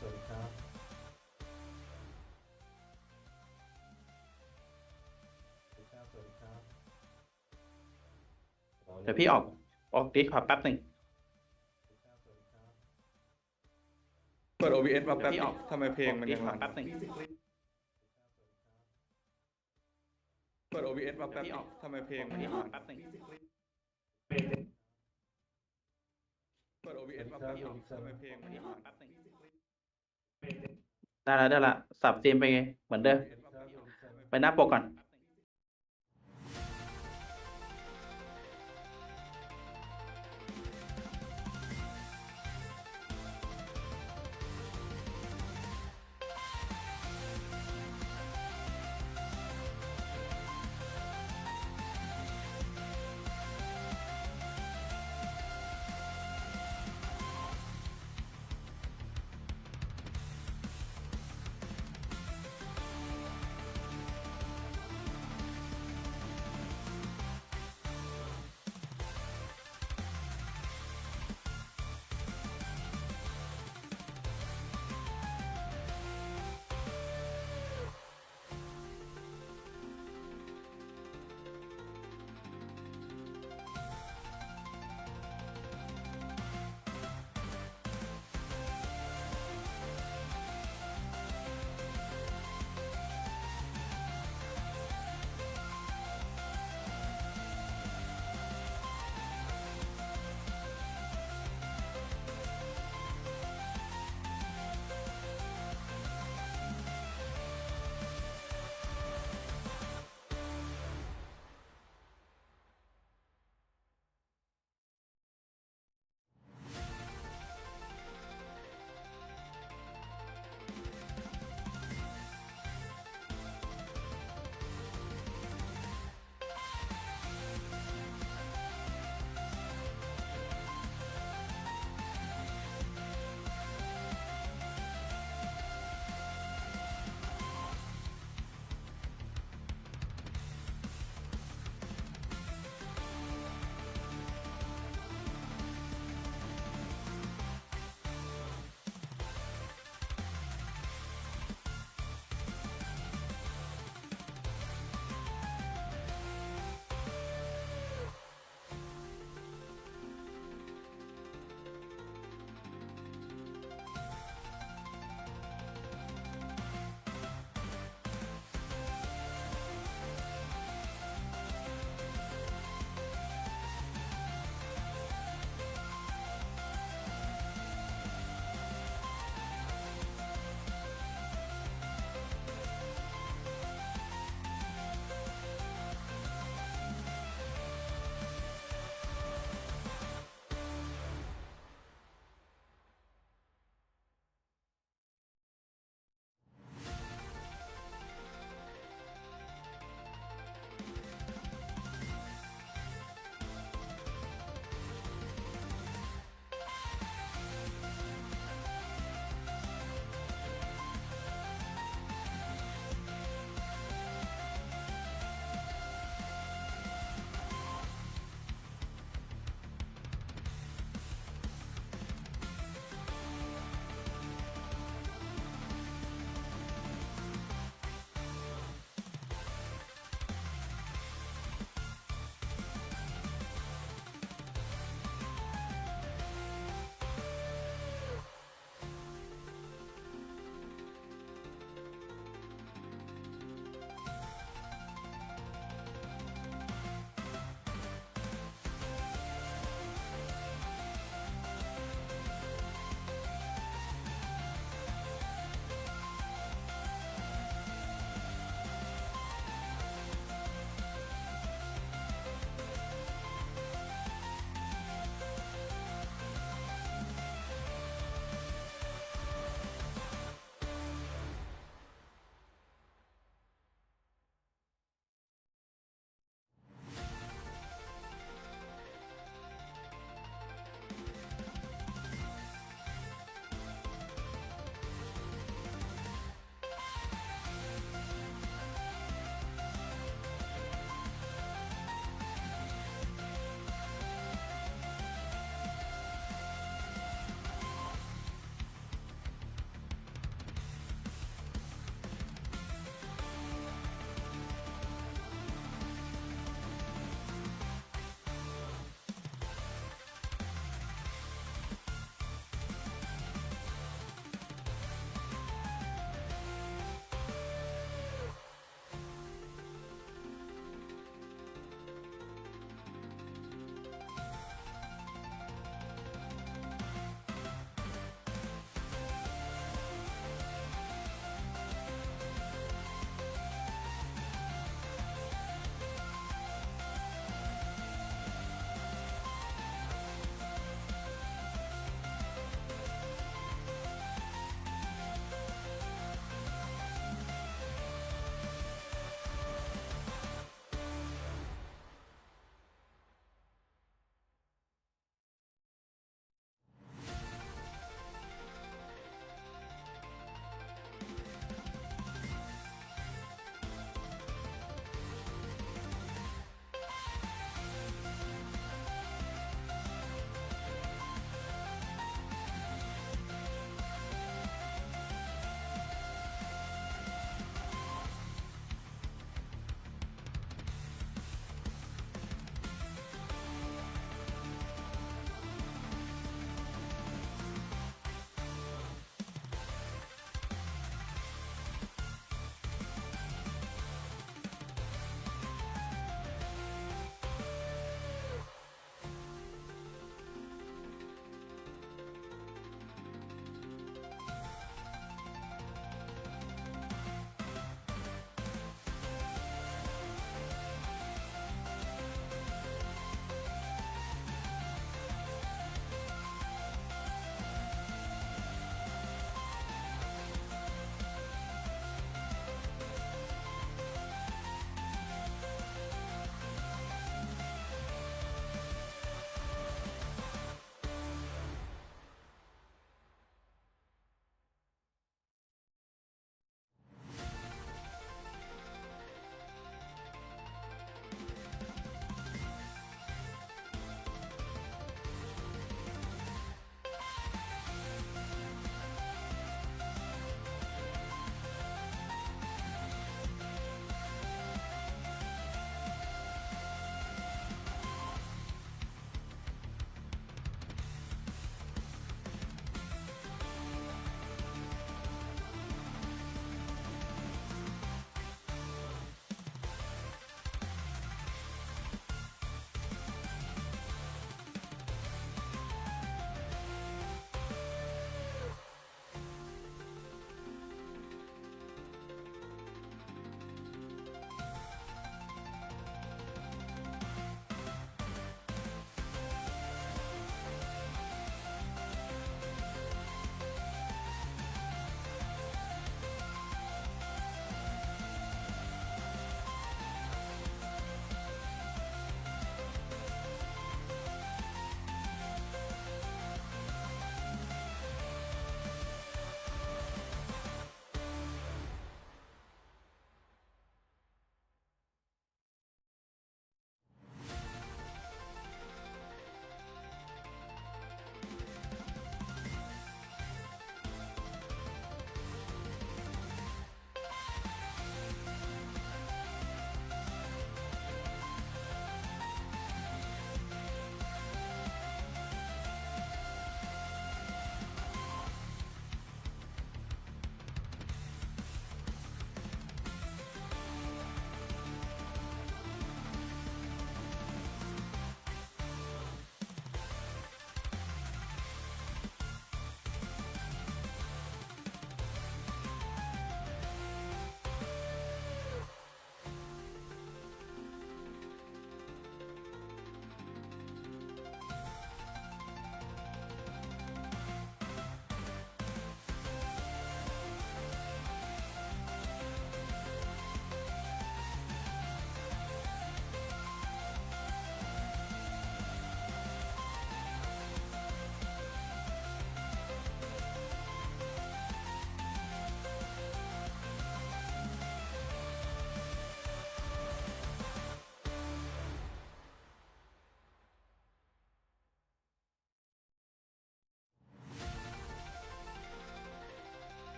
สวัสดีครับสวัสดีครับสวัสดีครับเดี๋ยวพี่ออกดิสคอร์ดแป๊บหนึ่งสวัสดีครับสวัสดีครับ เปิด OBS มา เดี๋ย แป๊ ว บ พี่ นึ อง อก ทำไมเพลงมัน ดิ ยั ส ง คอ รั ร์ด น แป๊บหนึ่ง เปิด OBS มา เดี๋ยว แป๊บ พี่ นึ อง อก ทำไมเพลงมัน ดิ ยั ส ง คอ รั ร์ด น แป๊บหนึ่ง เปิด OBS มาแป๊บนึงทำไมเพลงมัน ดิ ยั ส ง คอ รั ร์ด น แป๊บหนึ่งได้ละสับเตรียมไปไงเหมือนเดิม OBS มาแป๊บนึงทำไม ไปหน้าปกก่อน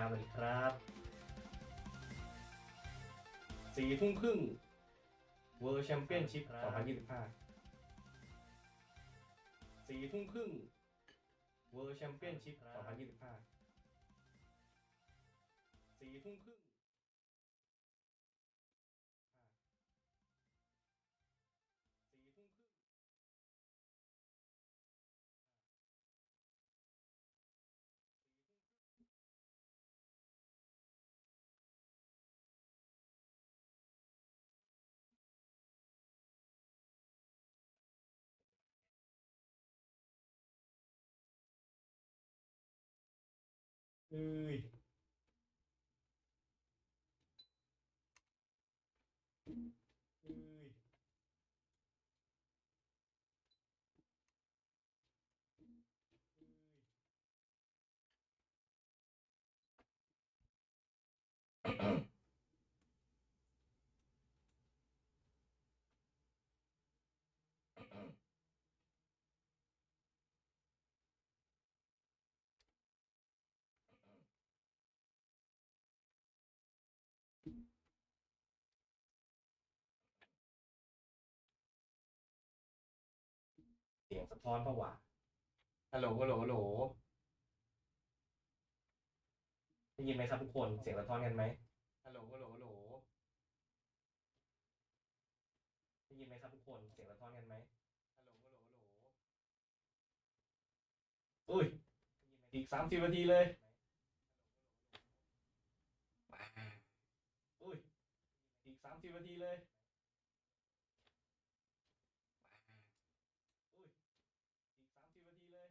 ครับสวัสดีครับ4 ทุ่มครึ่ง World Championship 2025 4 ทุ่มครึ่ง World Championship 2025 4 ทุ่มครึ่งเอ้ยเอ้ยเสียงสะท้อนปะวะฮัลโหลฮัลโหลฮัลโหลได้ยินไหมครับทุกคนเสียงสะท้อนกันไหมฮัลโหลฮัลโหลฮัลโหลได้ยินไหมครับทุกคนเสียงสะท้อนกันไหมฮัลโหลฮัลโหลฮัลโหลอุ้ยอีก30 นาทีเลยอุ้ยอีก30 นาทีเลยอุ้ยอีก30 นาทีเลย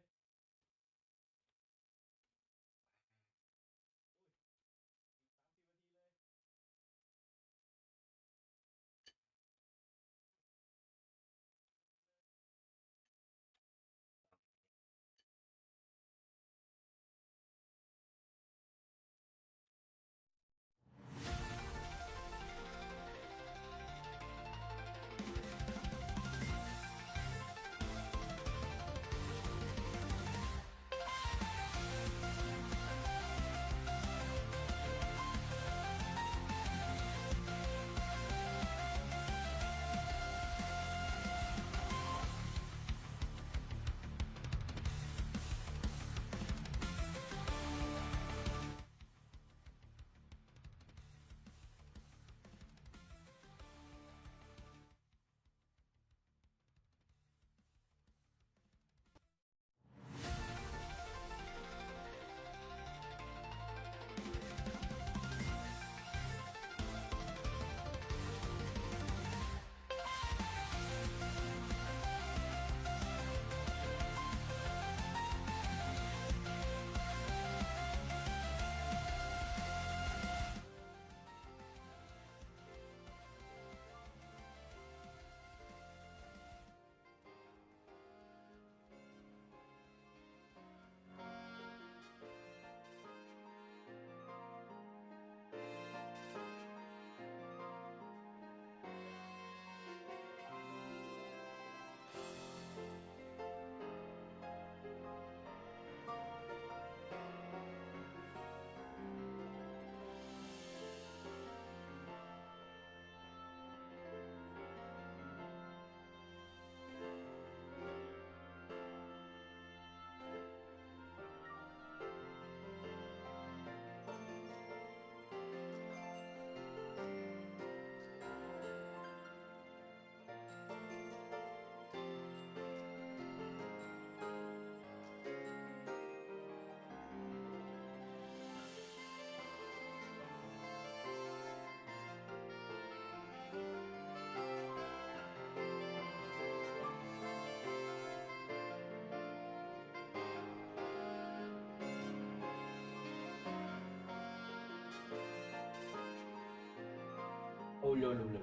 โอ้โห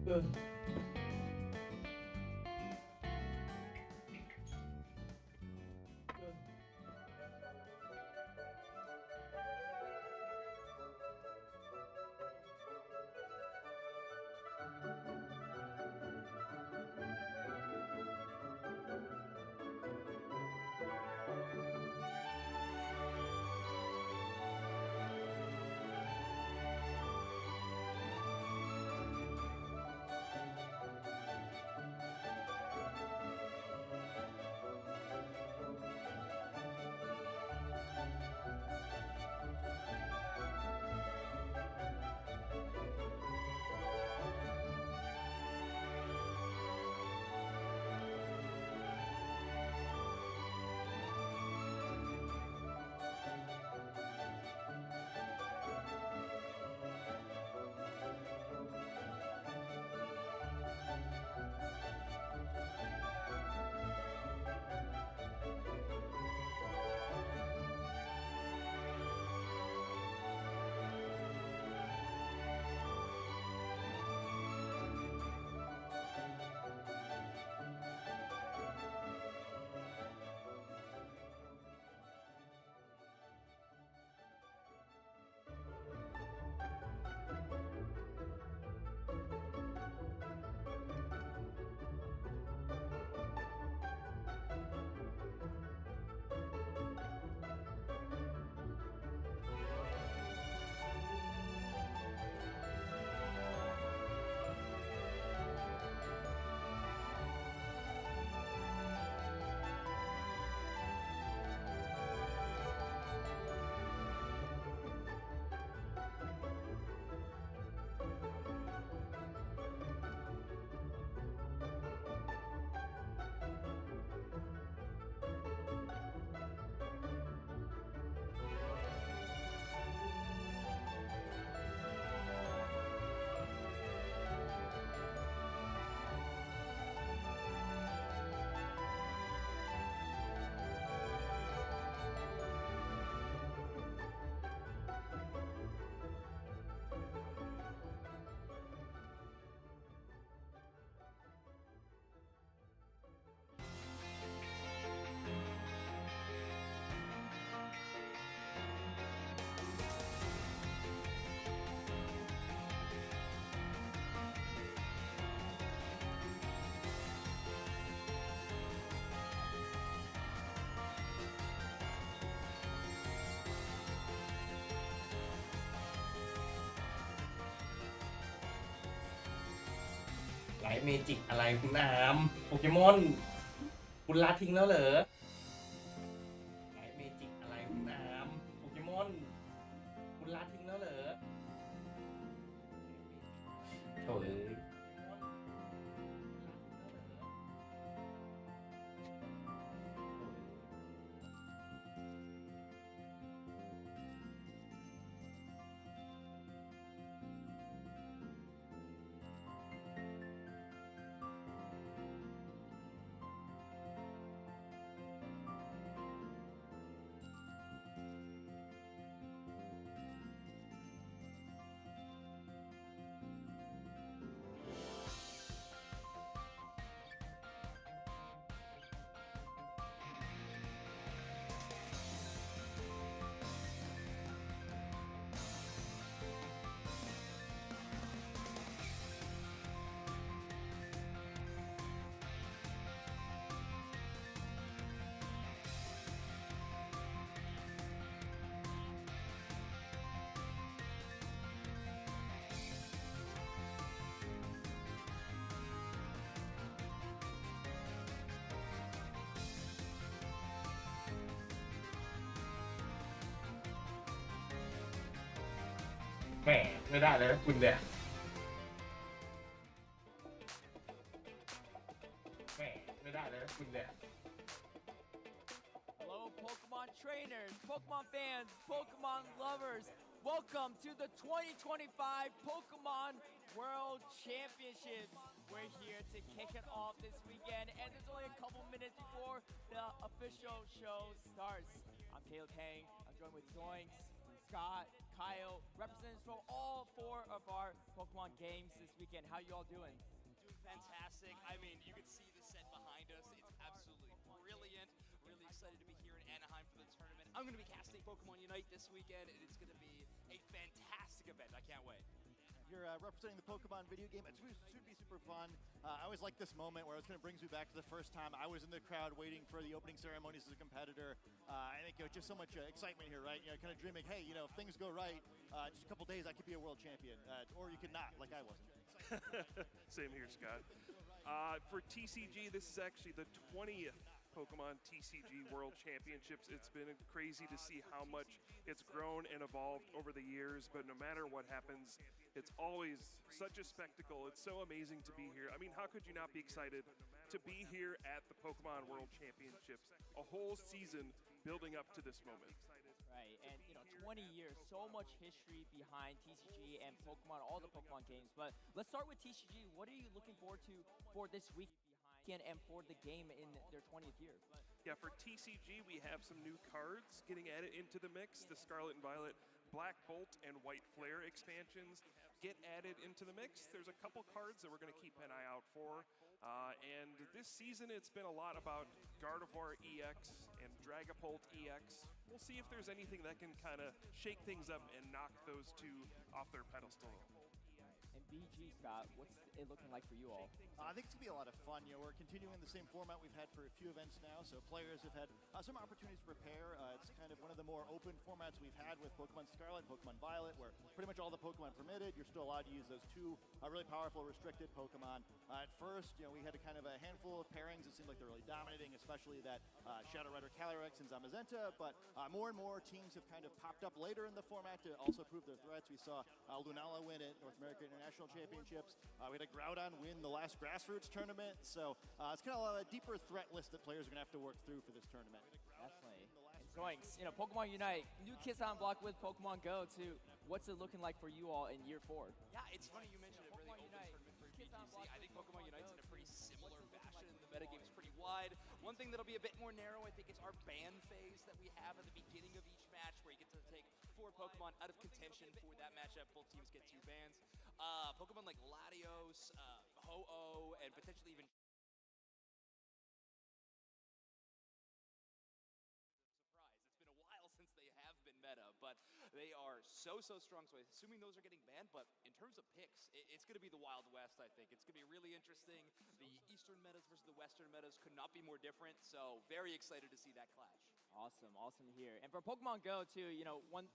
เออ ไลท์เมจิกอะไรคุณอามโปเกมอนคุณละทิ้งแล้วเหรอไลท์เมจิกอะไรคุณอามโปเกมอนคุณละทิ้งแล้วเหรอโถ่เอ้ยแหมไม่ได้เลยนะคุณเนี่ยแหมไม่ได้เลยนะคุณเนี่ย Hello, Pokemon trainers, Pokemon fans, Pokemon lovers. Welcome to the 2025 Pokemon World Championships. We're here to kick it off this weekend, and there's only a couple minutes before the official show starts. I'm Caleb Kang. I'm joined with Zoinks, Scott, Kyle, representatives from all 4 of our Pokemon games this weekend. How you all doing? Doing fantastic. I mean, you can see the set behind us. It's absolutely brilliant. Really excited to be here in Anaheim for the tournament. I'm going to be casting Pokemon Unite this weekend, and it's going to be a fantastic event. I can't wait. You're representing the Pokemon video game. It should be super fun. I always like this moment where it kind of brings me back to the first time I was in the crowd waiting for the opening ceremonies as a competitor. I think just so much excitement here, right? Kind of dreaming, hey, if things go right, just a couple days I could be a world champion, or you could not, like I wasn't. Same here, Scott. For TCG, this is actually the 20th Pokemon TCG World Championships. It's been crazy to see how much it's grown and evolved over the years, but no matter what happens, it's always such a spectacle. It's so amazing to be here. I mean, how could you not be excited to be here at the Pokemon World Championships? A whole season building up to this moment. Right, and 20 years, so much history behind TCG and Pokemon, all the Pokemon games. But let's start with TCG. What are you looking forward to for this weekend and for the game in their 20th year? Yeah, for TCG, we have some new cards getting added into the mix. The Scarlet and Violet, Black Bolt, and White Flare expansions get added into the mix. There's a couple cards that we're going to keep an eye out for. And this season, it's been a lot about Gardevoir EX and Dragapult EX. We'll see if there's anything that can kind of shake things up and knock those two off their pedestal. And BG, Scott, what's it looking like for you all? I think it's going to be a lot of fun. We're continuing the same format we've had for a few events now, so players have had some opportunities to prepare. It's kind of one of the more open formats we've had with Pokemon Scarlet and Pokemon Violet, where pretty much all the Pokemon permitted. You're still allowed to use those 2 really powerful restricted Pokemon. At first, we had a kind of a handful of pairings that seemed like they're really dominating, especially that Shadow Rider Calyrex and Zamazenta, but more and more teams have kind of popped up later in the format to also prove their threats. We saw Lunala win at North American International Championships. We had a Groudon win the last Grassroots tournament, so it's kind of a deeper threat list that players are going to have to work through for this tournament. Definitely. And Zoinks, Pokemon Unite, new kids on block with Pokemon Go too. What's it looking like for you all in year 4? Yeah, it's funny you mentioned a really open tournament for BGC. I think Pokemon Unite's in a pretty similar fashion. The metagame is pretty wide. One thing that'll be a bit more narrow, I think, is our ban phase that we have at the beginning of each match, where you get to take 4 Pokemon out of contention for that matchup. Both teams get 2 bans. Pokemon like Latios, Ho-Oh, and potentially even since they have been meta, but they are so strong, so assuming those are getting banned. But in terms of picks, it's going to be the Wild West. I think it's going to be really interesting. The Eastern metas versus the Western metas could not be more different, so very excited to see that clash. Awesome to hear. And for Pokemon Go too,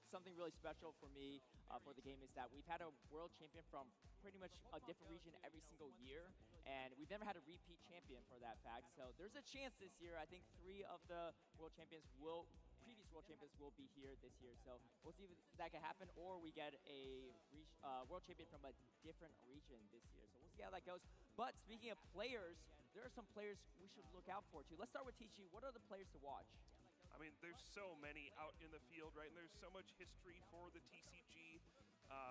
something really special for me for the game is that we've had a world champion from pretty much a different region every single year, and we've never had a repeat champion for that fact. So there's a chance this year. I think 3 of the previous world champions will be here this year. So we'll see if that can happen, or we get a world champion from a different region this year. So we'll see how that goes. But speaking of players, there are some players we should look out for too. Let's start with TG. What are the players to watch? I mean, there's so many out in the field, right? And there's so much history for the TCG.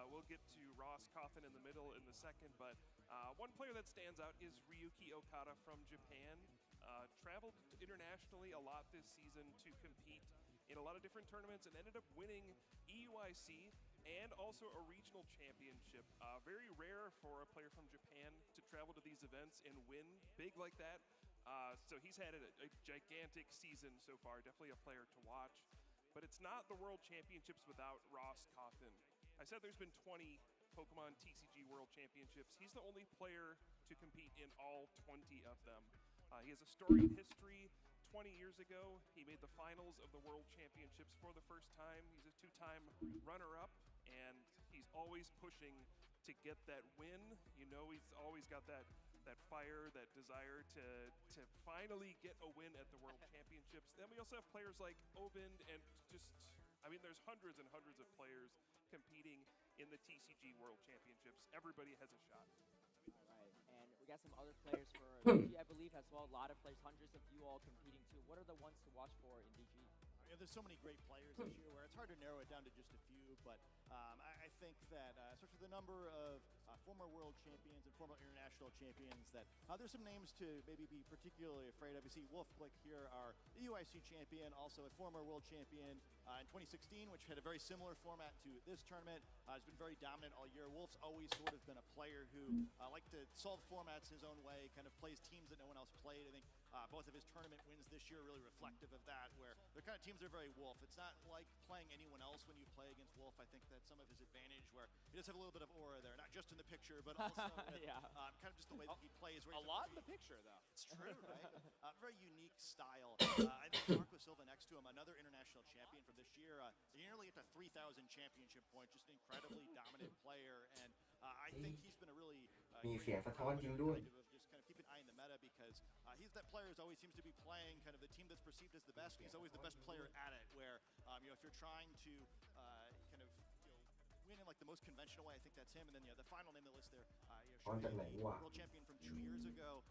We'll get to Ross Coffin in the middle in the second, but one player that stands out is Ryuki Okada from Japan. Traveled internationally a lot this season to compete in a lot of different tournaments and ended up winning EUIC and also a regional championship. Very rare for a player from Japan to travel to these events and win big like that. So he's had a gigantic season so far, definitely a player to watch. But it's not the World Championships without Ross Coffin. I said there's been 20 Pokemon TCG World Championships. He's the only player to compete in all 20 of them. He has a storied history. 20 years ago, he made the finals of the World Championships for the first time. He's a 2-time runner-up, and he's always pushing to get that win. He's always got that fire, that desire to finally get a win at the World Championships. Then we also have players like Ovind, and there's hundreds and hundreds of players competing in the TCG World Championships. Everybody has a shot. All right, and we got some other players for DG, I believe, as well. A lot of players, hundreds of you all competing too. What are the ones to watch for in DG? There's so many great players this year where it's hard to narrow it down to just a few, but I think that especially the number of former world champions and former international champions that there's some names to maybe be particularly afraid of. You see Wolf Blick here are the UIC champion, also a former world champion in 2016, which had a very similar format to this tournament. Has been very dominant all year. Wolf's always sort of been a player who liked to solve formats his own way, kind of plays teams that no one else played. I think both of his tournament wins this year are really reflective of that, where their kind of teams are very Wolf. It's not like playing anyone else when you play against Wolf. I think that's some of his advantage, where he does have a little bit of aura there, not just in the picture, but also with, kind of just the way that he plays. Where A lot in the picture, though. It's true, right? Very unique style. I think Marco Silva next to him, another international champion from this year. Nearly at the 3,000 championship point, just an incredibly dominant player, and I think he's been a really มีเสียงสะท้อนจริงด้วย just kind of keep an eye in the meta because he's that player who always seems to be playing kind of the team that's perceived as the best. He's always the best player at it. Where if you're trying to kind of win in like the most conventional way, I think that's him. And then the final name on the list there, Shiro, the world champion from 2 years ago.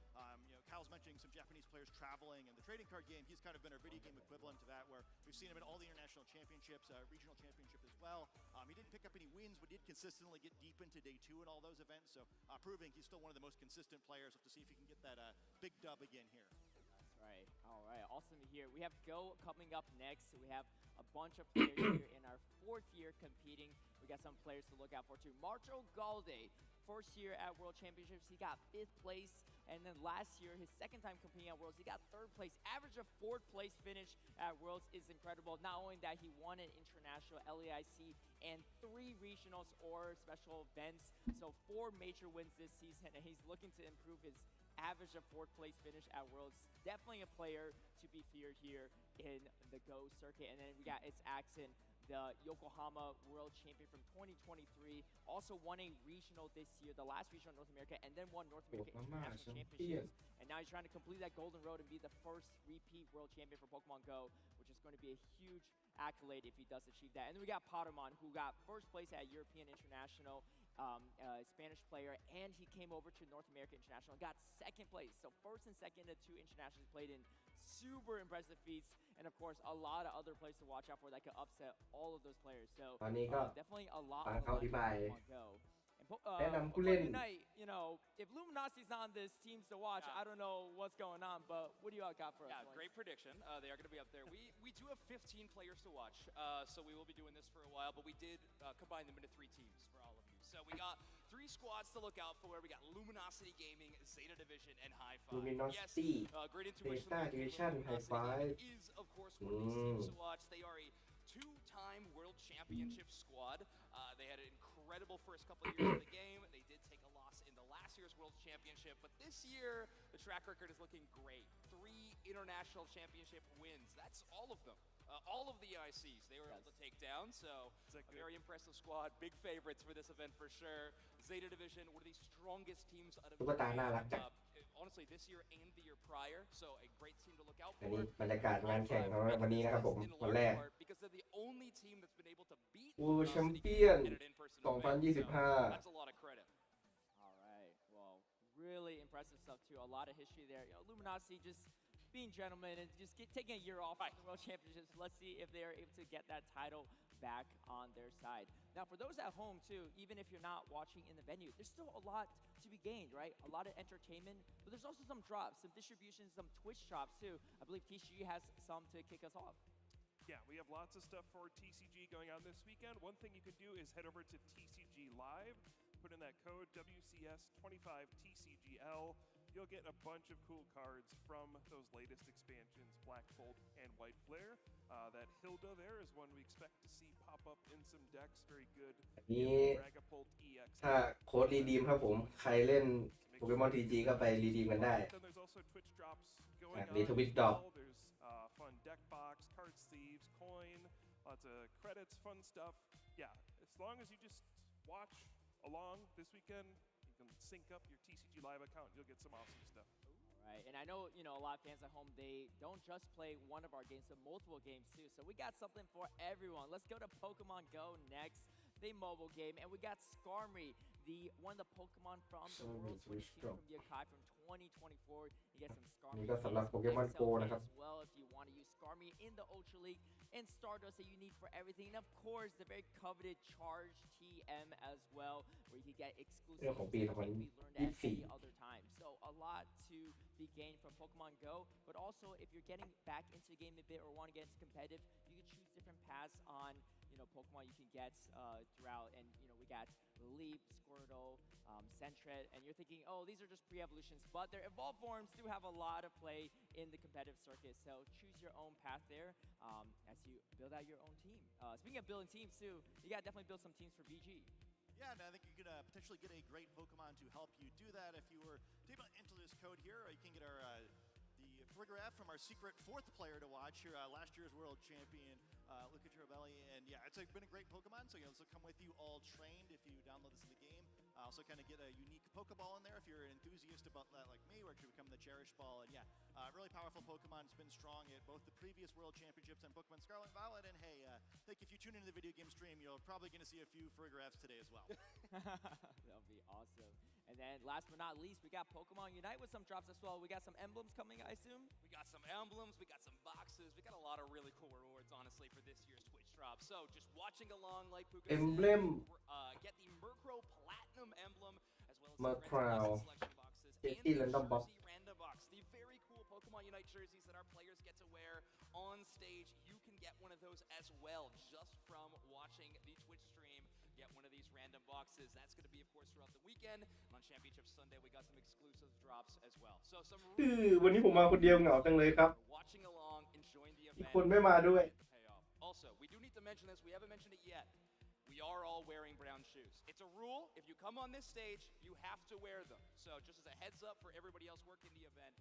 Kyle's mentioning some Japanese players traveling, and the trading card game, he's kind of been a video game equivalent to that, where we've seen him in all the international championships, regional championship as well. He didn't pick up any wins, but did consistently get deep into day 2 in all those events. So proving he's still one of the most consistent players. We'll have to see if he can get that big dub again here. Right. All right. Awesome to hear. We have Go coming up next. We have a bunch of players here in our 4th year competing. We got some players to look out for too. Marco Galde, first year at World Championships, he got 5th place. And then last year, his 2nd time competing at Worlds, he got 3rd place. Average of 4th place finish at Worlds is incredible. Not only that, he won an international LAIC and 3 regionals or special events. So 4 major wins this season, and he's looking to improve his average of 4th place finish at Worlds. Definitely a player to be feared here in the Go circuit. And then we got its Axon, the Yokohama World Champion from 2023. Also won a regional this year, the last regional in North America, and then won North America International Championships. And now he's trying to complete that golden road and be the first repeat world champion for Pokemon Go, which is going to be a huge accolade if he does achieve that. And then we got Pottermon, who got 1st place at European International, Spanish player, and he came over to North America International and got 2nd place. So 1st and 2nd, the 2 internationals played in. Super impressive feats, and of course a lot of other players to watch out for that could upset all of those players. So definitely a lot on Go. And Unite, if Luminosity's on this teams to watch, I don't know what's going on, but what do you all got for us? Yeah, great prediction. They are going to be up there. We do have 15 players to watch, so we will be doing this for a while, but we did combine them into 3 teams for all of you. So we got 3 squads to look out for. We got Luminosity Gaming, Zeta Division, and High Five. Luminosity, yes, great intuition. Zeta Division, High Five is, of course, one of these teams to watch. They are a 2-time World Championship squad. They had an incredible first couple of years of the game. They did take a loss in the last year's World Championship, but this year, the track record is looking great. 3 international championship wins. That's all of them. All of the ICs they were able to take down, so a very impressive squad. Big favorites for this event for sure. Zeta Division, one of the strongest teams out of the honestly this year and the year prior, so a great team to look out for. อันนี้บรรยากาศงานแข่งของวันนี้นะครับผมวันแรก Because they're the only team that's been able to beat World Champion 2025 That's a lot of credit. All right. Well, really impressive stuff too. A lot of history there. Luminosity just being gentlemen and just taking a year off from the World Championships. Let's see if they're able to get that title back on their side. Now, for those at home too, even if you're not watching in the venue, there's still a lot to be gained, right? A lot of entertainment, but there's also some drops, some distributions, some Twitch drops too. I believe TCG has some to kick us off. Yeah, we have lots of stuff for TCG going on this weekend. One thing you can do is head over to TCG Live, put in that code WCS25TCGL. You'll get a bunch of cool cards from those latest expansions, Black Bolt and White Flare. That Hilda there is one we expect to see pop up in some decks. Very good. นี้ถ้าโค้ดรีดีมครับผมใครเล่นโปเกมอน TG ก็ไปรีดีมกันได้ Then there's also Twitch drops going on. Twitch drop. There's fun deck box, card sleeves, coin, lots of credits, fun stuff. Yeah, as long as you just watch along this weekend, you can sync up your TCG Live account, you'll get some awesome stuff. Right, and I know, a lot of fans at home, they don't just play one of our games, but multiple games too. So we got something for everyone. Let's go to Pokemon Go next, the mobile game. And we got Skarmory, one of the Pokemon from the World Switch team from Yokai from 2024. You get some Skarmory นี่ก็สำหรับ Pokemon Go นะครับ as well if you want to use Skarmory in the Ultra League. and Stardust that you need for everything. And of course, the very coveted Charge TM as well, where you can get exclusive เรื่องของปี that can't be learned at 2024 any other time. So a lot to be gained from Pokemon Go, but also if you're getting back into the game a bit or want to get into competitive, you can choose different paths on Pokemon you can get throughout. And we got Leap, Squirtle, Sentret, and you're thinking, oh, these are just pre-evolutions, but their evolved forms do have a lot of play in the competitive circuit. So choose your own path there as you build out your own team. Speaking of building teams too, you gotta definitely build some teams for VG. Yeah, and I think you could potentially get a great Pokemon to help you do that if you were to enter this code here. You can get our the photograph from our secret fourth player to watch here, last year's world champion, Luca Tirabelli. And yeah, it's been a great Pokemon, so this will come with you all trained if you download this in the game. Also kind of get a unique Pokeball in there if you're an enthusiast about that like me, where it could become the Cherish Ball. And yeah, really powerful Pokemon. It's been strong at both the previous World Championships and Pokemon Scarlet and Violet. And hey, I think if you tune into the video game stream, you're probably going to see a few photographs today as well. That'll be awesome. And then last but not least, we got Pokemon Unite with some drops as well. We got some emblems coming, I assume? We got some emblems, we got some boxes, we got a lot of really cool rewards, honestly, for this year's Twitch drop. So just watching along, like Puka said, Emblem get the Murkrow Platinum emblem, as well as Murkrow. the selection boxes, Jersey and the Random Box. Jersey Random Box. The very cool Pokemon Unite jerseys that our players get to wear on stage. You can get one of those as well, just from watching the Twitch stream. Get one of these random boxes. That's going to be, of course, throughout the weekend. On Championship Sunday, we got some exclusive drops as well. So some วันนี้ผมมาคนเดียวเหงาจังเลยครับ watching along, enjoying the อีก event. คนไม่มาด้วย Get the payoff. Also, we do need to mention this. We haven't mentioned it yet. We are all wearing brown shoes. It's a rule. If you come on this stage, you have to wear them. So just as a heads up for everybody else working the event,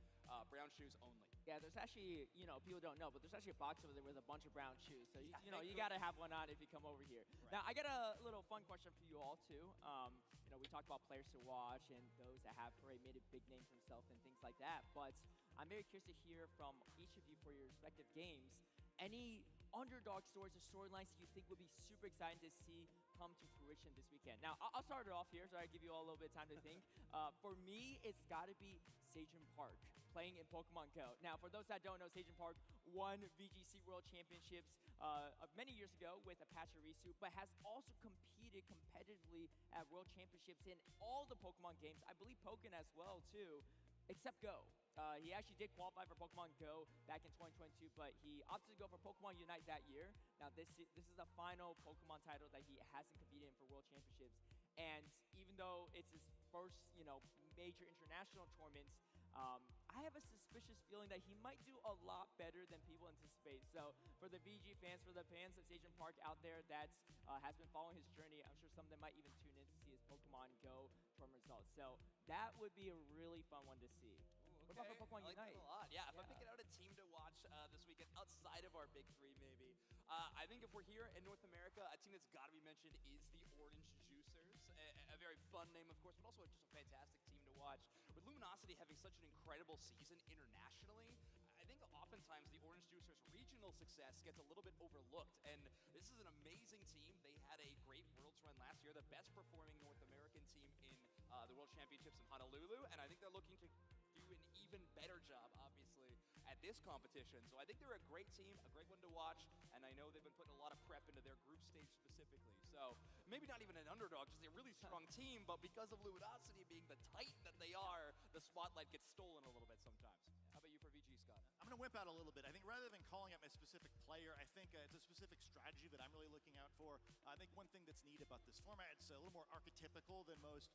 brown shoes only. Yeah, there's actually, people don't know, but there's actually a box over there with a bunch of brown shoes. So, you got to have one on if you come over here. Right. Now, I got a little fun question for you all, too. We talked about players to watch and those that have already made a big name for themselves and things like that. But I'm very curious to hear from each of you for your respective games. Any underdog stories or storylines that you think would be super exciting to see come to fruition this weekend? Now, I'll start it off here, so I give you all a little bit of time to think. For me, it's got to be Sajin Park playing in Pokemon Go. Now, for those that don't know, Sajin Park won VGC World Championships many years ago with a Pachirisu, but has also competed competitively at World Championships in all the Pokemon games. I believe Pokken as well, too, except Go. He actually did qualify for Pokemon Go back in 2022, but he opted to go for Pokemon Unite that year. Now, this is the final Pokemon title that he hasn't competed in for World Championships. And even though it's his first, major international tournaments, I have a suspicious feeling that he might do a lot better than people anticipate. So for the VG fans, for the fans of Sajin Park out there that has been following his journey, I'm sure some of them might even tune in to see his Pokemon Go tournament results. So that would be a really fun one to see. What about for Pokemon I like Unite? that a lot. Yeah, if I'm picking out a team to watch this weekend outside of our big three, maybe. I think if we're here in North America, a team that's got to be mentioned is the Orange Juicers. A very fun name, of course, but also just a fantastic team to watch. With Luminosity having such an incredible season internationally, I think oftentimes the Orange Juicers' regional success gets a little bit overlooked, and this is an amazing team. They had a great Worlds run last year, the best performing North American team in the World Championships in Honolulu, and I think they're looking to do an even better job, obviously, at this competition. So I think they're a great team, a great one to watch, and I know they've been putting a lot of prep into their group stage specifically. So maybe not even an underdog, just a really strong team, but because of Luminosity being the titan that they are, the spotlight gets stolen a little bit sometimes. How about you for VG, Scott? I'm going to whip out a little bit. I think rather than calling out a specific player, I think it's a specific strategy that I'm really looking out for. I think one thing that's neat about this format, it's a little more archetypical than most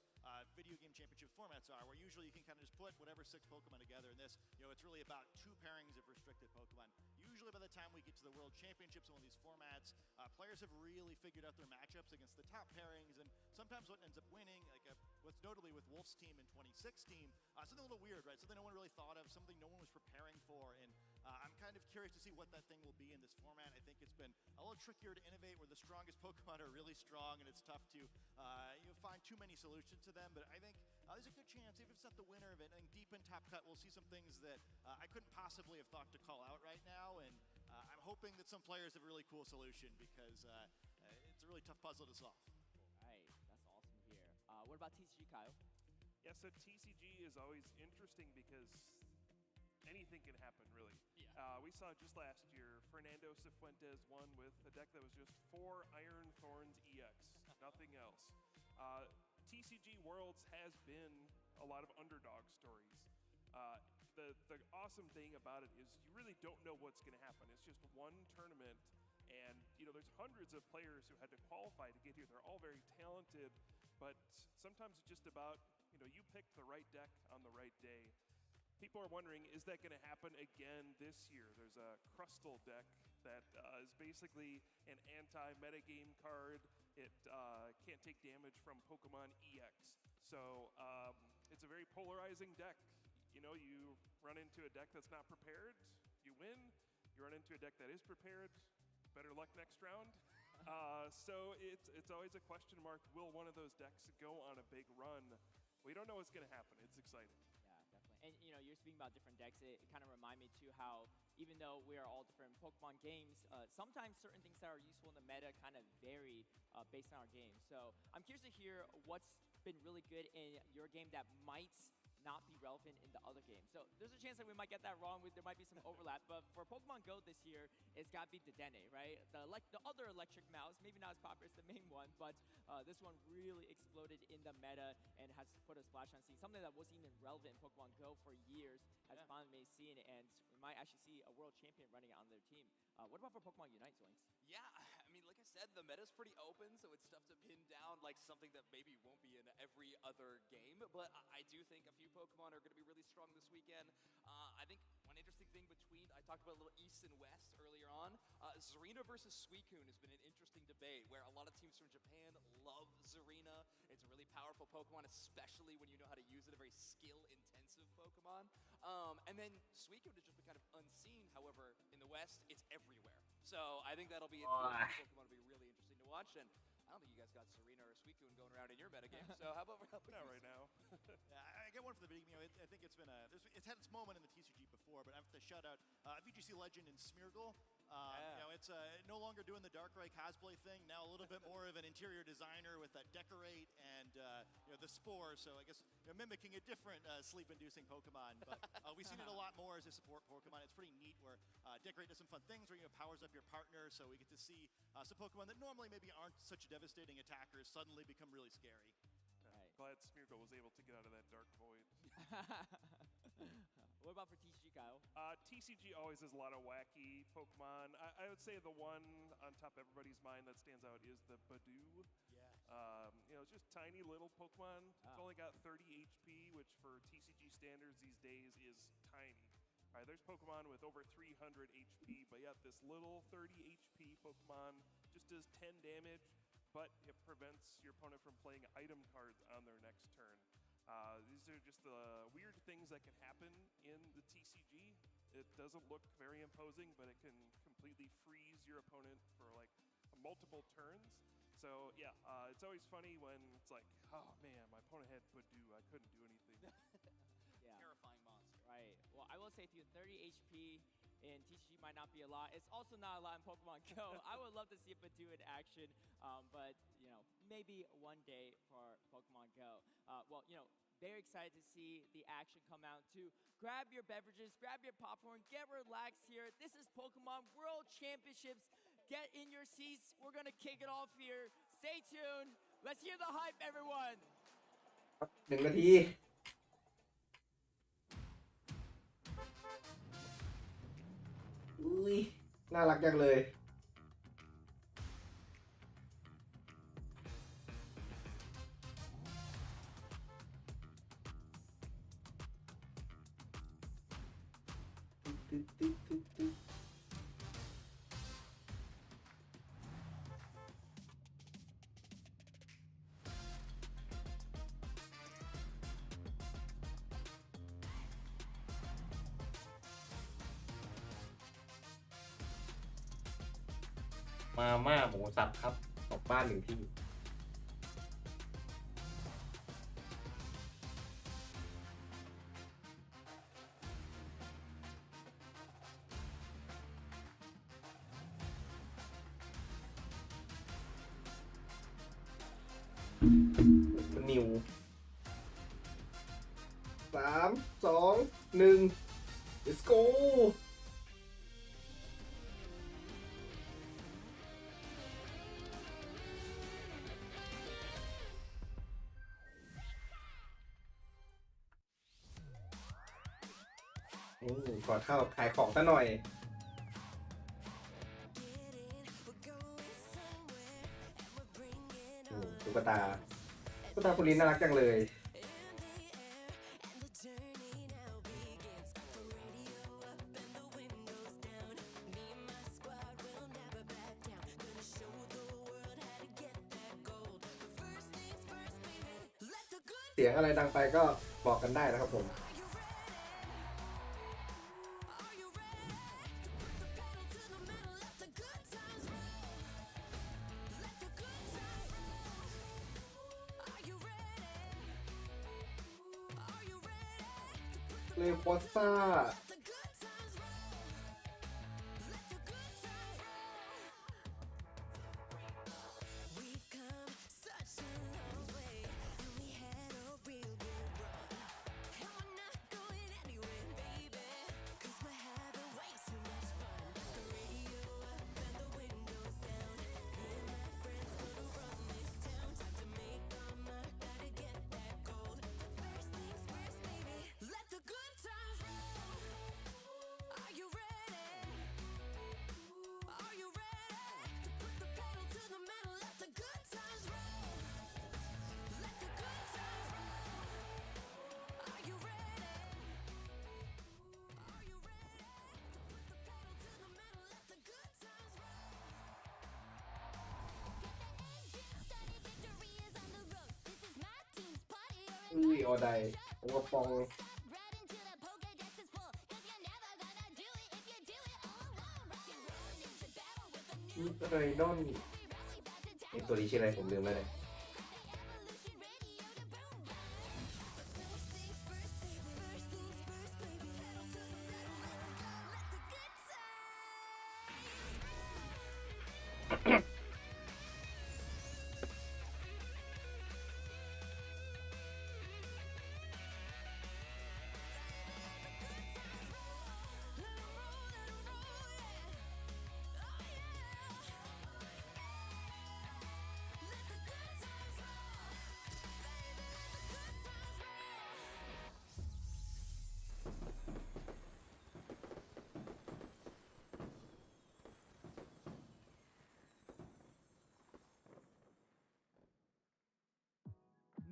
video game championship formats are, where usually you can kind of just put whatever 6 Pokemon together. In this, it's really about 2 pairings of restricted Pokemon. Usually by the time we get to the World Championships in one of these formats, players have really figured out their matchups against the top pairings, and sometimes what ends up winning, like what's notably with Wolf's team in 2016, something a little weird, right? Something no one really thought of, something no one was preparing for, and I'm kind of curious to see what that thing will be in this format. I think it's been a little trickier to innovate, where the strongest Pokemon are really strong, and it's tough to find too many solutions to them. But I think there's a good chance, even if it's not the winner of it, I think deep in Top Cut, we'll see some things that I couldn't possibly have thought to call out right now. And I'm hoping that some players have a really cool solution, because it's a really tough puzzle to solve. All right, that's awesome to hear. What about TCG, Kyle? Yeah, so TCG is always interesting because anything can happen, really. Yeah. We we saw just last year, Fernando Cifuentes won with a deck that was just 4 Iron Thorns EX, nothing else. TCG Worlds has been a lot of underdog stories. The awesome thing about it is you really don't know what's going to happen. It's just one tournament, and there's hundreds of players who had to qualify to get here. They're all very talented, but sometimes it's just about you pick the right deck on the right day. People are wondering, is that going to happen again this year? There's a Crustal deck that is basically an anti-metagame card. It can't take damage from Pokemon EX. So it's a very polarizing deck. You run into a deck that's not prepared, you win. You run into a deck that is prepared, better luck next round. So it's always a question mark. Will one of those decks go on a big run? We don't know what's going to happen. It's exciting. Yeah, definitely. And you're speaking about different decks. It kind of remind me too how even though we are all different Pokemon games, sometimes certain things that are useful in the meta kind of vary based on our game. So I'm curious to hear what's been really good in your game that might not be relevant in the other games. So there's a chance that we might get that wrong. There might be some overlap, but for Pokemon Go this year, it's got to be Dedenne, right? The other electric mouse, maybe not as popular as the main one, but this one really exploded in the meta and has put a splash on scene. Something that wasn't even relevant in Pokemon Go for years has finally made scene, and we might actually see a world champion running on their team. What about for Pokemon Unite, Zoinks? Yeah, I mean, like I said, the meta's pretty open, so it's tough to pin down like something that maybe won't be in every other game. But I do think a few Pokemon are going to be really strong this weekend. I think one interesting thing I talked about a little East and West earlier on. Zarina versus Suicune has been an interesting debate where a lot of teams from Japan love Zarina. It's a really powerful Pokemon, especially when you know how to use it, a very skill-intensive Pokemon. And then Suicune has just been kind of unseen. However, in the West, it's everywhere. So I think that'll be interesting. Pokemon will be really interesting to watch. And I don't think you guys got Serena or Suicune going around in your metagame. So how about Not right now. I get one for the beginning. I think it's been it's had its moment in the TCG before, but I have to shout out VGC Legend and Smeargle. It's no longer doing the Darkrai cosplay thing. Now a little bit more of an interior designer with that Decorate and the Spore. So I guess mimicking a different sleep-inducing Pokemon. But we've seen it a lot more as a support Pokemon. It's pretty neat where Decorate does some fun things where powers up your partner. So we get to see some Pokemon that normally maybe aren't such devastating attackers suddenly become really scary. Right. Glad Smeargle was able to get out of that dark void. What about for TCG, Kyle? TCG always has a lot of wacky Pokemon. I would say the one on top of everybody's mind that stands out is the Badoo. Yeah. It's just tiny little Pokemon. It's only got 30 HP, which for TCG standards these days is tiny. All right, there's Pokemon with over 300 HP, but yet this little 30 HP Pokemon just does 10 damage, but it prevents your opponent from playing item cards on their next turn. These are just the weird things that can happen in the TCG. It doesn't look very imposing, but it can completely freeze your opponent for like multiple turns. So yeah, it's always funny when it's like, oh man, my opponent had Badoo, I couldn't do anything. Yeah. Terrifying monster. Right. Well, I will say to you, 30 HP in TCG might not be a lot. It's also not a lot in Pokemon Go. I would love to see a Badoo in action, but maybe one day for Pokemon Go. Very excited to see the action come out too. Grab your beverages, grab your popcorn, get relaxed here. This is Pokemon World Championships. Get in your seats. We're gonna kick it off here. Stay tuned. Let's hear the hype, everyone. 1 นาที อุ้ยน่ารักจังเลย มาม่าหมูสับครับตกบ้าน1 ที่นิว3 2 1 let's go ขอเข้าขายของซะหน่อยตุ๊กตาคุณลินน่ารักจังเลย เสียงอะไรดังไปก็บอกกันได้นะครับผม เลโคสซ่า ออไดโอเวอร์ปองไรดอนตัวนี้ชื่ออะไรผมลืมแล้วเนี่ย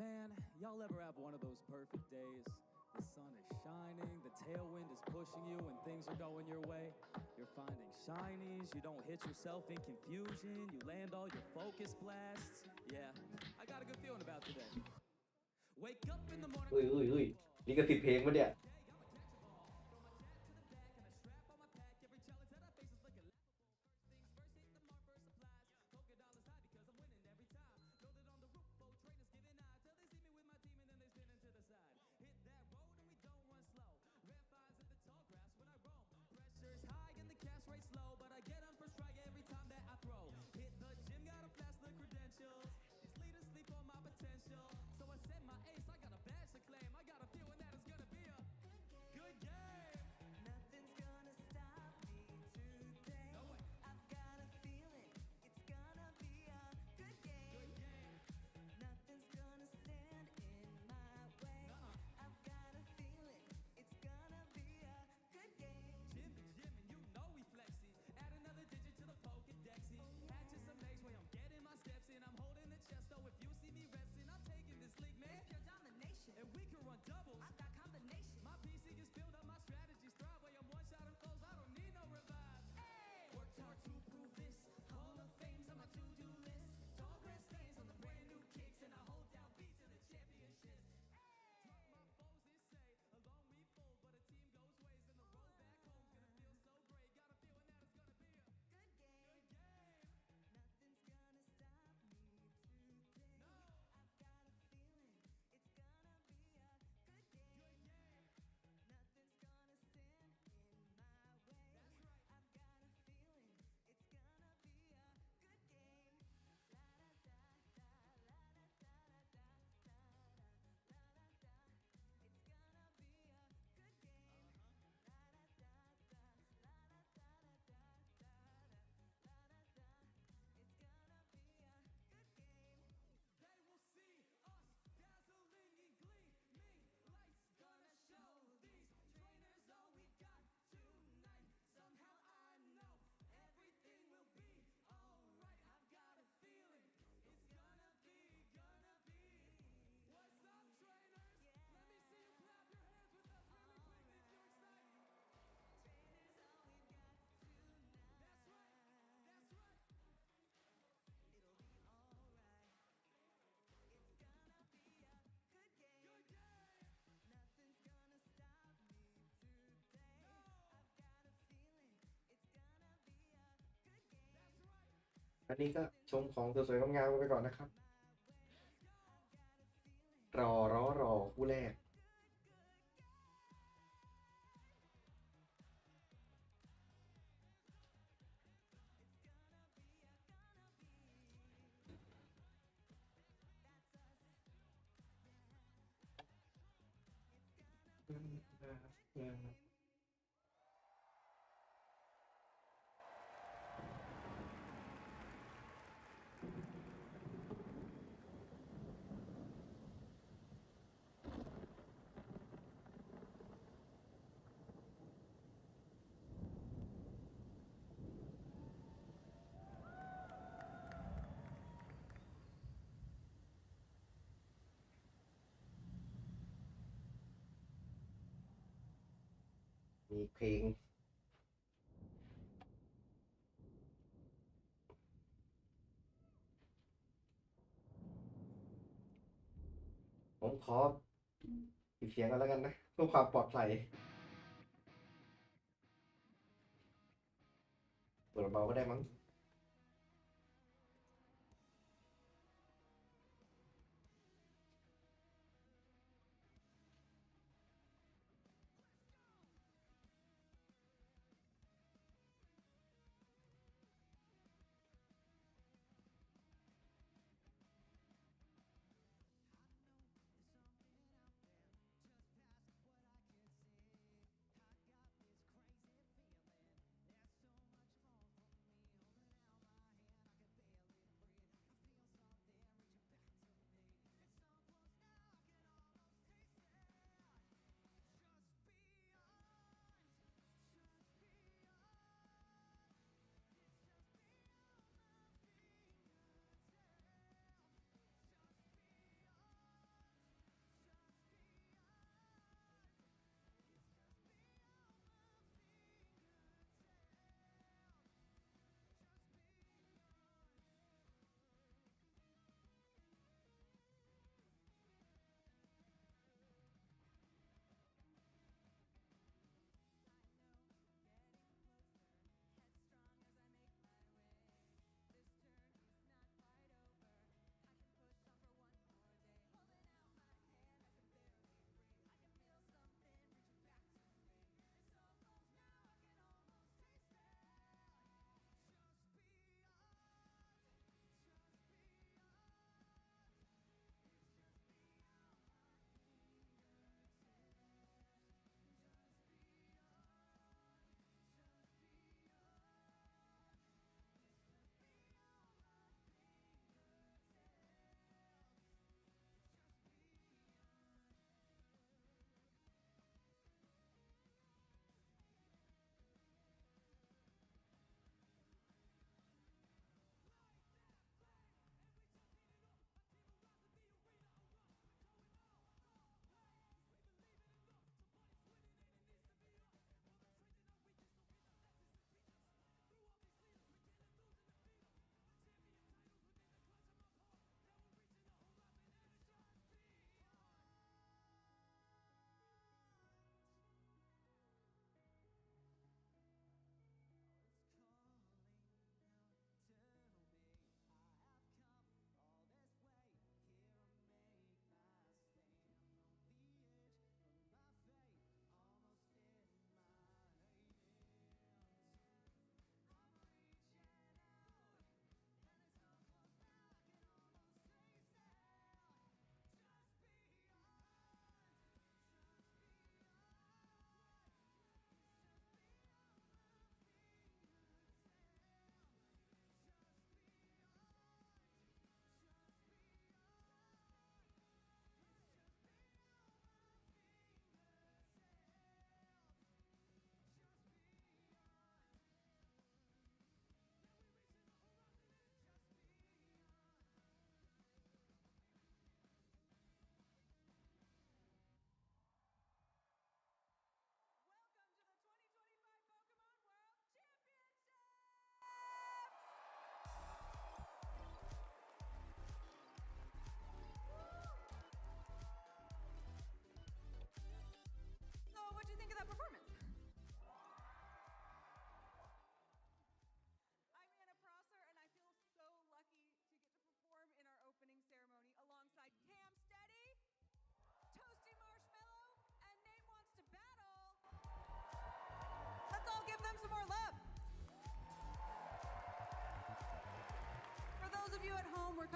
Man, y'all ever have one of those perfect days? The sun is shining, the tailwind is pushing you, and things are going your way. You're finding shinies, you don't hit yourself in confusion, you land all your focus blasts. Yeah, I got a good feeling about today. Wake up in the morning. นี่ก็ผิดเพลงปะเนี่ย อันนี้ก็ชมของสวยๆงามๆกันไปก่อนนะครับ รอคู่แรก มีเพลงผมขอปิดเสียงกันแล้วกันนะเพื่อความปลอดภัยเปิดเบาก็ได้มั้ง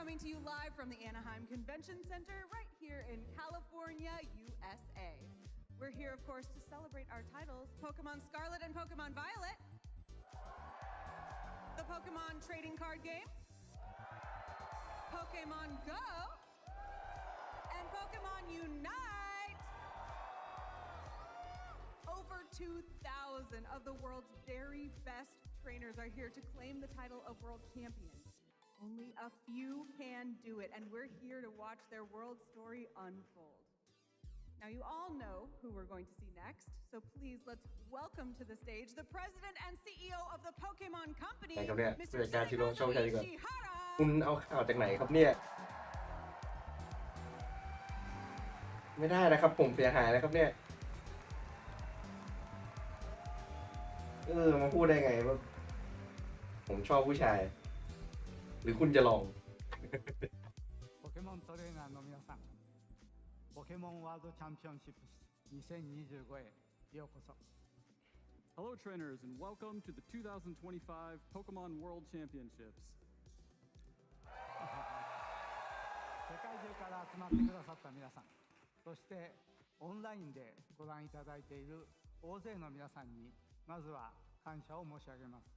coming to you live from the Anaheim Convention Center right here in California, USA. We're here, of course, to celebrate our titles, Pokémon Scarlet and Pokémon Violet, the Pokémon trading card game, Pokémon Go, and Pokémon Unite. Over 2,000 of the world's very best trainers are here to claim the title of world champion. Only a few can do it, and we're here to watch their world story unfold. Now, you all know who we're going to see next, so please let's welcome to the stage the president and CEO of the Pokémon Company, ไหนครับเนี่ย Mr. ผู้จัดการชิโร่โชคชัยดีกว่า Ishihara. คุณเอาข่าวจากไหนครับเนี่ย ไม่ได้นะครับผมเสียหายแล้วครับเนี่ยมาพูดได้ไงว่าผมชอบผู้ชาย หรือคุณจะลอง ポケモントレーナーの皆さん、ポケモンワールドチャンピオンシップス2025へようこそ。Hello trainers and welcome to the 2025 Pokemon World Championships. 世界中から集まってくださった皆さん、そしてオンラインでご覧いただいている大勢の皆さんにまずは感謝を申し上げます。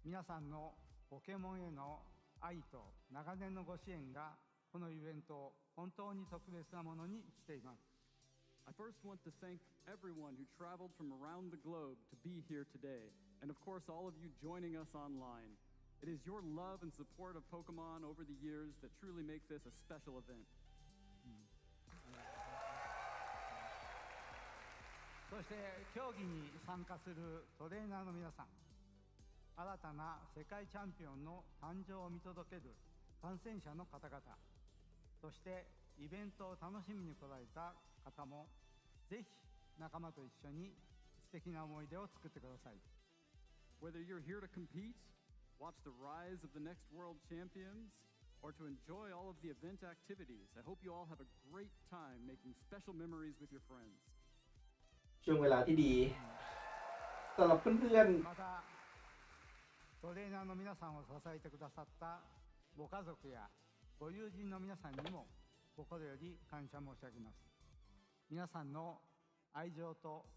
皆さんのポケモンへの愛と長年のご支援がこのイベントを本当に特別なものにしています。I first want to thank everyone who traveled from around the globe to be here today, and of course all of you joining us online. It is your love and support of Pokemon over the years that truly make this a special event. そして競技に参加するトレーナーの皆さん、新たな世界チャンピオンの誕生を見届ける観戦者の方々、そしてイベントを楽しみに来られた方も、ぜひ仲間と一緒に素敵な思い出を作ってください。Whether you're here to compete, watch the rise of the next world champions, or to enjoy all of the event activities, I hope you all have a great time making special memories with your friends. ช่วงเวลาที่ดีสำหรับเพื่อนๆ またトレーナーの皆さんを支えてくださったご家族やご友人の皆さんにも心より感謝申し上げます。皆さんの愛情と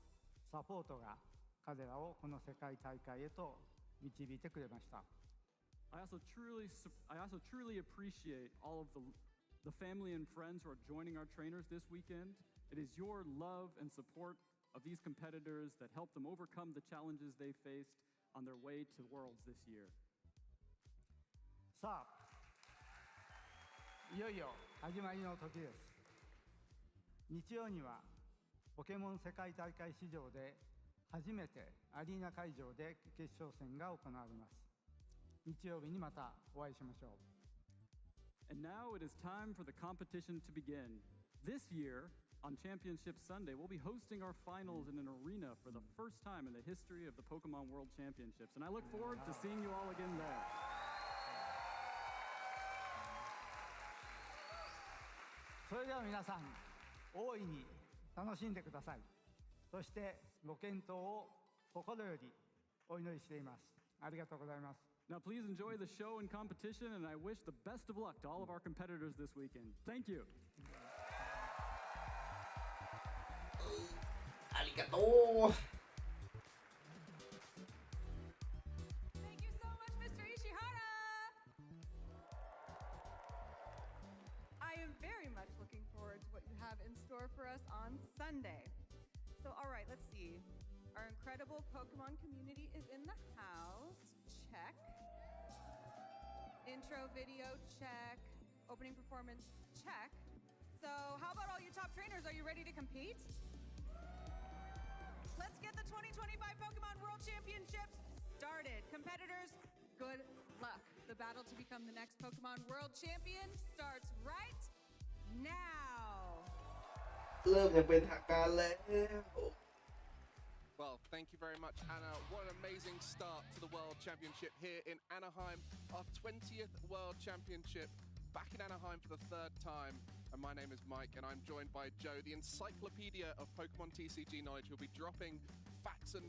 サポートが彼らをこの世界大会へと導いてくれました。I also truly appreciate all of the family and friends who are joining our trainers this weekend. It is your love and support of these competitors that help them overcome the challenges they faced on their way to Worlds this year. さあ、いよいよ始まりの時です。日曜にはポケモン世界大会史上で初めてアリーナ会場で決勝戦が行われます。日曜日にまたお会いしましょう。And now it is time for the competition to begin. This year, on Championship Sunday, we'll be hosting our finals in an arena for the first time in the history of the Pokemon World Championships, and I look forward to seeing you all again there. それでは皆さん、大いに楽しんでください。そしてご健闘を心よりお祈りしています。ありがとうございます。Now please enjoy the show and competition, and I wish the best of luck to all of our competitors this weekend. Thank you. ありがとう Thank you so much, Mr. Ishihara. I am very much looking forward to what you have in store for us on Sunday. So, all right, let's see. Our incredible Pokemon community is in the house. Check. Intro video, check. Opening performance, check. So, how about all you top trainers? Are you ready to compete? Let's get the 2025 Pokemon World Championships started. Competitors, good luck. The battle to become the next Pokemon World Champion starts right now. เริ่มอย่างเป็นทางการแล้ว Well, thank you very much, Anna. What an amazing start to the World Championship here in Anaheim. Our 20th World Championship back in Anaheim for the third time. And my name is Mike, and I'm joined by Joe, the encyclopedia of Pokemon TCG knowledge, who'll be dropping facts and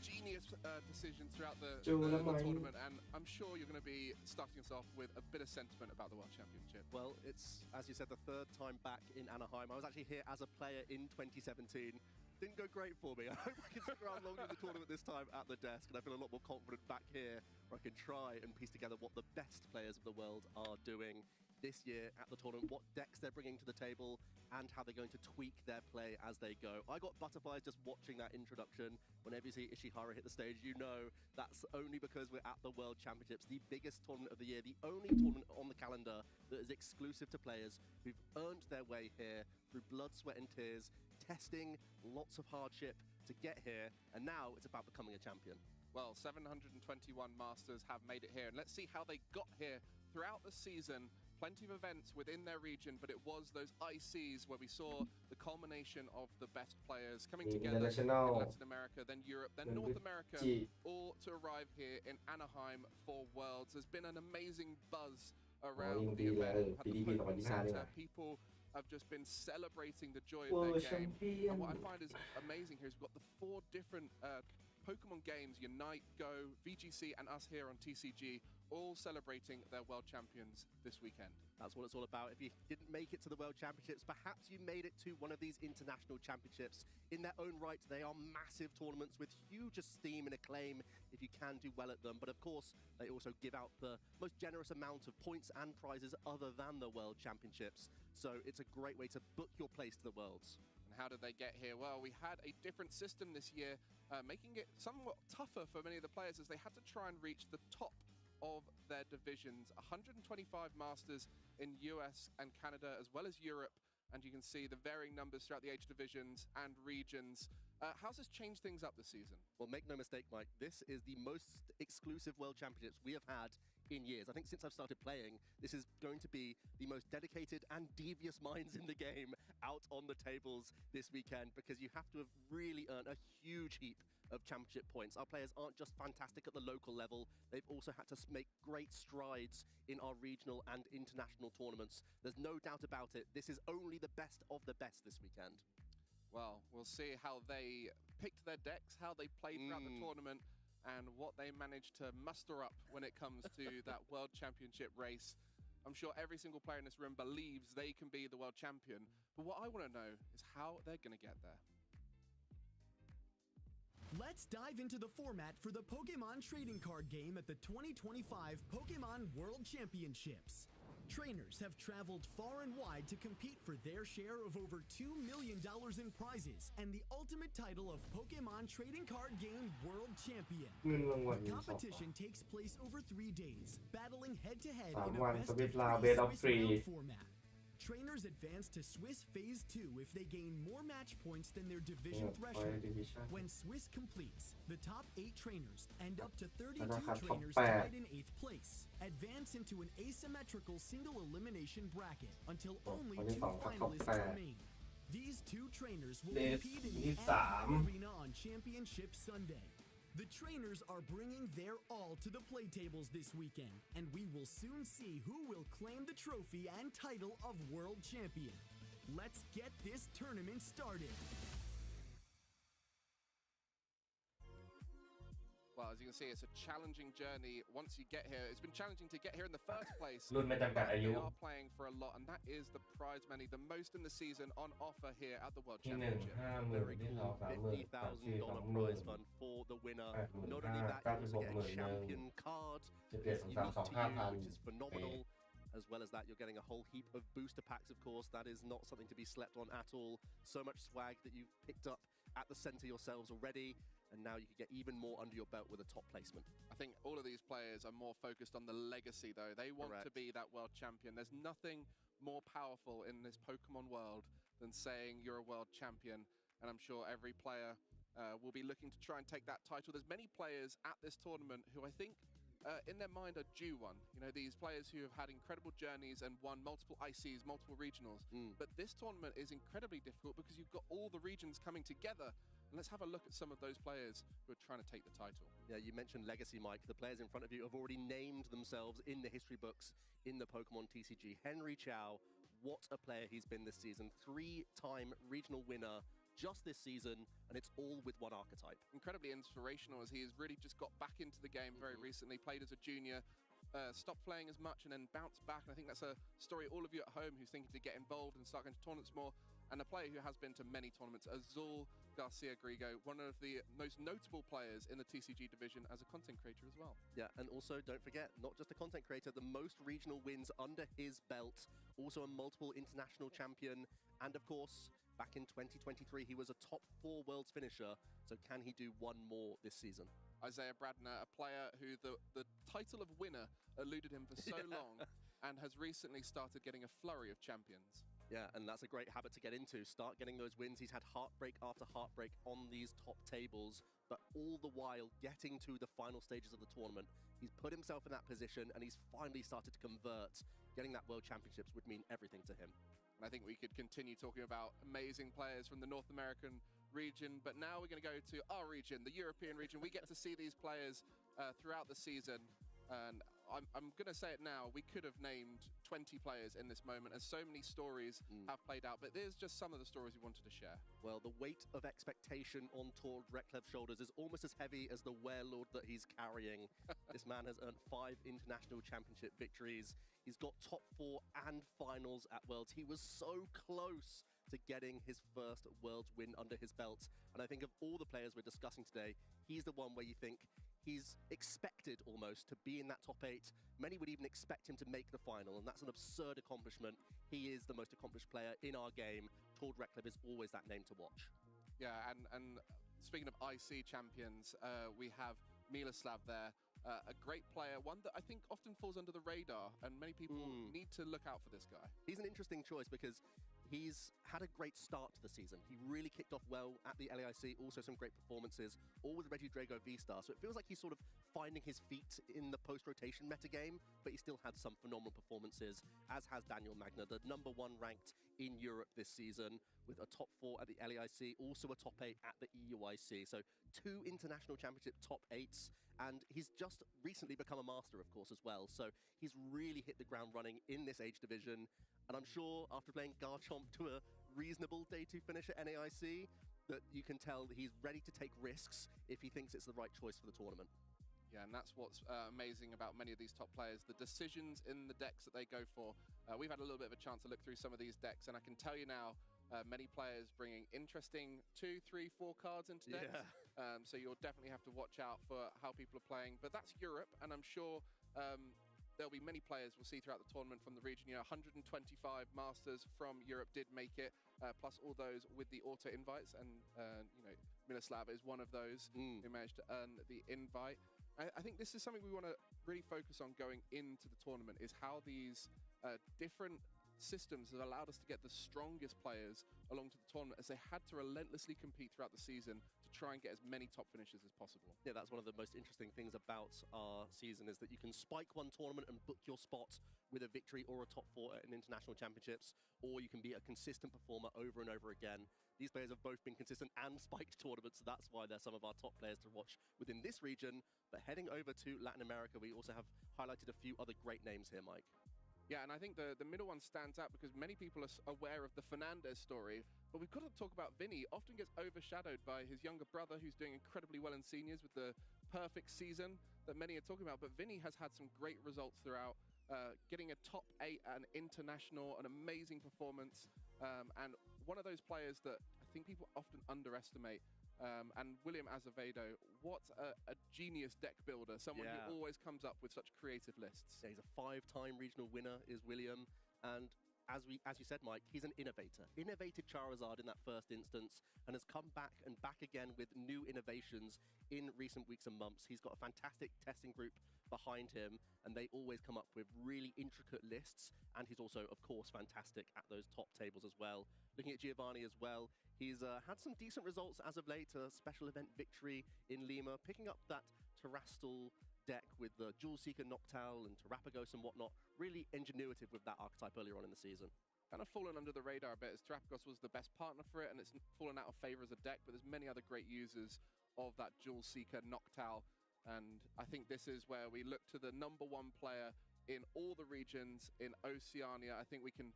genius decisions throughout the tournament. And I'm sure you're going to be starting us off with a bit of sentiment about the World Championship. Well, it's, as you said, the third time back in Anaheim. I was actually here as a player in 2017. Didn't go great for me. I hope I can stick around longer in the tournament this time at the desk, and I feel a lot more confident back here where I can try and piece together what the best players of the world are doing this year at the tournament, what decks they're bringing to the table, and how they're going to tweak their play as they go. I got butterflies just watching that introduction. Whenever you see Ishihara hit the stage, you know that's only because we're at the World Championships, the biggest tournament of the year, the only tournament on the calendar that is exclusive to players who've earned their way here through blood, sweat, and tears, testing, lots of hardship to get here, and now it's about becoming a champion. Well, 721 Masters have made it here, and let's see how they got here throughout the season. Plenty of events within their region, but it was those ICs where we saw the culmination of the best players coming together in Latin America, then Europe, then North America, all to arrive here in Anaheim for Worlds. There's been an amazing buzz around the event. At the Pokemon Center, people have just been celebrating the joy of their game. And what I find is amazing here is we've got the 4 different Pokemon games, Unite, Go, VGC, and us here on TCG, all celebrating their World Champions this weekend. That's what it's all about. If you didn't make it to the World Championships, perhaps you made it to one of these international championships. In their own right, they are massive tournaments with huge esteem and acclaim if you can do well at them. But of course, they also give out the most generous amount of points and prizes other than the World Championships. So it's a great way to book your place to the Worlds. And how did they get here? Well, we had a different system this year, making it somewhat tougher for many of the players as they had to try and reach the top of their divisions. 125 Masters in US and Canada, as well as Europe. And you can see the varying numbers throughout the age divisions and regions. How's this changed things up this season? Well, make no mistake, Mike, this is the most exclusive World Championships we have had in years. I think since I've started playing, this is going to be the most dedicated and devious minds in the game out on the tables this weekend, because you have to have really earned a huge heap of championship points. Our players aren't just fantastic at the local level, they've also had to make great strides in our regional and international tournaments. There's no doubt about it, this is only the best of the best this weekend. Well, we'll see how they picked their decks, how they played throughout the tournament, and what they managed to muster up when it comes to that World Championship race. I'm sure every single player in this room believes they can be the world champion, but what I want to know is how they're going to get there. Let's dive into the format for the Pokémon trading card game at the 2025 Pokémon World Championships. Trainers have traveled far and wide to compete for their share of over $2 million in prizes and the ultimate title of Pokémon Trading Card Game World Champion. The competition takes place over 3 days, battling head-to-head in a best-of-3 format. Trainers advance to Swiss Phase 2 if they gain more match points than their division threshold. When Swiss completes, the top 8 trainers and up to 32 trainers tied in 8th place advance into an asymmetrical single elimination bracket until only 2 finalists remain. These 2 trainers will compete in the Anaheim Arena on Championship Sunday. The trainers are bringing their all to the play tables this weekend, and we will soon see who will claim the trophy and title of World Champion. Let's get this tournament started. Well, as you can see, it's a challenging journey once you get here. It's been challenging to get here in the first place. รุ่นไม่จำกัดอายุ They are playing for a lot, and that is the prize money, the most in the season on offer here at the World ที่หนึ่ง Championship. 50,000 ที่สอง30,000 $50,000 prize fund for the winner. Not only that, you also get a champion card that is unique to you, which is phenomenal. As well as that, you're getting a whole heap of booster packs, of course. That is not something to be slept on at all. So much swag that you've picked up at the center yourselves already. And now you can get even more under your belt with a top placement. I think all of these players are more focused on the legacy, though. They want to be that world champion. There's nothing more powerful in this Pokemon world than saying you're a world champion. And I'm sure every player will be looking to try and take that title. There's many players at this tournament who I think in their mind are due one. You know, these players who have had incredible journeys and won multiple ICs, multiple regionals. But this tournament is incredibly difficult because you've got all the regions coming together. And let's have a look at some of those players who are trying to take the title. Yeah, you mentioned legacy, Mike. The players in front of you have already named themselves in the history books in the Pokemon TCG. Henry Chow, what a player he's been this season. 3-time regional winner just this season, and it's all with one archetype. Incredibly inspirational, as he has really just got back into the game very recently, played as a junior, stopped playing as much and then bounced back. And I think that's a story all of you at home who's thinking to get involved and start going to tournaments more. And a player who has been to many tournaments, Azul Garcia Grigo, one of the most notable players in the TCG division as a content creator as well. Yeah, and also don't forget, not just a content creator, the most regional wins under his belt, also a multiple international champion, and of course, back in 2023, he was a top 4 worlds finisher. So can he do one more this season? Isaiah Bradner, a player who the title of winner eluded him for so long and has recently started getting a flurry of champions. Yeah, and that's a great habit to get into. Start getting those wins. He's had heartbreak after heartbreak on these top tables, but all the while getting to the final stages of the tournament. He's put himself in that position and he's finally started to convert. Getting that World Championships would mean everything to him. And I think we could continue talking about amazing players from the North American region, but now we're going to go to our region, the European region. We get to see these players throughout the season, and I'm going to say it now, we could have named 20 players in this moment, as so many stories have played out, but there's just some of the stories we wanted to share. Well, the weight of expectation on Tord Reklev's shoulders is almost as heavy as the warlord that he's carrying. This man has earned 5 international championship victories. He's got top 4 and finals at Worlds. He was so close to getting his first Worlds win under his belt. And I think of all the players we're discussing today, he's the one where you think he's expected almost to be in that top 8. Many would even expect him to make the final, and that's an absurd accomplishment. He is the most accomplished player in our game. Tord Reklev is always that name to watch. Yeah, and speaking of IC champions, we have Miloslav there. A great player, one that I think often falls under the radar, and many people need to look out for this guy. He's an interesting choice because he's had a great start to the season. He really kicked off well at the LAIC, also some great performances, all with Reggie Drago V-Star. So it feels like he's sort of finding his feet in the post-rotation metagame, but he still had some phenomenal performances, as has Daniel Magna, the #1 ranked in Europe this season, with a top 4 at the LAIC, also a top 8 at the EUIC. So 2 international championship top 8s, and he's just recently become a master, of course, as well. So he's really hit the ground running in this age division. And I'm sure after playing Garchomp to a reasonable day 2 finish at NAIC, that you can tell that he's ready to take risks if he thinks it's the right choice for the tournament. Yeah, and that's what's amazing about many of these top players, the decisions in the decks that they go for. We've had a little bit of a chance to look through some of these decks, and I can tell you now, many players bringing interesting 2, 3, 4 cards into decks. Yeah. So you'll definitely have to watch out for how people are playing. But that's Europe, and I'm sure there'll be many players we'll see throughout the tournament from the region. You know, 125 Masters from Europe did make it, plus all those with the auto invites, and you know, Miloslav is one of those who managed to earn the invite. I think this is something we want to really focus on going into the tournament, is how these different systems have allowed us to get the strongest players along to the tournament, as they had to relentlessly compete throughout the season to try and get as many top finishes as possible. Yeah, that's one of the most interesting things about our season, is that you can spike one tournament and book your spot with a victory or a top 4 at an international championships, or you can be a consistent performer over and over again. These players have both been consistent and spiked tournaments, so that's why they're some of our top players to watch within this region. But heading over to Latin America, we also have highlighted a few other great names here, Mike. Yeah, and I think the middle one stands out because many people are aware of the Fernandez story, but we've got to talk about Vinny. Often gets overshadowed by his younger brother, who's doing incredibly well in seniors with the perfect season that many are talking about. But Vinny has had some great results throughout, getting a top 8 at an international, an amazing performance, and one of those players that I think people often underestimate. And William Azevedo, what a genius deck builder, someone who always comes up with such creative lists. Yeah, he's a 5-time regional winner, is William, and as you said, Mike, he's an innovator. Innovated Charizard in that first instance, and has come back and back again with new innovations in recent weeks and months. He's got a fantastic testing group behind him, and they always come up with really intricate lists, and he's also, of course, fantastic at those top tables as well. Looking at Giovanni as well, he's had some decent results as of late, a special event victory in Lima, picking up that Terrastal deck with the Jewel Seeker Noctowl and Terrapagos and whatnot. Really ingenuitive with that archetype earlier on in the season. Kind of fallen under the radar a bit, as Terrapagos was the best partner for it, and it's fallen out of favor as a deck, but there's many other great users of that Jewel Seeker Noctowl, and I think this is where we look to the #1 player in all the regions in Oceania. I think we can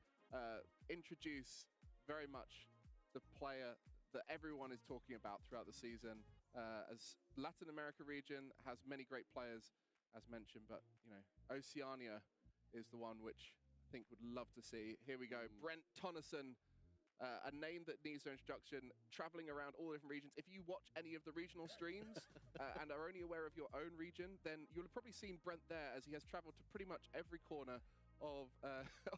introduce very much the player that everyone is talking about throughout the season. As Latin America region has many great players, as mentioned, but Oceania is the one which I think would love to see. Here we go, Brent Tonneson, a name that needs no introduction, traveling around all different regions. If you watch any of the regional streams and are only aware of your own region, then you'll have probably seen Brent there, as he has traveled to pretty much every corner of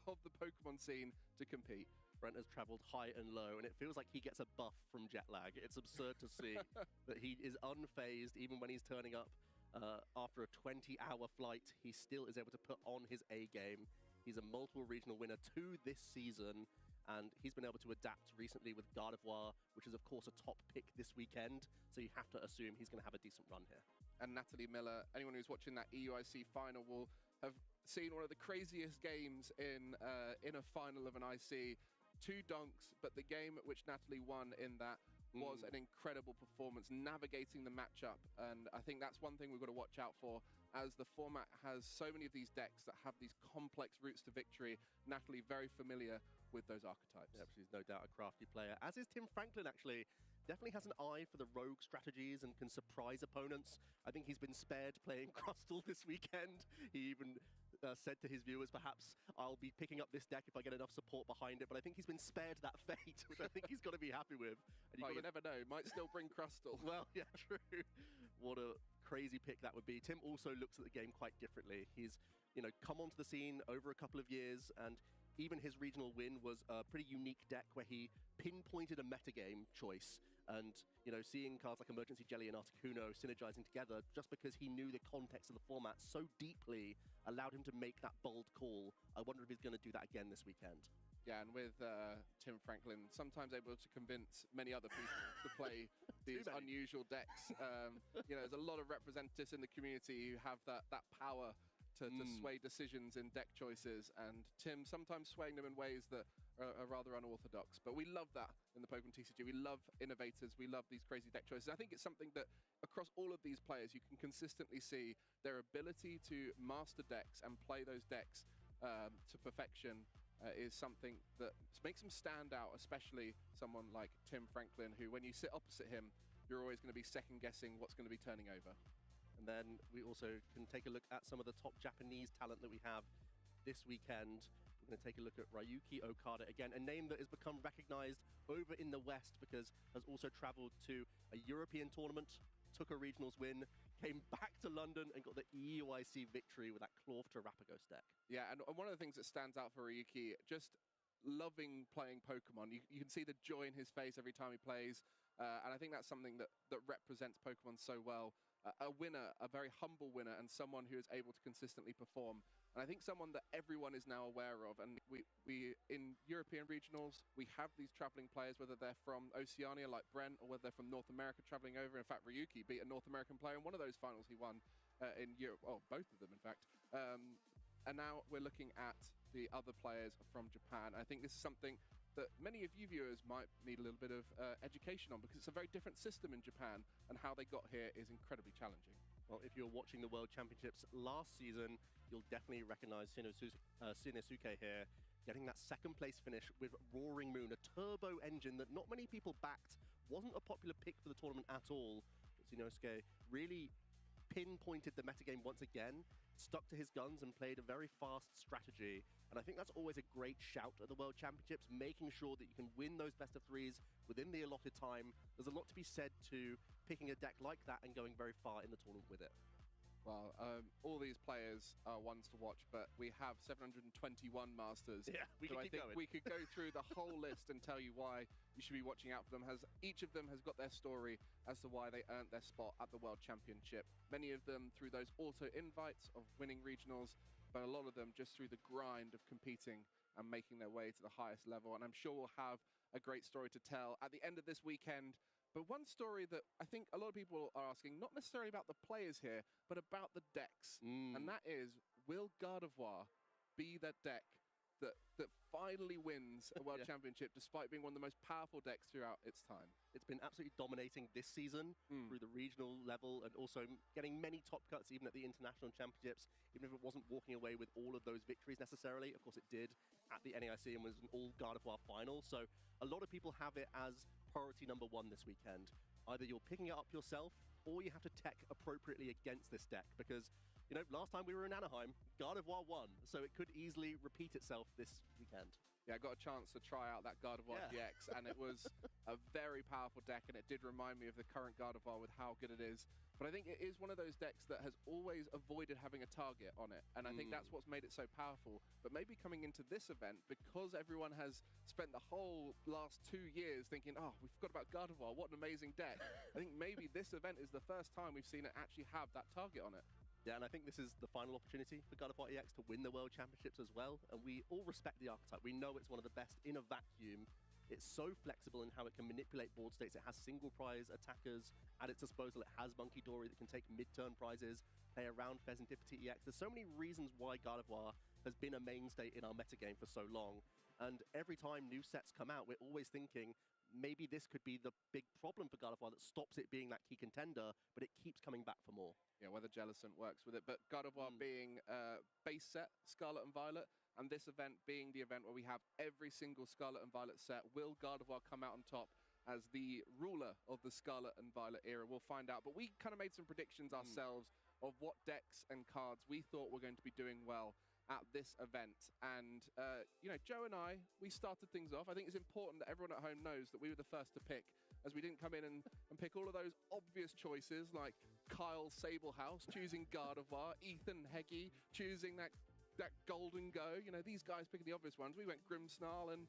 of the Pokemon scene to compete. Brent has traveled high and low, and it feels like he gets a buff from jet lag. It's absurd to see that he is unfazed even when he's turning up after a 20-hour flight. He still is able to put on his A game. He's a multiple regional winner too this season, and he's been able to adapt recently with Gardevoir, which is of course a top pick this weekend, so you have to assume he's going to have a decent run here. And Natalie Miller, anyone who's watching that EUIC final will have seen one of the craziest games in a final of an IC. 2 dunks, but the game at which Natalie won in that was an incredible performance, navigating the matchup. And I think that's one thing we've got to watch out for, as the format has so many of these decks that have these complex routes to victory. Natalie very familiar with those archetypes. Yeah, she's no doubt a crafty player, as is Tim Franklin actually. Definitely has an eye for the rogue strategies and can surprise opponents. I think he's been spared playing Crustle this weekend. He even said to his viewers, perhaps I'll be picking up this deck if I get enough support behind it, but I think he's been spared that fate, which I think he's got to be happy with. And well, you never know, might still bring Crustle. Well, yeah, true. What a crazy pick that would be. Tim also looks at the game quite differently. He's, come onto the scene over a couple of years, and even his regional win was a pretty unique deck where he pinpointed a metagame choice. And, seeing cards like Emergency Jelly and Articuno synergizing together just because he knew the context of the format so deeply allowed him to make that bold call. I wonder if he's going to do that again this weekend. Yeah, and with Tim Franklin, sometimes able to convince many other people to play these unusual decks. There's a lot of representatives in the community who have that power to sway decisions in deck choices, and Tim sometimes swaying them in ways that are rather unorthodox. But we love that in the Pokemon TCG. We love innovators. We love these crazy deck choices. I think it's something that across all of these players, you can consistently see their ability to master decks and play those decks to perfection is something that makes them stand out, especially someone like Tim Franklin, who when you sit opposite him, you're always going to be second guessing what's going to be turning over. And then we also can take a look at some of the top Japanese talent that we have this weekend. We're going to take a look at Ryuki Okada again, a name that has become recognized over in the West because has also traveled to a European tournament, took a regionals win, came back to London and got the EUIC victory with that Clorf to Rapagos deck. Yeah, and one of the things that stands out for Ryuki, just loving playing Pokemon. You can see the joy in his face every time he plays, and I think that's something that represents Pokemon so well. A winner, a very humble winner, and someone who is able to consistently perform. And I think someone that everyone is now aware of. And we in European regionals, we have these traveling players, whether they're from Oceania like Brent, or whether they're from North America traveling over. In fact, Ryuki beat a North American player in one of those finals he won in Europe. Oh, both of them, in fact. And now we're looking at the other players from Japan. I think this is something that many of you viewers might need a little bit of education on, because it's a very different system in Japan, and how they got here is incredibly challenging. Well, if you're watching the World Championships last season, you'll definitely recognize Shinosuke here, getting that second place finish with Roaring Moon, a turbo engine that not many people backed, wasn't a popular pick for the tournament at all. But Shinosuke really pinpointed the metagame once again, stuck to his guns and played a very fast strategy. And I think that's always a great shout at the World Championships, making sure that you can win those best of threes within the allotted time. There's a lot to be said to picking a deck like that and going very far in the tournament with it. Well, all these players are ones to watch, but we have 721 Masters. Yeah, we can keep going. We could go through the whole list and tell you why you should be watching out for them. Each of them has got their story as to why they earned their spot at the World Championship. Many of them through those auto invites of winning regionals, but a lot of them just through the grind of competing and making their way to the highest level. And I'm sure we'll have a great story to tell at the end of this weekend. But one story that I think a lot of people are asking, not necessarily about the players here, but about the decks. And that is, will Gardevoir be that deck that finally wins a World Championship, despite being one of the most powerful decks throughout its time? It's been absolutely dominating this season through the regional level, and also getting many top cuts even at the international championships, even if it wasn't walking away with all of those victories necessarily. Of course it did at the NAIC and was an all God of War final. So a lot of people have it as priority number one this weekend. Either you're picking it up yourself or you have to tech appropriately against this deck because, you know, last time we were in Anaheim, God of War won, so it could easily repeat itself this weekend. Yeah, I got a chance to try out that God of War GX, and it was a very powerful deck, and it did remind me of the current God of War with how good it is. But I think it is one of those decks that has always avoided having a target on it, and I think that's what's made it so powerful. But maybe coming into this event, because everyone has spent the whole last 2 years thinking, oh, we forgot about God of War, what an amazing deck. I think maybe this event is the first time we've seen it actually have that target on it. Yeah, and I think this is the final opportunity for God of War EX to win the World Championships as well. And we all respect the archetype. We know it's one of the best in a vacuum. It's so flexible in how it can manipulate board states. It has single prize attackers at its disposal. It has Monkey Dory that can take mid-turn prizes, play around Pheasantipity EX. There's so many reasons why God of War has been a mainstay in our metagame for so long. And every time new sets come out, we're always thinking, maybe this could be the big problem for God of War that stops it being that key contender, but it keeps coming back for more. Yeah, whether Jellicent works with it, but God of War being base set Scarlet and Violet, and this event being the event where we have every single Scarlet and Violet set, will God of War come out on top as the ruler of the Scarlet and Violet era? We'll find out, but we kind of made some predictions ourselves of what decks and cards we thought were going to be doing well at this event. And, you know, Joe and I, we started things off. I think it's important that everyone at home knows that we were the first to pick, as we didn't come in and pick all of those obvious choices like Kyle Sablehouse choosing God of War, Ethan Heggie choosing that Golden Go. You know, these guys picking the obvious ones. We went Grimmsnarl and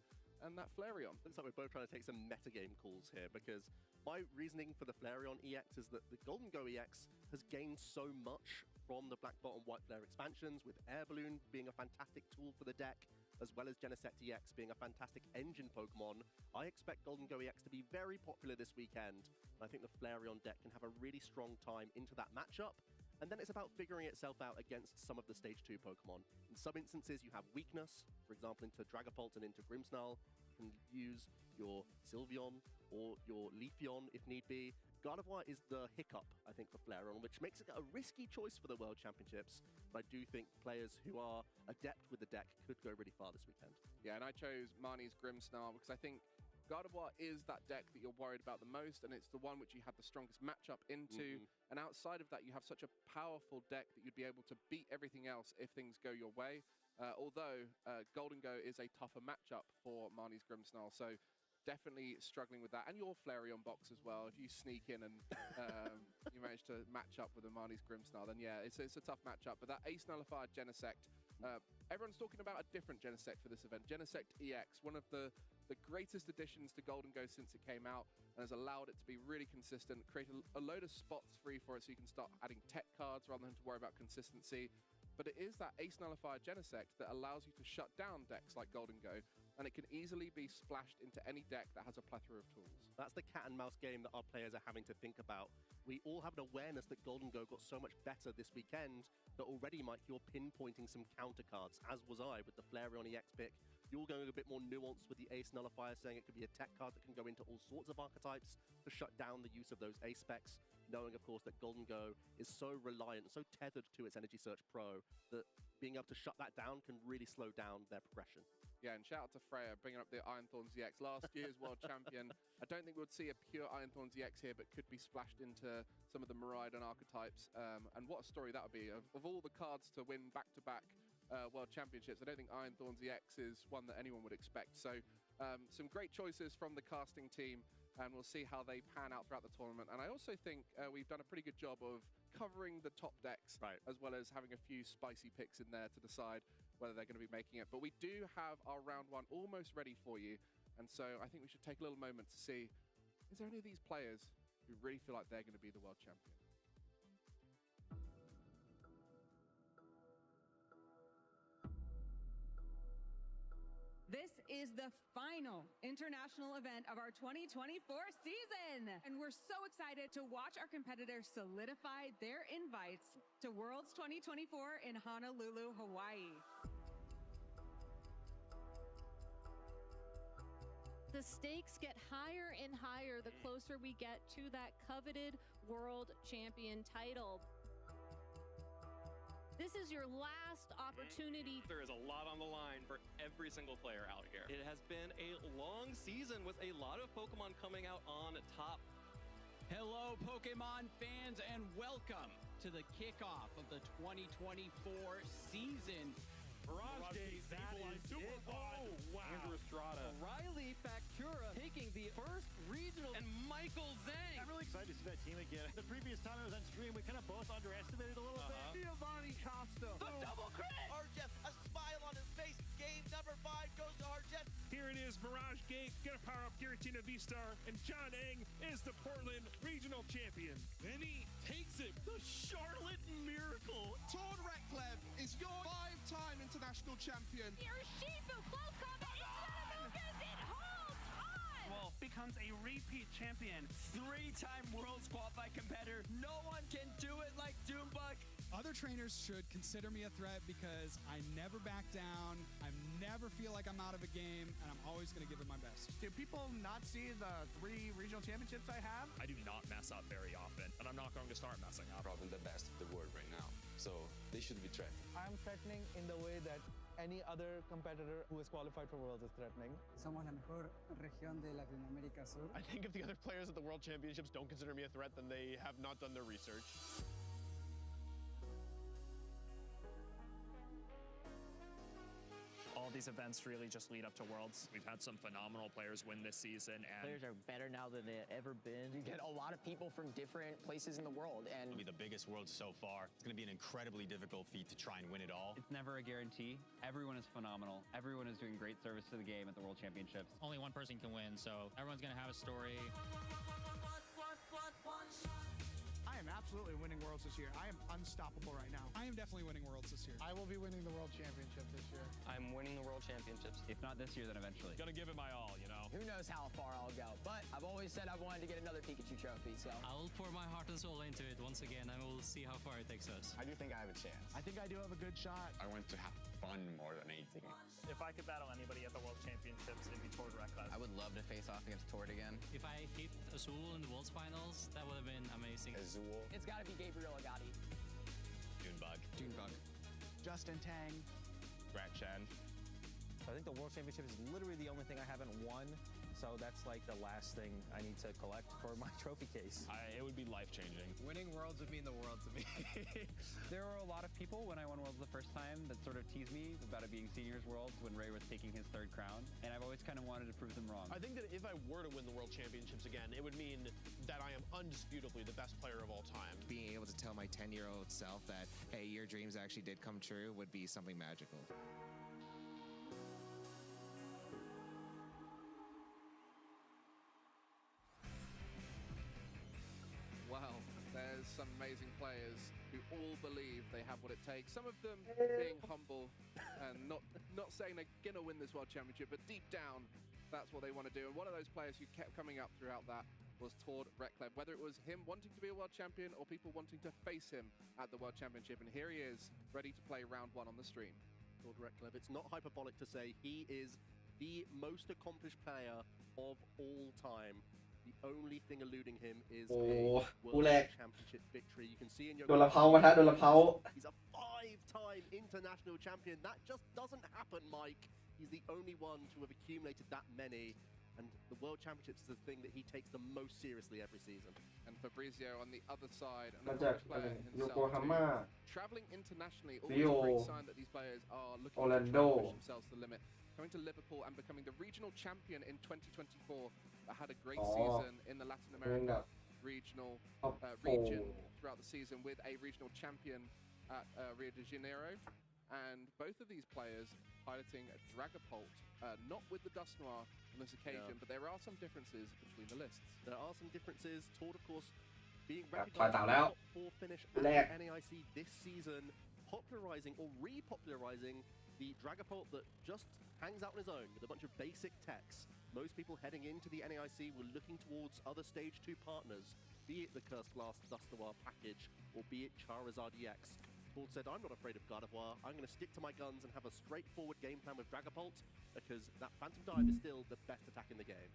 that Flareon. Looks like we're both trying to take some metagame calls here, because my reasoning for the Flareon EX is that the Golden Go EX has gained so much from the Black Bot and White Flare expansions, with Air Balloon being a fantastic tool for the deck, as well as Genesect EX being a fantastic engine Pokemon. I expect Golden Go EX to be very popular this weekend, and I think the Flareon deck can have a really strong time into that matchup. And then it's about figuring itself out against some of the Stage 2 Pokemon. In some instances, you have weakness, for example, into Dragapult and into Grimmsnarl. You can use your Sylveon or your Leafeon if need be. God of War is the hiccup, I think, for Flareon, which makes it a risky choice for the World Championships. But I do think players who are adept with the deck could go really far this weekend. Yeah, and I chose Marnie's Grimmsnarl because I think God of War is that deck that you're worried about the most, and it's the one which you had the strongest matchup into. And outside of that, you have such a powerful deck that you'd be able to beat everything else if things go your way. Although Golden Go is a tougher matchup for Marnie's Grimmsnarl, so definitely struggling with that. And your Flareon box as well. If you sneak in and you manage to match up with a Marnie's Grimmsnarl, then yeah, it's a tough matchup. But that Ace Nullifier Genesect, everyone's talking about a different Genesect for this event. Genesect EX, one of the greatest additions to Golden Go since it came out, and has allowed it to be really consistent, create a load of spots free for it so you can start adding tech cards rather than to worry about consistency. But it is that Ace Nullifier Genesect that allows you to shut down decks like Golden Go, and it can easily be splashed into any deck that has a plethora of tools. That's the cat and mouse game that our players are having to think about. We all have an awareness that Golden Go got so much better this weekend that already, Mike, you're pinpointing some counter cards, as was I with the Flareon EX pick. You're going a bit more nuanced with the Ace Nullifier, saying it could be a tech card that can go into all sorts of archetypes to shut down the use of those Ace specs, knowing, of course, that Golden Go is so reliant, so tethered to its Energy Search Pro, that being able to shut that down can really slow down their progression. Yeah, and shout out to Freya bringing up the Iron Thorns EX, last year's world champion. I don't think we would see a pure Iron Thorns EX here, but could be splashed into some of the Miraidon archetypes. And what a story that would be. Of all the cards to win back-to-back world championships, I don't think Iron Thorns EX is one that anyone would expect. So some great choices from the casting team, and we'll see how they pan out throughout the tournament. And I also think we've done a pretty good job of covering the top decks, as well as having a few spicy picks in there to decide whether they're going to be making it. But we do have our round one almost ready for you, and so I think we should take a little moment to see, is there any of these players who really feel like they're going to be the world champion? This is the final international event of our 2024 season, and we're so excited to watch our competitors solidify their invites to Worlds 2024 in Honolulu, Hawaii. The stakes get higher and higher the closer we get to that coveted world champion title. This This is your last opportunity. There is a lot on the line for every single player out here. It has been a long season with a lot of Pokemon coming out on top. Hello, Pokemon fans, and welcome to the kickoff of the 2024 season. Mirage Gate, that is super fun. Oh, wow. Andrew Estrada. Riley Factura taking the first regional, and Michael Zhang. I'm really excited to see that team again. The previous time I was on stream, we kind of both underestimated a little bit. Giovanni Costa. The double crit! Arjet, a smile on his face. Game number 5 goes to Arjet. Here it is, Mirage Gate, gonna power up Giratina V-Star, and John Eng is the Portland Regional Champion. Then he takes it, the Charlotte Miracle. Tord Reklev is your 5-time international champion. Shifu, close combat into the it holds on! Wolf becomes a repeat champion. 3-time Worlds qualified competitor. No one can do it like Doombug. Other trainers should consider me a threat because I never back down. I never feel like I'm out of a game, and I'm always going to give it my best. Do people not see the 3 regional championships I have? I do not mess up very often, and I'm not going to start messing up. Probably the best of the world right now, so they should be threatened. I'm threatening in the way that any other competitor who is qualified for Worlds is threatening. Somos la mejor región de Latinoamérica Sur. I think if the other players at the World Championships don't consider me a threat, then they have not done their research. All these events really just lead up to Worlds. We've had some phenomenal players win this season, and players are better now than they've ever been. You get a lot of people from different places in the world, and it'll be the biggest World so far. It's going to be an incredibly difficult feat to try and win it all. It's never a guarantee. Everyone is phenomenal. Everyone is doing great service to the game at the World Championships. Only one person can win, so everyone's going to have a story. I am absolutely winning Worlds this year. I am unstoppable right now. I am definitely winning Worlds this year. I will be winning the World Championship this year. I'm winning the World Championships. If not this year, then eventually. Gonna give it my all, you know? Who knows how far I'll go, but I've always said I wanted to get another Pikachu trophy, so I will pour my heart and soul into it once again, and we'll see how far it takes us. I do think I have a chance. I think I do have a good shot. I want to have fun more than anything. If I could battle anybody at the World Championships, it'd be Tord Reklev. I would love to face off against Tord again. If I hit Azul in the Worlds Finals, that would have been amazing. Azul. It's got to be Gabriel Agati. Dunebug. Justin Tang. Rat Chan. I think the World Championship is literally the only thing I haven't won. So that's like the last thing I need to collect for my trophy case. It would be life-changing. Winning Worlds would mean the world to me. There were a lot of people when I won Worlds the first time that sort of teased me about it being Seniors Worlds when Ray was taking his 3rd crown, and I've always kind of wanted to prove them wrong. I think that if I were to win the World Championships again, it would mean that I am undisputably the best player of all time. Being able to tell my 10-year-old self that, hey, your dreams actually did come true would be something magical. Wow, there's some amazing players who all believe they have what it takes. Some of them being humble and not saying they're going to win this World Championship, but deep down, that's what they want to do. And one of those players who kept coming up throughout that was Tord Reklev, whether it was him wanting to be a world champion or people wanting to face him at the World Championship. And here he is, ready to play round 1 on the stream. Tord Reklev, it's not hyperbolic to say he is the most accomplished player of all time. The only thing eluding him is a World Championship victory. You can see in your he's a 5-time international champion. That just doesn't happen, Mike. He's the only one to have accumulated that many. And the World Championships is the thing that he takes the most seriously every season. And Fabrizio on the other side, an accomplished player himself, traveling internationally, always a great sign that these players are looking to push themselves to the limit. Coming to Liverpool and becoming the regional champion in 2024. That had a great season in the Latin America region throughout the season with a regional champion at Rio de Janeiro. And both of these players piloting a Dragapult, not with the Dust Noir on this occasion, but there are some differences between the lists. There are some differences. Tord, of course, being recognized for the top 4 finish at the NAIC this season, popularizing or repopularizing the Dragapult that just hangs out on his own with a bunch of basic techs. Most people heading into the NAIC were looking towards other Stage 2 partners, be it the Cursed Glass Dust Noir package, or be it Charizard EX. Tord said, I'm not afraid of Gardevoir, I'm going to stick to my guns and have a straightforward game plan with Dragapult, because that Phantom Dive is still the best attack in the game.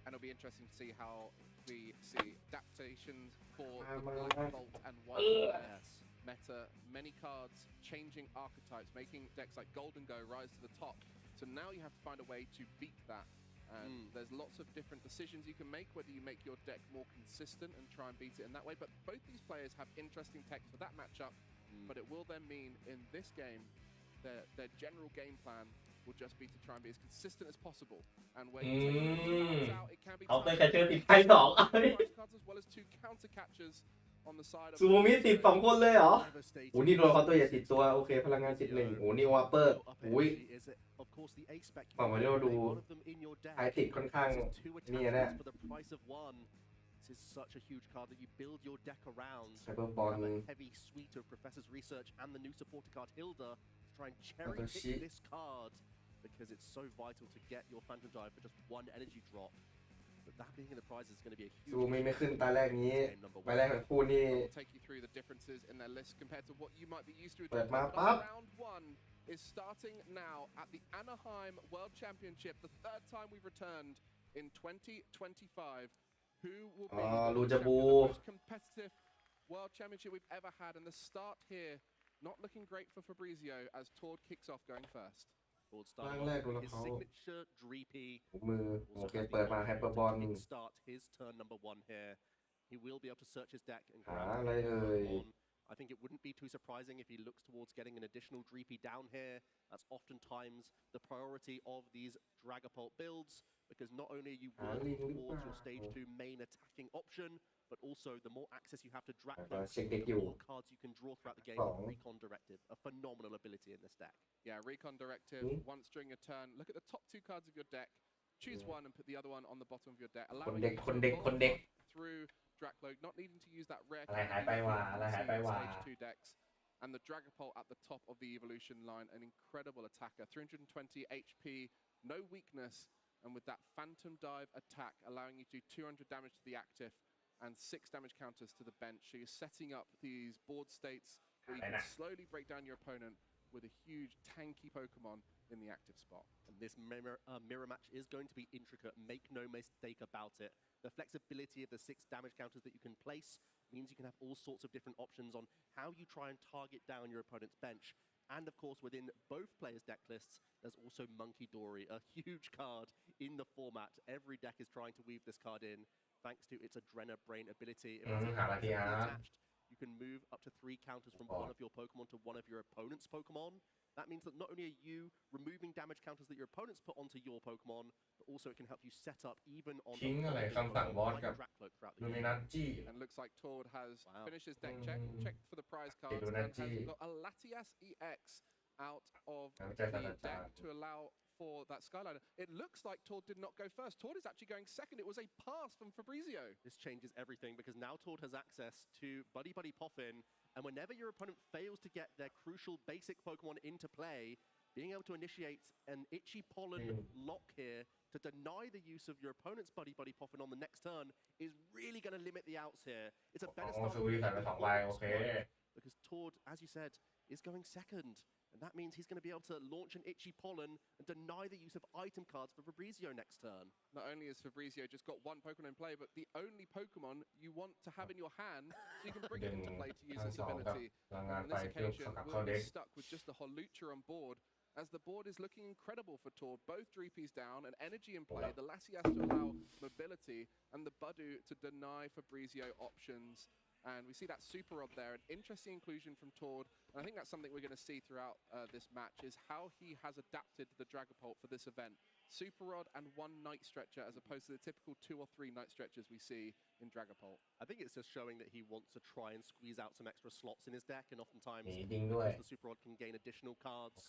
And it'll be interesting to see how we see adaptations for the Black Bolt and White Flare meta, many cards changing archetypes, making decks like Golden Go rise to the top. So now you have to find a way to beat that. And there's lots of different decisions you can make, whether you make your deck more consistent and try and beat it in that way. But both these players have interesting techs for that matchup, but it will then mean in this game, their general game plan will just be to try and be as consistent as possible. And where you take those cards out, it can be เอาไป tough. กระเชือกติดไพ่2 Price cards as well as 2 counter catchers on the side of ซูมิติด2 คนเลยเหรอโอ้นี่โดนเขาตัวอย่าติดตัวโอเคพลังงานติด1โอ้นี่วอเปอร์อุ้ยฝั่งมาเรียวดูไอติดค่อนข้างนี่นะ This is such a huge card that you build your deck around. Cyberbond. A heavy suite of Professor's Research and the new supporter card Hilda to try and cherry pick this card because it's so vital to get your Phantom Dive for just 1 energy drop. But that being in the prize is going to be a huge. ซูมิไม่ขึ้นตาแรกนี้ใบแรกของคู่นี่ Take you through the differences in their list compared to what you might be used to. เปิดมาปั๊บ Round 1 is starting now at the Anaheim World Championship, the 3rd time we've returned in 2025. Who will be the most competitive World Championship we've ever had? And the start here, not looking great for Fabrizio as Tord kicks off going first. Tord starting his signature Dreepy. มือโอเคเปิดมาไฮเปอร์บอล Start his turn number 1 here. He will be able to search his deck and อะไรเอ่ย I think it wouldn't be too surprising if he looks towards getting an additional Dreepy down here. That's oftentimes the priority of these Dragapult builds, because not only are you working towards your stage 2 main attacking option, but also the more access you have to Dragapult, the more cards you can draw throughout the game. Recon Directive, a phenomenal ability in this deck. Yeah, Recon Directive, once during a turn, look at the top 2 cards of your deck, choose one and put the other one on the bottom of your deck, allowing you to through Drakloak, not needing to use that rare stage 2 decks. And the Dragapult at the top of the evolution line, an incredible attacker, 320 HP, no weakness, and with that Phantom Dive attack, allowing you to do 200 damage to the active and 6 damage counters to the bench. So you're setting up these board states where you can slowly break down your opponent with a huge tanky Pokemon in the active spot. And this mirror match is going to be intricate, make no mistake about it. The flexibility of the 6 damage counters that you can place means you can have all sorts of different options on how you try and target down your opponent's bench. And of course, within both players' deck lists, there's also Monkey Dory, a huge card in the format. Every deck is trying to weave this card in, thanks to its Adrena Brain ability. If it's attached, you can move up to 3 counters from one of your Pokemon to one of your opponent's Pokemon. That means that not only are you removing damage counters that your opponents put onto your Pokemon, but also it can help you set up even on the And looks like Tord has finished his deck check, checked for the prize cards, and has got a Latias EX out of the deck to allow for that Skyliner. It looks like Tord did not go first. Tord is actually going second. It was a pass from Fabrizio. This changes everything because now Tord has access to Buddy Buddy Poffin, and whenever your opponent fails to get their crucial basic Pokemon into play, being able to initiate an Itchy Pollen lock here to deny the use of your opponent's Buddy Buddy Poffin on the next turn is really going to limit the outs here. It's a better start because Tord, as you said, is going second. And that means he's going to be able to launch an Itchy Pollen and deny the use of item cards for Fabrizio next turn. Not only has Fabrizio just got 1 Pokemon in play, but the only Pokemon you want to have in your hand so you can bring it into play to use this ability. And on this occasion, we'll be stuck with just the Holucha on board, as the board is looking incredible for Tord. Both Dreepies down, and energy in play, the Latias to allow mobility, and the Budu to deny Fabrizio options. And we see that Super Rod there, an interesting inclusion from Tord. And I think that's something we're going to see throughout this match, is how he has adapted the Dragapult for this event. Super Rod and 1 Night Stretcher, as opposed to the typical 2 or 3 Night Stretchers we see in Dragapult. I think it's just showing that he wants to try and squeeze out some extra slots in his deck, and oftentimes, because the Super Rod can gain additional cards,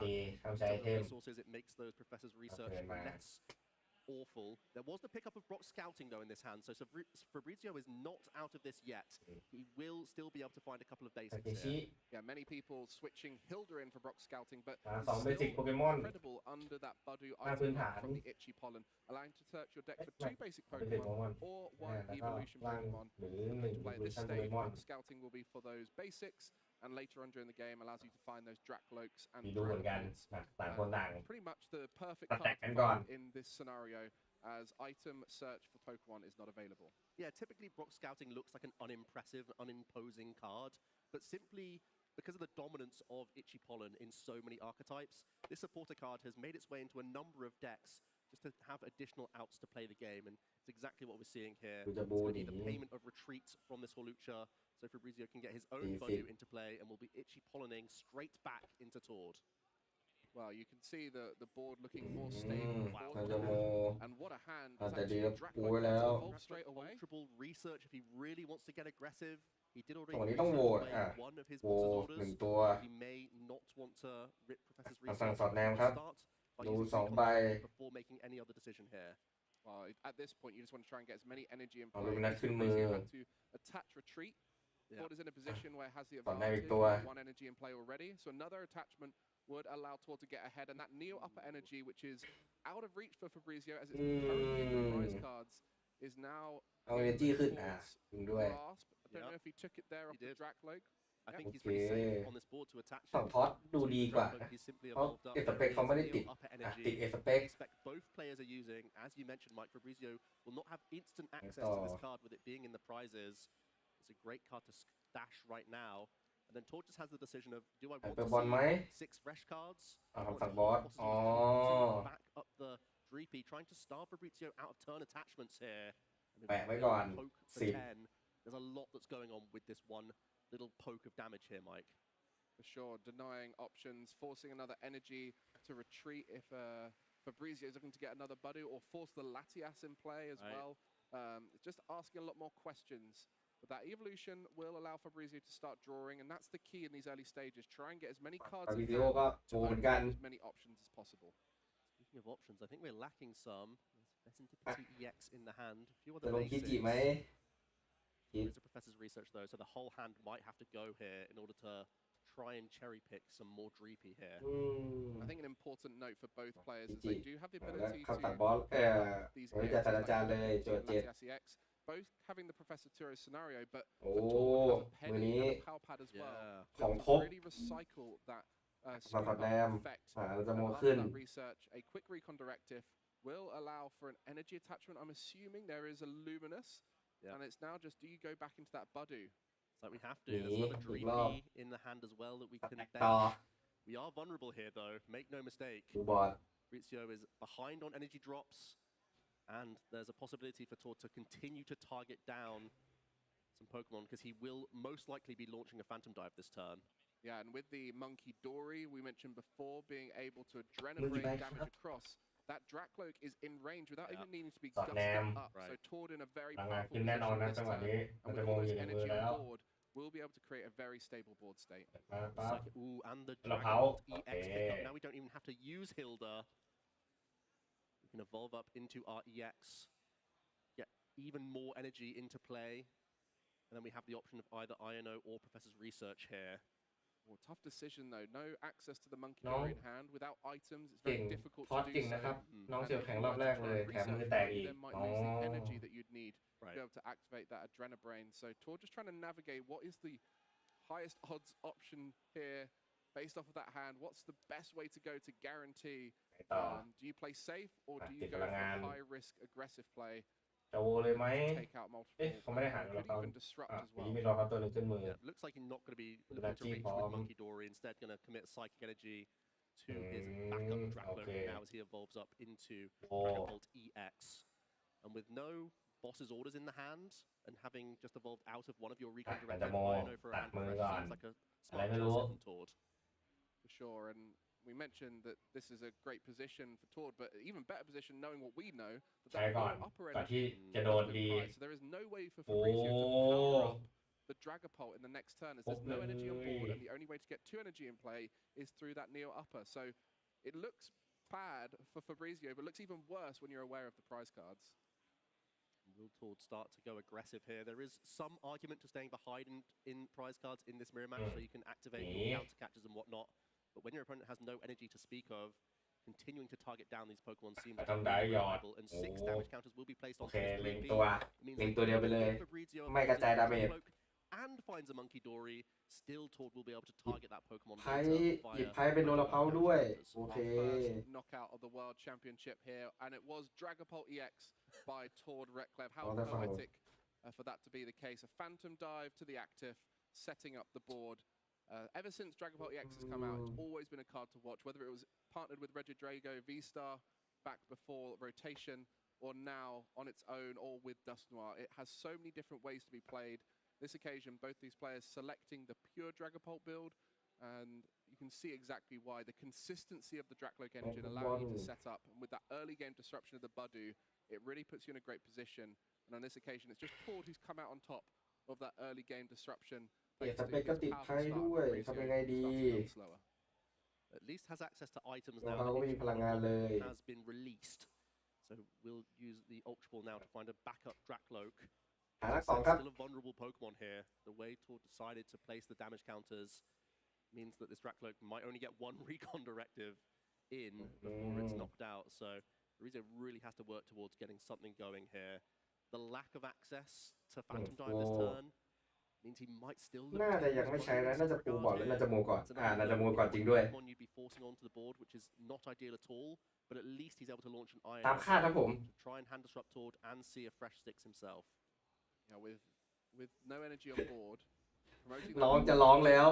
resources, it makes those Professor's Research less awful. There was the pickup of Brock Scouting, though, in this hand, so Fabrizio is not out of this yet. He will still be able to find a couple of basics here. Yeah, many people switching Hilda in for Brock Scouting, but still incredible under that Budu item from the Itchy Pollen, allowing you to search your deck for 2 basic Pokemon or 1 Evolution Pokemon. Play at this stage, Brock Scouting will be for those basics, and later on during the game allows you to find those Drakloaks and Dragapults. Pretty much the perfect card in this scenario. as item search for Pokemon is not available. Yeah, typically Brock Scouting looks like an unimpressive, unimposing card, but simply because of the dominance of Itchy Pollen in so many archetypes, this supporter card has made its way into a number of decks just to have additional outs to play the game, and it's exactly what we're seeing here. It's going to be the payment of retreat from this Hawlucha, so Fabrizio can get his own Budu into play and will be Itchy Pollening straight back into Tord. Well, you can see the board looking more stable for the hand, and what a hand. It's actually Dracloak to evolve straight away. Ultra Research if he really wants to get aggressive. He did already ตรงนี้ต้องโหวต one of his โหว boss's ต 1 orders. ตัว He may not want to rip Professor's สั่ง Research สอดแนมครับ start by ดู using 2 ใบ before making any other decision here. Well, at this point, you just want to try and get as many energy in เอา play. ลูกนัดขึ้นมือ Fabrizio had to attach retreat. Tord is in a position where has the สอดแนมอี advantage กตัว with 1 energy in play already. So another attachment would allow Tord to get ahead, and that Neo upper energy, which is out of reach for Fabrizio as it's currently in the prize cards, is now เอา energy ขึ้น Tord's จริงด้วย grasp. I don't know if he took it there off the Dracloak. I think he's โอเค pretty safe on this board to attach ฝั่ง him. ทอดดูดีกว่า Dracloak, he's simply เพราะ evolved up. เอสเปคเขาไม่ได้ติด Upper ติด energy. เอสเปค Expect both players are using, as you mentioned, Mike, Fabrizio will not have instant accessต่อ to this card with it being in the prizes. It's a great card to stash right now. And then Tord just has the decision of, do I want to บอลไหม see 6 fresh cards? อ่า I want ฝั่ง to บอส possibly อ๋อ to back up the Dreepy, trying to starve Fabrizio out of turn attachments here. And then แปะไว้ก่อน poke for 10 10. There's a lot that's going on with this one little poke of damage here, Mike. For sure, denying options, forcing another energy to retreat if Fabrizio is looking to get another Budu, or force the Latias in play as well. It's just asking a lot more questions. But that evolution will allow Fabrizio to start drawing, and that's the key in these early stages. Try and get as many cards in วิ hand ดีโอก็ to โชว์เหมือน open กัน as many options as possible. Speaking of options, I think we're lacking some. There's Serendipity EX in the hand. A few จะ other ลงคิจิ aces. ไหม There's a Professor's Research though, so the whole hand might have to go here in order to try and cherry pick some more Dreepy here. I think an important note for both players is คิจิ they do have the แล้ว ability เข้า to ตัดบอลthese ไม่จัด EXs อาจารย์เลยโจทย์ 7 Latias EX, both having the Professor Turo scenario, but โอ้ for Tord has a มือ penny นี้ and a power pad as well. Yeah. To ของ be คร able บ to really recycle that ฝั่ง scoop สอดแนม up effect. เราจะโม And ขึ้น after that research, a quick recon directive will allow for an energy attachment. I'm assuming there is a Luminous, and it's now just, do you go back into that Budu? So we have to. There's another Dreepy in the hand as well that we can ต่อ bench. We are vulnerable here though, make no mistake. ดูบอล Fabrizio is behind on energy drops, and there's a possibility for Tord to continue to target down some Pokemon, because he will most likely be launching a Phantom Dive this turn. Yeah, and with the Monkey Dory we mentioned before, being able to Monkey Adrenabrate Dive, damage across, that Dracloak is in range without even needing to be สอดแนม gusted up. Right. So Tord in a very พลังงาน powerful ขึ้นแน่นอน position นะ this จังหวะ turn, นี้ and มันจะ with โม all อ those ยู่ในมือ energy แล้ว on board, we'll be able to create a very stable board state. มาปั๊บ Ooh, and the Look Dragon out. Bolt EX Okay. pickup. Now we don't even have to use Hilda. We can evolve up into our EX, get even more energy into play, and then we have the option of either INO or Professor's Research here. Well, tough decision though. No access to the Monkey น้อง Dory in hand. Without items, it's เก่ง very difficult ทอ to ด do จริง so. นะครับ น้อง And เสียว if แข็ง you รอบ were แร to ก try เลย and แถม research มือแตก that, อี you ก then might อ๋อ lose the energy that you'd need to Right. be able to activate that Adrenabrane. So Tord just trying to navigate what is the highest odds option here based off of that hand. What's the best way to go to guarantee? ไปต่อ Do you play safe or do ติ you ดพ go ลัง for งาน high risk aggressive play จะโวเลยไหม to take out เอ๊ะ multiple? เขาไม่ได้หา Could เราเขา even disrupt อ่ะ as ทีนี้ well. มีรอเขาตัวหนึ่งขึ้นมือ Yeah, looks like he's not going to be looking to Energy reach with bomb. Monkey Dory. Instead, going to commit psychic energy to his backup Dracloak okay. now as he evolves up into Oh. Dragon Bolt EX. And with no boss's orders in the hand, and having just evolved out of one of your recon มันจะ directive, โม INO for a ตัด hand มือ refresh ก่อน seems like a อะไร smart ไม่รู้ choice from Tord. For sure, and we mentioned that this is a great position for Tord, but even better position knowing what we know, that ใช้ that ก่อน low upper ก่อน energy ที่จะโด has น been ดี prized. So there is no way for โอ้ Fabrizio to power up the Dragapult in the next turn, as there's no โอ้ energy on เลย board, and the only way to get 2 energy in play is through that Neo upper. So it looks bad for Fabrizio, but looks even worse when you're aware of the prize cards. Will Tord start to go aggressive here? There is some argument to staying behind in prize cards in this mirror match, so you can activate your Yeah. counter catches and whatnot. But when your opponent has no energy to speak of, continuing to target down these Pokemon seems like ต้องได้ really หยอด reliable, and 6 โอ้ damage counters will be placed โอ on เค this เล็ง Dreepy. ตัว It means เล็ง that ตัวเดียวไปเลย Fabrizio ไม่กระจายดาเมจ Dracloak and finds a Monkey Dory, still Tord will be able to target that Pokemon ไพ่ later หยิบ via ไพ่เป็นโนราเพาด้วย โอเค Our first knockout of the World Championship here, and it was Dragapult EX by Tord Reklev. How poetic for that to be the case. A Phantom Dive to the active, setting up the board. Ever since Dragapult EX has come out, it's always been a card to watch, whether it was partnered with Regidrago, V-Star, back before rotation, or now on its own, or with Dust Noir. It has so many different ways to be played. This occasion, both these players selecting the pure Dragapult build, and you can see exactly why. The consistency of the Dracloak engine allowing you to set up, and with that early game disruption of the Budu, it really puts you in a great position. And on this occasion, it's just Tord who's come out on top of that early game disruption. เอกสเปกก็ติดไพ่ด้วย ทำยังไงดี At least has access to items แล้ว now เขาก็ไม่มีพลังงานเลย has been released. So we'll use the Ultra Ball now to find a backup Dracloak. หาลักสองครับ Still a vulnerable Pokemon here. The way Tord decided to place the damage counters means that this Dracloak might only get one recon directive in before it's knocked out. So Rizzo really has to work towards getting something going here. The lack of access to Phantom Dive this turn means he might still look น่าจะยังไม่ใช้นะน่าจะปูบอร์ดแล้วน่าจะโมก่อน น่าจะโมก่อนจริงด้วย you'd be forcing onto the board, which is not ideal at all, but at least he's able to launch an iron ตามคาดครับผม to try and hand disrupt Tord and see a fresh six himself. Yeah, with no energy on board, ร้องจะร้องแล้ว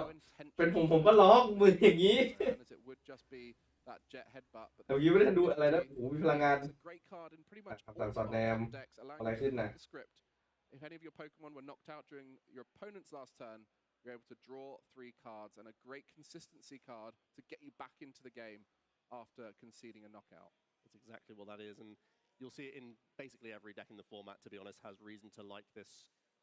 เป็นผมก็ร้องมืออย่างนี้ as it would just be that jet headbutt. แต่ยิ้มไม่ได้ทันดูอะไรนะโอ้โหมีพลังงาน It's a great card in pretty much สั่งสอดแนม decks, allowing อะไร you ขึ้น to นะ flip the script. If any of your Pokemon were knocked out during your opponent's last turn, you're able to draw 3 cards, and a great consistency card to get you back into the game after conceding a knockout. That's exactly what that is, and you'll see it in basically every deck in the format, to be honest, has reason to like this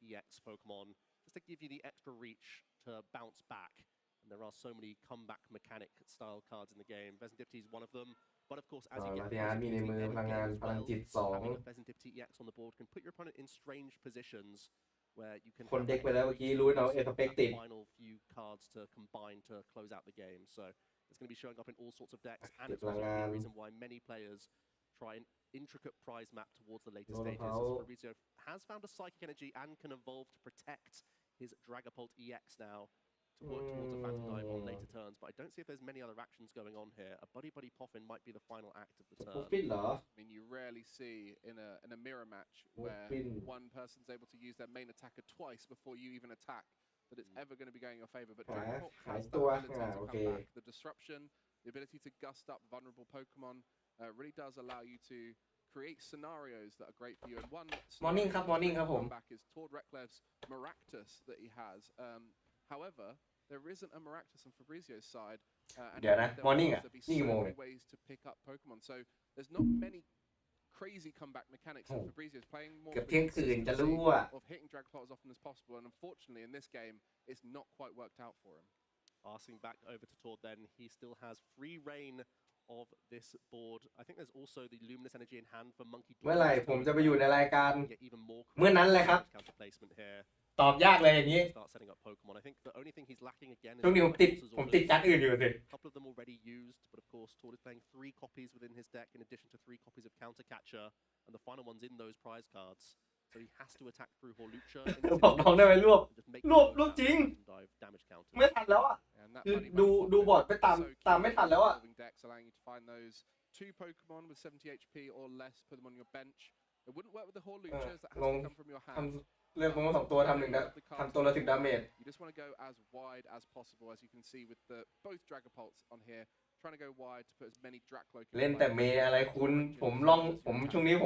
EX Pokemon, just to give you the extra reach to bounce back. And there are so many comeback mechanic style cards in the game. Vesentipty is one of them. But of course, as you get มีในมือพลังงานพลังจิต having a Vesentipty EX on the board can put your opponent in strange positions where you can คนเด็กไปแล้วเมื่อกี้รู้เนาะเอสเปกติด final few cards to combine to close out the game. So it's going to be showing up in all sorts of decks, and it's also the reason why many players try an intricate prize map towards the later stages. As Fabrizio has found a Psychic Energy and can evolve to protect his Dragapult EX now to work towards a Phantom Dive on later turns, but I don't see if there's many other actions going on here. A Buddy Buddy Poffin might be the final act of the turn. I mean, you rarely see in a mirror match where one person's able to use their main attacker twice before you even attack, that it's ever going to be going in your favor. But Dragapult has that ability to come back. The disruption, the ability to gust up vulnerable Pokemon really does allow you to create scenarios that are great for you. And one morning ครับ morning ครับผม back is Tord Reklev's Maractus that he has. However, there isn't a Maractus on Fabrizio's side. And เดี๋ยวนะ morning อ่ะ there'll be นี่กี่โมง so เนี่ย many ways to pick up Pokemon. So there's not many crazy comeback mechanics that Fabrizio's playing more เกือบ for เที่ยง the คืนจะ consistency รู้อ่ะ of hitting Dragapult as often as possible. And unfortunately, in this game, it's not quite worked out for him. Passing back over to Tord then, he still has free reign of this board. I think there's also the Luminous Energy in hand for Monkey Dory. เมื่อไหร่ผมจะไปอยู่ในรายการ Get even more เมื่อนั้นเลยครับ counter placement here. ตอบยากเลยอย่างนี้ Start setting up Pokemon. I think the only thing he's lacking again is ช่วงนี้ผมติดจัดอื่นอยู่สิ a couple of them already used, but of course Tord is playing 3 copies within his deck in addition to 3 copies of Counter Catcher, and the final one's in those prize cards. So he has to attack through Horlucha. บอกน้องได้ไหมรวบจริง ไม่ทันแล้วอ่ะคือดูบอร์ดไปตามไม่ทันแล้วอ่ะ decks allowing you to find those 2 Pokemon with 70 HP or less, put them on your bench. It wouldn't work with the Horluchas, that has to come from your hand. เลือกลงมา2 ตัวทำทำตัวละ10 ดาเมจ You just want to go as wide as possible, as you can see with both Dragapults on here. Trying to go wide to put as many Dracloak. เล่นแต่เมอะไรคุณผมช่วงนี้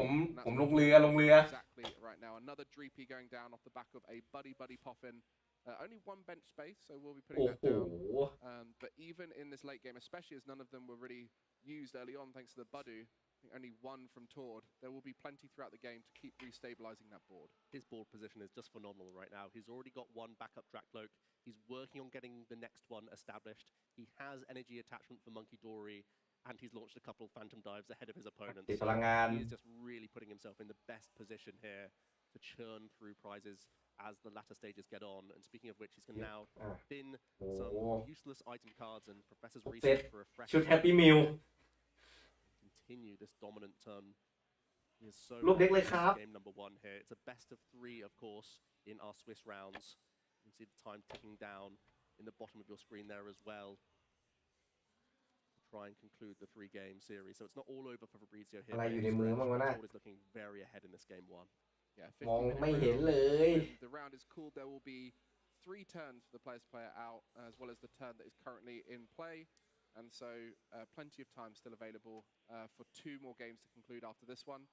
ผมลงเรือ Exactly right now. Another Dreepy going down off the back of a Buddy Buddy Poffin. Only 1 bench space, so we'll be putting that down. But even in this late game, especially as none of them were really used early on, thanks to the Budu, I think only 1 from Tord, there will be plenty throughout the game to keep restabilizing that board. His board position is just phenomenal right now. He's already got 1 backup Dracloak. He's working on getting the next one established. He has energy attachment for Monkey Dory, and he's launched a couple of Phantom Dives ahead of his opponents. So he's just really putting himself in the best position here to churn through prizes as the latter stages get on. And speaking of which, he's going to now bin some useless item cards and Professor's research for a fresh Happy Meal. Continue this dominant turn. He is so รูปเด็กเลยครับ game number 1 here. It's a best of 3, of course, in our Swiss rounds. can see the time ticking down in the bottom of your screen there as well. Try and conclude the 3-game series. So it's not all over for Fabrizio here. อะไรอยู่ในมือบ้างวะน่ะ Todd is looking very ahead in this game 1. Yeah, มอง 50-minute ไม่เห็น round. เลย When the round is called, there will be 3 turns for the players to play it out, as well as the turn that is currently in play. And so plenty of time still available for 2 more games to conclude after this one.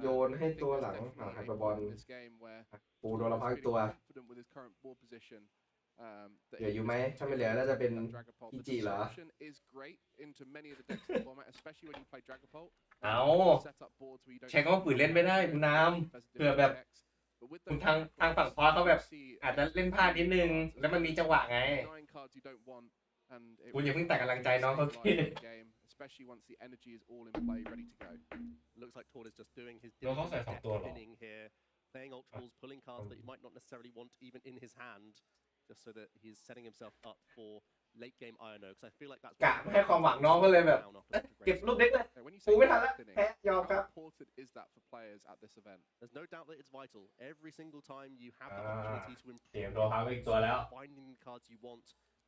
โยนให้ตัวหลังหักไปบอล This game where ปูโดนละพักตัว confident with his current ball position. เหลืออยู่ไหมถ้าไม่เหลือน่าจะเป็นอีจิเหรอ is great into many of the decks in the format, especially when you play Dragapult. เอาใช้คำว่าฝืนเล่นไม่ได้คุณน้ำเผื่อแบบคุณทางฝั่งพอเขาแบบอาจจะเล่นพลาดนิดนึงแล้วมันมีจังหวะไงคุณอย่าเพิ่งตัดกำลังใจน้องเขาที especially once the energy is all in play, ready to go. Looks like Todd is just doing his spinning here, playing ultra balls, pulling cards that he might not necessarily want even in his hand, just so that he's setting himself up for late game INO. Because I feel like that's กะให้ความหวังน้องก็เลยแบบเก็บลูกเด็กเลยกูไม่ทันแล้วแพ้ยอมครับ How important is that for players at this event? There's no doubt that it's vital. Every single time you have the opportunity to เสียงตัวพังอีกตัวแล้ว finding the cards you want,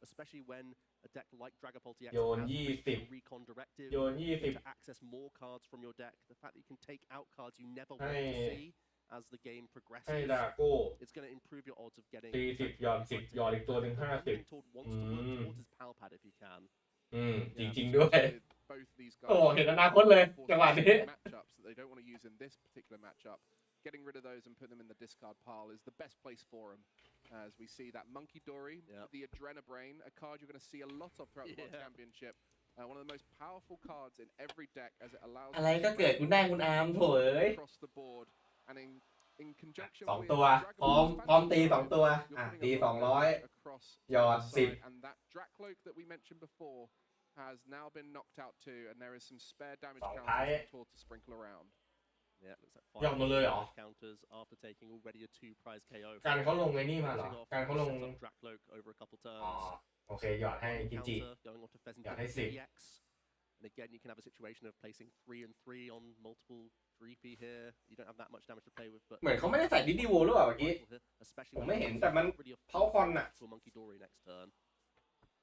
especially when a deck like Dragapult EX โยน has a recon directive โยน to access more cards from your deck. The fact that you can take out cards you never want to see as the game progresses, ให้ดาโก้ it's going to improve your odds of getting 40หยอด10หยอดอีกตัวหนึ่ง50 Todd wants to work towards his pal pad if he can. จริงๆด้วย Both these guys โอ้เห็นอนาคตเลยจังหวะนี้ matchups that they don't want to use in this particular matchup. Getting rid of those and putting them in the discard pile is the best place for him. As we see that Monkey Dory, the Adrenabrain, a card you're going to see a lot of throughout the World Championship. One of the most powerful cards in every deck, as it allows อะไรก็เกิดคุณได้คุณอาร์มโถเอ้ย across the board. And in conjunction 2 with ตัวพร้อมตี2ตัวตี200หยอด10 and that Dracloak that we mentioned before has now been knocked out too, and there is some spare damage counters to sprinkle around. Yeah, it looks like 5 counters after taking already a 2 prize KO. การเขาลงไอ้นี่มาเหรอการเขาลง Dracloak over a couple turns. โอเคหยอดให้กิจิ going on to Pheasant หยอดให้ EX. And again, you can have a situation of placing 3 and 3 on multiple 3P here. You don't have that much damage to play with, but เหมือนเขาไม่ได้ใส่ดิดิโวหรือเปล่าเมื่อกี้ผมไม่เห็นแต่มันเขาคอนน่ะ Monkey Dory next turn.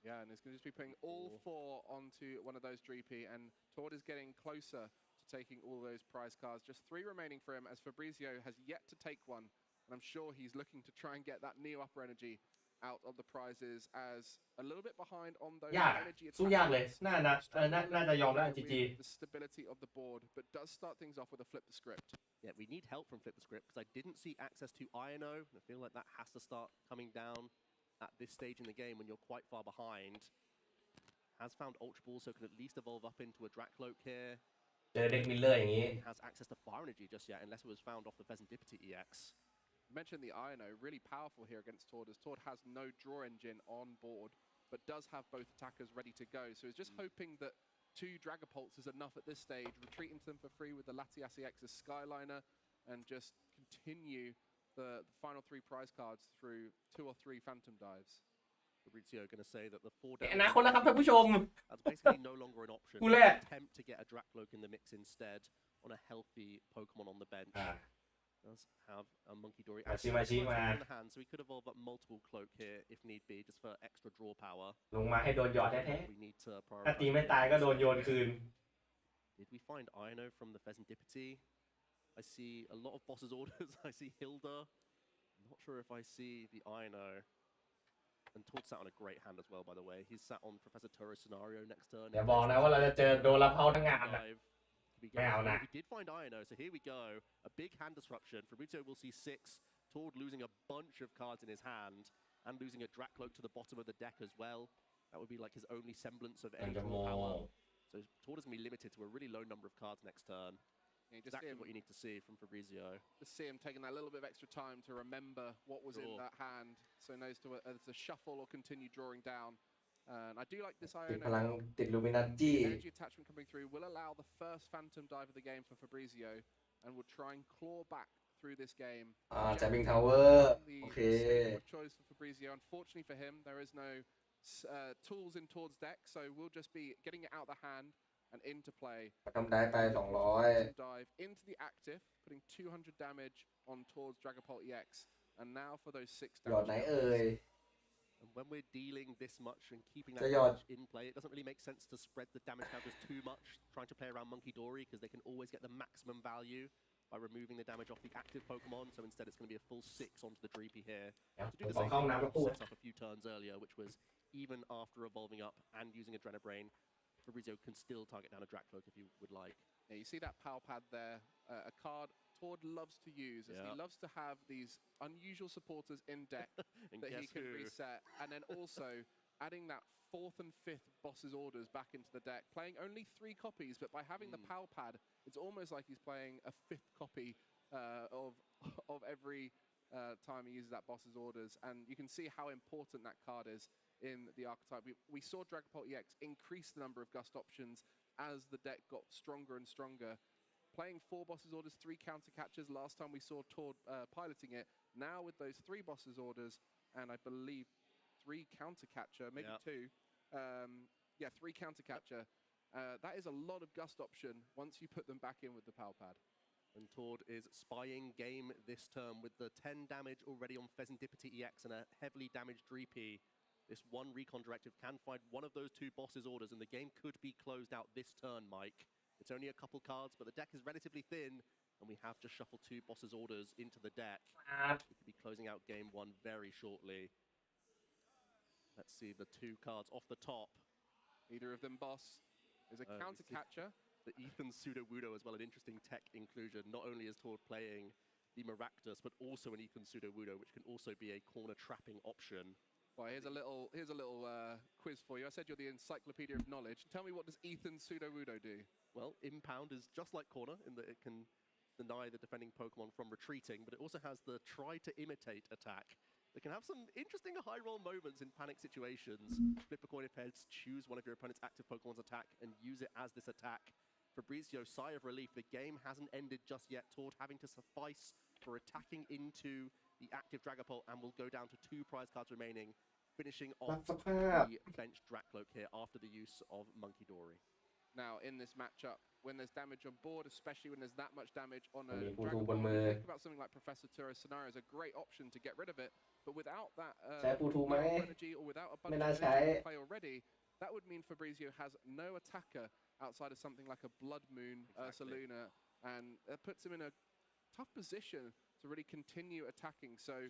Yeah, and it's going to just be putting all 4 onto one of those 3P, and Todd is getting closer to taking all those prize cards. Just 3 remaining for him, as Fabrizio has yet to take one, and I'm sure he's looking to try and get that Neo Upper Energy out of the prizes as a little bit behind on those energy attacks. สู้ยากเลยน่าจะยอมแล้วจีจี The stability of the board, but does start things off with a flip the script. Yeah, we need help from Flip the Script because I didn't see access to INO, and I feel like that has to start coming down at this stage in the game when you're quite far behind. Has found Ultra Ball, so can at least evolve up into a Dracloak here. เจอเด็กมิลเลอร์อย่างนี้ Has access to Fire Energy just yet, unless it was found off the Pheasant EX. You mentioned the INO, really powerful here against Todd, as Todd has no draw engine on board, but does have both attackers ready to go. So he's just hoping that 2 Dragapults is enough at this stage, retreating to them for free with the Latias EX's Skyliner, and just continue the final 3 prize cards through 2 or 3 Phantom Dives. Fabrizio going to say that the 4 อนาคตแล้วครับท่านผู้ชม that's basically no longer an option. คู่แรก Attempt to get a Dracloak in the mix instead on a healthy Pokemon on the bench. Does have a Monkey Dory on the hand, so he could evolve up multiple Cloak here if need be, just for extra draw power. ลงมาให้โดนหยอดแท้ We need to ๆถ้าตีไม่ตายก็โดนโยนคืน Did we find INO from the Pheasant Dipity? I see a lot of bosses orders. I see Hilda. I'm not sure if I see the INO. And Todd sat on a great hand as well, by the way. He's sat on Professor Toro's scenario next turn. อย่าบอกนะว่าเราจะเจอโดนละเพาทั้งงานนะ ไม่เอานะ We did find INO, so here we go. A big hand disruption. Fabrizio will see 6. Todd losing a bunch of cards in his hand and losing a Dracloak to the bottom of the deck as well. That would be like his only semblance of any draw power. So Todd is going to be limited to a really low number of cards next turn. Exactly what you need to see from Fabrizio. Just see him taking that little bit of extra time to remember what was in that hand, so he knows to shuffle or continue drawing down. And I do like this INO. The energy attachment coming through will allow the first Phantom Dive of the game for Fabrizio, and will try and claw back through this game. Jamming Tower. Okay. Choice for Fabrizio. Unfortunately for him, there is no tools in Todd's deck, so we'll just be getting it out of the hand and into play. ทำได้ไป200 Dive into the active, putting 200 damage on Todd's Dragapult EX. And now for those 6 หยอด damage ไหนเอ่ย And when we're dealing this much and keeping that จะหยอด damage in play, it doesn't really make sense to spread the damage counters too much, trying to play around Monkey Dory, because they can always get the maximum value by removing the damage off the active Pokemon. So instead, it's going to be a full 6 onto the Dreepy here. To do the same thing that we set up a few turns earlier, which was even after evolving up and using Adrenabrain, Fabrizio can still target down a Dracloak if you would like. Yeah, you see that Pal Pad there, a card Tord loves to use, as he loves to have these unusual supporters in deck that he can reset, and then also adding that 4th and 5th boss's orders back into the deck, playing only 3 copies, but by having the Pal Pad, it's almost like he's playing a 5th copy of every time he uses that boss's orders, and you can see how important that card is in the archetype. We saw Dragapult EX increase the number of gust options as the deck got stronger and stronger. Playing 4 bosses orders, 3 counter catchers. Last time we saw Tord piloting it. Now with those 3 bosses orders, and I believe 3 counter catcher, maybe 2. Yeah, 3 counter catcher. That is a lot of gust option once you put them back in with the Pal Pad. And Tord is spying game this turn with the 10 damage already on Pheasantipity EX and a heavily damaged Dreepy. This one recon directive can find one of those 2 bosses orders, and the game could be closed out this turn, Mike. It's only a couple cards, but the deck is relatively thin, and we have to shuffle 2 bosses orders into the deck. We could be closing out game 1 very shortly. Let's see the 2 cards off the top. Either of them boss is a counter catcher. The Ethan Pseudo-Wudo as well, an interesting tech inclusion. Not only is Tord playing the Maractus, but also an Ethan Pseudo-Wudo, which can also be a corner trapping option. Well, here's a little quiz for you. I said you're the encyclopedia of knowledge. Tell me, what does Ethan Pseudo-Wudo do? Well, Impound is just like Corner in that it can deny the defending Pokemon from retreating, but it also has the Try to Imitate attack. It can have some interesting high roll moments in panic situations. Flip a coin of heads, choose one of your opponent's active Pokemon's attack, and use it as this attack. Fabrizio, sigh of relief. The game hasn't ended just yet. Tord having to suffice for attacking into the active Dragapult, and will go down to 2 prize cards remaining, finishing off the bench Dracloak here after the use of Monkey Dory. Now, in this matchup, when there's damage on board, especially when there's that much damage on a Dragapult, you think about something like Professor Turo's Scenario is a great option to get rid of it, but without that energy, or without a bunch of energy in play already, that would mean Fabrizio has no attacker outside of something like a Blood Moon Ursaluna, and that puts him in a tough position to really continue attacking. So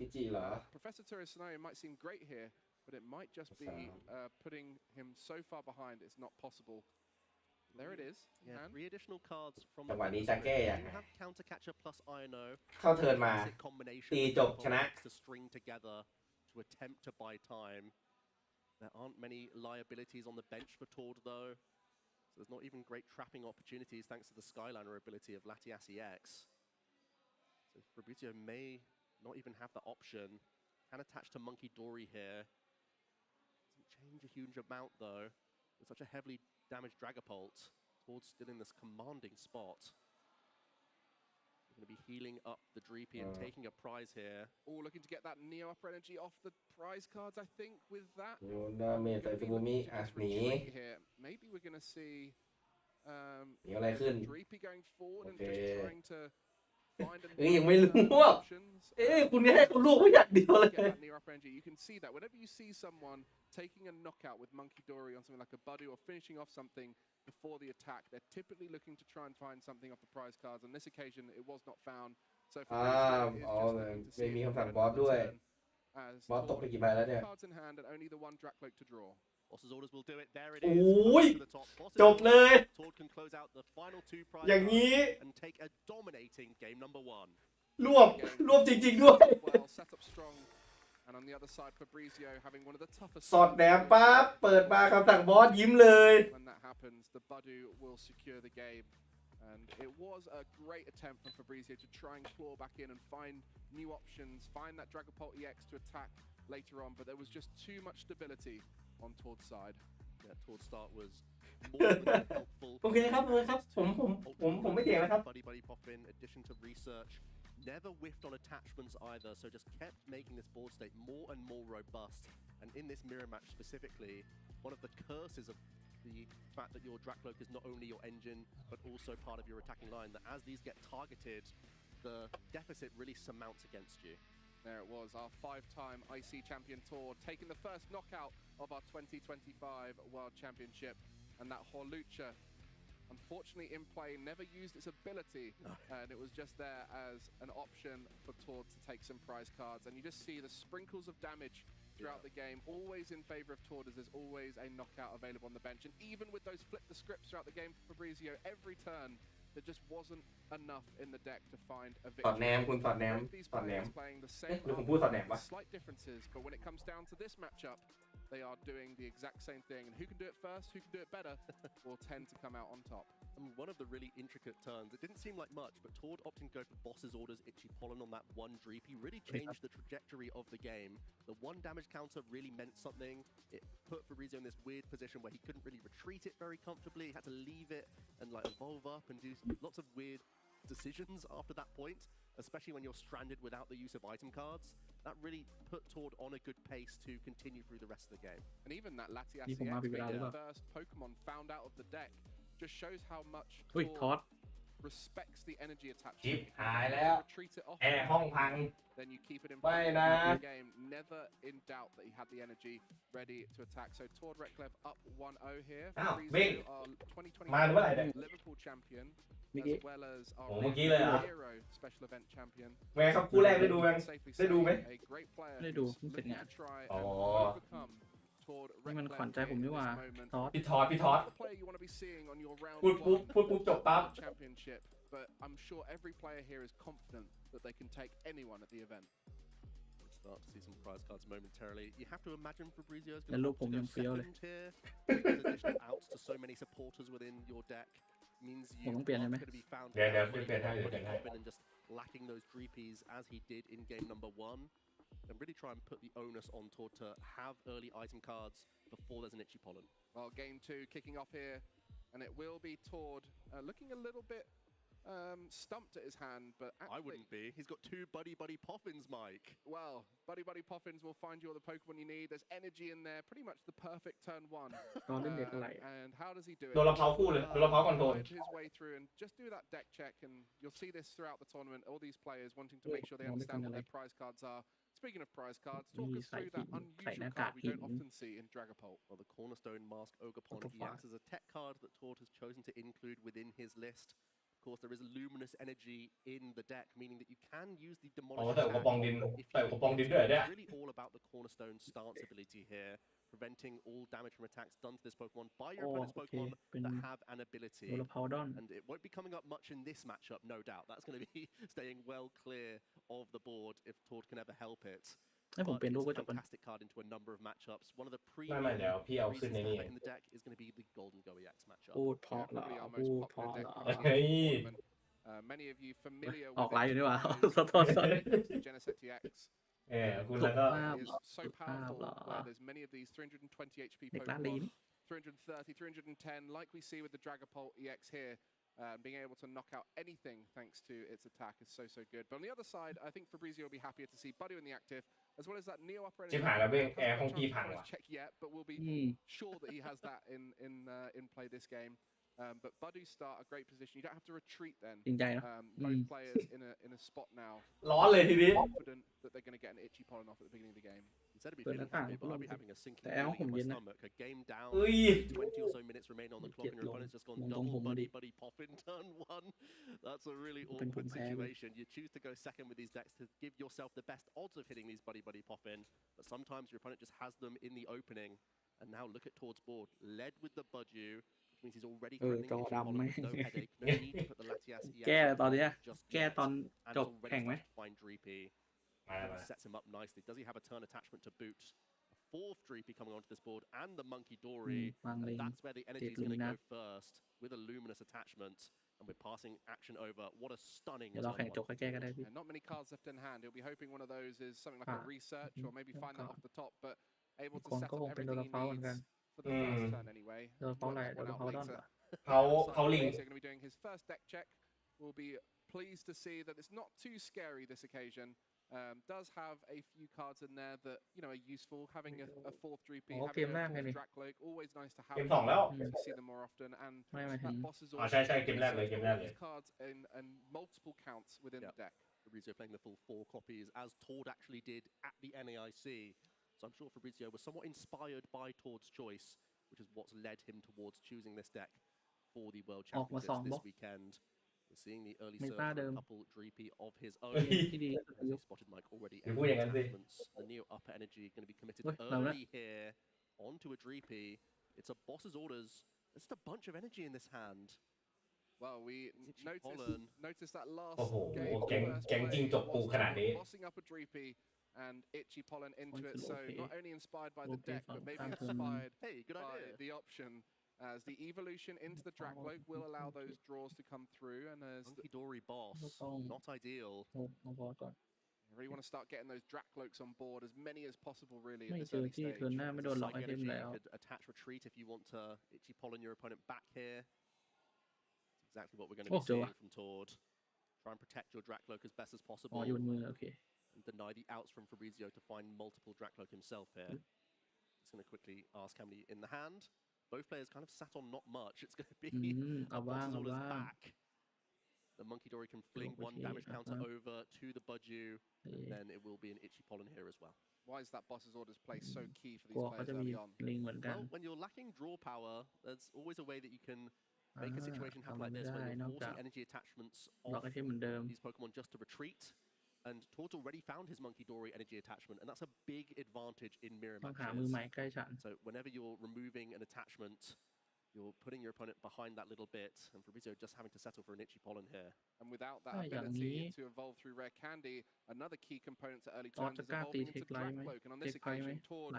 Professor Turo's Scenario might seem great here, but it might just be putting him so far behind it's not possible. There it is. Yeah, 3 additional cards from จังหวะนี้จะแก้ยัง you have Counter Catcher plus Iono. เข้าเทิร์นมา combination ตีจบชนะ to string together to attempt to buy time. There aren't many liabilities on the bench for Tord though. So there's not even great trapping opportunities thanks to the Skyliner ability of Latias EX. So Fabrizio may not even have the option. Can attach to Monkey Dory here. Doesn't change a huge amount though. With such a heavily damaged Dragapult, Tord's still in this commanding spot. We're going to be healing up the Dreepy and taking a prize here. Oh, looking to get that Neo Upper Energy off the prize cards, I think, with that. Maybe we're going to see Dreepy going forward and just trying to find options. You can see that whenever you see someone taking a knockout with Monkey Dory on something like a Budu or finishing off something before the attack, they're typically looking to try and find something off the prize cards. On this occasion, it was not found. So forมีคำสั่งบอสด้วยบอสตกไปกี่ใบแล้วเนี่ย cards in hand and only the 1 Dracloak to draw. Boss's orders will do it. There it โอ้ is. ยจบเลย Tord can close out the final 2 prizes อย่างนี้ and take a dominating game number 1. รวบจริงๆด้วย Well, set up strong. And on the other side, Fabrizio having one of the toughest. สอดแหนมปั๊บเปิดมาคำสั่งบอสยิ้มเลย When that happens, the Budu will secure the game. And it was a great attempt from Fabrizio to try and claw back in and find new options, find that Dragapult EX to attack later on, but there was just too much stability on Tord's side. Yeah, Tord's start was more than helpful. โอเคครับผมไม่เถียงนะครับ Buddy pop in, addition to research. Never whiffed on attachments either, so just kept making this board state more and more robust. And in this mirror match specifically, one of the curses of the fact that your Dracloak is not only your engine, but also part of your attacking line, that as these get targeted, the deficit really surmounts against you. There it was, our 5-time IC champion Tour, taking the first knockout of our 2025 World Championship. And that Horlucha, unfortunately in play, never used its ability, and it was just there as an option for Tour to take some prize cards. And you just see the sprinkles of damage throughout the game, always in favor of Tour, as there's always a knockout available on the bench. And even with those flip the scripts throughout the game for Fabrizio, every turn, there just wasn't enough in the deck to find a สอดแน victory. มคุณสอดแนม These สอดแนม players playing the เอ๊ะ same หรือผมพูดสอดแนม archetype วะ with slight differences, but when it comes down to this matchup, they are doing the exact same thing. And who can do it first, who can do it better, will tend to come out on top. And one of the really intricate turns, it didn't seem like much, but Tord opting to go for Boss's Orders, Itchy Pollen on that one Dreepy really changed the trajectory of the game. The one damage counter really meant something. It put Fabrizio in this weird position where he couldn't really retreat it very comfortably. He had to leave it and like evolve up and do lots of weird decisions after that point, especially when you're stranded without the use of item cards. That really put Tord on a good pace to continue through the rest of the game. And even that Latias นี่ผมมาผิดเวลาหรือเปล่า first Pokemon found out of the deck just shows how much อุ้ยทอ Tord ด respects the energy ชิป attachment. หายแล้ว Retreat it off แอร์ห้องพัง then you keep it in ไม่ play นะ the game. Never in doubt that he had the energy ready to attack. So Tord Reklev up 1-0 here. อ้าว Fabrizio, วิ่ง our มาเมื่อไหร่เนี่ย 2024 Liverpool champion, เมื่อกี้ as well as our โอ้เมื่อกี้เลยเหรอ Shiro special event champion. แม่ครับคู่แรกได้ดูยัง Safely ได้ดูไหม say, a great player ได้ดู who's เพิ่งเสร็จ looking งาน to try อ๋อ and overcome Tord นี่มัน Reklev ขวัญใจผม in นี่หว่า this moment. ทอด พี่ทอด Not the player you want to be seeing on your round พูดปุ๊บ one พูดปุ๊บจบปั๊บ World Championship, but I'm sure every player here is confident that they can take anyone at the event. We'll start to see some prize cards momentarily. You have to imagine Fabrizio is แล้ว going ลู to กผมยังเฟี้ยวเลย second here. Taking additional outs to so many supporters within your deck means you ผมต้อง are เปลี่ยนใช่ไหม going to be found เดี๋ยว out เปลี่ยนให้เดี๋ยวเปลี่ยนให้ and just lacking those Dreepies as he did in game number 1. And really try and put the onus on Tord to have early item cards before there's an Itchy Pollen. Well, game 2 kicking off here, and it will be Tord looking a little bit stumped at his hand, but actually, I wouldn't be. He's got 2 Buddy Poffins, Mike. Well, Buddy Poffins will find you all the Pokemon you need. There's energy in there, pretty much the perfect turn 1. ตอนเล่นเด็กอะไร And how does he do it? โดนเราเผาคู่เลยโดนเราเผาก่อนโดน Find his way through and just do that deck check, and you'll see this throughout the tournament. All these players wanting to make sure they understand what their prize cards are. Speaking of prize cards, talk us through that unusual card we don't often see in Dragapult. Well, the Cornerstone Mask Ogerpon, he acts as a tech card that Tord has chosen to include within his list. Of course, there is luminous energy in the deck, meaning that you can use the อ๋อ Demolish แต่อุปกรณ์ดินแต่อุปกรณ์ดินด้วยเหรอเนี่ย It's really all about the Cornerstone stance ability here, preventing all damage from attacks done to this Pokemon by your opponent's Pokemon that have an ability. โดนเราเผาดอน And it won't be coming up much in this matchup, no doubt. That's going to be staying well clear of the board if Tord can ever help it. ให้ผม But เปลี่ยนรูป it's ก็ a จบกัน fantastic card into a number of matchups. One of the ไม่ premium เดี๋ยวพี่เอาขึ้น reasons ใน to นี่ have it in the deck is going to be the Golden Go EX matchup. พูดเพราะเหรอ Probably our พู most ดเพราะ popular เหร deck อ of the เฮ้ย tournament. Many of you familiar ออก with ไลน์อยู่นี่หว่า it. ขอโทษ Genesect EX คุณแล้วก็ is so powerful where there's many of these 320 HP เด็กร้านลี Pokemon, นี่ 330, 310, like we see with the Dragapult EX here. Being able to knock out anything thanks to its attack is so good. But on the other side, I think Fabrizio will be happier to see Buddy in the active, as well as that Neo Upper ชิบหายแล้วเว้ยแอร์ห้องพี่พังว่ะ check yet, but we'll be sure that he has that in play this game. But Budu's start a great position. You don't have to retreat then. จริงใจนะ Both players in a spot now. ร้อนเลยทีนี้ Confident that they're going to get an Itchy Pollen off at the beginning of the game. Instead of be เปิดห feeling น้าต่าง happy, พัด but ล I'll ม be having a sinking แต่แอร์ห้อง feeling ผม in เย็น my นะ stomach. A game down, เอ้ย 20 or so minutes remain on the clock, and your opponent's just gone มองตรง double ผมมาดิ Buddy Poffin turn 1. That's a really เป็นผม awkward แพ้เว้ย situation. You choose to go second with these decks to give yourself the best odds of hitting these Buddy Poffin, but sometimes your opponent just has them in the opening. And now look at Tord's board, led with the Budu, which means he's already เออ threatening จอ Itchy ดำ Pollen ไหม with no headache. No need to put the Latias EX แก้ตอนเนี้ย just แก้ yet. ตอน And จ it's บ already แข่งไหม starting to find Dreepy. มา That sets him up nicely. Does he have a turn attachment to boot? A 4th Dreepy coming onto this board, and the Monkey Dory. วางเล And ง that's where the energy is 7 going to นะ go first with a luminous attachment. And we're passing action over. What a stunning เดี๋ยวเรา turn แข่งจบ 1. ก็แก้ก็ได้พี่ And not many cards left in hand. He'll be hoping one of those is something like a research, or maybe find that off the top, but able to คน set ก็ up คงเป็นโด everything น he เผาเหมือนกัน needs for the first turn anyway. โดนเผาอะไร Work โดน that เผา one ด out อน later. เหรอ เขาลิง He's going to be doing his first deck check. We'll be pleased to see that it's not too scary this occasion. Does have a few cards in there that are useful. Having a 4th Dreepy, Oh, having game a แรกไง 4th นี่ Dracloak, always nice to have. เกมสองแล้ว You see them more often, and ไม่หมายถึง that boss's อ๋อใช่เกมแรกเลย all these cards in multiple counts within the deck. Fabrizio playing the full 4 copies, as Tord actually did at the NAIC. So I'm sure Fabrizio was somewhat inspired by Tord's choice, which is what's led him towards choosing this deck for the World Championships this weekend. We're seeing the early surge for a couple Dreepy of his own. As he spotted Mike already. Attachments. The Neo upper energy going to be committed early here onto a Dreepy. It's a boss's orders. There's just a bunch of energy in this hand. Well, we noticed that last โอ้โห game, แก๊งจริงจกปูขนาดนี้ bossing up a Dreepy and Itchy Pollen into it. So not only inspired by the deck, but maybe inspired by the option. As the evolution into the Dracloak will allow those draws to come through, and as Monkey Dory boss, not ideal. You really want to start getting those Dracloaks on board, as many as possible, really, at this early stage. Psych energy could attach retreat if you want to Itchy Pollen your opponent back here. That's exactly what we're going to be seeing from Tord. Try and protect your Dracloak as best as possible. And deny the outs from Fabrizio to find multiple Dracloak himself here. He's going to quickly ask how many in the hand. Both players kind of sat on not much. It's going to be a boss's orders back. The Monkey Dory can fling 1 damage counter over to the Budju, and then it will be an Itchy Pollen here as well. Why is that boss's orders play so key for these players early on? Well, when you're lacking draw power, there's always a way that you can make a situation happen like this, where you're forcing energy attachments off these Pokemon just to retreat. And Tord's already found his Monkey Dory energy attachment, and that's a big advantage in mirror matches. So whenever you're removing an attachment, you're putting your opponent behind that little bit, and Fabrizio just having to settle for an Itchy Pollen here. And without that ability to evolve through Rare Candy, another key component to early turns is evolving into Dracloak. And on this occasion, Tord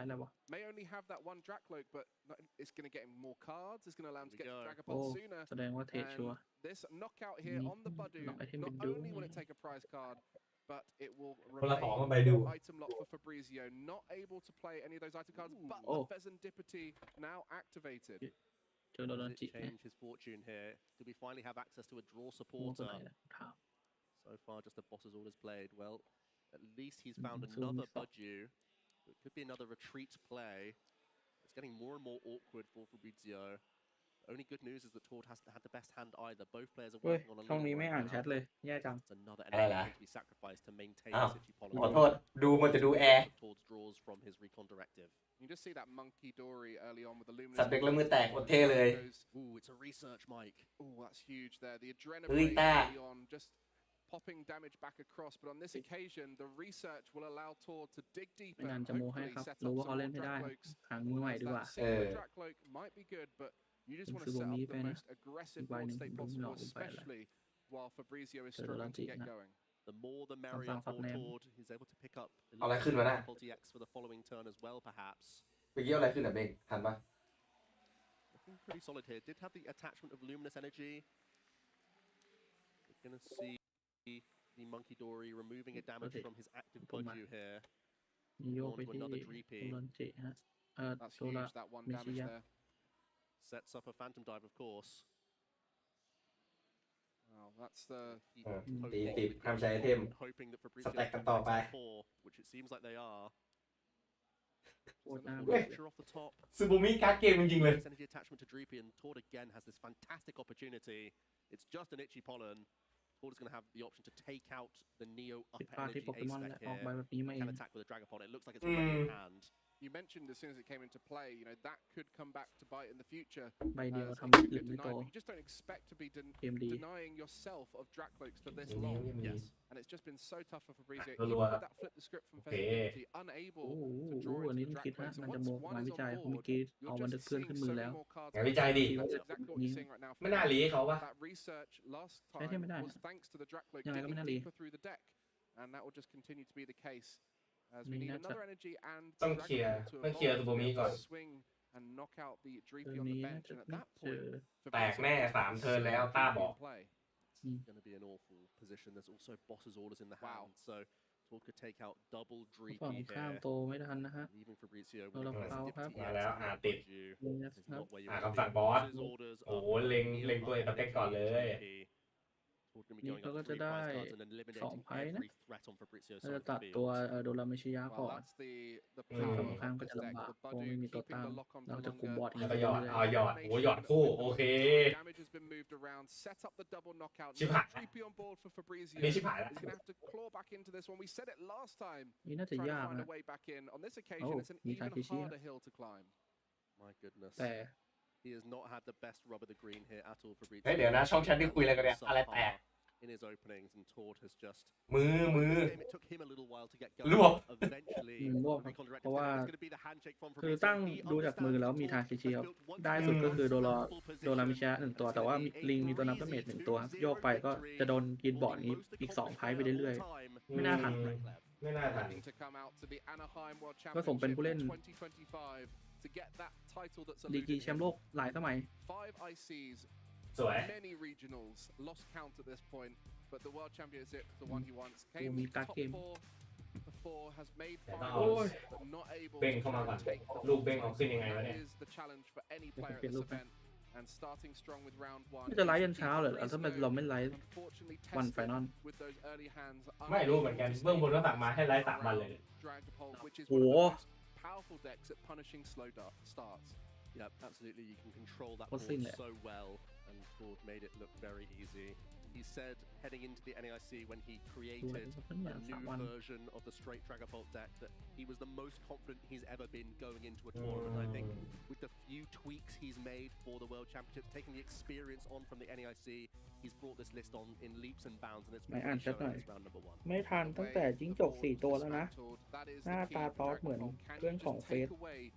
may only have that 1 Dracloak, but it's going to get him more cards. It's going to allow him to get to Dragapult sooner. And this knockout here on the Budu, not only will it take a prize card, but it will remain item lock for Fabrizio. Not able to play any of those item cards, but the Pheasantipity now activated. Does it change his fortune here? Do we finally have access to a draw supporter? So far, just a boss's orders played. Well, at least he's found another Budju. It could be another retreat play. It's getting more and more awkward for Fabrizio. The only good news is that Tord hasn't had the best hand either. Both players are working on a little right now. It's another energy to be sacrificed to maintain this Itchy Pollen. ขอโทษดูมันจะดูแอร์ Tord's draws from his recon directive. You just see that Monkey Dory early on with the luminous. สัตว์เด็กละมือแตกหมดเท่เลย Ooh, it's a research, Mike. Ooh, that's huge there. The adrenaline early on, just popping damage back across. But on this occasion, the research will allow Tord to dig deeper and hopefully set up some more Dracloaks. That single Dracloak might be good, but you just want to set up the most aggressive board state possible, especially while Fabrizio is struggling to get going. The more the merrier for Tord. He's able to pick up a little difficulty X for the following turn as well, perhaps. เมื่อกี้อะไรขึ้นอ่ะเบงทันปะ Looking pretty solid here. Did have the attachment of luminous energy. We're going to see the Monkey Dory removing a damage from his active Budju here. Onto another Dreepy. That's huge, that 1 damage there. Sets up a Phantom Dive, of course. Wow, that's the... ตีติดห้ามใช้ไอเทม hoping that ส Fabrizio แต็กกันต่อไป which it seems like they are. ซูบูมิการ์ดเกมจริงๆเลย Energy attachment to Dreepy, and Tord again has this fantastic opportunity. It's just an Itchy Pollen. Tord is going to have the option to take out the Neo upper energy ace deck here. Can attack with a Dragapult. It looks like it's already in hand. You mentioned as soon as it came into play, you know, that could come back to bite in the future. But you just don't expect to be denying yourself of Dracloaks for this long. Yes. And it's just been so tough for Fabrizio. Even with that flip the script from Pheasantipity, unable to draw into the Dracloaks. And once one is on board, you're just seeing so many more cards. That's exactly what you're seeing right now. ไม่น่าหลีเขาวะ That research last time was thanks to the Dracloak digging deeper through the deck. And that will just continue to be the case. As we need another energy and swing and knock out the Dreepy on the bench, and at that point, แตกแน่3 เทิร์นแล้วต้าบอก It's going to be an awful position. There's also boss's orders in the hand, so Tord could take out double Dreepy here. Even Fabrizio with the Pheasantipity มาแล้วติด is not where you คำสั่งบอส โอ้โหเล็งตัวเองสเต็กก่อนเลย Tord Gonna be going up 3 prize cards and eliminating every threat on Fabrizio's ก็ side จะ of the ตัดตัว field. โดรามิชิยะก่อน That's the ฝั่ง power ข้าง of ก็ this จะ deck. ลำบาก The เพราะไม่ Badu มีตัว keeping ตั้ง the lock on เรา for จะคุมบอ longer. ร์ด แล้วก็หยอด เรื่อย หยอดโอ้หยอดคู่โอเค Damage has been moved around. Set up the double knockout. ชิบหาย Creepy on board for Fabrizio. นี่ชิบหายแล้ว He's gonna have to claw back into this one. We said it last time. ๆนี่น่าจะ Trying ยาก to find นะ a way back in. On this โอ้ occasion, it's an มี even ทาเคชิอะ harder hill to climb. My goodness. แต่ He has not had the best rub of the green here at all, Fabrizio. เฮ้ยเดี๋ยวนะช่องแชทที่คุยอะไรกันเนี่ยอะไรแตก In his openings, and Tord has just มือ it took him a little while to get รวบ going. Eventually, รวบ Recon Director เพราะว่า said it's going to be the handshake from คือ Fabrizio. ตั้ง He ดูจากมือแล้วมีทา understands เคชิครับ Tord has built ได้สุดก็คือโดรามิชิยะ1 ตัว แต่ว่าลิงมีตัวนับดาเมจ1 ตัวครับโยกไปก็จะโดนกินบอร์ดนี้อีก2ไพ่ไปเรื่อยๆไม่น่าทัน ไม่น่าทัน Looking to come out to the Anaheim World ก็สมเป็น Championship ผู้เล่น 2025 to get that title that's ดีกรี eluded แชมป์โลกหลายสมัย 5 ICs, สวย many regionals, lost count at this point, but the World Championship is the one he wants. โอ้ Came มีการ์ด top เกม 4 before, has made แต่ต้อง finals, but not able เบ้ง to เข้ามาก่อน take the ลูกเบ้งเอาขึ้นยังไงวะ That เนี่ย is the challenge for any เดี๋ยวผม player เปลี่ at ยนรู this ปให้ event, and starting strong with round 1. น่าจะไลฟ์ยันเช้าเลยแล้วถ้าเราไม่ไลฟ์ Unfortunately วัน tested ไฟนอล with those early hands. ไม่รู้เหมือนกันเบื้องบนก็สั่งมาให้ไลฟ์3 วันเลย Dragapult, which is โอ้ one โห of the most powerful decks at punishing slow starts. Yep, absolutely. You can control that What's board in there? so well, and Tord made it look very easy. He said heading into the NAIC when he created a new version of the straight Dragapult deck that he was the most confident he's ever been going into a tournament. I think with the few tweaks he's made for the World Championships, taking the experience on from the NAIC, he's brought this list on in leaps and bounds, and it's ไม่ been อ่าน really ชัด showing หน่อย this round number 1. ไม่ทันตั้งแต่จิ้งจก4 ตัวแล้วนะ หน้าตาตอสเหมือนเพื่อนของเฟส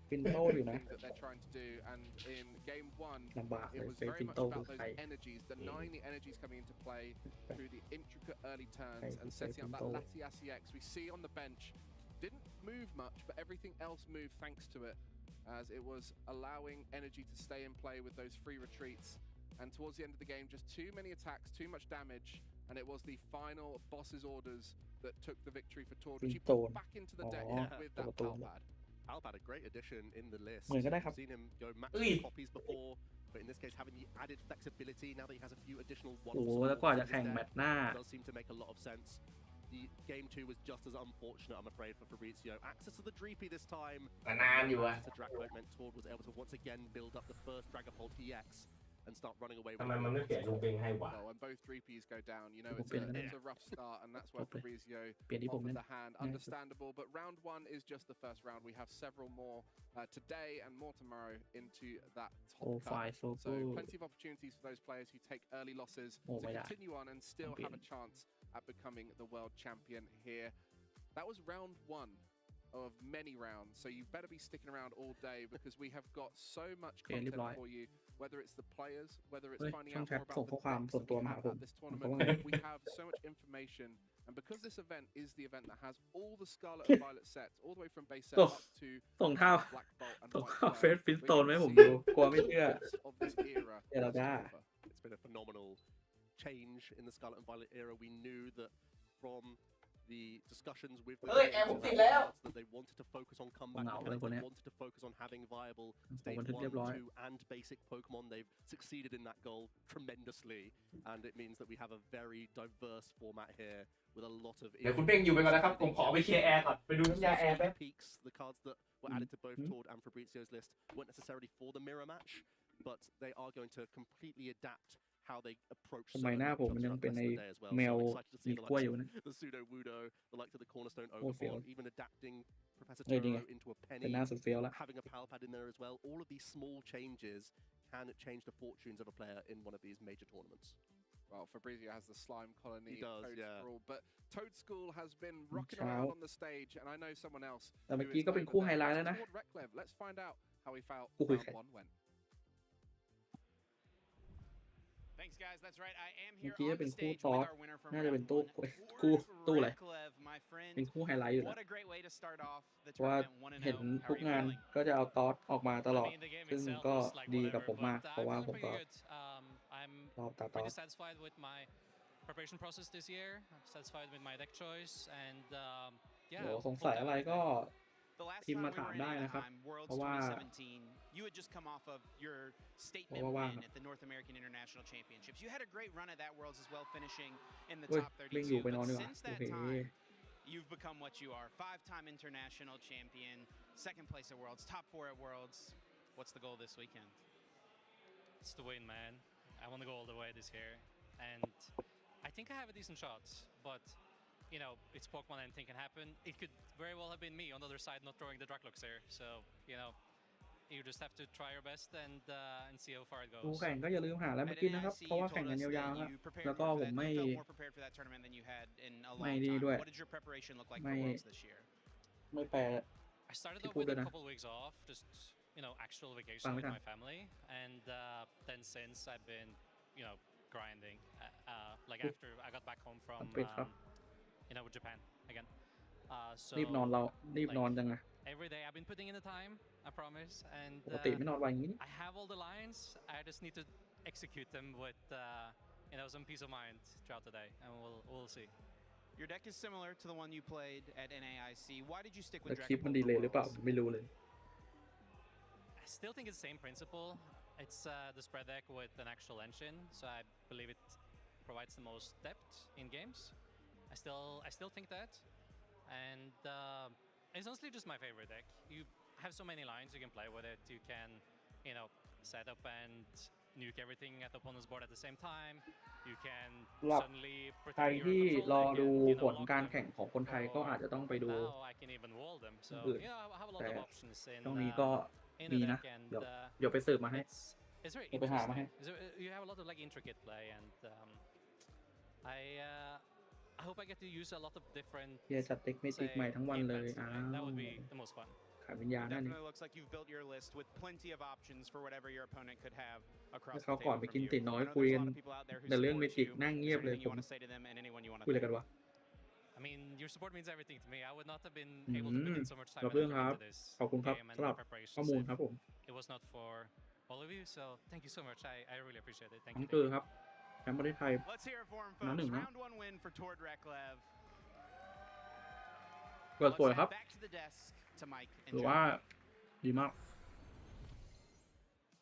ฟินโตอยู่นะ that they're trying to do, and in game 1 ลำบากเล it ย was เฟส very ฟิน much โต about คือ those ใคร energies, denying the energies coming into play through the intricate early turns Hey, and who's setting up that Finto? Latiasi X. We see on the bench didn't move much, but everything else moved thanks to it, as it was allowing energy to stay in play with those free retreats. And towards the end of the game, just too many attacks, too much damage, and it was the final boss's orders that took the victory for Tord, which he put back into the deck with that Palpad. Palpad, a great addition in the list. เหมือนก็ได้ครับ Seen him go max copies before, but in this case having the added flexibility now that he has a few additional โอ้โห one-offs แล้วกว่าจะแข่งแมตช์หน้า does seem to make a lot of sense. The game 2 was just as unfortunate, I'm afraid, for Fabrizio. Access to the Dreepy this time. แต่นานอยู่อะ To Dracoite meant Tord was able to once again build up the first Dragapult EX and start running away ทำ with ไมมันไม่เปลี่ยนลูกเบ้งให้วะ Well, when both Dreepies go down, you know, People it's a rough start, and that's where Fabrizio เปลี่ยนที่ผม offered เล่น the hand. Understandable, but round 1 is just the first round. We have several more today and more tomorrow into that top Oh, cut. five, so So good. plenty of opportunities for those players who take early losses Oh, to my God. continue on and still have a chance at becoming the world champion here. That was round 1 of many rounds, so you better be sticking around all day because we have got so much content for you, whether it's the players, whether it's finding out more about the decks that we have at this tournament. We have so much information, and because this event is the event that has all the Scarlet and Violet sets, all the way from base set up to ส่งเท่า Black Bolt and ส่ง White เท่า Pearl, เฟสฟิน we're โตน gonna ไหมผม see ดูกลัวไม่เชื่อ the best of this era เดี๋ยวเราได้ It's been a phenomenal change in the Scarlet and Violet era. We knew that from the discussions with the Ơi, em creators cũng of tin the léo. cards that they wanted to focus on comeback Ngầu mechanics, lên they con wanted to focus on having viable Ủa, stage con thích 1, ghép lối. 2 and basic Pokemon. They've succeeded in that goal tremendously, and it means that we have a very diverse format here with a lot of เดี๋ยวคุณเบ้งอยู่ไปก่อนนะครับผมขอไปเคลียร์แอร์ก่อนไปดูน้ำยาแอร์แป๊บ peaks. The cards that were added to both Tord and Fabrizio's list weren't necessarily for the mirror match, but they are going to completely adapt how they approach ทำไมหน้าผมมันยังเป็นใน today as well. แมว So I'm excited to มี see the กล้วยอยู่ likes นะ of the Pseudo Wudo, the likes of the Cornerstone Oh, feel. Overboard, even adapting Professor เฮ้ยนี่ไง Toro into a เป็น penny, หน้าสุดเฟี้ยวแล้ว having a Palpad in there as well. All of these small changes can change the fortunes of a player in one of these major tournaments. Well, Fabrizio has the slime colony, He does, Toad yeah. Sprawl, but Toad School has been rocking Ciao. around on the stage, and I know someone else แต่เมื่อ who กี้ is ก็เป็น over คู่ there. ไฮไลท์แล้วนะ Toward Reklev. Let's find out how he felt คู่คุย round ใคร 1 went. Thanks, guys. That's right. I am เมื่อ here กี้ on จะเป็น the คู่ stage ตอ with ส our winner from น่าจะเป็น round ตู้ 1, ตู้อะไร Reklev, my friend. เป็นคู่ไฮไลท์อยู่แล้ว What a great way to start off the เพราะว่า tournament เห็น 1-0. How ทุ are ก you งาน feeling? ก็จะเอาตอสออกมาตลอด I mean, the game ซึ่ง itself ก็ was like ดีกับ whatever, ผมมาก but เพราะว่า I'm ผม feeling ก็ pretty good. I'm ชอบตาตอ pretty ส satisfied with my preparation process this year. I'm satisfied with my deck choice, and เดี๋ยว yeah. สงสัยอะไรก็ The last พิมพ์ time มา we ถาม were in ได้นะครับ Anaheim, Worlds เพราะว่า 2017, you had just come off of your statement เพราะว่า win at the North American International Championships. You had a great run at that Worlds as well, finishing in the เฮ้ย top เบ่งอยู่ 32. ไปนอน But ดีกว่า since โอ that เค time, you've become what you are. 5-time international champion, second place at Worlds, top 4 at Worlds. What's the goal this weekend? It's to win, man. I want to go all the way this year, and I think I have a decent shot. But you know, it's Pokemon, anything can happen. It could very well have been me on the other side not throwing the Draclocks there. So you know, you just have to try your best and see how far it ดู goes. แข่งก็อย่าลืมหาอะไรมา At กินนะครับ NAIC, เพราะ you ว่าแข่ง told กัน us ยาว that ๆครับ you prepared แล้วก็ more ผ for ม that. ไม่ You felt more prepared for that tournament than you had in a ไม่ long ดี time. ด้วย What did your preparation look like ไม่ for Worlds this year? ไม่แปล I started Keep off with moving, a huh? couple weeks off, just you know, actual vacation Fine, with fine. my family, and then since I've been, you know, grinding. Like Good. after I got back home from, Great stuff. you know, Japan again. So รีบนอนเรารีบนอนจังอะ every day I've been putting in the time, I promise, and ปกติไม่นอนไวอย่างนี้ I have all the lines. I just need to execute them with, you know, some peace of mind throughout the day, and we'll see. Your deck is similar to the one you played at NAIC. Why did you stick แต่ with คลิปมัน Dragapult ดี for เลยหรือเปล่า Worlds? ไม่รู้เลย I still think it's the same principle. It's the spread deck with an actual engine, so I believe it provides the most depth in games. I still think that, and it's honestly just my favorite deck. You have so many lines you can play with it. You can, you know, set up and nuke everything at the opponent's board at the same time. You can สำหรับ suddenly ใคร protect your ที่ control รอ deck ดู and, you ผ know, ล lock การ them. แข่งของคนไทยก็อาจจะต้องไปดู Now I can even wall them. So อื่น you know, I have a lot แต่ of options in ช่วงนี้ก็ in มี the นะ deck, and เดี๋ยวไปสืบมาให้ it's very เดี๋ยวไปหามาให้ interesting. So, you have a lot of like intricate play, and I hope I get to use a lot of different. เฮียจัดเต็กเมจิก say, ใหม่ทั้งวัน game เลย plans อ้า today. That ว would be the most fun. ขายวิญญาณ It นั่นนี่ definitely looks like you've built your list with plenty of options for whatever your opponent could have ให้ across the เขาก่อน table ไป from กิน you. ติน้อย I know คุย there's กั a น lot of people out there who แต่เรื่องเม support จิก you. นั่ง Is เงียบ there เลย anything ผ you ม want to say to them and anyone you want to คุยอะไร thank? กันวะ I mean, your support means everything to me. I would not have been อื able to put ม in so much time รับ and เรื่อง effort ครับ into this ขอบคุณครับ game and สำหรับ my preparations ข้อมูล if ครับผม it was not for all of you. So thank you so much. I really appreciate it. Thank น้อง you. เกอร์ครับแชมป์ประเทศไทย Let's hear it for him, น้ำห folks. นึ่งนะ Round 1 win for Tord Reklev. เปิด Let's สวยครับ head back to the desk to Mike ห and รือ John. ว่าดีมาก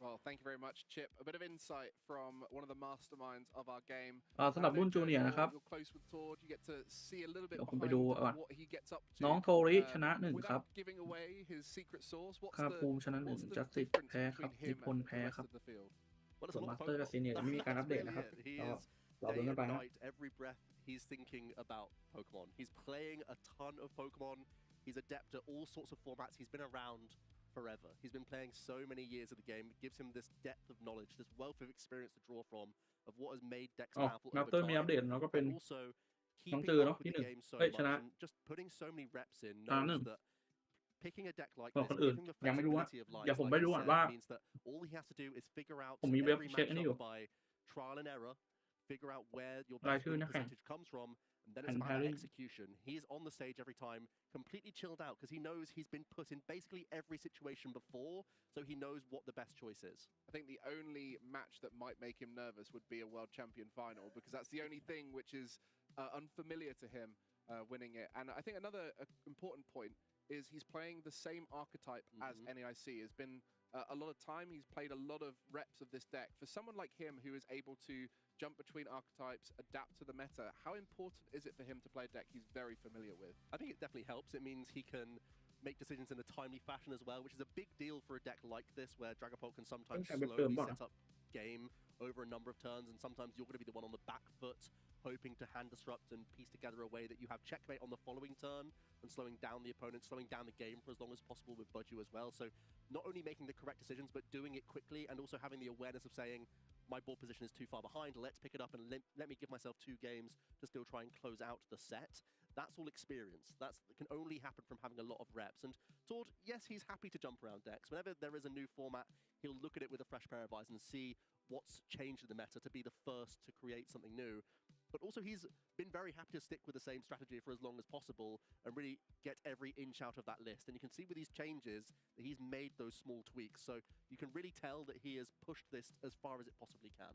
Well, thank you very much, Chip. A bit of insight from one of the masterminds of our game. สำหรับรุ่นจูเนียร์นะครับ You're close with Tord. You get to see a little bit เดี๋ยวผมไป behind ดูก่อน what he gets up to. น้องโทริชนะหนึ่งครับ Without giving away his secret sauce, what's คา the ภูมิชนะหนึ่ง what's the จัสติส difference แพ้ครับ between นิ him พนธ์ and แพ้ the ครับ rest of the field? Well, it's ส่วน a มา lot ส of เตอร์กับซีเนียร์ยังไม่มีการอัปเดตนะครับ That's really it. He ก็ is รอ day ดูกัน and ไปครับ night, every breath, he's thinking about Pokemon. He's playing a ton of Pokemon. He's adept at all sorts of formats. He's been around forever. He's been playing so many years of the game. It gives him this depth of knowledge, this wealth of experience to draw from of what has made decks อ๋อ powerful มาส over เตอร์มีอัป time. เดตแล้วก็เป็น And also น้อง keeping เจอ up เนาะ with ที่ห the นึ่ง game so เฮ้ย much ชนะ and just putting so many reps in ชนะหนึ่ knows ง that picking a deck like ส่วน this, คนอื่น giving the ยังไม่รู้ว่า flexibility of เดี๋ยว lines ผม like ไป you ดูก่อน said ว่า means that all he has to do is figure out ผมมีเว็บ every เช็คอันนี้อยู่ matchup by trial and error, figure out where your ราย best ชื่อ win นักแข่ง percentage comes from, and then แผ่ it's น about แพ that ริ่ง execution. He's on the stage every time, completely chilled out because he knows he's been put in basically every situation before, so he knows what the best choice is. I think the only match that might make him nervous would be a World Champion final, because that's the only thing which is unfamiliar to him, winning it. And I think another important point is he's playing the same archetype as NAIC. It's been a lot of time. He's played a lot of reps of this deck. For someone like him who is able to jump between archetypes, adapt to the meta, how important is it for him to play a deck he's very familiar with? I think it definitely helps. It means he can make decisions in a timely fashion as well, which is a big deal for a deck like this, where Dragapult can sometimes slowly set up game over a number of turns, and sometimes you're going to be the one on the back foot, hoping to hand disrupt and piece together a way that you have checkmate on the following turn, and slowing down the opponent, slowing down the game for as long as possible with Budju as well. So not only making the correct decisions, but doing it quickly, and also having the awareness of saying, my board position is too far behind, let's pick it up and let me give myself 2 games to still try and close out the set. That's all experience. That can only happen from having a lot of reps. And Tord, yes, he's happy to jump around decks. Whenever there is a new format, he'll look at it with a fresh pair of eyes and see what's changed in the meta to be the first to create something new. But also he's been very happy to stick with the same strategy for as long as possible and really get every inch out of that list. And you can see with these changes that he's made those small tweaks. So you can really tell that he has pushed this as far as it possibly can.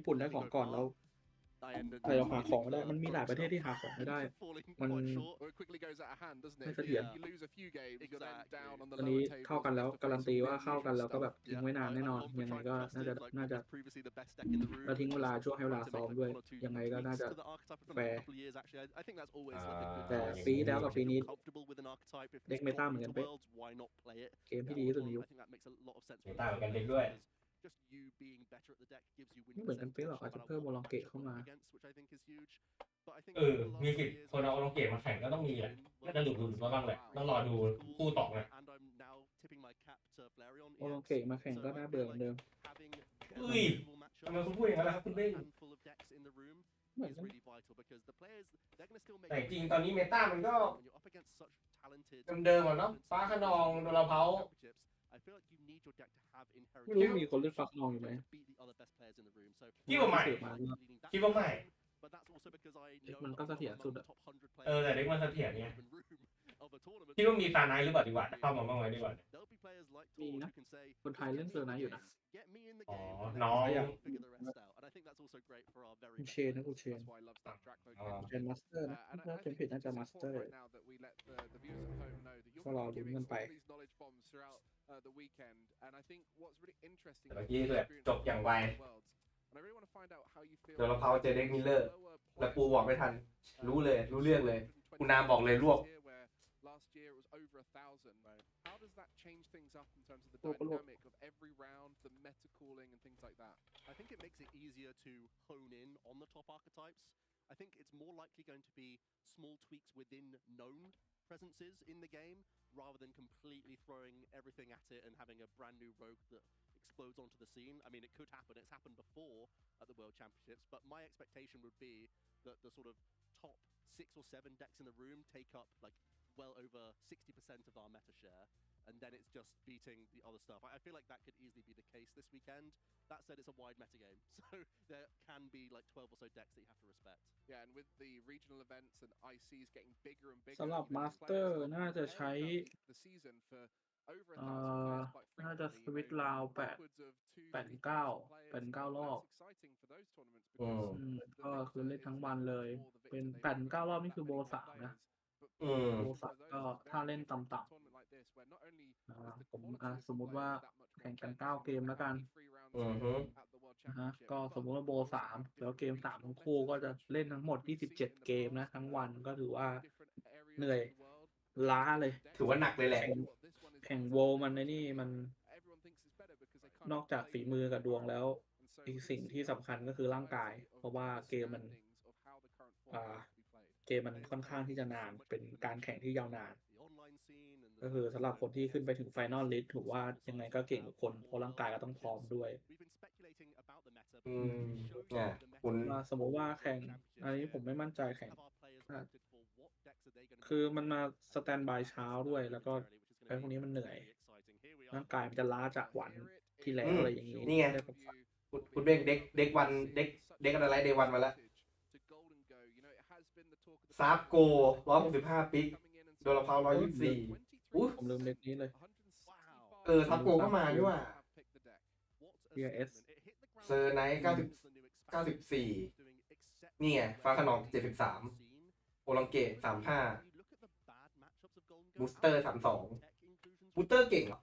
ญี่ปุ่นได้ของก่อนแล้วแต่เราหาของไม่ได้มันมีหลายประเทศที่หาของไม่ได้มันไม่เสถียรตอนนี้เข้ากันแล้วการันตีว่าเข้ากันแล้วก็แบบทิ้งไว้นานแน่นอนยังไงก็น่าจะแล้วทิ้งเวลาช่วงให้เวลาซ้อมด้วยยังไงก็น่าจะแฟร์แต่ปีแล้วกับปีนี้เด็กเมตาเหมือนกันเป๊ะเกมที่ดีที่สุดในยุค เมตาเหมือนกันเด็กด้วย just you being better at the deck gives you win ไม่เหมือนกันเป๊ะหรอก percentage, อาจ no จะ matter เพิ่ม what โอลอง deck เกต you're เข้ามา up against, which I think is huge. But I think มีสิทธิ์คนเอาโอลองเกตมาแข่งก็ต้องมีแหละน่าจะหลุดมาบ้างแหละต้องรอดูคู่ต่อไง and I'm now tipping my cap to Flareon โอลองเกตมาแข่งก็น่าเบื่อเหมือนเดิม เฮ้ยทำไมคุณพูดอย่างนั้นล่ะครับคุณเบ้ง handful of decks in the room is really vital because the players they're going to still make แต่จริงตอนนี้เมตามันก็ when you're up against such talented เดิมๆอ่ะเนาะฟ้าขนองโดราเพา I feel like you need your deck to have ไม่รู้ inherent มีคนเล่นฟักนองอยู่ไหม to beat the other best players in the room. So คิดว่าไม่คิดว่าไม่ but that's also because I เด็ก know มันก็เสถียรสุดอะ top 100 players แต่เด็กมันเสถียรไง of a tournament. คิดว่ามีซาไนท์หรือเปล่าดีกว่าเข้ามาบ้างไหมดีกว่า There'll be players like มี Torch นะ who can say คนไทยเล่นเซอร์ไนท์อยู่นะ get me in the อ๋อ game and น้อง then we'll figure the rest out. And I think that's also great for our very คุณ best เชนนะ players. คุณเชน That's why I love that Draklo อ๋อ game. เชนมาสเตอร์นะ And ถ้า I เชน think ผิด it's น่าจะมาสเตอ important ร์ right now that we let the viewers at home know that you're ก็รอ going to ลุ้ be น giving กั us นไป all these knowledge bombs throughout the weekend. And I think what's really interesting แต่ is เมื่อกี้ the คือแบบ experience จบอย่างไว of the worlds. And I really want to find out how you feel โดราเพาเจอเด็กมิลเลอร์ lower แล้วปู points บอกไม่ทัน รู้เลยรู้เรื่องเลยคุณนามบอกเลยรวบ here where last year it was over 1,000. How does that change things up in terms of the Look. dynamic of every round, the meta cooling and things like that? I think it makes it easier to hone in on the top archetypes. I think it's more likely going to be small tweaks within known presences in the game rather than completely throwing everything at it and having a brand new rogue that explodes onto the scene. I mean, it could happen. It's happened before at the World Championships, but my expectation would be that the sort of top 6 or 7 decks in the room take up like well over 60% of our meta share, and then it's just beating the other stuff. I feel like that could easily be the case this weekend. That said, it's a wide meta game, so there can be like 12 or so decks that you have to respect. Yeah, and with the regional events and ICs getting bigger and bigger, สำหรับ you know, มา these สเตอ players ร์ are น่าจะใช้ preparing the season for over 1,000 players quite น่าจะ frequently. สวิตช์ราว upwards of 2,000 8-9 รอบ That's exciting for those tournaments อืม because ก็คือเล่นทั้งวันเลย เป็น 8-9 รอบนี่คือโบ 3 นะ อืม โบ 3 ก็ถ้าเล่นต่ำๆผมสมมุติว่าแข่งกัน 9 เกมแล้วกัน อือฮึ นะฮะก็สมมุติว่าโบ 3 แล้วเกม 3 ทั้งคู่ก็จะเล่นทั้งหมด 27 เกมนะ ทั้งวันก็ถือว่าเหนื่อยล้าเลย ถือว่าหนักเลยแหละ แข่งโวมันนี่มันนอกจากฝีมือกับดวงแล้ว อีกสิ่งที่สำคัญก็คือร่างกาย เพราะว่าเกมมันค่อนข้างที่จะนานเป็นการแข่งที่ยาวนาน ก็คือสำหรับคนที่ขึ้นไปถึงไฟนอลลิสต์ถือว่ายังไงก็เก่งทุกคนเพราะร่างกายก็ต้องพร้อมด้วย อืมคุณ สมมติว่าแข่งอันนี้ผมไม่มั่นใจแข่งคือมันมาสแตนบายเช้าด้วยแล้วก็ไอ้พวกนี้มันเหนื่อยร่างกายมันจะล้าจากวันที่แล้วอะไรอย่างนี้ นี่ไงคุณเบ้งเด็กวันเด็กอะไรเดวันมาแล้วซาบโก165ปิกโดราเพา124อุ้ย ผมลืมเด็กนี้เลย ซาบโกก็มาด้วยว่ะ PRS เซอร์ไนท์94นี่ไงฟ้าขนอง73โอลองเกต35บูสเตอร์32บูสเตอร์เก่งเหรอ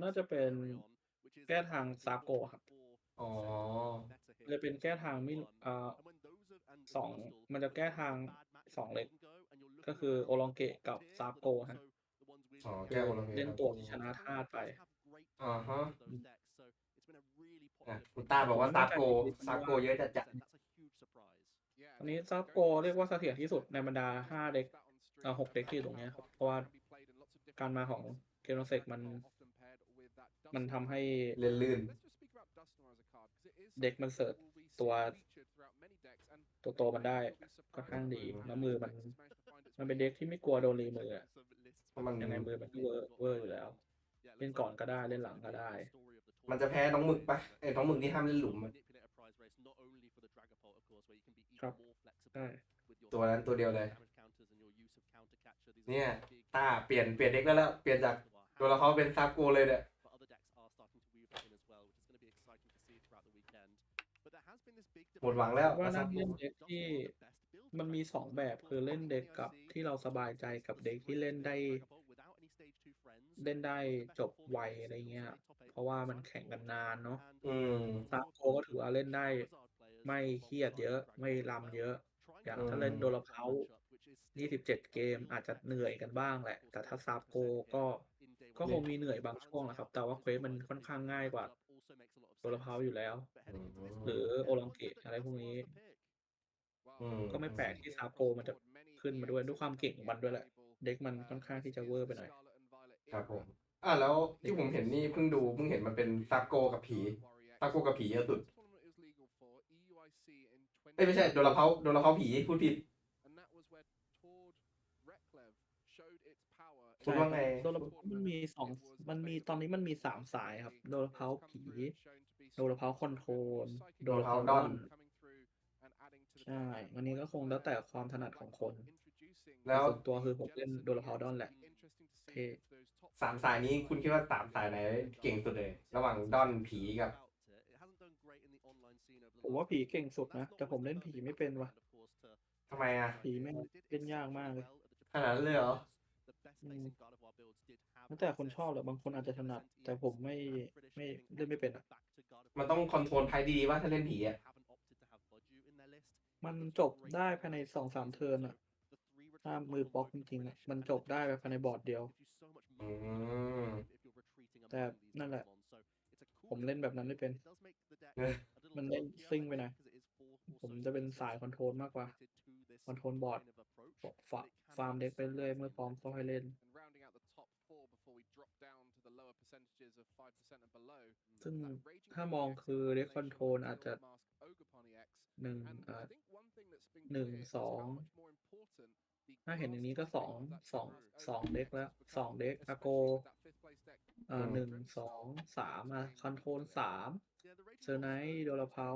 น่าจะเป็นแก้ทางซาโกครับ อ๋อ จะเป็นแก้ทางไม่2มันจะแก้ทาง2เล็กก็คือโอลองเกตกับซาโกฮะ อ๋อแก้โอลองเกต เล่นตัวที่ชนะธาตุไป ฮะคุณตาบอกว่าซาโกเยอะจัด อันนี้ซาโกเรียกว่าเสถียรที่สุดในบรรดา5เด็ก6เด็กที่อยู่ตรงนี้ครับเพราะว่าการมาของเกมโนเซกมันทำให้ ลื่น เด็กมันเสิร์ฟตัวโตมันได้ค่อนข้างดีแล้วมือมันเป็นเด็กที่ไม่กลัวโดนรีมืออ่ะ มัน ยังไงมือมันก็เวอร์อยู่แล้วเล่นก่อนก็ได้เล่นหลังก็ได้ มันจะแพ้น้องหมึกปะน้องหมึกที่ห้ามเล่นหลุมอะ ครับใช่ ตัวนั้นตัวเดียวเลยเนี่ยตาเปลี่ยนเด็กแล้วเปลี่ยนจากตัวละครเป็นซาโกเลยเนี่ยหมดหวังแล้ว ว่านั่งเล่นเด็กที่มันมี2แบบคือเล่นเด็กกับที่เราสบายใจกับเด็กที่เล่นได้จบไวอะไรเงี้ยเพราะว่ามันแข่งกันนานเนาะซาโกก็ถือว่าเล่นได้ไม่เครียดเยอะไม่ลำเยอะอย่างถ้าเล่นโดราเพา27 เกมอาจจะเหนื่อยกันบ้างแหละแต่ถ้าซาโกก็ ก็คงมีเหนื่อยบางช่วงแหละครับ แต่ว่าเควสมันค่อนข้างง่ายกว่าโดราเพาอยู่แล้ว หรือโอลองเกตอะไรพวกนี้ ก็ไม่แปลกที่ซาโกมันจะขึ้นมาด้วยความเก่งของมันด้วยแหละ เด็กมันค่อนข้างที่จะเวอร์ไปหน่อย ครับผมแล้วที่ผมเห็นนี่เพิ่งเห็นมันเป็นซาโกกับผีซาโกกับผีเยอะสุดไม่ใช่โดราเพาผีพูดผิดคุณว่าไงโดราเพามันมีตอนนี้มันมี3 สายครับ โดราเพาผี โดราเพาคอนโทรล โดราเพาดอน ใช่ อันนี้ก็คงแล้วแต่ความถนัดของคน แล้วส่วนตัวคือผมเล่นโดราเพาดอนแหละเท่ 3 สายนี้คุณคิดว่า3 สายไหนเก่งสุดเลย ระหว่างดอนผีกับ ผมว่าผีเก่งสุดนะ แต่ผมเล่นผีไม่เป็นว่ะ ทำไมอ่ะ ผีแม่งเล่นยากมากเลย ขนาดนั้นเลยเหรอ แล้วแต่คนชอบแหละบางคนอาจจะถนัด แต่ผมไม่เล่นไม่เป็นอ่ะ มันต้องคอนโทรลไพ่ดีๆว่าถ้าเล่นผีอ่ะ มันจบได้ภายใน2-3 เทิร์นอ่ะ ถ้ามือบล็อกจริงๆอ่ะ มันจบได้ภายในบอร์ดเดียว แต่นั่นแหละ ผมเล่นแบบนั้นไม่เป็น มันเล่นซิ่งไปหน่อย ผมจะเป็นสายคอนโทรลมากกว่า คอนโทรลบอร์ดฟาร์มเด็กไปเรื่อยเมื่อพร้อมก็ให้เล่น ซึ่งถ้ามองคือเด็กคอนโทรลอาจจะถ้าเห็นอย่างนี้ก็2 เด็กแล้ว2 เด็กอาโก1 2 3คอนโทรล3เซอร์ไนท์โดราเพา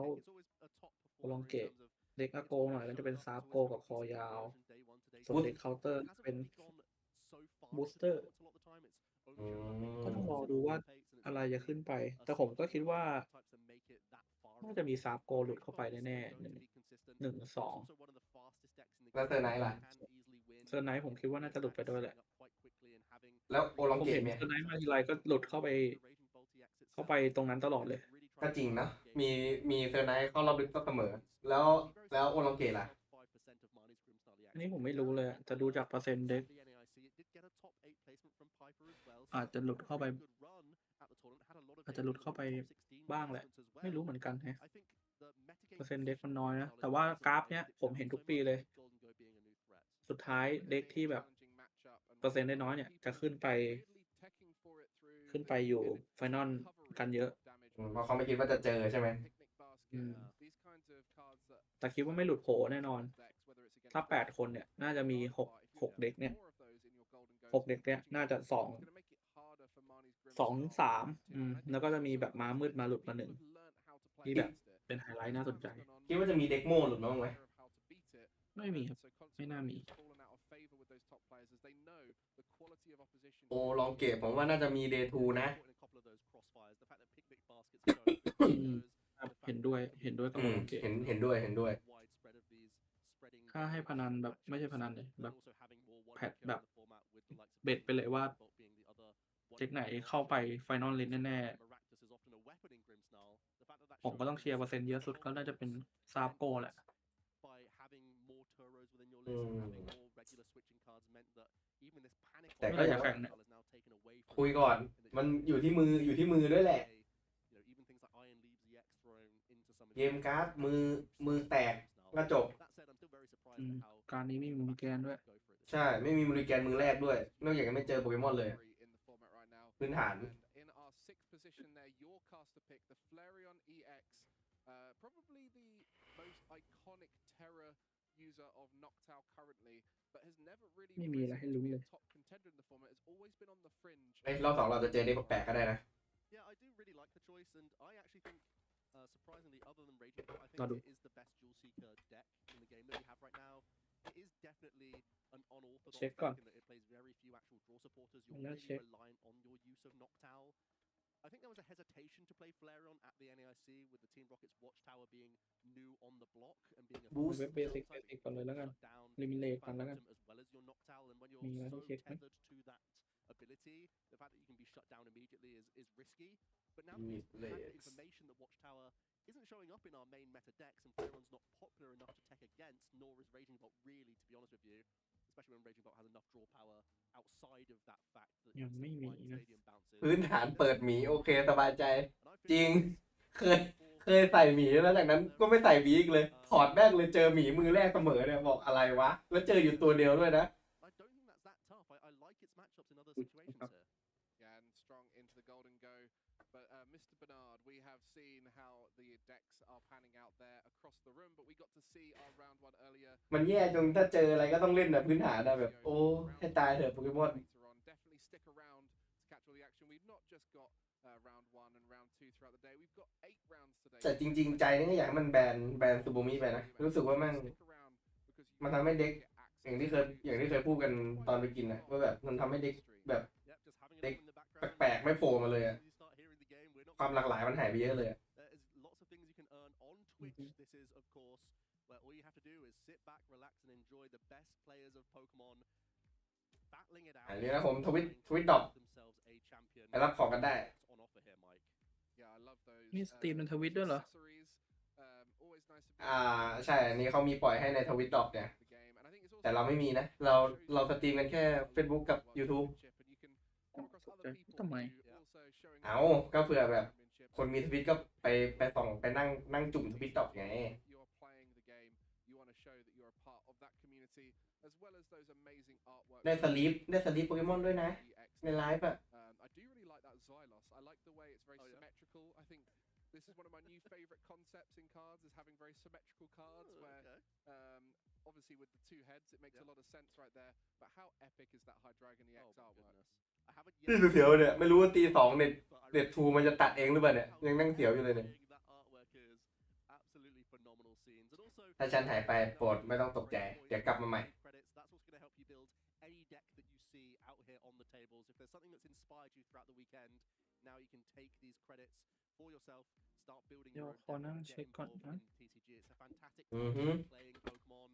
โอลองเกตเด็กอาโกหน่อยก็จะเป็นซาโกกับคอยาว ส่วนเด็กเคาน์เตอร์เป็นบูสเตอร์ก็ต้องรอดูว่าอะไรจะขึ้นไป แต่ผมก็คิดว่าน่าจะมีซาโกหลุดเข้าไปแน่ๆ1 2 แล้วเซอร์ไนท์ล่ะ เซอร์ไนท์ผมคิดว่าน่าจะหลุดไปด้วยแหละ แล้วโอลองเกต ผมเห็น เนี่ย เซอร์ไนท์มาทีไรก็หลุดเข้าไปตรงนั้นตลอดเลย ก็จริงนะมีเซอร์ไนท์เข้ารอบลึกเสมอ แล้วโอลองเกตล่ะ อันนี้ผมไม่รู้เลยจะดูจากเปอร์เซ็นต์เด็กอาจจะหลุดเข้าไปบ้างแหละ ไม่รู้เหมือนกันฮะเปอร์เซ็นต์เด็กมันน้อยนะ แต่ว่ากราฟเนี้ยผมเห็นทุกปีเลย สุดท้ายเด็กที่แบบเปอร์เซ็นต์ได้น้อยเนี่ยจะขึ้นไปอยู่ไฟนอลกันเยอะ เพราะเขาไม่คิดว่าจะเจอใช่ไหม แต่คิดว่าไม่หลุดโผแน่นอน ถ้า8 คนเนี่ยน่าจะมี6 เด็กเนี่ย6 เด็กเนี่ยน่าจะ2 3แล้วก็จะมีแบบม้ามืดมาหลุดมา1ที่แบบเป็นไฮไลท์น่าสนใจ คิดว่าจะมีเด็กโม่หลุดมาบ้างไหม ไม่มีครับ ไม่น่ามี โอลองเกตผมว่าน่าจะมีเดย์ทูนะ เห็นด้วยกับโอลองเกต เห็นด้วย ถ้าให้พนันแบบไม่ใช่พนันเลยแบบแพทแบบเบ็ดไปเลยว่าเด็กไหนเข้าไปไฟนอลเลนแน่ๆผมก็ต้องเชียร์เปอร์เซ็นต์เยอะสุดก็น่าจะเป็นซาโกแหละ แต่ก็อย่างคุยก่อน มันอยู่ที่มือด้วยแหละ เกมการ์ดมือแตกก็จบ การนี้ไม่มีมิแกนด้วย ใช่ ไม่มีมูริแกนมือแรกด้วย นอกจากจะไม่เจอโปเกมอนเลย พื้นฐาน ไม่มีอะไรให้ลุ้นเลย รอบ 2เราจะเจอเด็กแปลกๆก็ได้นะ surprisingly, other than Raging Bot, I think Nadu. it is the best Jewel Seeker deck in the game that we have right now. It is definitely an unorthodox Check deck on. in that it plays very few actual draw supporters. You're Let's really check. reliant on your use of Noctowl. I think there was a hesitation to play Flareon at the NAIC with the Team Rocket's Watchtower being new on the block and being a Boost. Basic ก่อนเลยแล้วกัน Eliminate ก่อนแล้วกัน as well as your Noctowl, and when มี you're อะไรให้ so เช็คไหม tethered to that ability, the fact that you can be shut down immediately is risky. But now that we've had the information that Watchtower isn't showing up in our main meta decks and Flareon's not popular enough to tech against, nor is Raging Bolt really, to be honest with you. especially when Raging Bot has enough draw power outside of that fact that ยังไม่มีนะ stadium bounces. พื้นฐานเปิดหมีโอเคสบายใจ จริง เคยใส่หมีแล้วจากนั้นก็ไม่ใส่หมีอีกเลย ถอดแม่งเลยเจอหมีมือแรกเสมอเนี่ยบอกอะไรวะ แล้วเจออยู่ตัวเดียวด้วยนะ I don't think that's that tough. I like its matchups in other situations here. Yeah, and strong into the golden go. But Mr. Bernard, we have seen how the decks are panning out there across the room, but we got to see our round one earlier. มันแย่จนถ้าเจออะไรก็ต้องเล่นแบบพื้นฐานนะแบบโอ้ให้ตายเถอะโปเกมอน Definitely stick around to catch all the action. We've not just got round one and round two throughout the day. We've got 8 rounds today. แต่จริงๆใจนี่ก็อยากให้มันแบนซูโบมิไปนะรู้สึกว่ามันทำให้เด็กอย่างที่เคยพูดกันตอนไปกินนะว่าแบบมันทำให้เด็กแบบเด็กแปลกๆไม่โผล่มาเลยอะความหลากหลายมันหายไปเยอะเลย There's lots of things you can earn on Twitch. This is, of course, where all you have to do is sit back, relax, and enjoy the best players of Pokemon battling it out. อันนี้นะผมทวิตดอกไปรับของกันได้ มีสตรีมในทวิตด้วยเหรอ ใช่อันนี้เขามีปล่อยให้ในทวิตดอกเนี่ยแต่เราไม่มีนะเราสตรีมกันแค่ Facebook กับ YouTube ทำไม เอาก็เผื่อแบบคนมีทวิตก็ไปส่องไปนั่งจุ่มทวิตดอกไงได้สลีปโปเกมอนด้วยนะในไลฟ์อะ I do really like that Xylos. I like the way it's very symmetrical. I think this is one of my new favorite concepts in cards is having very symmetrical cards where obviously with the 2 heads it makes a lot of sense right there. But how epic is that Hydreigon EX artwork? นี่เสียวเนี่ยไม่รู้ว่าตี2เน็ต2มันจะตัดเองหรือเปล่าเนี่ยยังนั่งเสียวอยู่เลยเนี่ยถ้าฉันหายไปโปรดไม่ต้องตกใจเดี๋ยวกลับมาใหม่ any deck that you see out here on the tables. If there's something that's inspired you throughout the weekend, now you can take these credits for yourself, start building your own deck, get involved in TCG. It's a fantastic time playing Pokemon.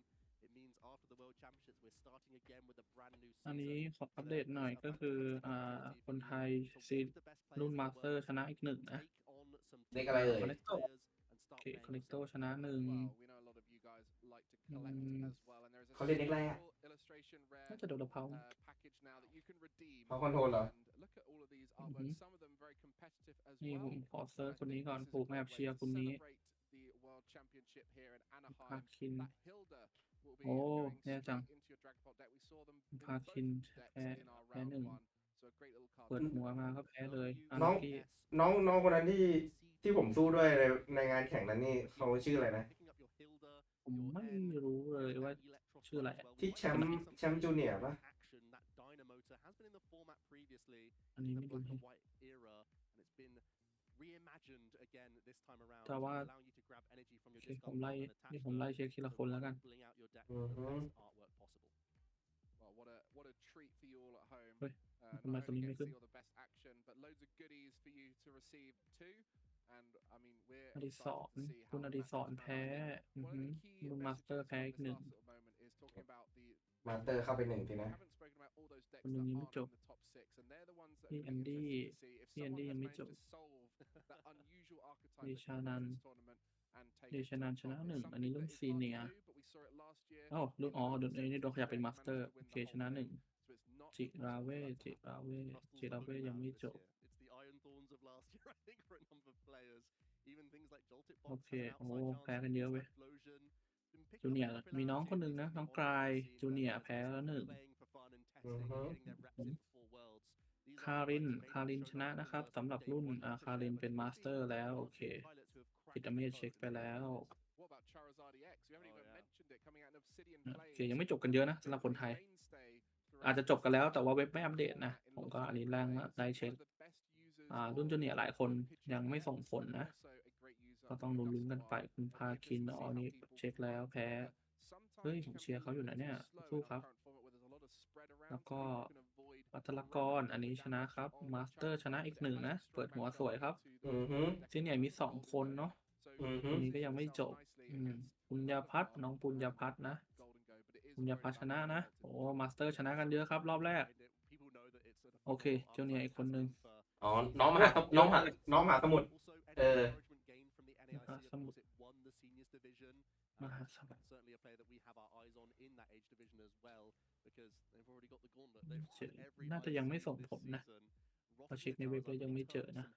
It means after the World Championships, we're starting again with a brand new season. อันนี้ขออัปเดตหน่อยก็คือคนไทยซีรุ่นมาสเตอร์ชนะอีก1นะ เด็กอะไรเอ่ย โอเคคอนเนคโตชนะ1เขาเล่นเด็กอะไรอ่ะ น่าจะโดนเพา เขาคอนโทรลเหรอ นี่ผมขอเซิร์ชคนนี้ก่อนปลูกแมปเชียร์คนนี้พาคินโอ้แย่จังพาคินแพ้1เปิดหัวมาก็แพ้เลยน้องคนนั้นที่ผมสู้ด้วยในงานแข่งนั้นนี่เขาชื่ออะไรนะ ผมไม่รู้เลยว่าชื่ออะไรที่แชมป์จูเนียร์ป่ะอันนี้ไม่รู้แต่ว่าผมไล่เช็คทีละคนแล้วกันเฮ้ยทำไมคนนี้ไม่ขึ้นอดิศรคุณอดิศรแพ้คุณมาสเตอร์แพ้อีก1มาสเตอร์เข้าไป1ทีนะคนนึงยังไม่จบพี่แอนดี้ยังไม่จบเดชานันชนะ1อันนี้รุ่นซีเนียรุ่นนี้โดนขยับเป็นมาสเตอร์โอเคชนะ1จิราเวยังไม่จบโอเคโอ้แพ้กันเยอะเว้ยจูเนียร์มีน้องคนหนึ่งนะน้องกลายจูเนียร์แพ้แล้ว1คารินชนะนะครับสำหรับรุ่นคารินเป็นมาสเตอร์แล้วโอเคพิดาเมจเช็คไปแล้วโอเคยังไม่จบกันเยอะนะสำหรับคนไทยอาจจะจบกันแล้วแต่ว่าเว็บไม่อัปเดตนะผมก็อันนี้แรงได้เช็ครุ่นจูเนียร์หลายคนยังไม่ส่งผลนะก็ต้องลุ้นกันไปคุณพาคินอันนี้เช็คแล้วแพ้เฮ้ยผมเชียร์เขาอยู่นะเนี่ยสู้ครับแล้วก็วัตรกรอันนี้ชนะครับมาสเตอร์ชนะอีก1นะเปิดหัวสวยครับซีเนียร์มี2คนเนาะอันนี้ก็ยังไม่จบปุญญพัฒน์น้องปุญญพัฒน์นะปุญญพัฒน์ชนะนะโอ้มาสเตอร์ชนะกันเยอะครับรอบแรกโอเคเจ้าเนี่ยอีกคนนึงน้องมหาสมุทร สมุทร won the seniors division. มหาสมุทร Certainly a player that we have our eyes on in that age division as well, because they've already got the gauntlet. เจอน่าจะยังไม่ส่งผลนะพอเช็คในเว็บแล้วยังไม่เจอนะ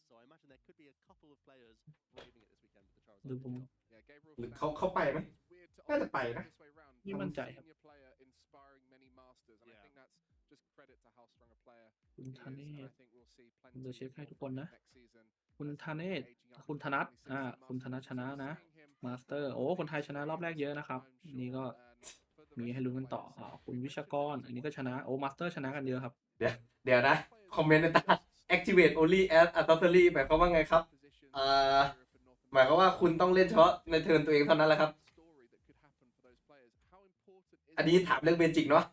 So I imagine there could be a couple of players braving it this weekend with the Charizard. หรือผม หรือเขาไปไหมน่าจะไปนะ ไม่มั่นใจครับ คุณธเนศผมจะเช็คให้ทุกคนนะ คุณธเนศคุณธนัทคุณธนัทชนะนะมาสเตอร์โอ้คนไทยชนะรอบแรกเยอะนะครับนี่ก็มีให้ลุ้นกันต่อคุณวิชากรอันนี้ก็ชนะโอ้มาสเตอร์ชนะกันเยอะครับเดี๋ยวนะคอมเมนต์ในตา activate only as accessory หมายความว่าไงครับหมายความว่าคุณต้องเล่นเฉพาะในเทิร์นตัวเองเท่านั้นแหละครับอันนี้ถามเรื่องเบจิกเนาะ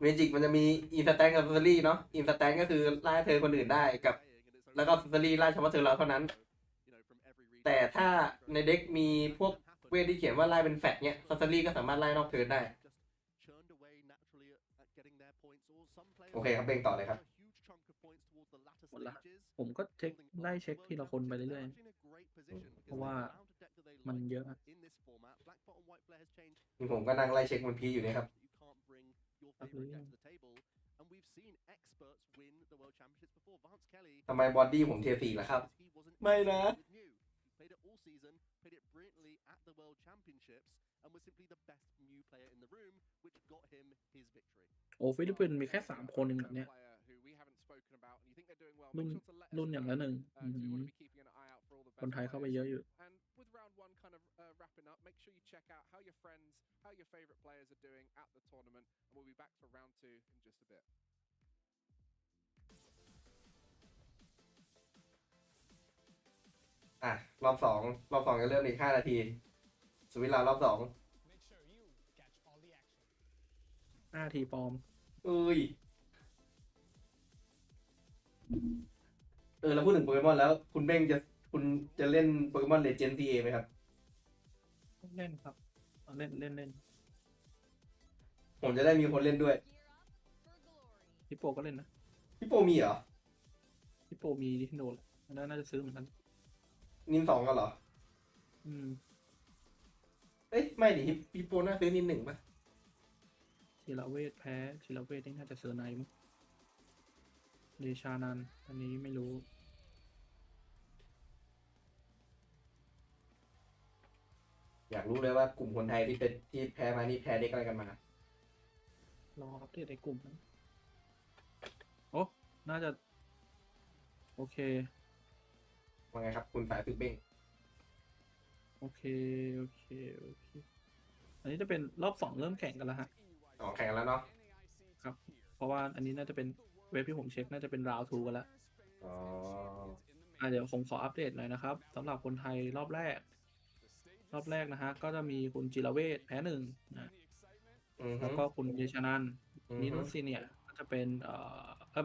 เบจิกมันจะมีอินสแตนกับaccessoryเนาะอินสแตนก็คือไล่เทิร์นคนอื่นได้กับแล้วก็accessoryไล่เฉพาะเทิร์นเราเท่านั้นแต่ถ้าในเด็กมีพวกเวทที่เขียนว่าไล่เป็นแฟตเนี่ยaccessoryก็สามารถไล่นอกเทิร์นได้โอเคครับเบ่งต่อเลยครับหมดละผมก็ไล่เช็คทีละคนไปเรื่อยๆเพราะว่ามันเยอะนี่ผมก็นั่งไล่เช็คมันพีอยู่เนี่ยครับทำไมบอดี้ผมเทียร์4ล่ะครับไม่นะ โอ้ฟิลิปปินส์มีแค่3 คนเองเนี่ยรุ่นอย่างละ1คนไทยเข้าไปเยอะอยู่รอบ2จะเริ่มอีก5 นาทีสวิตช์ลารอบ2 5 นาทีปลอมแล้วพูดถึงโปเกมอนแล้วคุณเบ้งคุณจะเล่นโปเกมอนเลเจนด์ทีเอไหมครับเล่นครับเล่นผมจะได้มีคนเล่นด้วยพี่โปก็เล่นนะพี่โปมีเหรอพี่โปมีที่โนนน่าจะซื้อเหมือนกันนิน2กันเหรอไม่ดิพี่โปน่าซื้อนิน1ป่ะศิลาเวทแพ้ศิลาเวทนี่น่าจะเซอร์ไนมั้งเดชานันอันนี้ไม่รู้อยากรู้เลยว่ากลุ่มคนไทยที่แพ้มานี่แพ้เด็กอะไรกันมารออัปเดตในกลุ่มนะโอ้น่าจะโอเคว่าไงครับคุณสายตึกเบ้งโอเคอันนี้จะเป็นรอบ2เริ่มแข่งกันแล้วฮะแข่งกันแล้วเนาะครับเพราะว่าอันนี้น่าจะเป็นเว็บที่ผมเช็คน่าจะเป็นราว2กันแล้วเดี๋ยวผมขออัปเดตหน่อยนะครับสำหรับคนไทยรอบแรกนะฮะก็จะมีคุณจิรเวชแพ้1นะแล้วก็คุณเยชนันนินุซีเนี่ยก็จะเป็น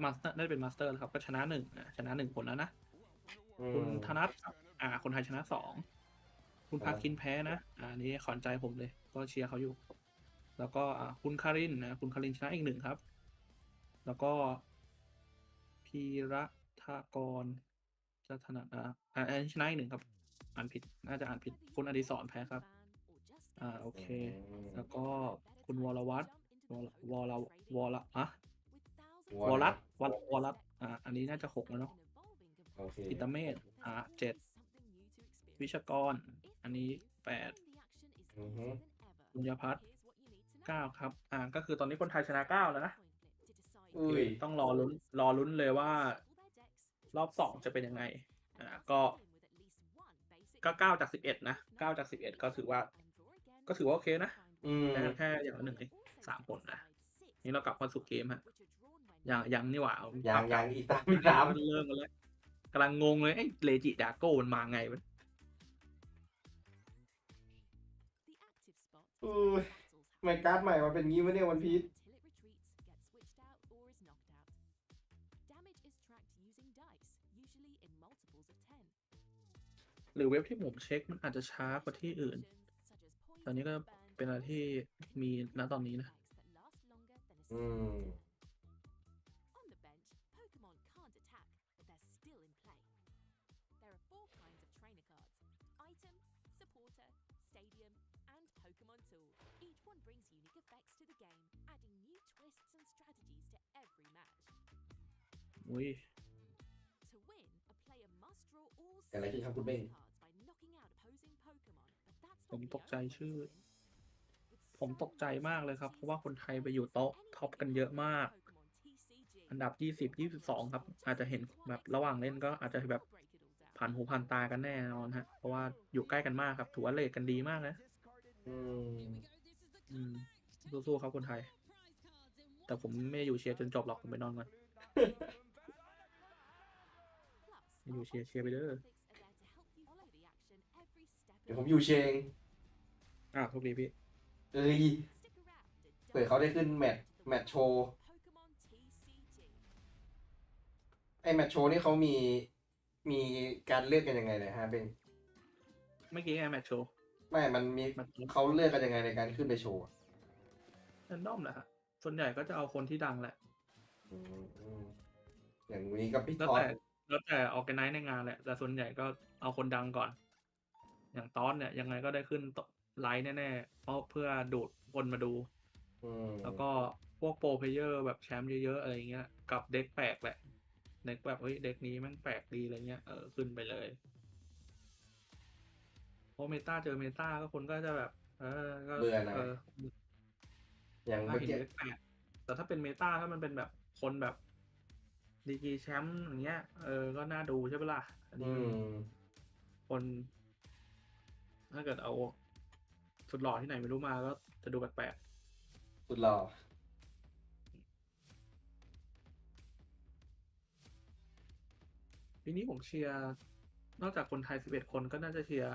มาสเตอร์น่าจะเป็นมาสเตอร์นะครับก็ชนะ1นะชนะ1คนแล้วนะคุณธนัทคนไทยชนะ2คุณพาคินแพ้นะอันนี้ขวัญใจผมเลยก็เชียร์เขาอยู่แล้วก็คุณคารินนะคุณคารินชนะอีก1ครับแล้วก็พีระธากรจะถนัดอันนี้ชนะอีก1ครับอ่านผิดน่าจะอ่านผิดคุณอดิศรแพ้ครับโอเคแล้วก็คุณวรวัฒน์วรัตอันนี้น่าจะ6แล้วเนาะกิตเมธ7วิชากรอันนี้8บุญญพัฒน์9ครับก็คือตอนนี้คนไทยชนะ9แล้วนะต้องรอลุ้นเลยว่ารอบ2จะเป็นยังไงก็9 จาก 11นะ9 จาก 11ก็ถือว่าโอเคนะแค่อย่างละ1เอง3 คนนะนี่เรากลับมาสู่เกมฮะยังนี่หว่ายังอีก3เริ่มกันแล้วกำลังงงเลยเลจิดาโก้มันมาไงวะไม่การ์ดใหม่มาเป็นงี้วะเนี่ยวันพีชหรือเว็บที่ผมเช็คมันอาจจะช้ากว่าที่อื่นตอนนี้ก็เป็นอะไรที่มีณตอนนี้นะ Pokemon tool. Each one brings unique effects to the game, adding new twists and strategies to every match. อุ้ย To win, a player must draw all เกิดอะไรขึ้นครับ 6 คุณเบ้ง cards by knocking out opposing Pokemon, but that's ผม not ต the กใจ only way ชื่อ to win. ผมตกใจมากเลยครับ เพราะว่าคนไทยไปอยู่โต๊ะท็อปกันเยอะมาก Pokemon TCG. อันดับ 20-22 ครับ อาจจะเห็นแบบระหว่างเล่นก็อาจจะแบบผ่านหูผ่านตากันแน่นอนฮะ เพราะว่าอยู่ใกล้กันมากครับ ถือว่าเรทกันดีมากนะ สู้ๆครับคนไทย แต่ผมไม่อยู่เชียร์จนจบหรอก ผมไปนอนก่อน อยู่เชียร์ไปเด้อ เดี๋ยวผมอยู่เชียง โชคดีพี่ เอ้ยเผื่อเขาได้ขึ้นแมตช์โชว์ไอแมตช์โชว์นี่เขามีการเลือกกันยังไงเลยฮะเบง เมื่อกี้ไงแมตช์โชว์ ไม่มันมีเขาเลือกกันยังไงในการขึ้นไปโชว์ แรนดอมแหละฮะส่วนใหญ่ก็จะเอาคนที่ดังแหละ อย่างนี้กับพี่ แล้ว ทอ แต่ออแกไนซ์ในงานแหละ แต่ส่วนใหญ่ก็เอาคนดังก่อน อย่างตอนเนี่ยยังไงก็ได้ขึ้นไลฟ์แน่ๆ เพราะเพื่อดูดคนมาดู แล้วก็พวกโปรเพลเยอร์แบบแชมป์เยอะๆอะไรเงี้ย กับเด็กแปลกแหละ เด็กแบบเฮ้ยเด็กนี้แม่งแปลกดีอะไรเงี้ย ขึ้นไปเลย เพราะเมตาเจอเมตาก็คนก็จะแบบก็ เบื่อนะอย่าง ถ้า เมื่อ เห็น กี้ เด็กแปลกแต่ถ้าเป็นเมตาถ้ามันเป็นแบบคนแบบดีกรีแชมป์อย่างเงี้ย ก็น่าดูใช่ปะล่ะ อันนี้คน ถ้าเกิดเอาสุดหล่อที่ไหนไม่รู้มาก็จะดูแปลก สุดหล่อ ๆปีนี้ผมเชียร์นอกจากคนไทย11 คนก็น่าจะเชียร์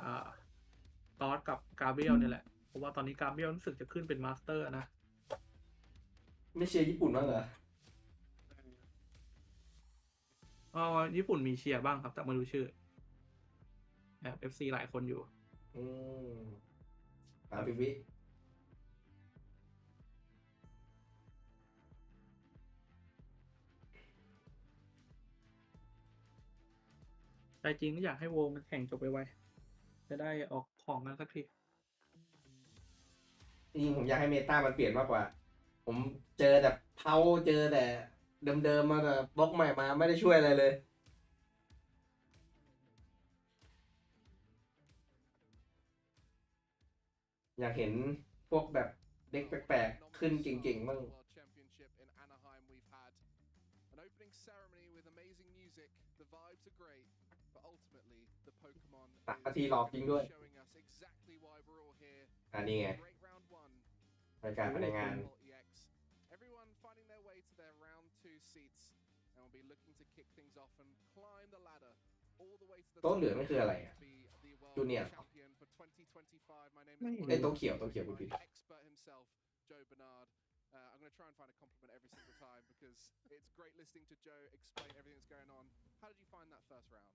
ตอสกับกาเบรียลเนี่ยแหละ เพราะว่าตอนนี้กาเบรียลรู้สึกจะขึ้นเป็นมาสเตอร์นะ ไม่เชียร์ญี่ปุ่นบ้างเหรอ ญี่ปุ่นมีเชียร์บ้างครับแต่ไม่รู้ชื่อแอบ FC หลายคนอยู่ 30 วิใจจริงก็อยากให้โวมันแข่งจบไปไวจะได้ออกของกันสักที จริงๆผมอยากให้เมตามันเปลี่ยนมากกว่า ผมเจอแต่เท้าเจอแต่เดิมๆมาแต่บล็อกใหม่มาไม่ได้ช่วยอะไรเลย อยากเห็นพวกแบบเด็กแปลกๆขึ้นเก่งๆบ้าง นาทีหลอกจริงด้วย นี่ไงรายการภายในงาน โต๊ะเหลืองนี่คืออะไรอ่ะจูเนียร์ไอโต๊ะเขียวคุณผิด I'm going to try and find a compliment every single time because it's great listening to Joe explain everything that's going on. How did you find that first round?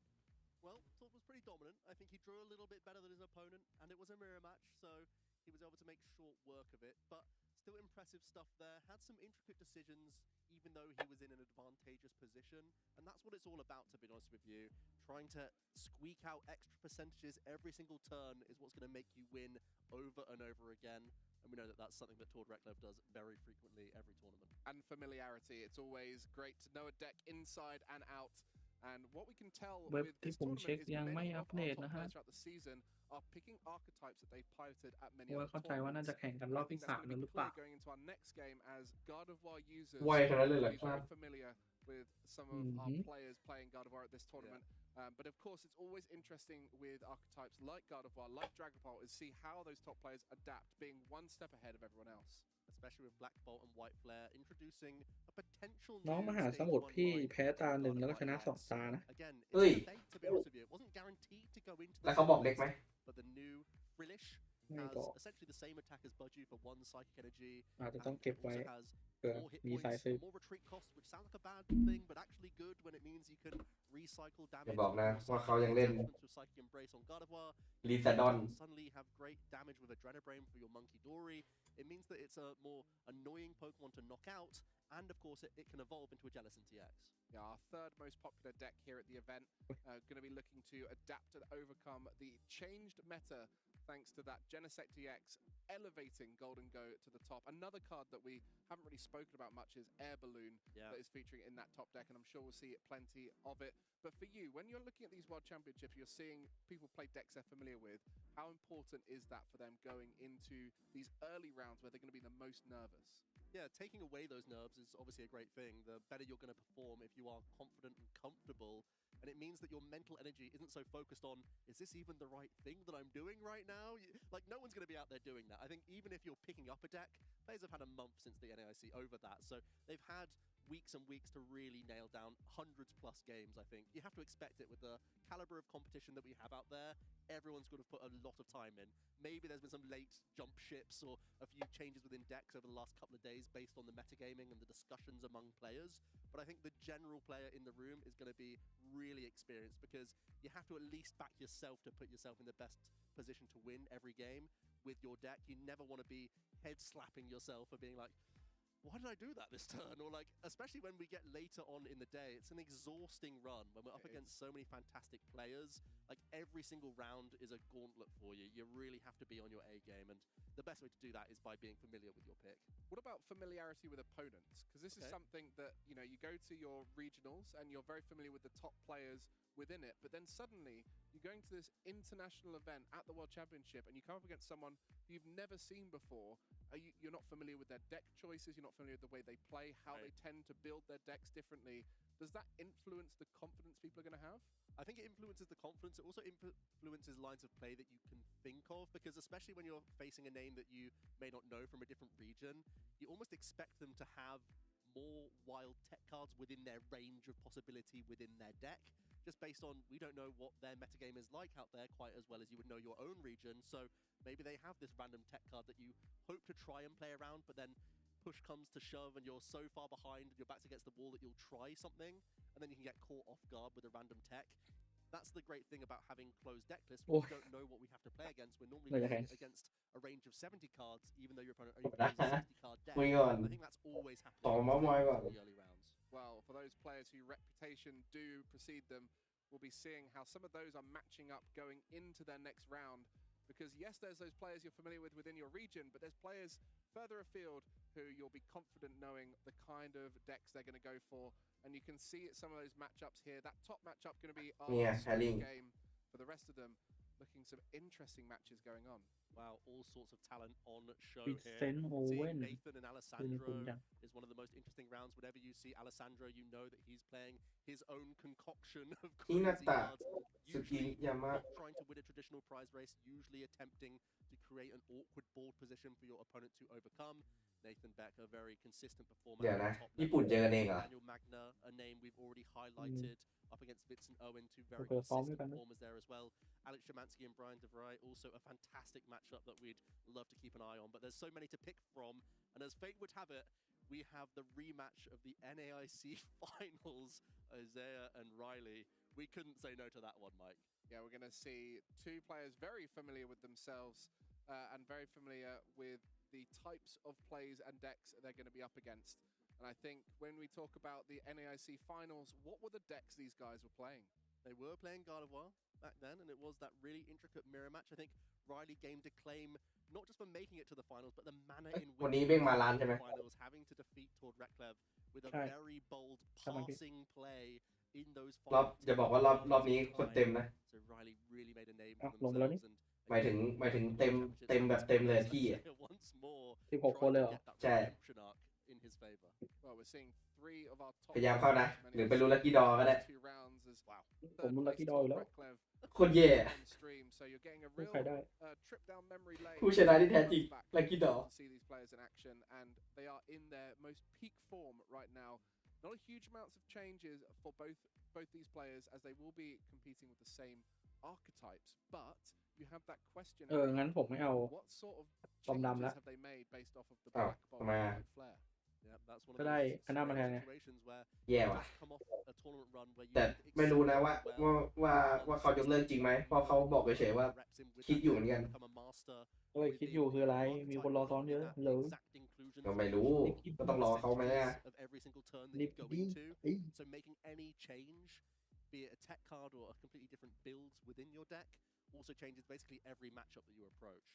Well, Todd was pretty dominant. I think he drew a little bit better than his opponent, and it was a mirror match, so he was able to make short work of it. But still impressive stuff there. Had some intricate decisions, even though he was in an advantageous position. And that's what it's all about, to be honest with you. Trying to squeak out extra percentages every single turn is what's going to make you win over and over again. And we know that that's something that Tord Reklev does very frequently every tournament. And familiarity. It's always great to know a deck inside and out. And what we can tell with this tournament is many of our top players throughout the season are picking archetypes that they've piloted at many other tournaments. I think that's going to be clear going into our next game as God of War users are very familiar with some of our players playing God of War at this tournament. But of course, it's always interesting with archetypes like God of War, like Dragon Ball, is see how those top players adapt, being one step ahead of everyone else. Especially with Black Bolt and White Flare introducing a potential น้องมหาสมุทรพี่แพ้ตา1แล้วก็ชนะ2 ตานะ เฮ้ย to be honest with you, it wasn't guaranteed to go into แล้วเขาบอกเด็กไหม but the new Frillish ไม่ has บอก essentially the same attack as Budgie for 1 psychic energy. อาจจะต้องเก็บไว้ Also has more hitมีสาย points, สืบ more retreat costs, which sounds like a bad thing, but actually good when it means you can recycle อย่า damage. บอกนะ Also, ว่าเขายังเล่น attachments with Psychic Embrace on Gardevoir. Lee You Sedon don't suddenly have great damage with Adrenabrain for your Monkey Dory. It means that it's a more annoying Pokemon to knock out, and of course it can evolve into a Jellicent TX. Yeah, our third most popular deck here at the event, going to be looking to adapt and overcome the changed meta thanks to that Genesect EX elevating Golden Go to the top. Another card that we haven't really spoken about much is Air Balloon that is featuring in that top deck, and I'm sure we'll see plenty of it. But for you, when you're looking at these World Championships, you're seeing people play decks they're familiar with. How important is that for them going into these early rounds where they're going to be the most nervous? Yeah, taking away those nerves is obviously a great thing. The better you're going to perform if you are confident and comfortable. And it means that your mental energy isn't so focused on, is this even the right thing that I'm doing right now? Like, no one's going to be out there doing that. I think even if you're picking up a deck, players have had a month since the NAIC over that. So they've had weeks and weeks to really nail down hundreds plus games, I think. You have to expect it with the caliber of competition that we have out there. Everyone's got to put a lot of time in. Maybe there's been some late jump ships or a few changes within decks over the last couple of days based on the metagaming and the discussions among players. But I think the general player in the room is going to be really experienced because you have to at least back yourself to put yourself in the best position to win every game with your deck. You never want to be head slapping yourself for being like, why did I do that this turn? Or like, especially when we get later on in the day, it's an exhausting run when we're up against so many fantastic players. Like every single round is a gauntlet for you. You really have to be on your A game, and the best way to do that is by being familiar with your pick. What about familiarity with opponents? Because this is something that, you know, you go to your regionals and you're very familiar with the top players within it, but then suddenly you're going to this international event at the World Championship and you come up against someone you've never seen before. You're not familiar with their deck choices, you're not familiar with the way they play, how they tend to build their decks differently. Does that influence the confidence people are going to have? I think it influences the confidence. It also influences lines of play that you can think of, because especially when you're facing a name that you may not know from a different region, you almost expect them to have more wild tech cards within their range of possibility within their deck, just based on we don't know what their metagame is like out there quite as well as you would know your own region. So maybe they have this random tech card that you hope to try and play around, but then push comes to shove and you're so far behind and your back's against the wall that you'll try something and then you can get caught off guard with a random tech. That's the great thing about having closed deck lists. We don't know what we have to play against. We're normally playing against a range of 70 cards, even though your opponent only plays a 60-card deck. I think that's always happening in the early rounds. Well, for those players whose reputation do precede them, we'll be seeing how some of those are matching up going into their next round. Because yes, there's those players you're familiar with within your region, but there's players further afield who you'll be confident knowing the kind of decks they're going to go for. And you can see some of those matchups here. That top matchup going to be our game for the rest of them. Looking some interesting matches going on. Wow, all sorts of talent on show It's here. Sen or Seeing Wen. Nathan and Alessandro is one of the most interesting rounds. Whenever you see Alessandro, you know that he's playing his own concoction of crazy cards. Usually not trying to win a traditional prize race, usually attempting to create an awkward board position for your opponent to overcome. Nathan Beck, a very consistent performer. เดี๋ยวนะญี่ปุ่นเจอกันเองเหรอ Daniel Magna, a name we've already highlighted, up against Vincent Owen, two very consistent performers there as well. Alex Shemansky and Brian DeVry, also a fantastic matchup that we'd love to keep an eye on. But there's so many to pick from, and as fate would have it, we have the rematch of the NAIC finals, Isaiah and Riley. We couldn't say no to that one, Mike. Yeah, we're going to see two players very familiar with themselves and very familiar with the types of plays and decks they're going to be up against. And I think when we talk about the NAIC finals, what were the decks these guys were playing? They were playing Gardevoir back then, and it was that really intricate mirror match. I think Riley gained acclaim not just for making it to the finals, but the manner in which the finals, having to defeat Tord Reklev with a very bold passing play in those finals. จะบอกว่ารอบนี้คนเต็มนะ So Riley really made a name for themselves, and หมายถึงเต็มแบบเต็มเลยที่ once more 16 คนเลยเหรอ ใช่ in his favor. Well, we're seeing 3 of our top พยายามเข้านะหรือไปรู้ลัคกี้ดอก็ได้ 2 rounds as ผมรู้ลัคกี้ดออยู่แล้ว คนแย่ on stream, so you're getting a real trip down memory lane. ผู้ชนะที่แท้จริงลัคกี้ดอ to see these players in action, and they are in their most peak form right now. Not a huge amounts of changes for both these players, as they will be competing with the same archetypes, but you have that question. งั้นผมไม่เอา What sort of ปอมดำ changes แล้ว have they made based off of the black ball and flare? ก็ได้คณะมาแทนไง แย่ว่ะแต่ไม่รู้นะว่าเขายกเลิกจริงไหมเพราะเขาบอกเฉยๆว่าคิดอยู่เหมือนกัน เฮ้ยคิดอยู่คืออะไรมีคนรอซ้อนเยอะเหรอ ก็ไม่รู้ก็ต้องรอเขาไหมอ่ะ รีบดิ So making any change, be it a tech card or a completely different build within your deck, also changes basically every matchup that you approach.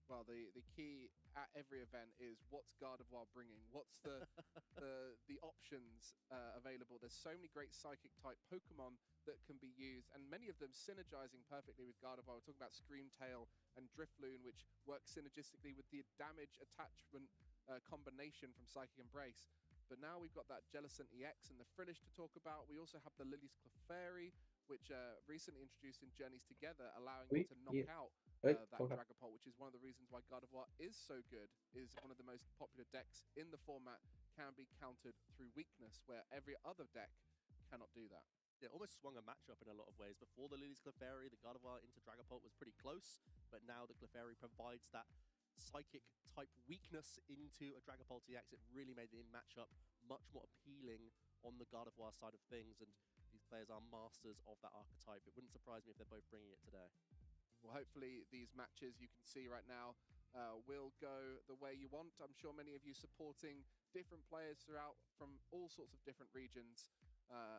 Well, the key at every event is what's Gardevoir bringing? What's the options available? There's so many great psychic type Pokemon that can be used, and many of them synergizing perfectly with Gardevoir. We're talking about Screamtail and Drifloon, which work synergistically with the damage attachment combination from Psychic Embrace. But now we've got that Jellicent EX and the Frillish to talk about. We also have the Lily's Clefairy, which recently introduced in Journeys Together, allowing you to knock out that Dragapult, which is one of the reasons why Gardevoir is so good, is one of the most popular decks in the format, can be countered through weakness, where every other deck cannot do that. Yeah, almost swung a matchup in a lot of ways. Before the Lily's Clefairy, the Gardevoir into Dragapult was pretty close, but now the Clefairy provides that psychic type weakness into a Dragapult EX. It really made the matchup much more appealing on the Gardevoir side of things, and these players are masters of that archetype. It wouldn't surprise me if they're both bringing it today. Well, hopefully these matches you can see right now will go the way you want. I'm sure many of you supporting different players throughout from all sorts of different regions,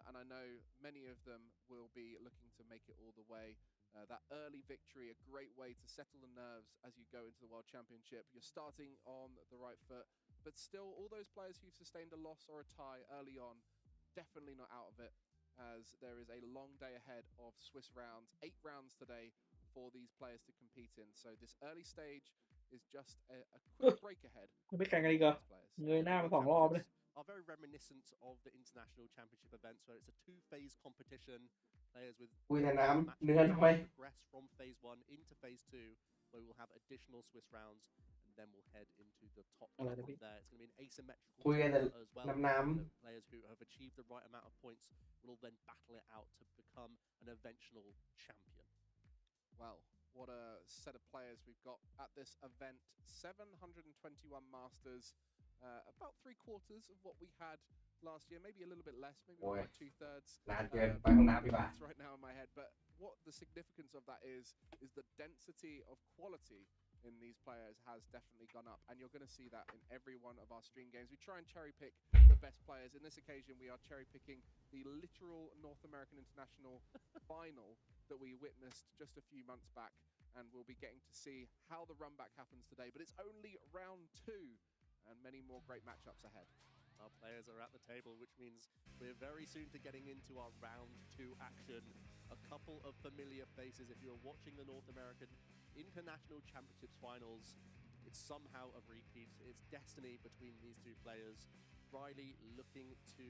and I know many of them will be looking to make it all the way. That early victory, a great way to settle the nerves as you go into the World Championship. You're starting on the right foot, but still all those players who've sustained a loss or a tie early on, definitely not out of it, as there is a long day ahead of Swiss rounds, 8 rounds today for these players to compete in. So this early stage is just a quick break ahead. ไม่แข่งกันอีกเหรอเงยหน้ามา2 รอบเลย Are very reminiscent of the international championship events, where it's a 2-phase competition. Players with progress from phase 1 into phase 2, where we'll have additional Swiss rounds, and then we'll head into the top there. It's going to be an asymmetrical as well. Players who have achieved the right amount of points will then battle it out to become an eventual champion. Well, what a set of players we've got at this event. 721 Masters, about 3/4 of what we had last year, maybe a little bit less, maybe about 2/3. Right now in my head, but what the significance of that is the density of quality in these players has definitely gone up, and you're going to see that in every one of our stream games. We try and cherry pick the best players. In this occasion, we are cherry picking the literal North American International final that we witnessed just a few months back, and we'll be getting to see how the run back happens today. But it's only round 2, and many more great matchups ahead. Our players are at the table, which means we're very soon to getting into our round 2 action. A couple of familiar faces. If you're watching the North American International Championships finals, it's somehow a repeat. It's destiny between these two players. Riley looking to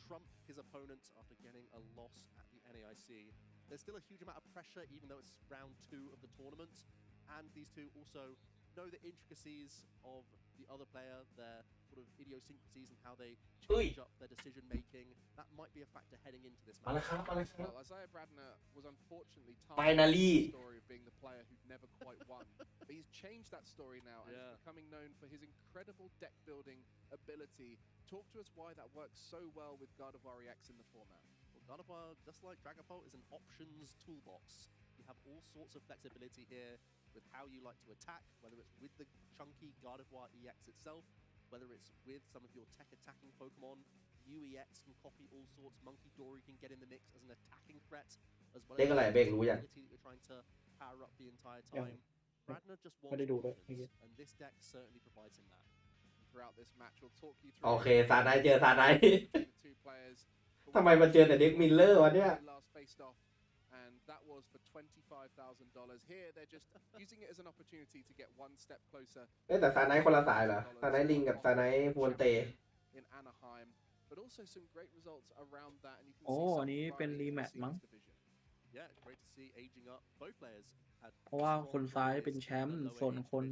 trump his opponent after getting a loss at the NAIC. There's still a huge amount of pressure, even though it's round 2 of the tournament. And these two also know the intricacies of the other player, their sort of idiosyncrasies and how they change up their decision making. That might be a factor heading into this match. Well, Isaiah Bradner was unfortunately targeted with the story of being the player who'd never quite won. But he's changed that story now and is becoming known for his incredible deck building ability. Talk to us why that works so well with Gardevoir EX in the format. Well, Gardevoir, just like Dragapult, is an options toolbox. You have all sorts of flexibility here with how you like to attack, whether it's with the chunky Gardevoir EX itself, whether it's with some of your tech attacking Pokemon. UEX can copy all sorts. Monkey Dory can get in the mix as an attacking threat, as well as the ability that you're trying to power up the entire time. Bradner just wants options, and this deck certainly provides him that. Throughout this match, we'll talk you through โอเคซาไนเจอซาไน ทำไมมาเจอแต่เด็กมิลเลอร์วะเนี่ย And that was for $25,000. Here, they're just using it as an opportunity to get one step closer. แต่ซาไนคนละสายเหรอซาไนลิงกับซาไนฟวนเต In Anaheim, but also some great results around that, and you can โอ้ see อันนี้เป็นรีแมตช์มั้ง Yeah, great to see aging up. Both players had เพราะว่าคนซ้ายเป็นแชมป์ส่วนคน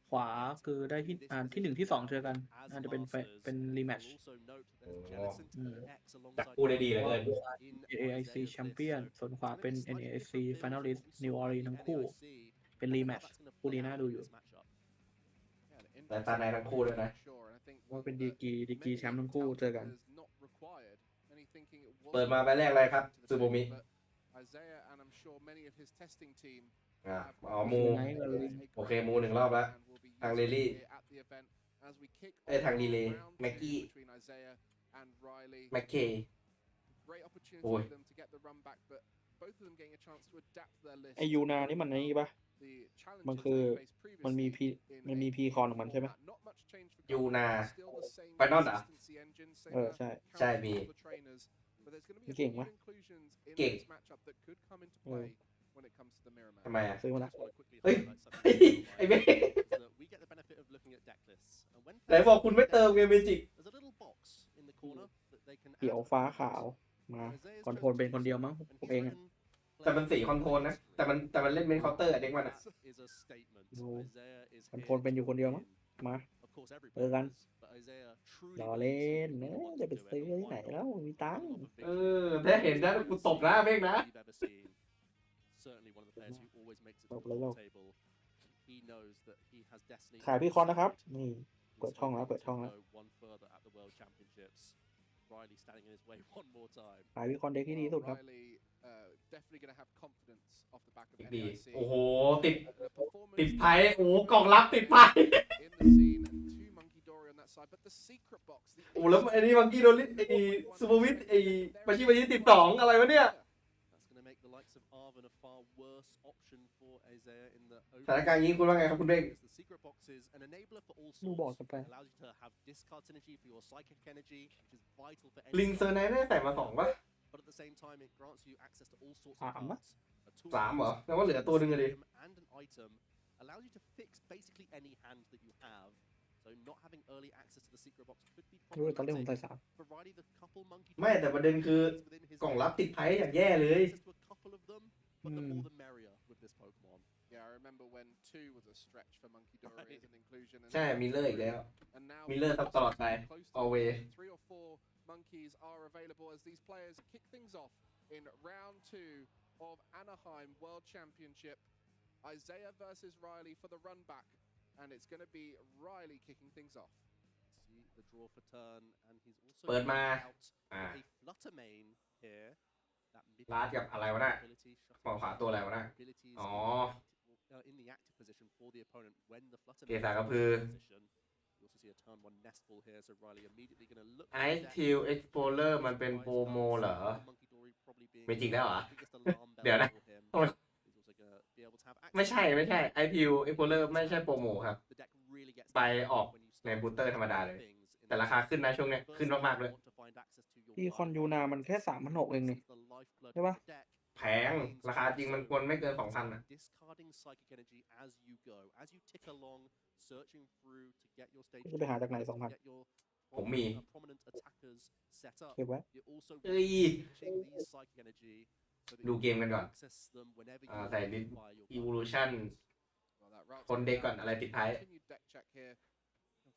ขวาคือได้ที่ที่ 1 ที่ 2เจอกันน่าจะเป็นรีแมตช์ จับคู่ได้ดีเหลือเกิน NAIC Champion ส่วนขวาเป็น NAIC Finalist New Orleans ทั้งคู่เป็นรีแมตช์คู่นี้น่าดูอยู่ แต่ซาไนทั้งคู่ด้วยนะ ว่าเป็นดีกรีแชมป์ทั้งคู่เจอกัน เปิดมาใบแรกอะไรครับซูโบมิอ๋อมูโอเคมู1 รอบแล้วทางเรลี่ทางดีเลย์แม็กกี้แม็กเคโอ้ย ไอยูนานี่มันนี่ปะมันมีพีคอนของมันใช่ไหม ยูนาไฟนอลอ่ะ ใช่ มีเก่งปะ เก่งทำไมอ่ะ ซื้อมาละ เฮ้ยไอ้เมย์ไหนบอกคุณไม่เติมไงเมจิก เขียวฟ้าขาวมาคอนโทรลเป็นคนเดียวมั้งผมเองอ่ะ แต่มันสีคอนโทรลนะแต่มันเล่นเป็นเคาน์เตอร์เด็กมันอ่ะ ดูคอนโทรลเป็นอยู่คนเดียวมั้งมาเจอกันรอเล่นเนอะจะไปซื้อที่ไหนแล้วมีตังค์ ถ้าเห็นนะกูตบหน้าเมฆนะ ตบเลยเราขายพี่คอนนะครับนี่เปิดช่องแล้วขายพี่คอนเด็กที่ดีสุดครับ ดี โอ้โห ติดไพ่โอ้กล่องลับติดไพ่โอ้แล้วไอ้นี่มังกี้โดนไอ้ซูเปอร์วิทไอ้ปาชิ12อะไรวะเนี่ยสถานการณ์นี้คุณว่าไงครับคุณเด้งดูบอร์ดกันไปลิงเซอร์ไนท์ได้ใส่มา2 ป่ะ 3 ป่ะ 3เหรอแล้วว่าเหลือตัวหนึ่งเลยดูตอนเล่นผมใส่3ไม่แต่ประเด็นคือกล่องลับติดไพ่อย่างแย่เลย ใช่มิลเลอร์อีกแล้วมิลเลอร์ตลอดไป always monkeys are available as these players kick things off in round 2 of Anaheim World Championship. Isaiah versus Riley for the run back, and it's going to be Riley kicking things off. See the draw for turn, and he's also เปิดมา a flutter main here. ลาดกับอะไรวะน่ะฝั่งขวาตัวอะไรวะน่ะอ๋อ in the active position for the opponent when the flutter เกสากระพือ ไอทิวเอ็กโพเลอร์มันเป็นโปรโมเหรอไม่จริงแล้วเหรอ เดี๋ยวนะไม่ใช่ไอทิวเอ็กโพเลอร์ไม่ใช่โปรโมครับไปออกในบูสเตอร์ธรรมดาเลยแต่ราคาขึ้นนะช่วงนี้ขึ้นมากๆเลยพี่คอนยูนามันแค่3,600เองนี่ใช่ปะแพงราคาจริงมันควรไม่เกิน 2,000 นะจะไปหาจากไหน 2,000ผมมีเก็บไว้ดูเกมกันก่อนใส่ดิสอีวูลูชั่นคนเด็กก่อนอะไรติดท้าย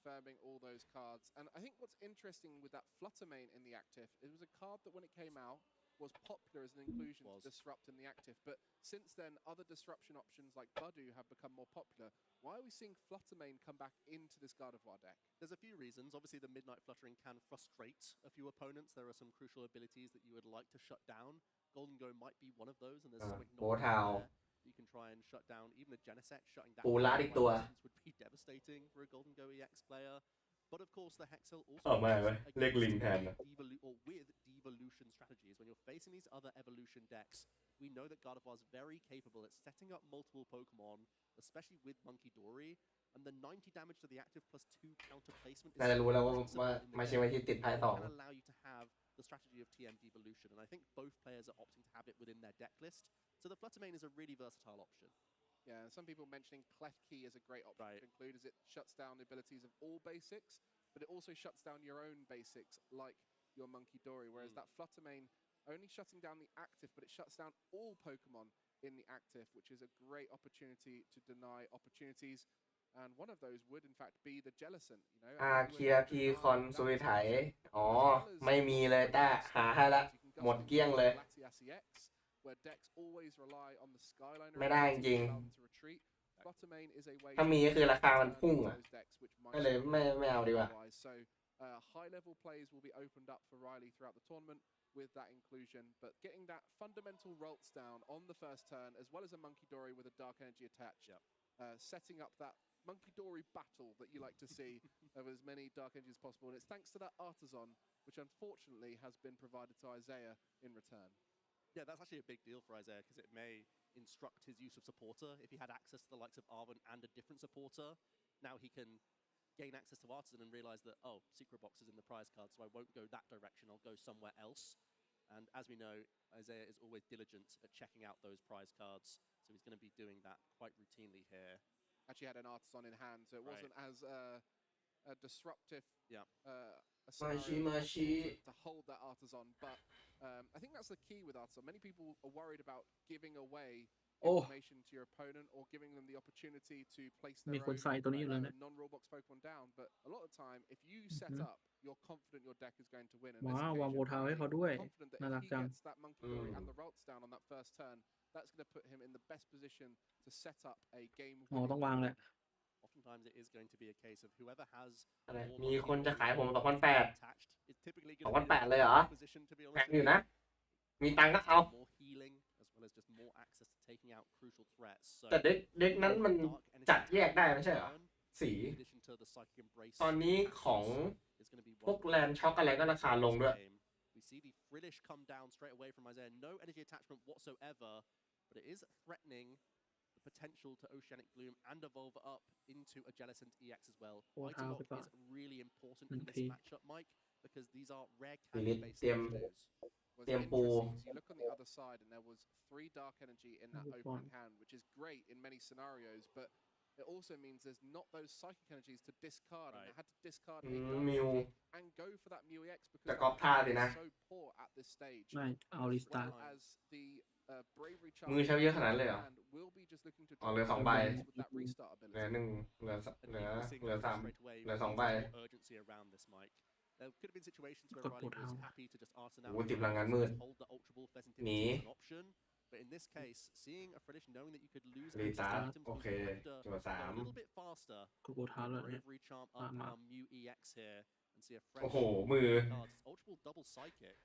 confirming all those cards. And I think what's interesting with that Flutter main in the active, it was a card that when it came out was popular as an inclusion to disrupt in the active. But since then, other disruption options like Budu have become more popular. Why are we seeing Flutter main come back into this God of War deck? There's a few reasons. Obviously, the Midnight Fluttering can frustrate a few opponents. There are some crucial abilities that you would like to shut down. Golden Go might be one of those, and there's something not there. You can try and shut down even a Genesect. Shutting down would be devastating for a Golden Go EX player. But of course, the Hexel also with devolution strategies. When you're facing these other evolution decks, we know that God of War is very capable at setting up multiple Pokemon, especially with Monkey Dory. And the 90 damage to the active plus 2 counter placement is going to allow you to have the strategy of TM devolution. And I think both players are opting to have it within their deck list. So the Flutter main is a really versatile option. Yeah, and some people mentioning Clef Key as a great option to include, as it shuts down the abilities of all basics, but it also shuts down your own basics, like your Monkey Dory, whereas that Flutter main only shutting down the active, but it shuts down all Pokemon in the active, which is a great opportunity to deny opportunities. And one of those would, in fact, be the Jellicent. You know, เคลียร์พีคอนซุยไถอ๋อไม่มีเลยแต่หาให้ละหมดเกลี้ยงเลยไม่ได้จริง Flutter is a way ถ้ามีก็คือราคามันพุ่งอ่ะ those decks which ก็เลยไม่เอาดีกว่า otherwise. So high level plays will be opened up for Riley throughout the tournament with that inclusion, but getting that fundamental Ralts down on the first turn, as well as a Monkey Dory with a Dark Energy attached, setting up that Monkey Dory battle that you like to see of as many Dark Energies as possible. And it's thanks to that Artisan, which unfortunately has been provided to Isaiah in return. Yeah, that's actually a big deal for Isaiah because it may instruct his use of supporter. If he had access to the likes of Arvin and a different supporter, now he can gain access to Artisan and realize that, oh, secret box is in the prize card, so I won't go that direction, I'll go somewhere else. And as we know, Isaiah is always diligent at checking out those prize cards, so he's going to be doing that quite routinely here. Actually had an Artisan in hand, so it wasn't as a disruptive to hold that Artisan, but I think that's the key with Artisan. Many people are worried about giving away information to your opponent or giving them the opportunity to place their own non-rule box Pokemon down, but a lot of the time, if you set up, you're confident your deck is going to win. And ว้าววางโบทาให้เขาด้วย confident that น่ารั if ก he จัง gets that Monkey Dory and the Ralts down on that first turn, that's going to put him in the best position to set up a game. อ๋อต้องวางแหละ Oftentimes it is going to be a case of whoever has อะไรมีคนจะขายผม2,800เลยเหรอแพงอยู่นะมีตังก็เอา more healing as well as just more access to taking out crucial threats. แต่เด็กนั้นมันจัดแยกได้ไม่ใช่เหรอสีตอนนี้ของพวกแลนด์ช็อกอะไรก็ราคาลงด้วย We see the Frillish come down straight away from Isaiah. No energy attachment whatsoever, but it is threatening the potential to Oceanic Gloom and evolve up into a Jellicent EX as well. Item lock is really important in this matchup, Mike, because these are rare candy-based initiatives. เตรียมปู You look on the other side, and there was 3 Dark Energy in that opening hand, which is great in many scenarios, but it also means there's not those Psychic Energies to discard, and I had to discard a Dark Energy and go for that Mew EX because it's so poor at this stage. ไม่เอารีสตาร์ท As the Bravery มือใช้เยอะขนาดนั้นเลยเหรอ will be just looking to อ๋อเหลือ2 ใบ with that restart เหลือ ability. 1เหลือ 3เหลือ 2 ใบ urgency around this, Mike. There could have been situations where กด Riley โบทา was happy to just arson out โอ้ติดพลังงานมืด hold the Ultra Ball Fezzentivity หนี as an option. But in this case, seeing a Frillish, knowing that you could lose รี access ตา to ร์ท items โอ means เค you have to จั่ว go a 3 little bit faster. กดโบทาเลย Bravery Charm up and our Mew EX here and see a fresh โอ้โหมือ cards. Ultra Ball double Psychic.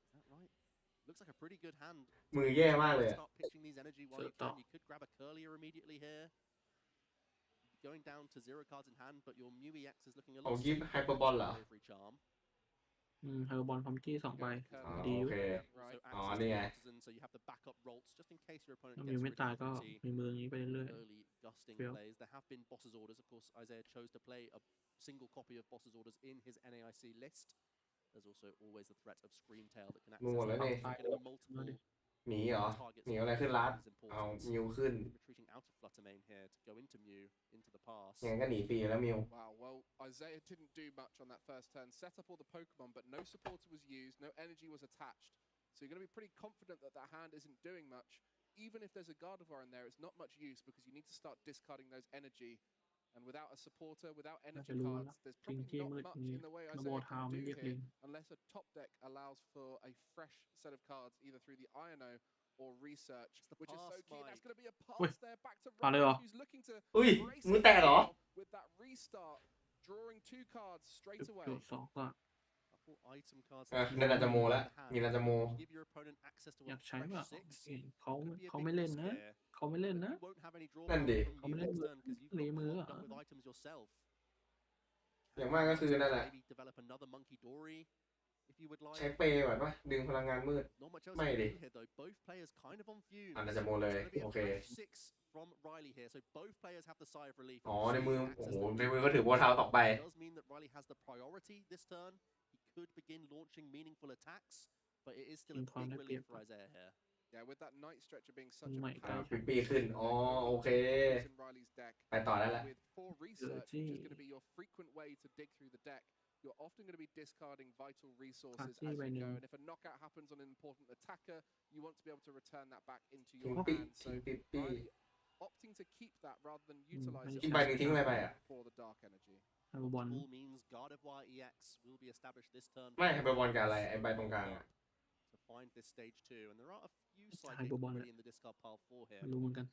Is that right? Looks like a pretty good hand. มือแย่มากเลย Start pitching these energy while you can. You could grab a Curlier immediately here. Going down to 0 cards in hand, but your Mew EX is looking a ของ little ยิป safer ไฮเปอร์บอลเหรอ Bravery Charm. ไฮบอลพร้อมจี้2 ใบ อ๋อ ดี โอ อยู่ เค So อ๋อ access นี่ to ไง Artisan, so you have the backup Ralts just in case your opponent ถ้า gets มิว rid ไม่ of ตายก็ Difficulty. มีมืออย่างนี้ไปเรื่อย Early gusting Feel. plays. There have been Boss's Orders. Of course, Isaiah chose to play a single copy of Boss's Orders in his NAIC list. There's also always the threat of Screamtail that can access หมดแล้วนี่ getting multiple หนีเหรอ targets หนีอะไรขึ้นลัด is เอา important. มิวขึ้น Retreating out of Fluttermane here to go into Mew, into the pass. ยังไงก็หนีฟรีแล้วมิว Wow, well, Isaiah didn't do much on that first turn. Set up all the Pokemon, but no supporter was used, no energy was attached. So you're going to be pretty confident that that hand isn't doing much. Even if there's a Gardevoir in there, it's not much use because you need to start discarding those energy. And without a supporter, without ๆน่า energy จะรู้แล้ว cards, there's จริง probably ที่ not มืด much นี้ in the way กระโบ Isaiah ทา can มัน do เรียกเอ here ง unless a top deck allows for a fresh set of cards either through the Iono or Research, which is so key. That's going to be a pass there back to Ryan, who's looking to อุ้ย brace มือแตกเหรอ with that restart, drawing 2 cards straight โจ away. ทย์2ก็ Couple item cards. นี่นาจะโมแล้วมีนาจะโม Give your opponent access to อยา a กใช้แบบ fresh 6. เขาไม่เล่นนะ เขาไม่เล่นนะ You won't have any draw นั่นดิ from you next turn because you've หลี got มือ locked up with items yourself. อย่างมากก็คือนั่นแหละ Maybe develop another Monkey Dory if you would like. ใช้เปย์แบบว่าดึงพลังงานมืด Not much else ไม่ to ดิ do here though. Both players kind of on fumes. นาจะโมเลย It's gonna be โอ a เค fresh 6 from Riley here. So both players have the sigh of relief. อ๋อในมือ โอ้ Access โห to ในมือก็ถือโบว์เท้า2 ใบ It does mean that Riley has the priority this turn. He could begin launching meaningful attacks, but it is still a big relief for Isaiah here. Yeah, with that Night Stretcher being such a ปีปีขึ้น อ๋อ โอเค in Riley's deck, ไปต่อได้แล้ว with 4 Research, which is going to be your frequent way to dig through the deck, you're often going to be discarding vital resources as you go. And if a knockout happens on an important attacker, you want to be able to return that back into your hand. So Riley opting to keep that rather than utilize it อีกใบหนึ่งทิ้งอะไรไปอ่ะ for the Dark Energy. ไฮบอล All means Gardevoir EX will be established this turn. ไม่ให้ไปบอลกับอะไรไอ้ใบตรงกลางอ่ะ To find this stage 2, and there are a few It's a psychics Hyperbolic. already in the discard pile for him. ไม่รู้เหมือนกัน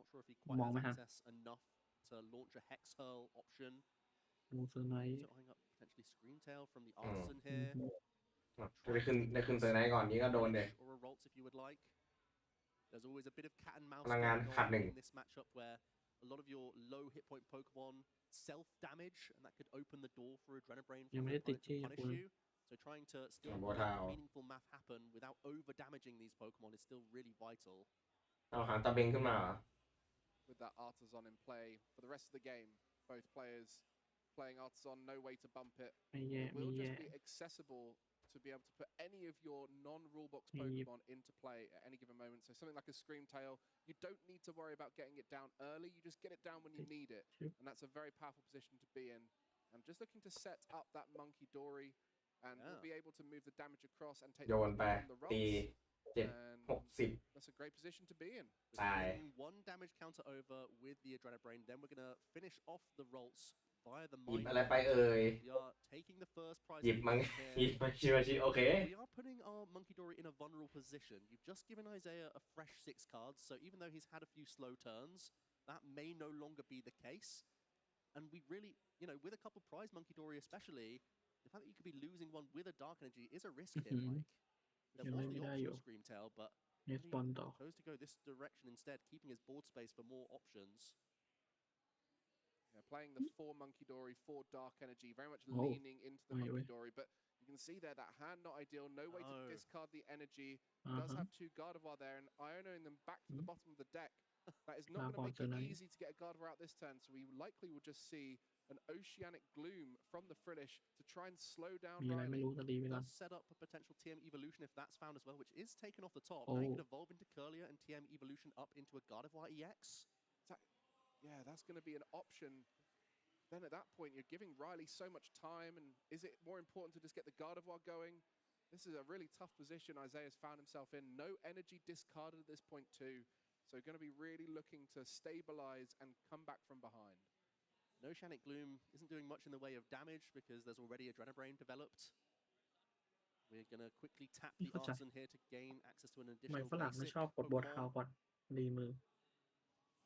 not sure if he quite มองไม่ has ทัน access enough to launch a Hex Hurl option. มูเซอร์ไนท์ So eyeing up potentially Scream Tail from the Artisan here. จะได้ขึ้นเซอร์ไนท์ก่อนนี้ก็โดนเด็ก Or a Ralts if you would like. There's always a bit of cat and mouse พลังงาน going ขาด on 1 in this matchup where a lot of your low hit point Pokemon self-damage, and that could open the door for Adrenabrain ยัง from ไม่ your ได้ติด opponent ชื่ to อ punish คุณ you. So trying to still What make how? meaningful math happen without over-damaging these Pokemon is still really vital. เอาหางตาเบงขึ้นมาเหรอ With that Artisan in play for the rest of the game, both players playing Artisan, no way to bump it. ไม่แย่ It ไม่ will แย่ just be accessible to be able to put any of your non-rulebox Yep. Pokemon into play at any given moment. So something like a Scream Tail, you don't need to worry about getting it down early. You just get it down when you need it. And that's a very powerful position to be in. I'm just looking to set up that Monkey Dory, and we'll be able to move the damage across and take โย the นไป on the ตี rolls. 7 60 That's a great position to be in.ตาย Bringing one damage counter over with the Adrenabrain. Then we're going to finish off the Ralts via the หยิบ Mind อะไรไป Blade. เอ่ย We are taking the first prize หยิบมัง here. หยิบมาชิโอเค We are putting our Monkey Dory in a vulnerable position. You've just given Isaiah a fresh 6 cards, so even though he's had a few slow turns, that may no longer be the case. And we really, you know, with a couple prize Monkey Dory especially, the fact that you could be losing one with a Dark Energy is a risk here, Mike. There was the option of Scream Tail, but Yes, he Bondo. chose to go this direction instead, keeping his board space for more options. Yeah, playing the 4 Monkey Dory, 4 Dark Energy, very much Oh. leaning into the Wait, Monkey wait. Dory, but you can see there that hand not ideal, no way to No. discard the energy. Does Uh-huh. have 2 Gardevoir there, and Ionoing them back to the bottom of the deck. That is not Nah, going to make it tonight. easy to get a Gardevoir out this turn, so we likely will just see an Oceanic Gloom from the Frillish to try and slow down มีอะไรไม่ Riley. รู้จะดีไปก่อน Does set up a potential TM Evolution if that's found as well, which is taken off the top. Oh. Now you could evolve into Curlier and TM Evolution up into a Gardevoir EX. Yeah, that's going to be an option. Then at that point, you're giving Riley so much time, and is it more important to just get the Gardevoir going? This is a really tough position Isaiah's found himself in. No energy discarded at this point too, so going to be really looking to stabilize and come back from behind. No Oceanic Gloom isn't doing much in the way of damage because there's already Adrenabrain developed. We're going to quickly tap the Gotcha. Artisan here to gain access to an ทำไม additional ฝรั่งไม่ basic ชอบกดบอร์ด Pokemon. เท้าก่อนดีมือ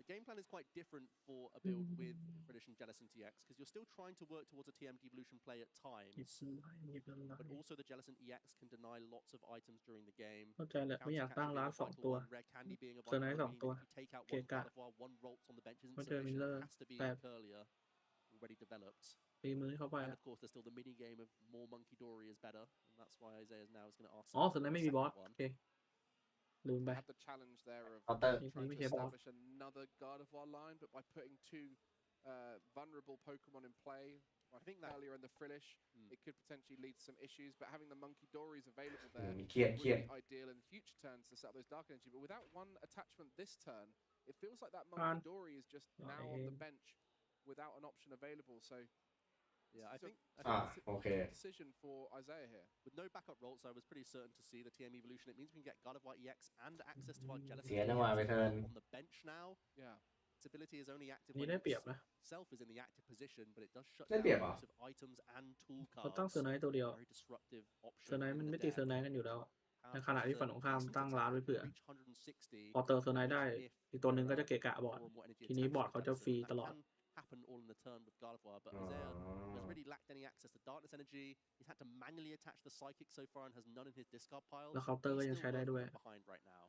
The game plan is quite different for a build with British and Jellicent EX because you're still trying to work towards a TM Devolution play at หยิบ times, หยิบอะไร but also the Jellicent EX can deny lots of items during the game. เข้าใจแหละไม่อยาก Counter ตั้ง Catcher ร้าน being a 2 ตัว vital one, Rare Candy being a เซอร์ไน vital ท์ one. 2 ตัว If you take out เกะ one กะ Gardevoir, one Ralts on the bench isn't มาเจอมิล sufficient. เลอ It ร์ has to be แต่ Curlier already developed. ตีมือเข้าไป And อะ of course, there's still the mini game of more Monkey Dory is better, and that's why Isaiah now is going to ask. อ๋อเซอร์ไนท์ไม่มีบอส โอเค ลืมไป Had the challenge there of Counter. trying to Maybe a boss. establish another Gardevoir line, but by putting 2 vulnerable Pokemon in play, I think that earlier in the Frillish, it could potentially lead to some issues, but having the Monkey Dories available there มีเครียด really ideal in future turns to set up those Dark Energy, but without one attachment this turn, it feels like that Monkey Dory is just now on the bench without an option available, so Yeah, I think it's a okay. decision for Isaiah here. with no backup Ralts, I was pretty certain to see the TM Evolution. It means we can get Gardevoir EX and access to our Jellicent เสียจังหวะไป EX เทิร์น on the bench now. Yeah. Its ability is only active นี่ when ได้เปรียบนะ itself is in the active position, but it does shut ได้ down เปรียบเหรอ use of items and tool เขาตั้ง cards. เซอร์ไนท์ตัวเดียว Very disruptive เซ option อร์ไนท์ in มัน the ไม่ตี deck. เซอร์ไนท์กันอยู่แล้ว ในขณะที่ It's ฝั่ง a ตรงข้าม decent ตั้งร้านไว้ attack, เผื่อ reach 160. พอเติมเซอร์ไนท์ได้ If อีกตัวหนึ่งก็จะเกะกะบอร์ด more and more energy ทีนี้ attached บอร์ด to เขาจะ Jellicent. ฟรี That ตลอด can happen all in the turn with Gardevoir, but Isaiah has really lacked any access to Darkness Energy. He's had to manually attach the Psychic so far and has none in his discard pile. แล้วเคาน์เตอร์ก็ยัง He's ใช้ still ได้ working ด้วย from behind right now.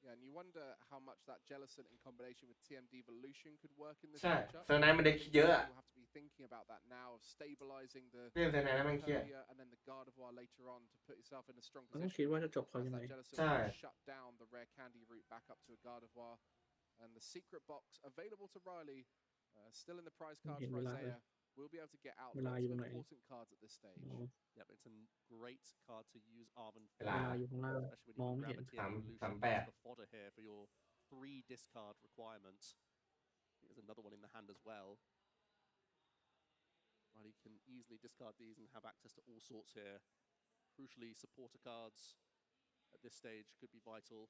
Yeah, and you wonder how much that Jellicent in combination with TM Devolution could work in this ใช่ matchup. เซอร์ไนท์มันเด็กเยอะอะ We'll have to be thinking about that now, of stabilizing the เล่นเซอร์ไนท์แล้วมันเครียด Courier and then the Gardevoir later on to put yourself in a strong มันต้อง position. คิดว่าจะจบเขา As ยังไง that Jellicent ใช่ will shut down the Rare Candy route back up to a Gardevoir. And the secret box available to Riley, still in the prize cards ห็น for เวลาเลย Isaiah. We'll be able to get out เวลา lots อยู่ of ตรงไหน important cards at this stage. อ๋อ Yep, it's a great card to use Arven เว for, ลา เวลาอยู่ข้างล่าง especially when ม you อง can ไม่ grab เห็ a น TM Evolution 38 as the fodder here for your 3 discard requirement. I think there's another one in the hand as well. Riley can easily discard these and have access to all sorts here. Crucially, supporter cards at this stage could be vital.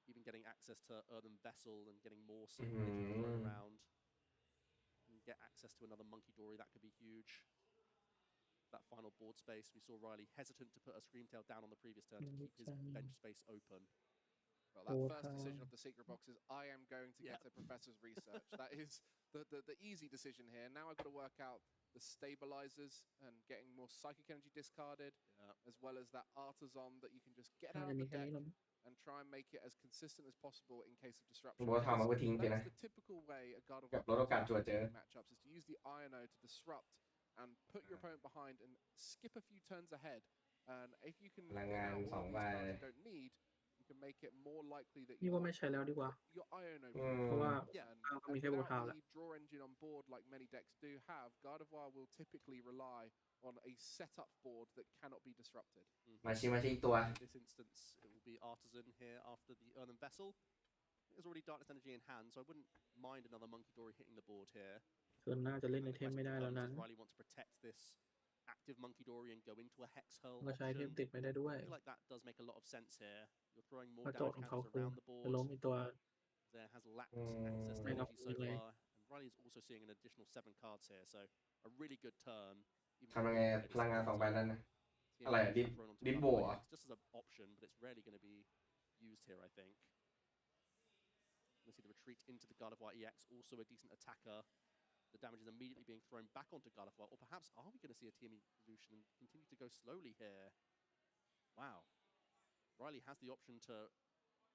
Even getting access to Earthen Vessel and getting more Secret Energy thrown around. And get access to another Monkey Dory, that could be huge. That final board space, we saw Riley hesitant to put a Scream Tail down on the previous turn to keep his bench space open. Well, that first decision of the secret box is I am going to get the professor's research. That is the easy decision here. Now I've got to work out the stabilizers and getting more psychic energy discarded, as well as that artisan that you can just get น่า out จะ of มี the แค่นี้ deck แล้ว and try and make it as consistent as possible in case of disruption. บัวทำมันก็ทิ้งไปนะ That's the typical way a God of กับ War ลดโอกาสจั่วเจอ matchups is to use the INO to disrupt and put your opponent behind and skip a few turns ahead. And if you can พลัง get งาน out สอ all ง of ใบ these cards you don't need, you can make it more likely that นี่ you ว่าไม่ใช้แล้วดีกว่า your INO เพราะว่า and ก็มีแค่บัว without ทาวแหละ the draw engine on board like many decks do have, God of War will typically rely on a setup board that cannot be disrupted. มาชิอีกตัว In this instance, it will be Artisan here after the Earthen Vessel. There's already Darkness Energy in hand, so I wouldn't mind another Monkey Dory hitting the board here. ส่วนน่าจะเล่นในเทมไม่ได้แล้วนั้น Riley wants to protect this active Monkey Dory and go into a Hex Hurl ก็ใช้เทม option. ติดไม่ได้ด้วย I feel like that does make a lot of sense here. You're throwing เพ more ราะโจทย์ damage ของเขา counters คือ around the จะ board. ล้มอีกตัว There has lacked access to ไม่ต้อง energy so เลย far, and Riley's also seeing an additional 7 cards here, so a really good turn. ทำยังไงพลังงานสองใบนั้นนะอะไรอะดินโบอ่ะ Just as an option, but it's rarely going to be used here, I think. Let's see the retreat into the God of War EX, also a decent attacker. The damage is immediately being thrown back onto God of War, or perhaps are we going to see a team evolution and continue to go slowly here? Wow. Riley has the option to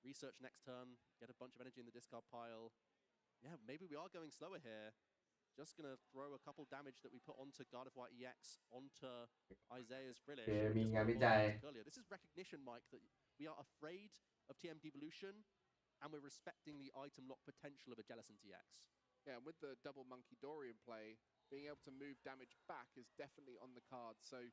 research next turn, get a bunch of energy in the discard pile. Yeah, maybe we are going slower here. Just going to throw a couple damage that we put onto God of War EX onto Isaiah's Frillish. This is recognition, Mike, that we are afraid of TM devolution and we're respecting the item lock potential of a Jellicent EX. Yeah, and with the double Monkey Dory in play, being able to move damage back is definitely on the card. So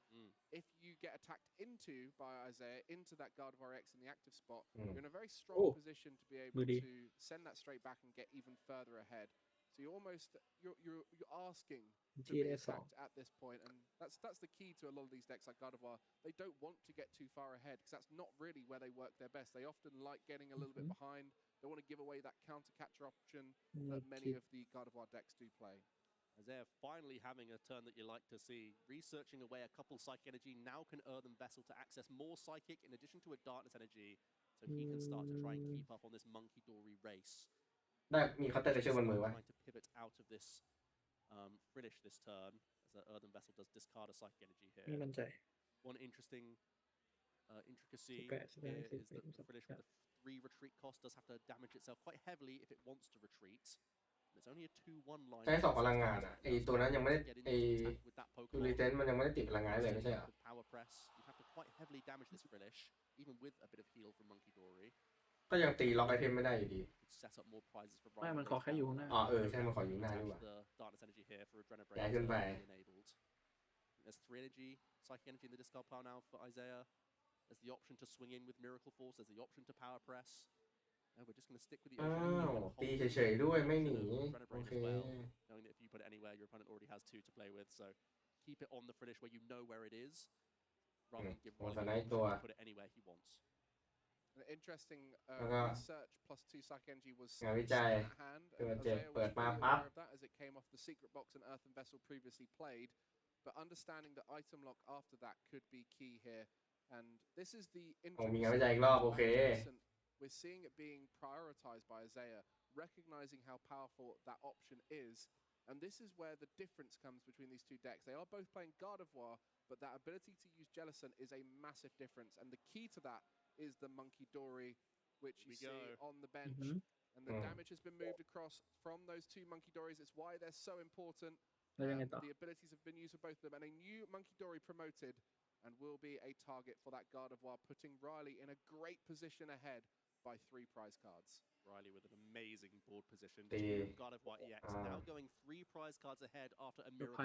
if you get attacked into by Isaiah, into that God of RX in the active spot, you're in a very strong position to be able to send that straight back and get even further ahead. So you're almost you're asking to be attacked at this point, and that's the key to a lot of these decks like God of War. They don't want to get too far ahead because that's not really where they work their best. They often like getting a little bit behind. They want to give away that counter catcher option that many of the God of War decks do play. Isaiah finally having a turn that you like to see. Researching away a couple Psychic Energy, now can Earthen Vessel to access more Psychic in addition to a Darkness Energy, so he can start to try and keep up on this Monkey Dory race. ได้มีเคาน์เตอร์จะช่วยบนมือวะ Trying to pivot out of this Frillish this turn, as the Earthen Vessel does discard a Psychic Energy here. ไม่มั่นใจ One interesting intricacy 18 here is that 18 the Frillish with a 3 retreat cost does have to damage itself quite heavily if it wants to retreat. It's only a 2-1 line. ใช้สองพลังงานอ่ะไอตัวนั้นยังไม่ได้ไอดูรีเซนมันยังไม่ได้ติดพลังงานเลยไม่ใช่เหรอ Power press, you have to quite heavily damage this Frillish, even with a bit of heal from Monkey Dory. ก็ยังตีล็อกไอเทมไม่ได้อยู่ดี Set up more prizes for ไม่มันขอแค่อยู่ข้างหน้า อ๋อใช่มันขออยู่ข้างหน้าดีกว่า The Darkness Energy here for Adrenabrain ย้ายขึ้นไป enabled. There's 3 energy, Psychic Energy in the discard pile now for Isaiah. There's the option to swing in with Miracle Force. There's the option to Power Press. And we're just going to stick with the ตีเฉยๆด้วยไม่หนีโอเค knowing that if you put it anywhere, your opponent already has 2 to play with. So keep it on the Frillish where you know where it is, rather than give one to put it anywhere he wants. An interesting research plus 2 Psychic Energy was งานวิจัย at hand. เกิด Isaiah เจ็บ was เปิดมา fully ปั๊บ aware of that as it came off the secret box and Earthen Vessel previously played. But understanding the item lock after that could be key here. And this is the ผมมีงานวิจัยอีกรอบโอเค We're seeing it being prioritized by Isaiah, recognizing how powerful that option is. And this is where the difference comes between these two decks. They are both playing God of War, but that ability to use Jellicent is a massive difference. And the key to that is the Monkey Dory, which you see on the bench. And the damage has been moved across from those 2 Monkey Dories. It's why they're so important. The abilities have been used for both of them. And a new Monkey Dory promoted and will be a target for that God of War, putting Riley in a great position ahead by 3 prize cards. Riley with an amazing board position. God of War EX now going 3 prize cards ahead after a Miracle Force.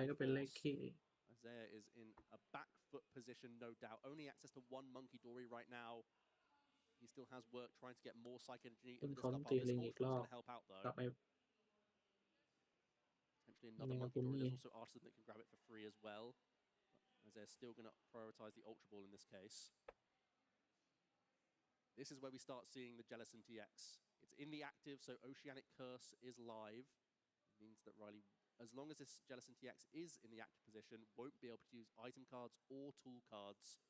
Isaiah is in a back foot position, no doubt. Only access to 1 Monkey Dory right now. He still has work trying to get more Psychic Energy in the discard pile. This ultimate's going to help out though. Potentially another Monkey Dory. There's also Artisan that can grab it for free as well. Isaiah's still going to prioritize the Ultra Ball in this case. This is where we start seeing the Jellicent EX. It's in the active, so Oceanic Curse is live. It means that Riley, as long as this Jellicent EX is in the active position, won't be able to use item cards or tool cards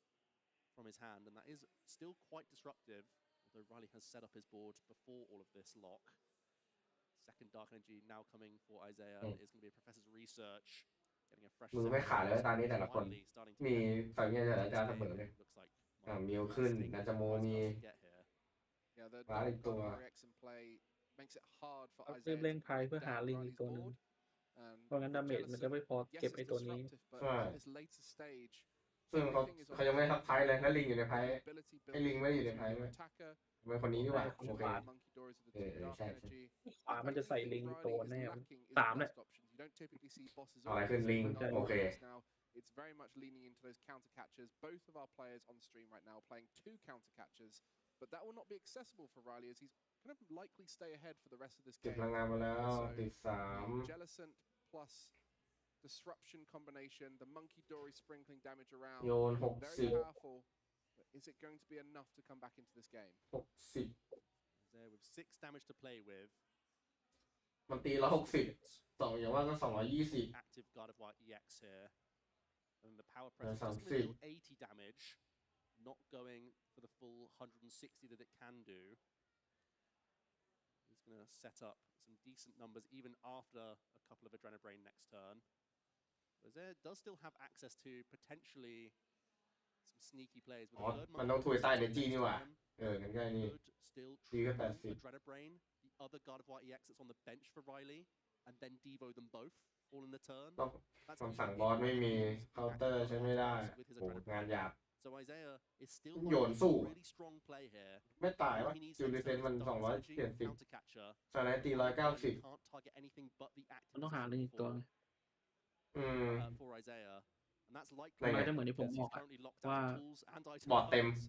from his hand, and that is still quite disruptive. Although Riley has set up his board before all of this lock. Second Dark Energy now coming for Isaiah is going to be a Professor's Research. Getting a fresh มือไม่ขาดเลยตอนนี้แต่ละคน Finally starting to มี get สัญญาณจากอาจารย์เสมอ game. เลย Looks like มิวขึ้นนาจาโมมี Yeah, the ร้านอีก double ตัว God of War X in play makes it hard for รีบ Isaiah เร่ง to พาย break เพื่อหา down ลิงอีก Riley's ตัวหนึง board. And เพราะงั้นดาเมจมันจะไม่พอ yes, เก็บไอ้ it's ตัวนี้ disruptive, but ใช่ at this later stage, ซึ่งเขา everything is on เขายังไม่ทับไพ่เลยแล้วลิงอยู่ในไพ่ ability ไอ้ลิง building ไม่ได้อยู่ในไพ่ to เล your ย attacker. เป็นคนนี้ดีกว่า ได้คน โอเค ขวา Monkey Doors are the two dark ใช่ energy. ขวามันจะใส่ลิงโต Riley is แน่ lacking is สามเนี่ย burst options. You don't typically see bosses อะไร always ขึ้นลิง using โอเค dark now. It's very much leaning into those counter catchers. Both of our players on stream right now playing 2 counter catchers, but that will not be accessible for Riley as he's going to likely stay ahead for the rest of this เก็บ game. พลังงานมาแล้ว So ติดสาม the Jellicent plus disruption combination, the Monkey Dory sprinkling damage around, โยน very powerful. But is it going to be enough to come back into this game? 60 Isaiah with 6 damage to play with. มันตี160 2อย่างว่าก็220 Active God of War EX here. And the power Yeah, press sounds just gonna deal sick. 80 damage, not going for the full 160 that it can do. He's going to set up some decent numbers even after a couple of Adrenabrain next turn. Isaiah does still have access to potentially some sneaky plays. With อ๋อ the third มันต้อง Monkey ถุยใต้ Dory เนจี้ next นี่หว่า turn, งั้นก็ไอ้นี่ could still ตีก็ true 80 Adrenabrain, the other God of War EX that's on the bench for Riley, and then Devo them both all in the turn. ต้อง That's คำ even สั่ง if บอสไม่มี Riley is เคาน์เตอร์ active ใช้ไม่ได้ with his โอ้ Adrenabrain. งานหยาบ So Isaiah is still โยน a สู้ really strong play here. ไม่ตายวะ He needs จู to ริ use เซน his มัน Dark Energy 270 counter catcher. สไนตี Riley 190 can't target anything but the มันต้อง active หาลิงอีกตัว อืม for Isaiah. And that's ไหน likely มันจะเหมือนที่ผม because บอ he's กอะ currently locked ว่า out of tools and item บอร์ดเต็ม cards.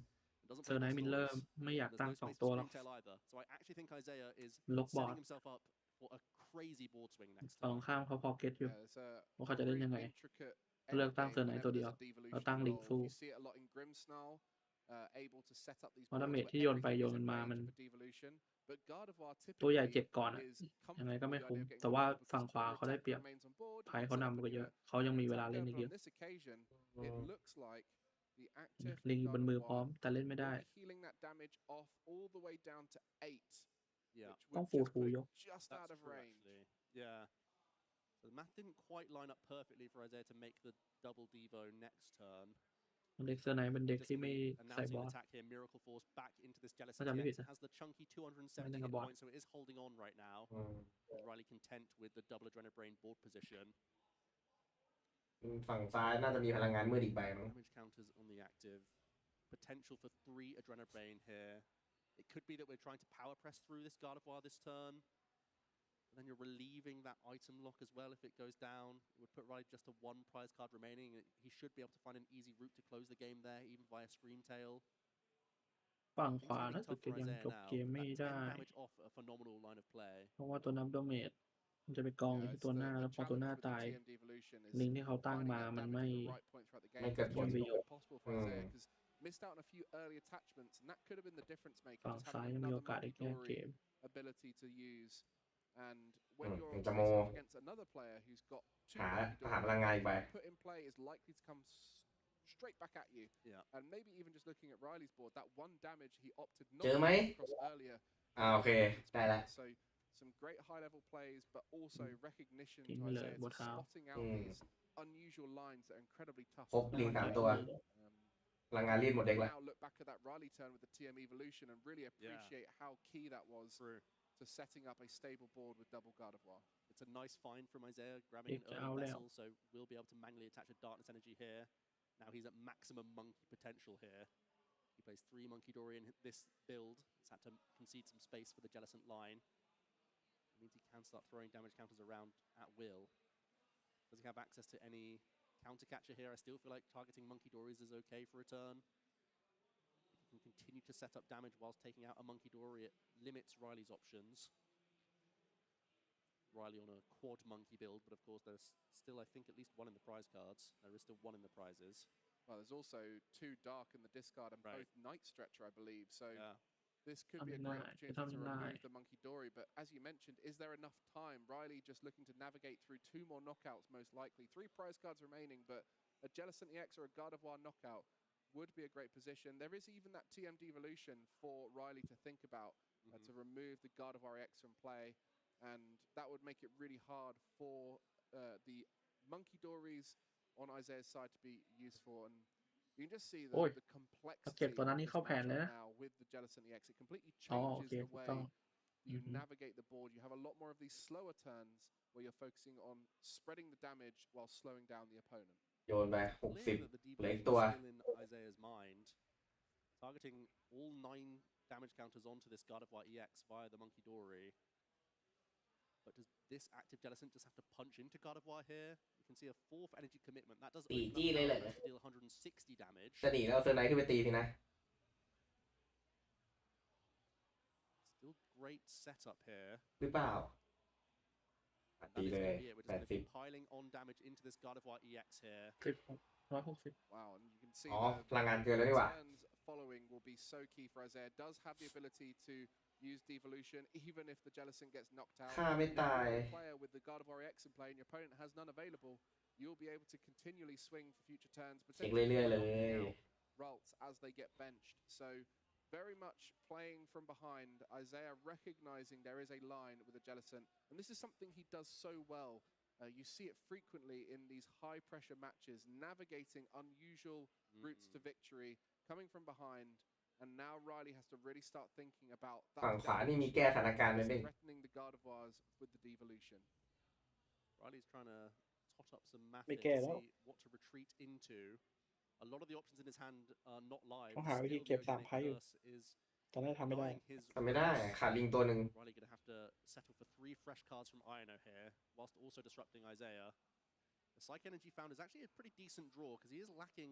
Doesn't เซอร์ไน play ท์มิลเลอ boss ร์ tools. ไม่อยาก There's ตั้ง no สอง space ตัว for หรอก Springtail either. So I actually think Isaiah is ลกบอร์ด setting himself up for a crazy board swing next สอง turn. ข้างเขาพอเก็ตอยู่ Yeah, it's a ว่าเขาจะเล่น very ยังไง intricate เลือกตั้ง endgame เซอร์ไนท์ whenever ตัวเดียว there's a devolution เราตั้งลิง involved. สู้ You see it a lot in Grimmsnarl, able to set up these เพราะดา boards เมจ where ที่โยนไป everything โย is น in มา range มัน for devolution. But God of War ตัวใหญ่ typically เจ็บก่อนอะ is ยังไง comfortable ก็ with ไม่ the คุ้ม idea of getting แต่ว่า forward ฝั่ง because ขวา your เขาได้ attacker เปรียบ remains on board. ไพ่ You เขา set up นำ a ไปเย new อะเขายังมีเวลาเล่น attacker, อีก but เย on อะ this occasion, it looks like the active ลิงอยู่บ God น of มือพร้อ War มแต่เล่นไม่ได้ will be healing that damage off all the way down to 8. Yeah. Which ต้อง would ฟู just ทู put it ยก just out That's of true, range. actually. Yeah. So the math didn't quite line up perfectly for Isaiah to make the double Devo next turn. เด็กเซอร์ไนท์เป็นเด็ก Just ที่ไม่ gonna be ใส่ announcing บอ an ส attack here. Miracle Force back into this Jellicent ถ้าจำไม่ผิด EX. นะ It has the chunky 270 ไม่ได้ hit กับบอส points, so it is holding on right now. อืม Riley content with the double Adrenabrain board position. ฝั่งซ้ายน่าจะมีพลังงานมืดอีกใบมั้ง Damage counters on the active. Potential for 3 Adrenabrain here. It could be that we're trying to power press through this God of War this turn. But then you're relieving that item lock as well if it goes down. It would put Riley just to 1 prize card remaining. He should be able to find an easy route to close the game there, even via Screamtail. ฝั่ง Things ขวา are รู้ looking สึก tough จะ for ยัง Isaiah จบ now. เกมไม่ That ได้ 10 damage off a phenomenal line of play. เพราะว่าตัวนับดาเมจมันจะไปกองอยู่ Yeah, ที่ it's ตัวหน้า the แล้วพอตัวหน้า challenge with the ตาย TM devolution is ลิงที่เขาตั้ง finding มา that มัน damage ไม่ at the right point throughout the game. ไม่เกิด It's ผล just ไม่ not ประโยชน์ been possible for Isaiah because missed out on a few early attachments, and that could have been the difference maker. ฝั่ง Just ซ้าย having ยังมี another โอกาสได้ Monkey แก้เก Dory ม ability to use. And when you're จะโม facing off against another player who's got 2 หา Monkey หาพลัง Dory, งานอีกใบ put in play is likely to come straight back at you. Yeah. And maybe even just looking at Riley's board, that 1 damage he opted not เจอ to ไหม across earlier. โอเคได้ละ So some great high level plays, but also recognition to ทิ้งไปเลย Isaiah บ to นเท้า spotting out these unusual lines that are incredibly tough. ครบลิง3ตัว พลังงานรีดหมดเด็กแล้ว Now look back at that Riley turn with the TM evolution and really appreciate how key that was to setting up a stable board with double God of War. It's a nice find from Isaiah, grabbing an It's early out vessel, so we'll be able to manually attach a darkness energy here. Now he's at maximum monkey potential here. He plays 3 Monkey Dory in this build. He's had to concede some space for the Jellicent line. It means he can start throwing damage counters around at will. Does he have access to any counter catcher here? I still feel like targeting Monkey Dories is okay for a turn. If he can continue to set up damage whilst taking out a Monkey Dory, it limits Riley's options. Riley on a quad monkey build, but of course there's still, I think, at least 1 in the prize cards. There is still 1 in the prizes. Well, there's also 2 dark in the discard and both Night Stretcher, I believe. So this could be a great opportunity to remove the Monkey Dory. But as you mentioned, is there enough time? Riley just looking to navigate through 2 more knockouts, most likely. 3 prize cards remaining, but a Jellicent EX or a God of War knockout would be a great position. There is even that TM devolution for Riley to think about to remove the Gardevoir EX from play, and that would make it really hard for the Monkey Dories on Isaiah's side to be useful. And you can just see the complexity เก็บตัวนั้น of นี่ this เข้าแผนเลย matchup นะ now with the Jellicent EX. It completely อ๋อโอ changes เค the ถูก way ต้อง you navigate the board. You have a lot more of these slower turns where you're focusing on spreading the damage while slowing down the opponent. โยนไป Clear 60 that the เหลืออีก debuff ตัว is still in Isaiah's mind, targeting all 9 damage counters onto this Gardevoir EX via the Monkey Dory. But does this active Jellicent just have to punch into Gardevoir here? You can see a 4th energy commitment. That does open upจี้เลยแหละ Gardevoir to deal 160 damage. จะหนีแล้วเอาเซอร์ไนท์ขึ้นไปตีสินะ Still great setup here. หรือเปล่า That ตี is เลย going to be it. We're just going to be 80 piling on damage into this Gardevoir EX here. 160 Wow, and you can see อ๋อ the พลังงานเกินแล้วนี่หว่า turns following will be so key for Isaiah. Does have the ability to use devolution even if the Jellicent gets knocked out. ฆ่าไม่ตาย If you're a player with the Gardevoir EX in play and your opponent has none available, you'll be able to continually swing for future turns, เช็คเรื่อยๆเลย Ralts as they get benched. So very much playing from behind, Isaiah recognizing there is a line with the Jellicent, and this is something he does so well. You see it frequently in these high pressure matches, navigating unusual routes to victory, coming from behind, and now Riley has to really start thinking about ฝั่ง that ขวานี่มีแก้สถานการณ์นิดนึง threatening the Gardevoirs with the devolution. Riley's trying to tot up some math ไม่ here แก้ to แล้ว see what to retreat into. A lot of the options in his hand are not live. ต้องหาวิธี Still, เก็บ the 3 Organic ไพ่อยู่ Curse is ตอนนี้ทำไม่ได้ denying his ทำไม่ได้ release. ขาดลิงตัวหนึ่ง Riley going to have to settle for 3 fresh cards from Iono here, whilst also disrupting Isaiah. The Psych Energy found is actually a pretty decent draw because he is lacking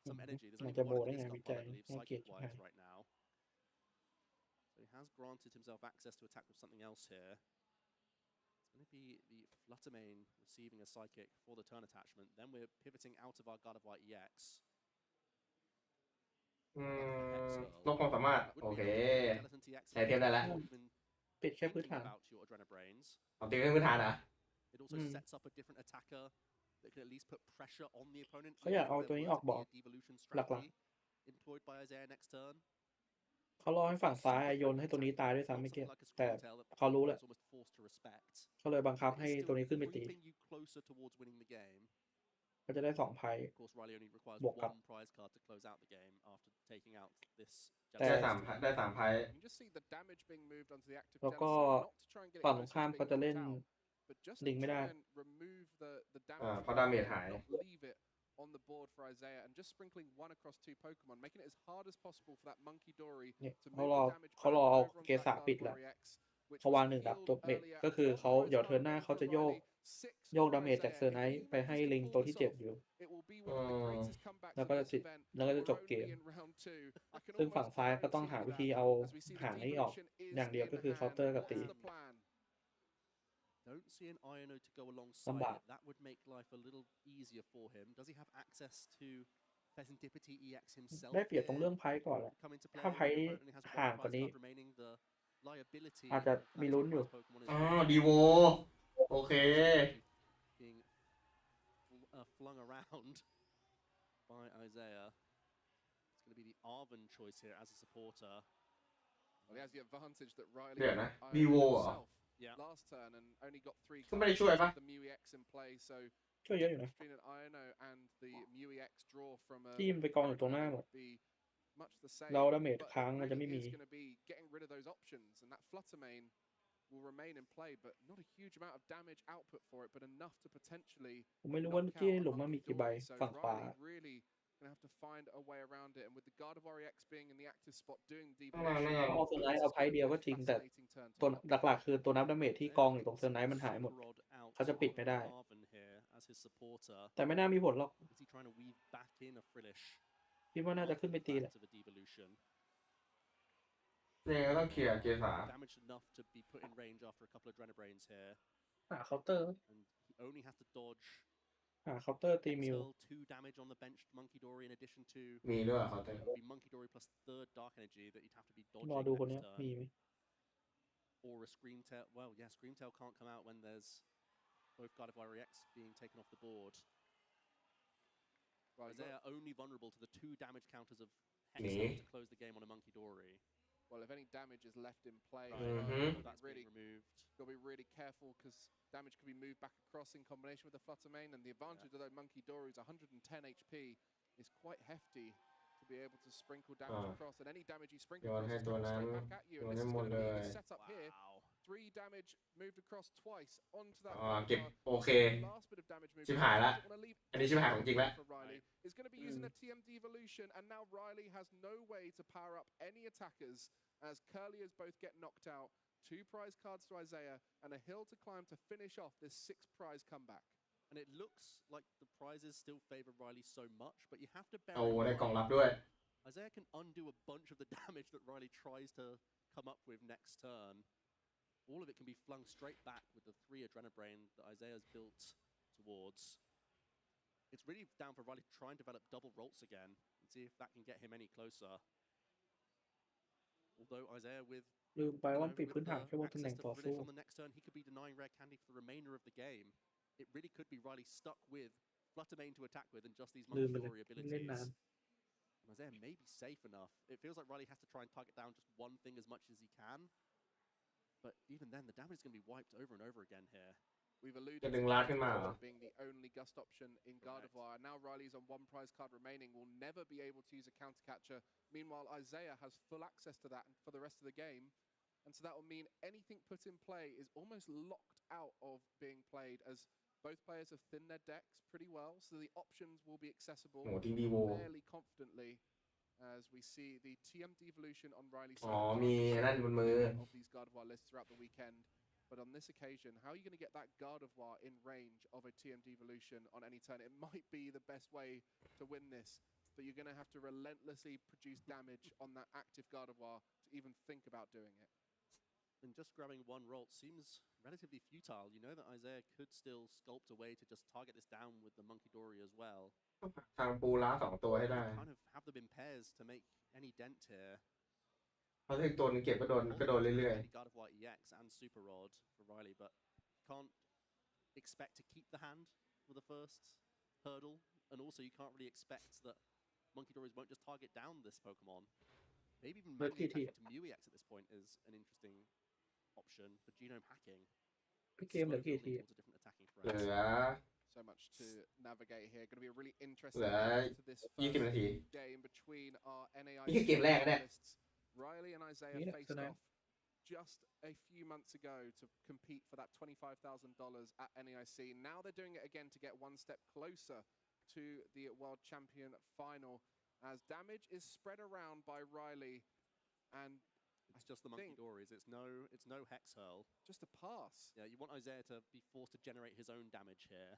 some energy. There's มัน only จะโบ one ได้ of ไง this วิ up จัย I believe, น่าเกลียด psychic wise right now. So he has granted himself access to attack with something else here. It's going to be the Fluttermane receiving a psychic for the turn attachment. Then we're pivoting out of our Gardevoir EX. ลดความสามารถ โอเค ใช้เทียบได้แล้ว ปิดแค่พื้นฐาน About your Adrenabrains. เอาตีพื้นฐานเหรอ It also sets up a different attacker that can at least put pressure on the opponent. เขาอยากเอาตัวนี้ออกบอร์ด Devolution หลัก strategy employed by Isaiah next turn. ๆเขารอให้ฝั่งซ้ายโยนให้ตัวนี้ตายด้วยซ้ำไม่เกี่ยวแต่เขารู้แหละ Almost forced to respect. เขาเลยบังคับ But ให้ it's ตัวนี้ still ขึ้นไปตี creeping you closer towards winning the game. เขาจะได้2 ไพ่ Of course, Riley only requires บวกกับ one prize card to close out the game after taking out this. ได้สามไพ่ You can just see the damage being moved onto the active แล้วก็ Jellicent, not to try and get it ฝั่งตรง closer ข้าม to เขา being จะเล่น knocked out, but just ลิ to งไม่ได้ try and remove the damage เพราะดาเมจหาย not leave it on the board for Isaiah, and just sprinkling 1 across 2 Pokemon, making it as hard as possible for that Monkey Dory เนี่ย to เขา move รอ the damage เขา back รอเอา over onto เกสา that ปิดแล้ว Gardevoir EX, which เขา was วาง 1 ดับ healed จบเมจ earlier. ก็คือ One เขา prize เดี๋ยว card เทิร์นหน้า over เขา for จะโยก Riley, 6 โยก for ดาเมจจาก Isaiah. เซอร์ไน If ท์ he ไปให้ manages to ลิง pull ตัว this ที่เจ็บ off, อยู่ it will be one of the greatest comebacks แล้ว of ก็จะ this สิ event. แล้วก็จะ We're จบเก only ม in round 2. I can ซึ่งฝั่ง almost ซ้ายก็ต้องหา guarantee วิธี that เอา as we see the หางนี้ออก devolution is อย่างเดียว in ก็คือ hand. เคาน์เตอร์กับ What's ตี the plan? Don't see an Iono to go alongside ลำบาก it. That would make life a little easier for him. Does he have access to Pheasantipity EX himself? ได้เปรียบตรงเรื่องไพ่ก่อนแหละ Come into play. ถ้าไพ่ Your opponent only has ห่าง one กว่า prize นี้ card remaining. The liability อาจจะ of มี having ลุ้น a อยู่ prize Pokemon is อ๋อ ดีโว โอเค being flung around by Isaiah. It's going to be the Arven choice here as a supporter. Well, he has the advantage that Riley เดี๋ยวนะ Iono ดีโวเหรอ himself Yeah. last turn and only got 3 ก็ไม่ได้ช่วย cards ปะ with the Mew EX in play, so ช่วยเยอะอยู่นะ between an Iono and the Mew EX draw from a ที่มันไปกองอยู่ตรงหน้าหมด would be much the same. แล้วดาเมจ But ค้าง it มันจะไม่ really มี is going to be getting rid of those options, and that Fluttermane will remain in play, but not a huge amount of damage output for it, but enough to potentially ผมไม่รู้ว่า knock ที่ out หลุม a มันมี Monkey กี่ใบ Dory. So ฝั่งขวา Riley really going to have to find a way around it, and with the Gardevoir EX being in the active spot doing ข้างล่าง devolution, น่าจะ เอาเซอร์ไนท์เอาไพ่เดียวก็จริงแต่ fascinating turn to ตัว watch. หลักๆคือตัวนับดาเมจที่กองอยู่ตรงเซอร์ไนท์มันหายหมด Super odd out เขาจะปิดไม่ได้ Arven here as his supporter. แต่ไม่น่ามีผลหรอก Is he trying to weave back in a Frillish คิดว่าน่าจะขึ้นไปตีแหละ of a devolution? เนี่ยก็ต้องเคลียร์เกษา Damage enough to be put in range after a couple of Adrenabrains here. หาเคาน์เตอร์ And he only has to dodge หาเคาน์เตอร์ตีมิว until 2 damage on the benched Monkey Dory in addition to มีด้วยเหรอเขาเต็ม it would be Monkey Dory plus 3rd Dark Energy that he'd have to be รอ dodging ดูคน next เนี้ย turn. มีไหม Or a Screamtail. Well, yeah, Screamtail can't come out when there's both Gardevoir EX being taken off the board. Isaiah only vulnerable to the 2 damage counters of Hex to close the game on a Monkey Dory. Well, if any damage is left in play, that's being removed. Got to be really careful because damage could be moved back across in combination with the Flutter Mane, and the advantage of those Monkey Dories, 110 HP, is quite hefty to be able to sprinkle damage across, and any damage you sprinkle across is coming straight back at you, and this is going to be the setup here. 3 damage moved across twice onto that เก็บโอเค last bit of damage moved ชิบหายละ อันนี้ชิบหายของจริงละ for Riley is going to be using a TM devolution, and now Riley has no way to power up any attackers as Curliers both get knocked out. 2 prize cards to Isaiah and a hill to climb to finish off this 6 prize comeback. And it looks like the prizes still favor Riley so much, but you have to bear โอ้ in ได้ mind กล่องลับด้วย Isaiah can undo a bunch of the damage that Riley tries to come up with next turn. All of it can be flung straight back with the 3 Adrenabrain that Isaiah's built towards. It's really down for Riley to try and develop double Rolts again and see if that can get him any closer. Although Isaiah with ลืมไปว่าปิดพื้นฐานแค่บนตำแหน่ access ง to ต่อสู้ Relief on the next turn, he could be denying Rare Candy for the remainder of the game. It really could be Riley stuck with Flutter Mane to attack with and just these ลืม Monkey ไปเลย Dory เล่น abilities. นาน And Isaiah may be safe enough. It feels like Riley has to try and target down just one thing as much as he can. But even then, the damage is going to be wiped over and over again here. We've alluded จะ to ดึงล้านขึ้นมาเหรอ being the only gust option in Gardevoir. Now Riley's on 1 prize card remaining, will never be able to use a counter catcher. Meanwhile, Isaiah has full access to that for the rest of the game. And so that will mean anything put in play is almost locked out of being played, as both players have thinned their decks pretty well. So the options will be accessible โหทิ้งดีโว fairly confidently as we see the TM devolution on Riley's อ๋อมีนั่นบนมือ of these Gardevoir lists throughout the weekend. But on this occasion, how are you going to get that Gardevoir in range of a TM devolution on any turn? It might be the best way to win this, but you're going to have to relentlessly produce damage on that active Gardevoir to even think about doing it. And just grabbing 1 Rolt seems relatively futile. You know that Isaiah could still sculpt a way to just target this down with the Monkey Dory as well. ทางปูล้า2 ตัวให้ได้ Kind of have them in pairs to make any dent here. เพราะถ้าอีกตัวนึงเก็บก็โดนเรื่อย Gardevoir EX and Super Rod for Riley, but can't expect to keep the hand for the first hurdle. And also you can't really expect that Monkey Dories won't just target down this Pokemon. Maybe even manually attacking to Mew EX at this point is an interesting option for genome hacking. พี่เกมเหลือกี่ที Towards a different attacking ๆ เหลื threat. อ So much to navigate here. Going to be a really เห interesting ลือ end to this 20 นาที game between our NAI นี่คือเกมแรกนะเนี่ย finalists. Riley and Isaiah Yeah, faced tonight. off just a few months ago to compete for that $25,000 at NAIC. Now they're doing it again to get 1 step closer to the World Champion final, as damage is spread around by Riley, and It's just the Monkey Dories. It's no Hex Hurl. Just a pass. Yeah, you want Isaiah to be forced to generate his own damage here.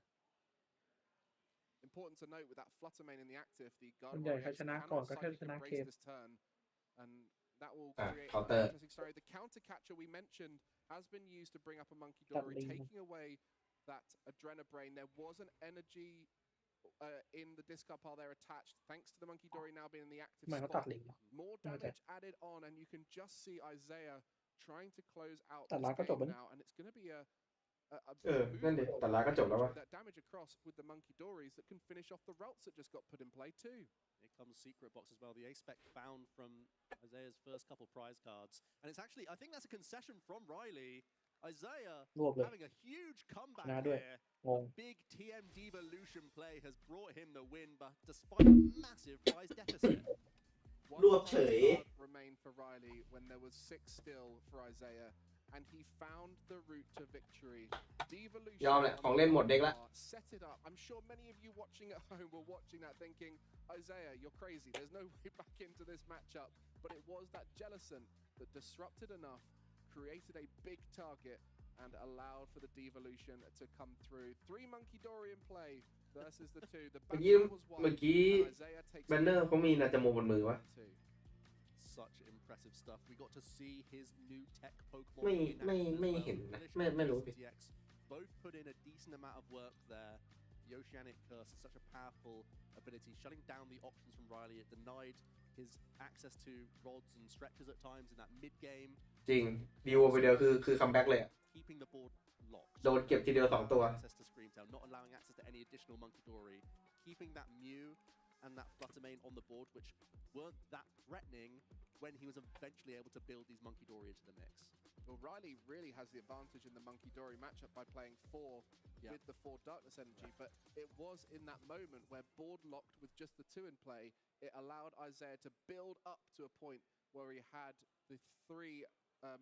Important to note with that Flutter Mane in the active, the ส่วนใหญ่ Gardevoir ใคร EX ชนะ cannot ก่อนก็แค่ psychic ชนะเก embrace ม this turn, and that will Ah, create counter. an interesting story. The counter catcher we mentioned has been used to bring up a Monkey Dory, Tackling. taking away that Adrenabrain. There was an energy in the discard pile there attached, thanks to the Monkey Dory now being in the active ทำไมเขา spot. ตัดลิง More damage added on, and you can just see Isaiah trying to close out ตัด this ล้างก็จบ game แล้ว now, and it's going to be a นั่นดิแต่ละก็จบแล้ววะ that damage across with the Monkey Dories that can finish off the routes that just got put in play too. Here comes Secret Box as well. The A-Spec found from Isaiah's first couple prize cards. And it's actually, I think that's a concession from Riley. Isaiah รวบเลย having a huge ช comeback นะด้วย here. งง Big TM devolution play has brought him the win, but despite a massive prize deficit. 1 รวบเฉย prize card remained for Riley when there was 6 still for Isaiah, and he found the route to victory. Devolution ยอมแหละของเล่นหมดเด็กละ set it up. I'm sure many of you watching at home were watching that thinking, Isaiah, you're crazy. There's no way back into this matchup. But it was that Jellicent that disrupted enough, created a big target, and allowed for the devolution to come through. 3 Monkey Dory in play versus the 2. The เมื่อกี้ battle was won, เมื่อกี้ and Isaiah takes แบนเนอร์เขามีนาจาโมบนมือวะ 2. Such impressive stuff. We got to see his new tech Pokemon. ไม่ in action as ไม่ well. เห็นนะ Felicia ไม่รู้สิ and TX both put in a decent amount of work there. The Oceanic Curse is such a powerful ability, shutting down the options from Riley. It denied his access to rods and stretches at times in that mid-game. จริงดีโอไปเดียวคือคัมแบ็กเลยอะ Keeping the board locked. โดนเก็บทีเดียว2 ตัว Access to Screamtail, not allowing access to any additional Monkey Dory. keeping that Mew and that Fluttermane on the board, which weren't that threatening when he was eventually able to build these Monkey Dory into the mix. Well, Riley really has the advantage in the Monkey Dory matchup by playing 4 with the 4 Darkness Energy, but it was in that moment where board locked with just the 2 in play, it allowed Isaiah to build up to a point where he had the 3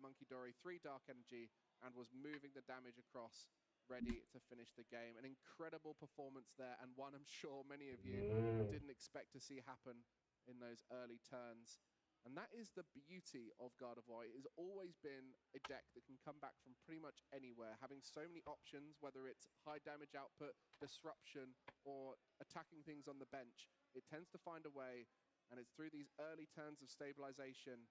Monkey Dory, 3 Dark Energy, and was moving the damage across, ready to finish the game. An incredible performance there, and one I'm sure many of you didn't expect to see happen in those early turns. And that is the beauty of Gardevoir. It has always been a deck that can come back from pretty much anywhere, having so many options, whether it's high damage output, disruption, or attacking things on the bench. It tends to find a way, and it's through these early turns of stabilization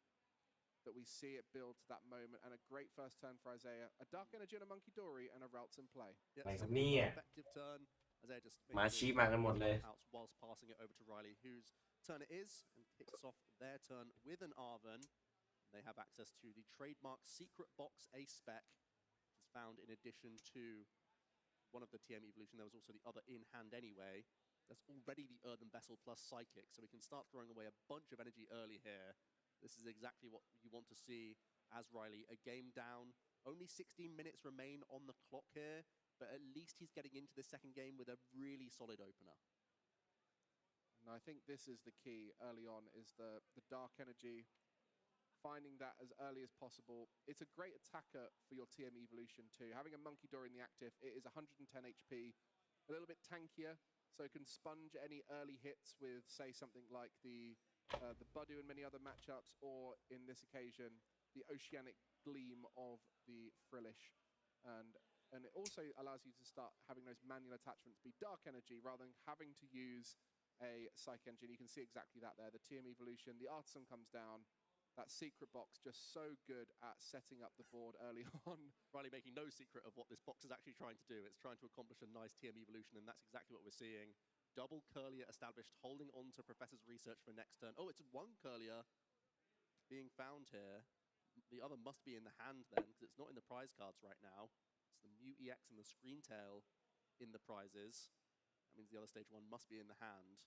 that we see it build to that moment, and a great first turn for Isaiah. A Dark Energy and a Monkey Dory, and a Routes in play. Yeah, อะไรครับเนี่ย effective turn. Isaiah just มาชี้มากันหมดเลย outs whilst passing it over to Riley, whose turn it is, and kicks off their turn with an Arven. They have access to the trademark Secret Box A spec, which is found in addition to one of the TM Evolution. There was also the other in hand anyway. There's already the Earthen Vessel plus Psychic, so we can start throwing away a bunch of energy early here. This is exactly what you want to see as Riley. A game down. Only 16 minutes remain on the clock here, but at least he's getting into the second game with a really solid opener. And I think this is the key early on, is the Dark Energy, finding that as early as possible. It's a great attacker for your TM Evolution too. Having a Monkey Dory in the active, it is 110 HP, a little bit tankier, so it can sponge any early hits with, say, something like the Budu in many other matchups, or in this occasion, the Oceanic Gleam of the Frillish. And it also allows you to start having those manual attachments be Dark Energy rather than having to use a Psych Engine. You can see exactly that there. The TM Evolution, the Artisan comes down. That Secret Box just so good at setting up the board early on. Riley making no secret of what this box is actually trying to do. It's trying to accomplish a nice TM Evolution, and that's exactly what we're seeing. Double Curlier established, holding on to Professor's research for next turn. Oh, it's 1 Curlier being found here. The other must be in the hand then, because it's not in the prize cards right now. It's the Mew EX and the Screen Tail in the prizes. That means the other stage 1 must be in the hand,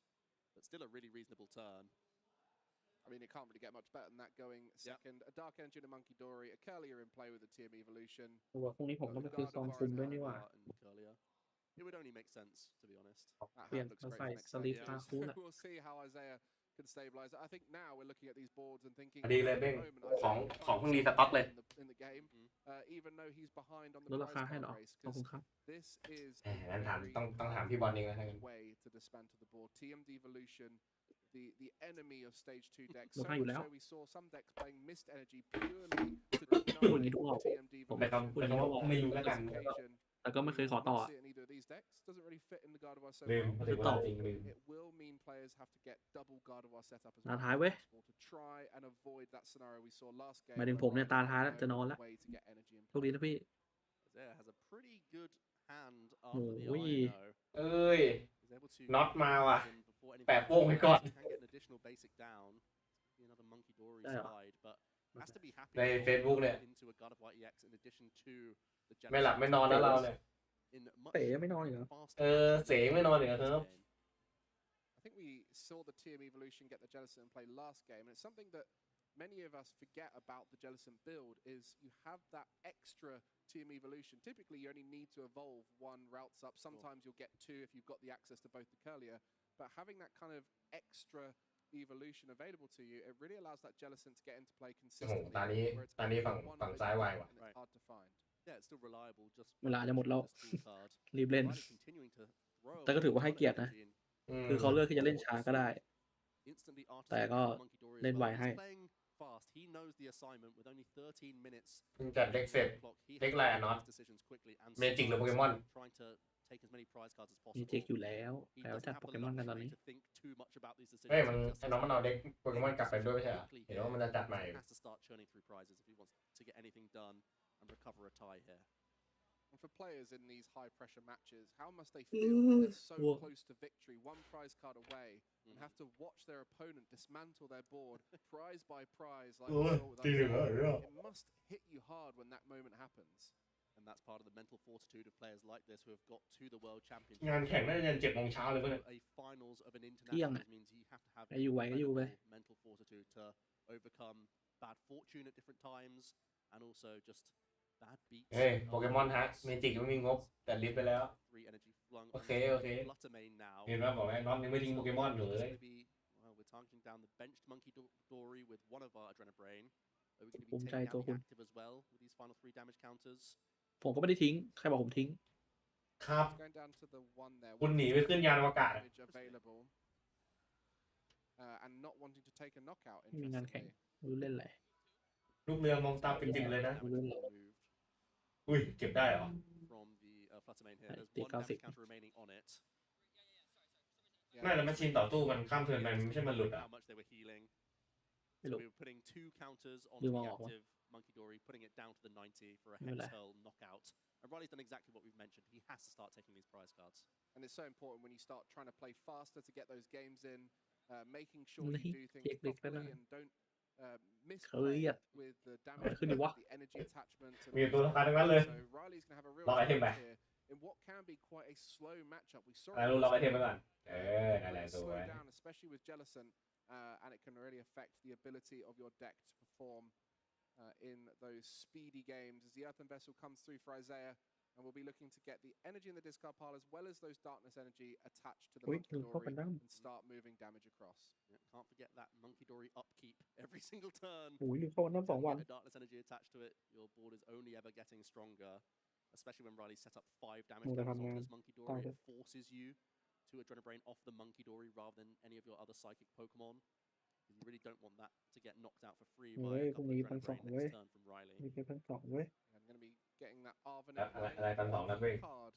but still a really reasonable turn. I mean, it can't really get much better than that going second. A Dark Engine, a Monkey Dory, a Curlier in play with a TM Evolution. ตัวพวกนี้ผมต้องไปซื้อซองคุมด้วยนี่หว่า It would only make sense, to be honest. เปลี่ยนมาใส่สลีปคาคูน่ะ We'll see how Isaiah can stabilize it. I think now we're looking at these boards and thinking ดีเลยเบ้งของเพิ่งรีสต็อกเลย in the game, even though he's behind on the ลดราคาให้ prize เหรอ card race, ขอบคุณครับ this is งั้นต้องถามพี่บอลเองนะถ้างั้น way to dismantle the board. TM Devolution, the enemy of stage 2 decks. ลดให้อยู่แล้ว So we saw some decks playing Mist Energy purely to พูดอย่างนี้ทุกรอบ TM ผม Devolution. พูดอย่างนี้ทุกรอบ ไม่รู้แล้วกัน แต่ก็ไม่เคยขอต่อ See it in either of these decks. Doesn't really fit in the Gardevoir so ลืม well. ถึงเวลาจริงลืม It will mean players have to get double Gardevoir setup as ตา well ท้ายเว้ย to try and avoid that scenario we saw last game. หมายถึงผมเนี่ยตาท้ายแล้วจะนอนแล้ว Way to get energy in โชคดีนะพี่ Isaiah has a pretty good hand โอ้ after the ย INO. เอ้ย He's able to น็อตมาว่ะ before anybody แปะโป้งไว้ก่อน can get an additional basic down. Be another Monkey Dory ได้เหรอ slide, but has to be happy ใน to Facebook เนี่ย into a Gardevoir EX in addition to the ไม่หลับไม่นอนแล้วเราเนี่ย in much เป๋ไม่นอนอีกเหรอ faster เสงไม่นอนอีกเหรอครับ I think we saw the TM Evolution get the Jellicent in play last game, and it's something that many of us forget about the Jellicent build, is you have that extra TM Evolution. Typically, you only need to evolve 1 routes up. Sometimes you'll get 2 if you've got the access to both the Curlier, but having that kind of extra evolution available to you, it really allows that Jellicent to get into play โอ้โห consistently. ตานี้ where it's ตานี้ only ฝั่ง one ซ้าย of ไว those ว่ะ and it's hard to find. Yeah, it's still reliable. Just เวลาจะหมดแล้ว this tool card. รีบเล่น Riley continuing to throw แต่ก็ถือว่าให้เกียรตินะ คือเขาเลือกที่จะเล่นช้าก็ได้ instantly แต่ก็เล่นไวให้ playing fast. He knows the assignment with only 13 minutes. จัดเด็กเสร็จ เด็กแรกเนาะ decisions quickly and เมจิกหรือโปเกมอน trying to take as many prize cards as มี possible. เจ็กอยู่แล้ว He แล้ว doesn't จัด have โป the เกมอนกันตอน luxury นี้ to think too much about these เฮ้ย decisions. มัน Just ไอ้น้องมันเอาเด็กโปเกมอนกลับไปด้วยไม่ใช่เหรอ quickly เห็นว่ามันจะจัดใหม่ He has to start churning through prizes if he wants to get anything done and recover a tie here. And for players in these high-pressure matches, how must they feel when they're so close to victory, 1 prize card away, and have to watch their opponent dismantle their board, prize by prize, like we saw with Isaiah? It must hit you hard when that moment happens. And that's part of the mental fortitude of players like this who have got to the World Championship. งานแข่งน่าจะยัน7 โมงเช้าเลยเพื่อน A finals of an เที่ยง international อ่ะ means you have to have ใครอยู่ไหวก็อยู่ไป incredible mental fortitude to overcome bad fortune at different times and also just bad beats. เฮ้ยโปเกมอนฮะเมจิกไม่มีงบแต่ลิฟต์ไปแล้ว Three energy flung โอ on เค the โอเค Fluttermane now. เห็นว่าบอกแล้วน็อตยังไม่ทิ้งโปเกมอนอยู่เลย Well, we're targeting down the benched Monkey Dory with one of our Adrenabrain. Are we going to ภู be มิใจ taking ตัว out คุ the ณ active as well with these final 3 damage counters? ผมก็ไม่ได้ทิ้งใครบอกผมทิ้ง ครับ Going down to the one there. คุณหนีไปขึ้นยานอวกาศ Damage available. And not wanting to take a knockout. ไม่มีงานแข่ง Interestingly. ไม่รู้เล่นอะไร ลูกเรือมองตาปิ่มๆเลยนะ ไม่รู้เล่นอะไร อุ้ยเก็บได้เหรอ From the Fluttermane here. Right, There's take one out damage it. counter remaining on it. ไม่แล้วแมชชีนต่อสู้มันข้ามเทิร์นไปมันไม่ใช่มันหลุดอ่ะ How much they were healing. ไม่ So รู้ we were putting 2 counters on Đưa the vào ngõ quá. active Monkey Dory, putting it down to the 90 for a Đưa Hex lại. Hurl knockout. And Riley's done exactly what we've mentioned. He has to start taking these prize cards. And it's so important when you start trying to play faster to get those games in, making sure you นี่ do things เช็คเล็กแล้วนะ properly and don't เครีย misplay ด with the เอาอะไร damage, ขึ้นดีวะ the energy attachment. and มีตัว things สำคัญ like ทั้งนั้นเลย that. So Riley's going to have a real ล็อกไอเทมไป challenge here in what can be quite a slow matchup. We saw อะไร it รู้ล็อกไอเทม last ไป game. ก่อนนั่นแหละ Really สวย slow down, especially with Jellison, and it can really affect the ability of your deck to perform in those speedy games. As the Earthen Vessel comes through for Isaiah, and we'll be looking to get the energy in the discard pile as well as those darkness energy attached to the อุ๊ย Monkey ลืมเข้า Dory กันดั้ม and start moving damage across. Yeah, can't forget that Monkey Dory upkeep every single turn. โอ้ยลืมเข้ากันดั้ม2 วัน Get a darkness energy attached to it. Your board is only ever getting stronger, especially when Riley set up 5 damage มัวแต่ counters ทำงาน onto this Monkey ตาม Dory. ไป It forces you to Adrenabrain off the Monkey Dory rather than any of your other psychic Pokemon. You really don't want that to get knocked out for free เฮ้ by ย a พรุ่ง couple นี้ of 1,200 Adrenabrain เว้ย next turn from Riley. มีเพชร1,200เว้ย I'm going to be getting that Arven อะไรกันสองนัดเว้ย card.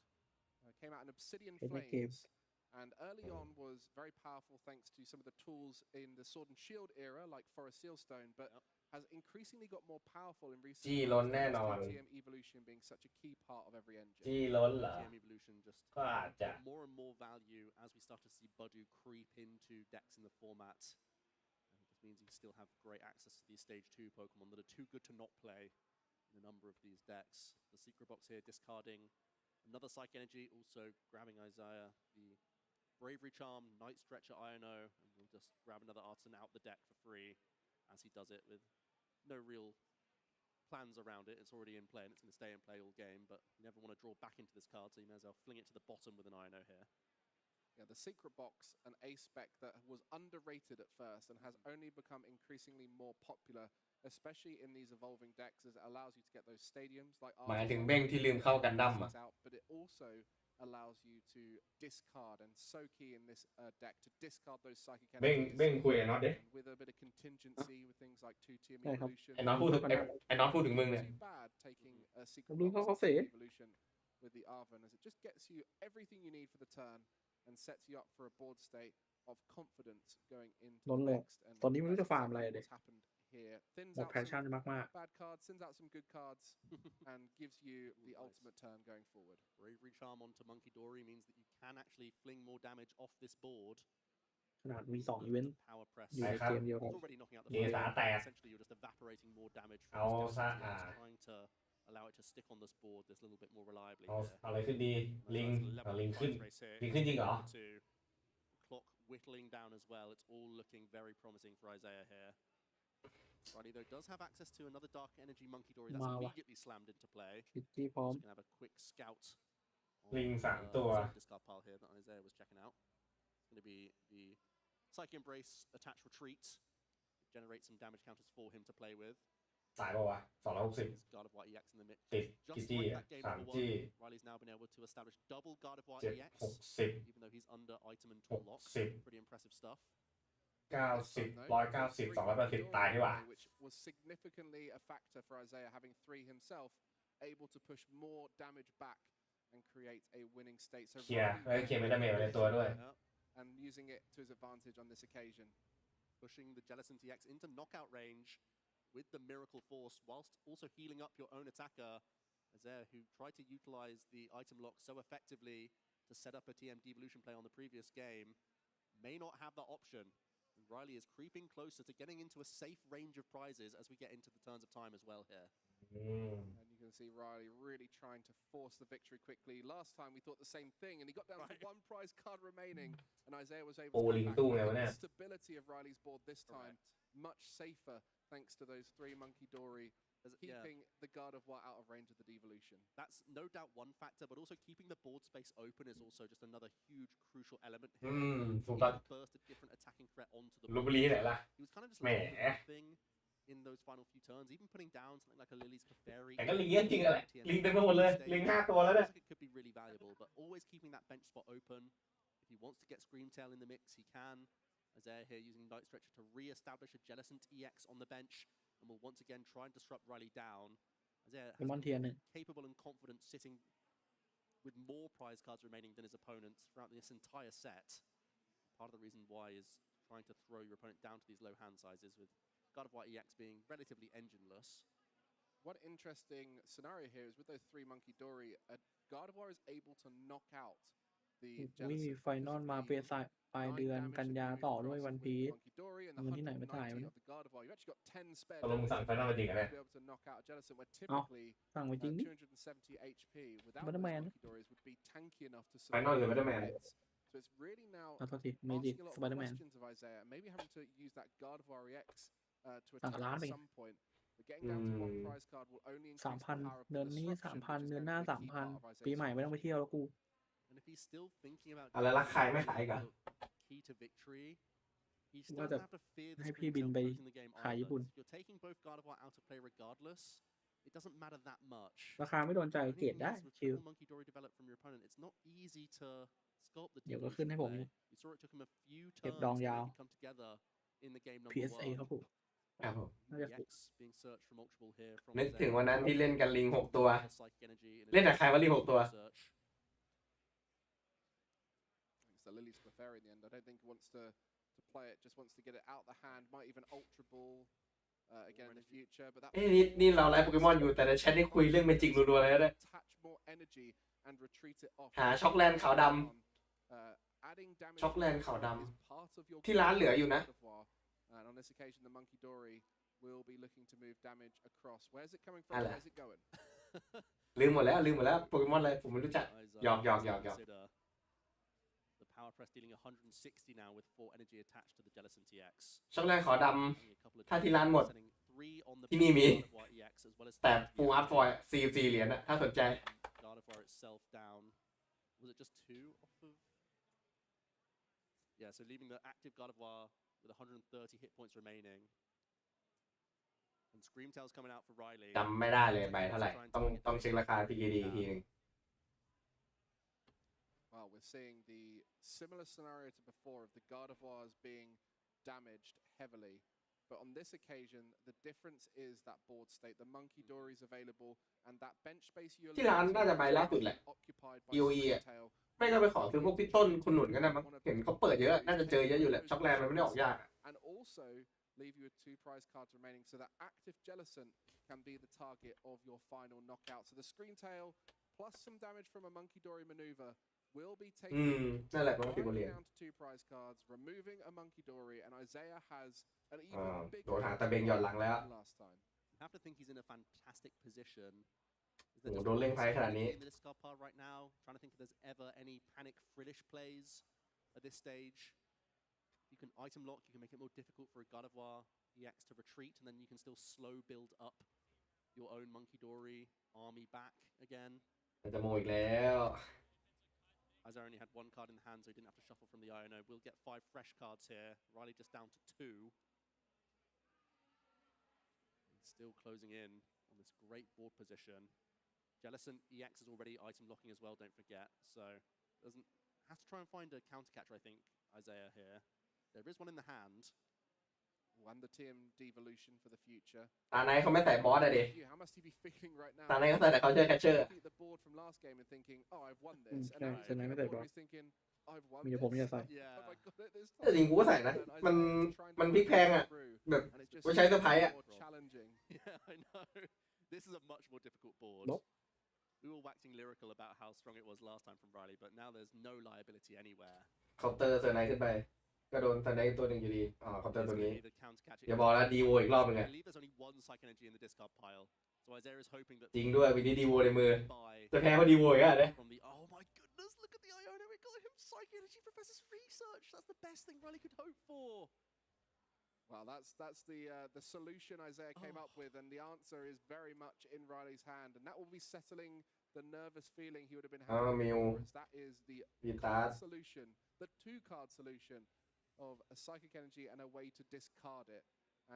Came out in Obsidian เป็นในเกม Flames. And early on was very powerful thanks to some of the tools in the Sword and Shield era, like Forest Sealstone, but has increasingly got more powerful in recent จี้ years, ล้นแน่นอน TM Evolution being such a key part of every engine. จี้ล้นเหรอ TM Evolution just ก็อาจจะ got more and more value as we start to see Budu creep into decks in the format. And it just means you still have great access to these Stage 2 Pokemon that are too good to not play in a number of these decks. The Secret Box here discarding another Psych Energy, also grabbing Isaiah, the Bravery Charm, Night Stretcher Iono, and we'll just grab another Artisan out the deck for free as he does it with no real plans around it. It's already in play and it's going to stay in play all game, but you never want to draw back into this card, so you may as well fling it to the bottom with an Iono here. Yeah, the Secret Box, an A-spec that was underrated at first and has only become increasingly more popular, especially in these evolving decks, as it allows you to get those stadiums like หมายถึงเบ้งที่ลืมเข้ากันดั้มอ่ะ out, but it also allows you to discard, and so key in this deck, to discard those psychic เบ้ง energies เบ้งคุยกับน็อตดิ and with a bit of contingency with things like 2-tier ได้ครับ evolution. ไอ้น็อตพูดถึงไอ้น็อตพูดถึงมึงเนี่ย Too bad taking a ผม Secret ลืมเข้า Box เขาเส evolution with the Arven, as it just gets you everything you need for the turn and sets you up for a board state of confidence going into ล้น the เลย next. And ตอนนี้ไม่รู้ that's จะฟาร์มอะไร exactly เลย what's happened here. Thins หมด out แพชชั่น some มาก bad cards, sends out some good cards, and gives you the ultimate turn going forward. Bravery Charm onto Monkey Dory means that you can actually fling more damage off this board. ๆขนาดมี2 อีเวนต์ Power press. อยู่ในเกมเดียวกัน It's already knocking out the เกสาแตก essentially you're just evaporating more damage เอา from this ซะ Delta TX, trying to allow it to stick on this board this little bit more reliably เอา here. อะไรขึ้นดี ลิง Nice เอา level ลิงขึ้น price race here. ลิงขึ้นจริงเหรอ To clock whittling down as well. It's all looking very promising for Isaiah here. Riley though does have access to another Dark Energy Monkey Dory that's มาว่ะ immediately slammed into play. คิดที่พร้อม Just gonna have a quick scout on ลิง 3 the ตัว discard pile here that Isaiah was checking out. It's going to be the Psych Embrace Attach Retreat. Generate some damage counters for him to play with. สายป่าวะ260 His Guard of White EX in the mid. ติด Just กี่จี้ like อ่ะ that game 3 number จี้ one, Riley's now been able to establish double Guard of White 7 EX, 60 even though he's under item and tool lock. 60 Pretty impressive stuff. 90 190 280 ตายดีกว่า Which was significantly a factor for Isaiah, having 3 himself, able to push more damage back and create a winning state. So เคลียร์ Riley แล้วเคลียร์ไม่ได้เมจในตัวด้วย and using it to his advantage on this occasion. Pushing the Jellison TX into knockout range with the Miracle Force, whilst also healing up your own attacker. Isaiah, who tried to utilize the item lock so effectively to set up a TM devolution play on the previous game, may not have that option. And Riley is creeping closer to getting into a safe range of prizes as we get into the turns of time as well here. And you can can see Riley really trying to force the victory quickly. Last time we thought the same thing, and he got down to one prize card remaining, and Isaiah was able to come back. I think the stability of Riley's board this time much safer thanks to those 3 Monkey Dory keeping the God of War out of range of the devolution. That's no doubt one factor, but also keeping the board space open is also just another huge crucial element here. ถูกต้อง Burst a different attacking threat onto the ลพบุรีไหนล่ะ He was kind of just แหม left with nothing in those final few turns, even putting down something like a Lily's Clefairy. แต่ก็ลิงเยอะจริงแหละลิงเต็มไปหมดเลยลิง5 ตัวแล้วเนี่ย It could be really valuable, but always keeping that bench spot open. If he wants to get Screamtail in the mix, he can. Isaiah here using Night Stretcher to re-establish a Jellicent EX on the bench, and will once again try and disrupt Riley down. Isaiah capable and confident sitting with more prize cards remaining than his opponents throughout this entire set. Part of the reason why is trying to throw your opponent down to these low hand sizes, with God of War EX being relatively engineless. One interesting scenario here is with those 3 Monkey Dory, God of War is able to knock out the วิ่งไฟนอลมาเปียปลายเดือนกันยาต่อด้วยวันพีชมันที่ไหนไม่ถ่ายมัน ตกลงสั่งไฟนอลมาจริงกันเนี่ย เอาสั่งไปจริงดิบัตเตอร์แมน ไฟนอลหรือบัตเตอร์แมน So it's really now ขอโทษทีเมจิกสไปเดอร์แมน questions of Isaiah, maybe having to use that God of War EX to สั่ง attack ล้าน at ไป some point. But getting down to 1 prize card will only increase the power of 3,000 เดือนนี้ disruption, which is 3,000 เดือน going หน้า to be a key part of 3,000 ปี Isaiah's ใหม่ไม่ต้องไปเที่ยวแล้วกู And if he's still thinking about อะไรราคาไม่ขายกัน key to victory, he ว่า still จะ doesn't have to fear the ให้พี่บิน Screamtail ไป closing the game ขายญี่ either. ปุ่น If you're taking both God of War out of play regardless, it doesn't matter that much. ราคาไม่โดนใจเกรดได้ With ชิล triple Monkey Dory developed from your opponent, it's not easy to sculpt the เดี๋ยวก็ขึ้นให้ผม play. You saw it took him a few เก็บ turns ดอง to ยาว maybe come together in the game number PSA 1. ครับผม ครับผม น่าจะถูก EX being searched from multiple here from นึก Isaiah. ถึงวันนั้นที่เล่นกันลิง 6 ตัว Psychic energy in เล่นกับใครว่าลิง 6 ตัว search. It's the Lily's Clefairy in the end. I don't think he wants to play it, just wants to get it out the hand, might even Ultra Ball again in the future. But that นี่เราไลฟ์โปเกมอนอยู่แต่ในแชทได้คุยเรื่องเมจิกรัวๆเลยนะ attach more energy and retreat it off. หาช็อกแลนด์ขาวด Adding damage ช็อกแลนด์ขาวด is part of your ำที่ร้านเหลืออยู่นะ God of War. And on this occasion, the Monkey Dory will be looking to move damage across. Where's it coming from? Where's it going? ลืมหมดแล้วโปเกมอนเลยผมไม่รู้จักหยอก The power press dealing 160 now with 4 energy attached to the Jellicent EX. ช็อกแลนด์ขาวดำถ้าที่ร้านหมด ที่นี่มี แต่ฟูอัพฟอยล์44 เหรียญนะถ้าสนใจ God of War itself down. Was it just 2 off of? Yeah, so leaving the active God of War with 130 hit points remaining. And Screamtail's coming out for Riley. จำไม่ได้เลยใบเท่าไหร่ต้องเช็คราคา TCG อีกทีนึง Well, we're seeing the similar scenario to before of the God of Wars being damaged heavily. But on this occasion, the difference is that board state. The Monkey Dory is available, and that bench space you're ที่ร้านน่าจะใบล่าสุดแหละ occupied by EOE อ่ะ Screamtail. ไม่ก็ไปขอซื้อพวกพี่ต้นคุณหนุนกันนะมั้งเห็นเขาเปิดเยอะน่าจะเจอเยอะอยู่แหละช็อกแลนด์มันไม่ได้ออกยาก And also leave you with 2 prize cards remaining, so that active Jellicent can be the target of your final knockout. So the Screamtail plus some damage from a Monkey Dory maneuver will be taking นั่นแหละมันก็ติดบทเรียน down to 2 prize cards, removing a Monkey Dory, and Isaiah has an even bigger โดนหางตะเบงหย่อนหลังแล้ว than last time. You have to think he's in a fantastic position. โอ้โหโดนเล่งไพ่ขนาดนี้ In the discard pile right now, trying to think if there's ever any panic frillish plays at this stage. You can item lock, you can make it more difficult for a God of War EX to retreat, and then you can still slow build up your own Monkey Dory army back again. จะโมอีกแล้ว Isaiah only had 1 card in the hand, so he didn't have to shuffle from the INO. We'll get 5 fresh cards here. Riley just down to 2. He's still closing in on this great board position. Jellicent EX is already item locking as well, don't forget. So has to try and find a counter catcher, I think, Isaiah here. There is one in the hand. And the TM devolution for the future. ตาไหนเขาไม่ใส่บอสอะดิ How must he be feeling right now? ตาไหนเขาใส่แต่เขาเจอแคชเชอร์ Looking at the board from last game and thinking, oh, I've won this. And now he's thinking, I've won มี this. แต่ผมไม่อยากใส่ Have I got it this แต่จริงกูก็ใส่นะมันพลิกแพงอะแบบกูใช้เซอร์ไพรส์อะ challenging. Yeah, I know. This is a much more difficult board. Nope. We were waxing lyrical about how strong it was last time from Riley, but now there's no liability anywhere. เคาน์เตอร์เซอร์ไนท์ขึ้นไปก็โดนเซอร์ไนท์ตัวหนึ่งอยู่ดีเคาน์เตอร์ตัวนี้อย่าบอกนะดีโวอีกรอบนึงไง I believe there's only 1 psych energy in the discard pile. So Isaiah is hoping that จริงด้วยวินนี่ดีโวในมือจะแพ้เพราะดีโวอีกอ่ะเนี่ย Oh my goodness, look at the Iona, it got him Psychology Professor's research. That's the best thing Riley could hope for. Well, that's the solution Isaiah came up with, and the answer is very much in Riley's hand, and that will be settling the nervous feeling he would have been having before. That is the card solution, the 2-card solution of a Psychic Energy and a way to discard it.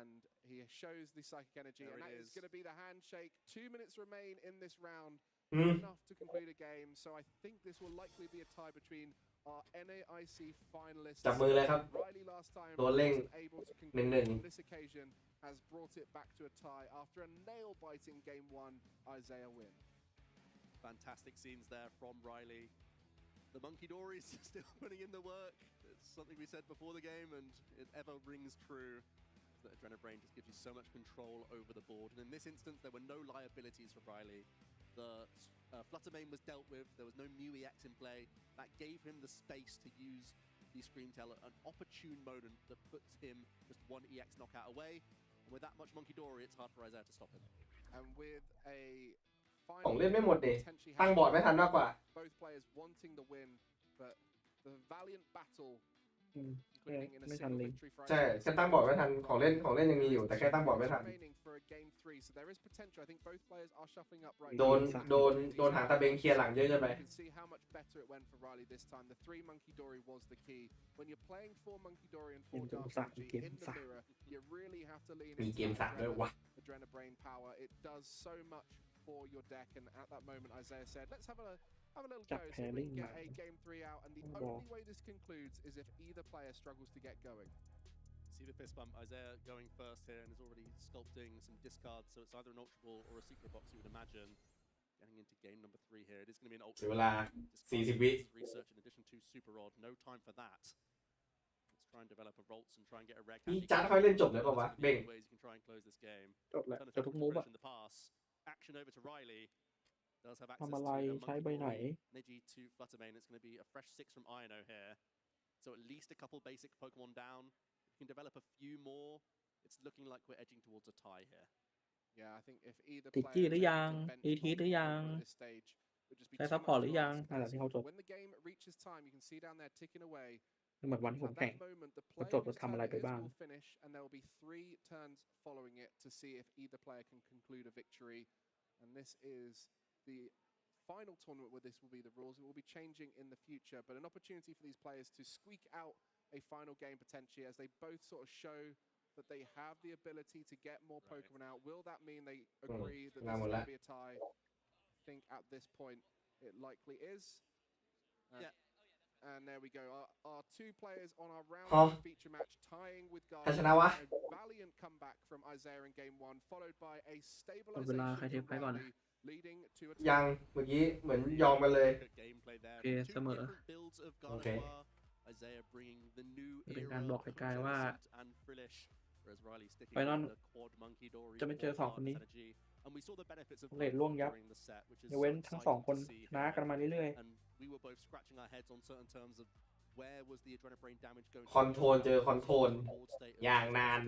And he shows the Psychic Energy, and that is going to be the handshake. 2 minutes remain in this round, enough to conclude a game. So I think this will likely be a tie between our NAIC finalists. จับมือเลยครับ Riley last time โดนเร่ง wasn't able to conclude. 1-1 On this occasion has brought it back to a tie after a nail-biting game 1 Isaiah win. Fantastic scenes there from Riley. The Monkey Dory is still putting in the work. It's something we said before the game, and it ever rings true. That Adrenabrain just gives you so much control over the board, and in this instance there were no liabilities for Riley. The Fluttermane was dealt with, there was no Mew EX in play. That gave him the space to use the Screamtail at an opportune moment that puts him just 1 EX knockout away. And with that much Monkey Dory, it's hard for Isaiah to stop him. And with a ของเล่นไม่หมดดิตั้งบอร์ดไม่ทันมากกว่า both players wanting the win, but the valiant battle ไม่ทันเลย ใช่แค่ตั้งบอร์ดไม่ทันของเล่นยังมีอยู่แต่แค่ตั้งบอร์ดไม่ทัน so there is potential. I think both players are shuffling up right โดนหางตะเบงเคลียร์หลังเยอะเกินไป You can see how much better it went for Riley this time. The 3 Monkey Dory was the key. When you're playing 4 Monkey Dory and 4 Dark Energy in the mirror, you really have to lean into Adrenabrain power. It does so much for your deck, and at that moment Isaiah said, let's have a little go, so we can get a game 3 out, and the only way this concludes is if either player struggles to get going. See the fist bump, Isaiah going first here and is already sculpting some discards, so it's either an Ultra Ball or a Secret Box, you would imagine. Getting into game number 3 here, it is going to be an Ultra Ball. 40 วิ research in addition to Super Rod, no time for that. Let's try and develop a Ralts and try and get a rare นี่จัดค่อยเล่นจบเลยป่าววะเบ่ง ways you can try and close this game. จบแล้วจบทุกมูฟอะ In the pass. Action over to Riley. Does have ทำ access อะไร to ใช้ใบไหน Neji to Fluttermane. It's going to be a fresh 6 from Ino here. So at least a couple basic Pokemon down. If you can develop a few more, it's looking like we're edging towards a tie here. Yeah, I think if either ติดจี้หรือยังET หรือยังใช้ซัพพอร์ตหรือยังนั่นแหละที่เขาจบ When the game reaches time, you can see down there ticking away. เหมือนวันผมแข่งมันจบจะทำอะไรไปบ้าง finish, and there will be 3 turns following it to see if either player can conclude a victory. And this is the final tournament where this will be the rules. It will be changing in the future, but an opportunity for these players to squeak out a final game potentially, as they both sort of show that they have the ability to get more Pokemon out. Will that mean they agree that this is going to be a tie? I think at this point it likely is. Yeah. And there we go. Our 2 players on our round 1 feature match tying with Guardian. ใครชนะวะ A valiant comeback from Isaiah in game 1, followed by a หมดเวลา stabilization ใครเทป from ไปก่อน Riley, leading to a ยังเมื่อกี้เหมือนยอมกันเลย โอเคเสมอ โอเค Isaiah bringing the new เป็นการบอกไกลๆว่า and Frillish, whereas Riley sticking ไฟนอล with the quad monkey Dory จะไม่เจอ2 คนนี้ strategy. And we saw the benefits of เรทล่วงยับ during the set, which is ยกเว้นทั้ง 2 คนชนะกันมาเรื่อย and we were both scratching our heads on certain terms of where was the Adrenabrain damage going to คอนโทรลเจอคอนโทรลอย่างนาน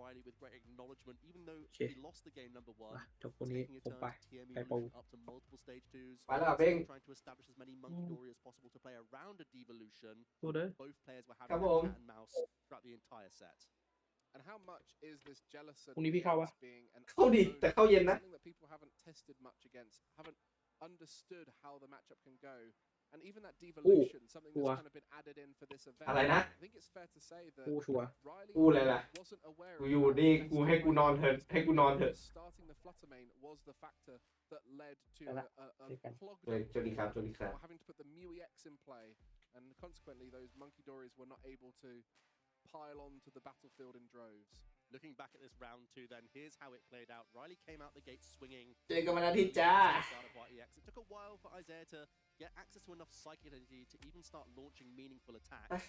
Riley with great acknowledgement, even though Okay. he lost the game number 1, ๆจบคนนี้ taking a ผม turn ไป to TME ไปปู up to multiple stage 2s, ไปแล้วเบ้ง trying to establish as many monkey Dory as possible to play around a devolution. สู้เด้อ Both players were ครั having บผม cat and mouse throughout the entire set. And how much is this jealous พรุ่งนี้พี่เข้าปะ being an เข้าดิแต่เข้าเย็นนะ something that people haven't tested much against, haven't understood how the matchup can go. And even that devolution, something that's kind of been added in for this event. อะไรนะ I think it's fair to say that กูชัวร์ Riley กูเลยล่ะ wasn't aware กูอยู่นี่กูให้กูนอนเถอะให้กูนอนเถอะ starting the Fluttermane was the factor that led to a clogged สวัสดีครับสวัสดีครับ having to put the Mew EX in play, and consequently those Monkey Dories were not able to pile onto the battlefield in droves. Looking back at this round 2 then, here's how it played out. Riley came out the gate swinging. เจอกันวันอาทิตย์จ้า It took a while for Isaiah to get access to enough psychic energy to even start launching meaningful attacks.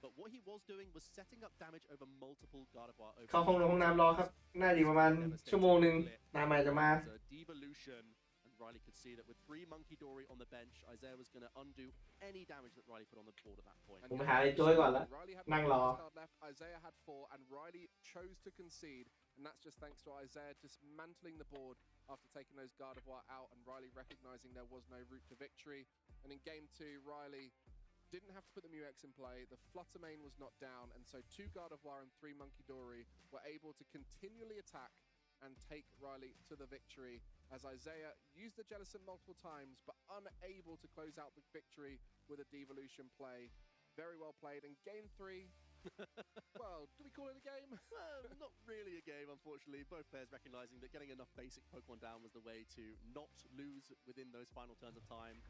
But what he was doing was setting up damage over multiple Gardevoir. เข้าห้องน้ำรอครับน่าจะประมาณชั่วโมงนึงน้ำมาจะมา Devolution, and Riley could see that with 3 Monkey Dory on the bench, Isaiah was going to undo any damage that Riley put on the board at that point. ผมไปหาไอ้โจ้ยก่อนละ Riley had นั่ง one รอ card left, Isaiah had 4, and Riley chose to concede, and that's just thanks to Isaiah dismantling the board after taking those Gardevoir out, and Riley recognizing there was no route to victory. And in game 2, Riley didn't have to put the Mu-X in play, the Flutter Mane was not down, and so 2 Gardevoir and 3 Monkey Dory were able to continually attack and take Riley to the victory, as Isaiah used the Jellicent multiple times, but unable to close out the victory with a devolution play. Very well played. And game 3, well, do we call it a game? Not really a game, unfortunately. Both players recognizing that getting enough basic Pokemon down was the way to not lose within those final turns of time,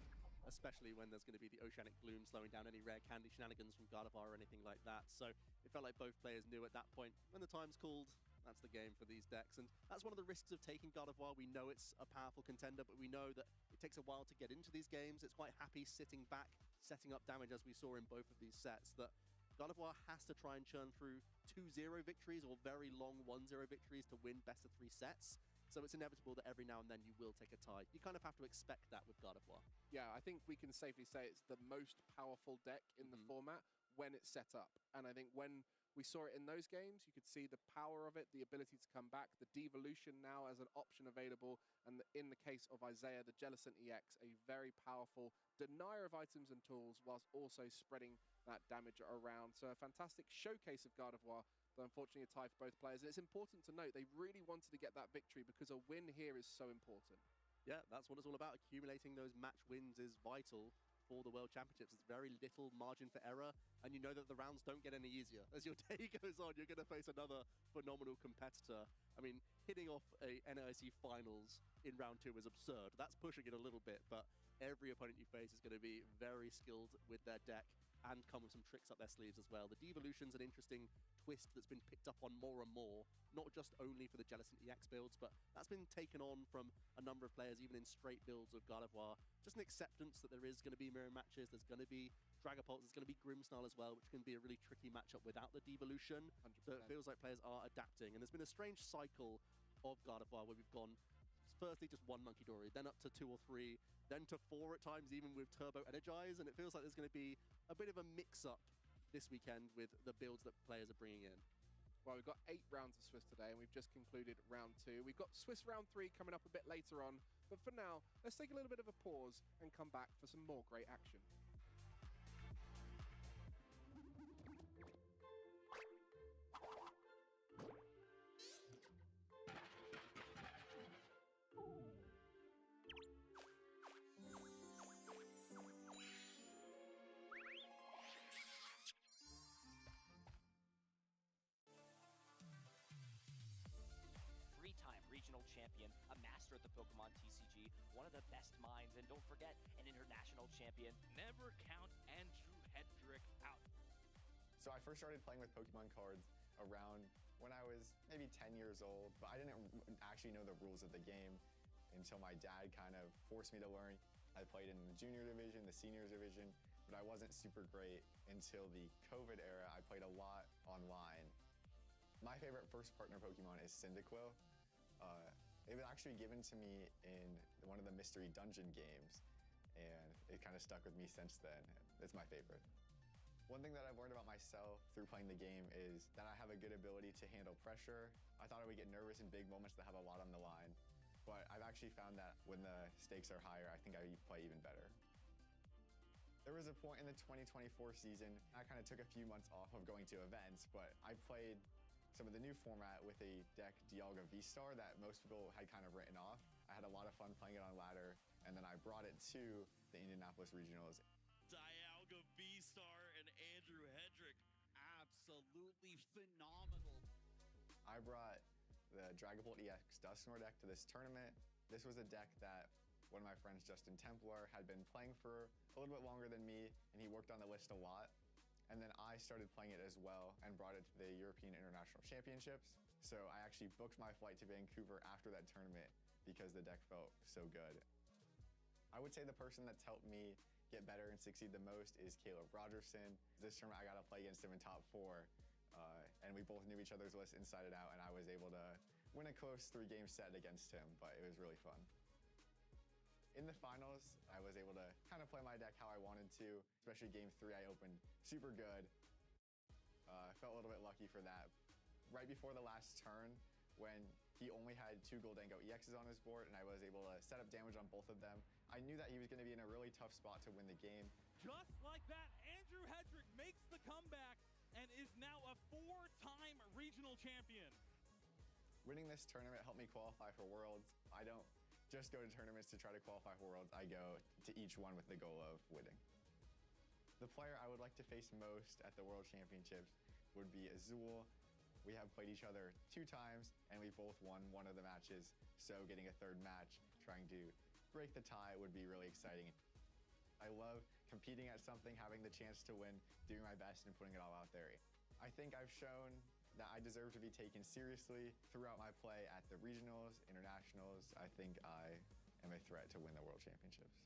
especially when there's going to be the Oceanic Gloom slowing down any rare candy shenanigans from Gardevoir or anything like that. So it felt like both players knew at that point, when the time's called, that's the game for these decks. And that's one of the risks of taking Gardevoir. We know it's a powerful contender, but we know that it takes a while to get into these games. It's quite happy sitting back, setting up damage, as we saw in both of these sets, that Gardevoir has to try and churn through 2-0 victories or very long 1-0 victories to win best of 3 sets. So it's inevitable that every now and then you will take a tie. You kind of have to expect that with Gardevoir. Yeah, I think we can safely say it's the most powerful deck in the format when it's set up. And I think when we saw it in those games, you could see the power of it, the ability to come back, the devolution now as an option available, and in the case of Isaiah, the Jellicent EX, a very powerful denier of items and tools, whilst also spreading that damage around. So a fantastic showcase of Gardevoir, but unfortunately a tie for both players. And it's important to note, they really wanted to get that victory because a win here is so important. Yeah, that's what it's all about. Accumulating those match wins is vital for the World Championships. There's very little margin for error, and you know that the rounds don't get any easier. As your day goes on, you're going to face another phenomenal competitor. I mean, hitting off a NIC finals in round 2 is absurd. That's pushing it a little bit, but every opponent you face is going to be very skilled with their deck and come with some tricks up their sleeves as well. The devolution's an interesting twist that's been picked up on more and more, not just only for the Jellicent EX builds, but that's been taken on from a number of players, even in straight builds of Gardevoir. Just an acceptance that there is going to be mirror matches, there's going to be Dragapult, there's going to be Grimmsnarl as well, which can be a really tricky matchup without the devolution. 100%. So it feels like players are adapting, and there's been a strange cycle of Gardevoir where we've gone firstly just 1 Monkey Dory, then up to 2 or 3, then to 4 at times, even with Turbo Energize, and it feels like there's going to be a bit of a mix-up this weekend with the builds that players are bringing in. Well, we've got 8 rounds of Swiss today, and we've just concluded round 2. We've got Swiss round 3 coming up a bit later on, but for now, let's take a little bit of a pause and come back for some more great action. Three-time regional champion, a master at the Pokemon TCG, one of the best minds, and don't forget, an international champion. Never count Andrew Hedrick out. So I first started playing with Pokemon cards around when I was maybe 10 years old, but I didn't actually know the rules of the game until my dad kind of forced me to learn. I played in the junior division, the seniors division, but I wasn't super great until the COVID era. I played a lot online. My favorite first partner Pokemon is Cyndaquil. It was actually given to me in one of the Mystery Dungeon games, and it kind of stuck with me since then. It's my favorite. One thing that I've learned about myself through playing the game is that I have a good ability to handle pressure. I thought I would get nervous in big moments that have a lot on the line, but I've actually found that when the stakes are higher, I think I play even better. There was a point in the 2024 season, I kind of took a few months off of going to events, but I played some of the new format with a deck Dialga V-Star that most people had kind of written off. I had a lot of fun playing it on ladder, and then I brought it to the Indianapolis Regionals. Dialga V-Star and Andrew Hedrick, absolutely phenomenal. I brought the Dragapult EX Dusknoir deck to this tournament. This was a deck that one of my friends, Justin Templar, had been playing for a little bit longer than me, and he worked on the list a lot. And then I started playing it as well and brought it to the European International Championships. So I actually booked my flight to Vancouver after that tournament because the deck felt so good. I would say the person that's helped me get better and succeed the most is Caleb Rogerson. This tournament I got to play against him in top 4, and we both knew each other's list inside and out, and I was able to win a close 3-game set against him, but it was really fun. the finals, I was able to kind of play my deck how I wanted to, especially game 3 I opened super good. I felt a little bit lucky for that. Right before the last turn, when he only had 2 Goldango EXs on his board and I was able to set up damage on both of them, I knew that he was going to be in a really tough spot to win the game. Just like that, Andrew Hedrick makes the comeback and is now a 4-time regional champion. Winning this tournament helped me qualify for Worlds. I don't just go to tournaments to try to qualify for Worlds. I go to each one with the goal of winning. The player I would like to face most at the World Championships would be Azul. We have played each other 2 times, and we both won one of the matches, so getting a 3rd match, trying to break the tie would be really exciting. I love competing at something, having the chance to win, doing my best, and putting it all out there. I think I've shown that I deserve to be taken seriously throughout my play at the regionals, internationals. I think I am a threat to win the World Championships.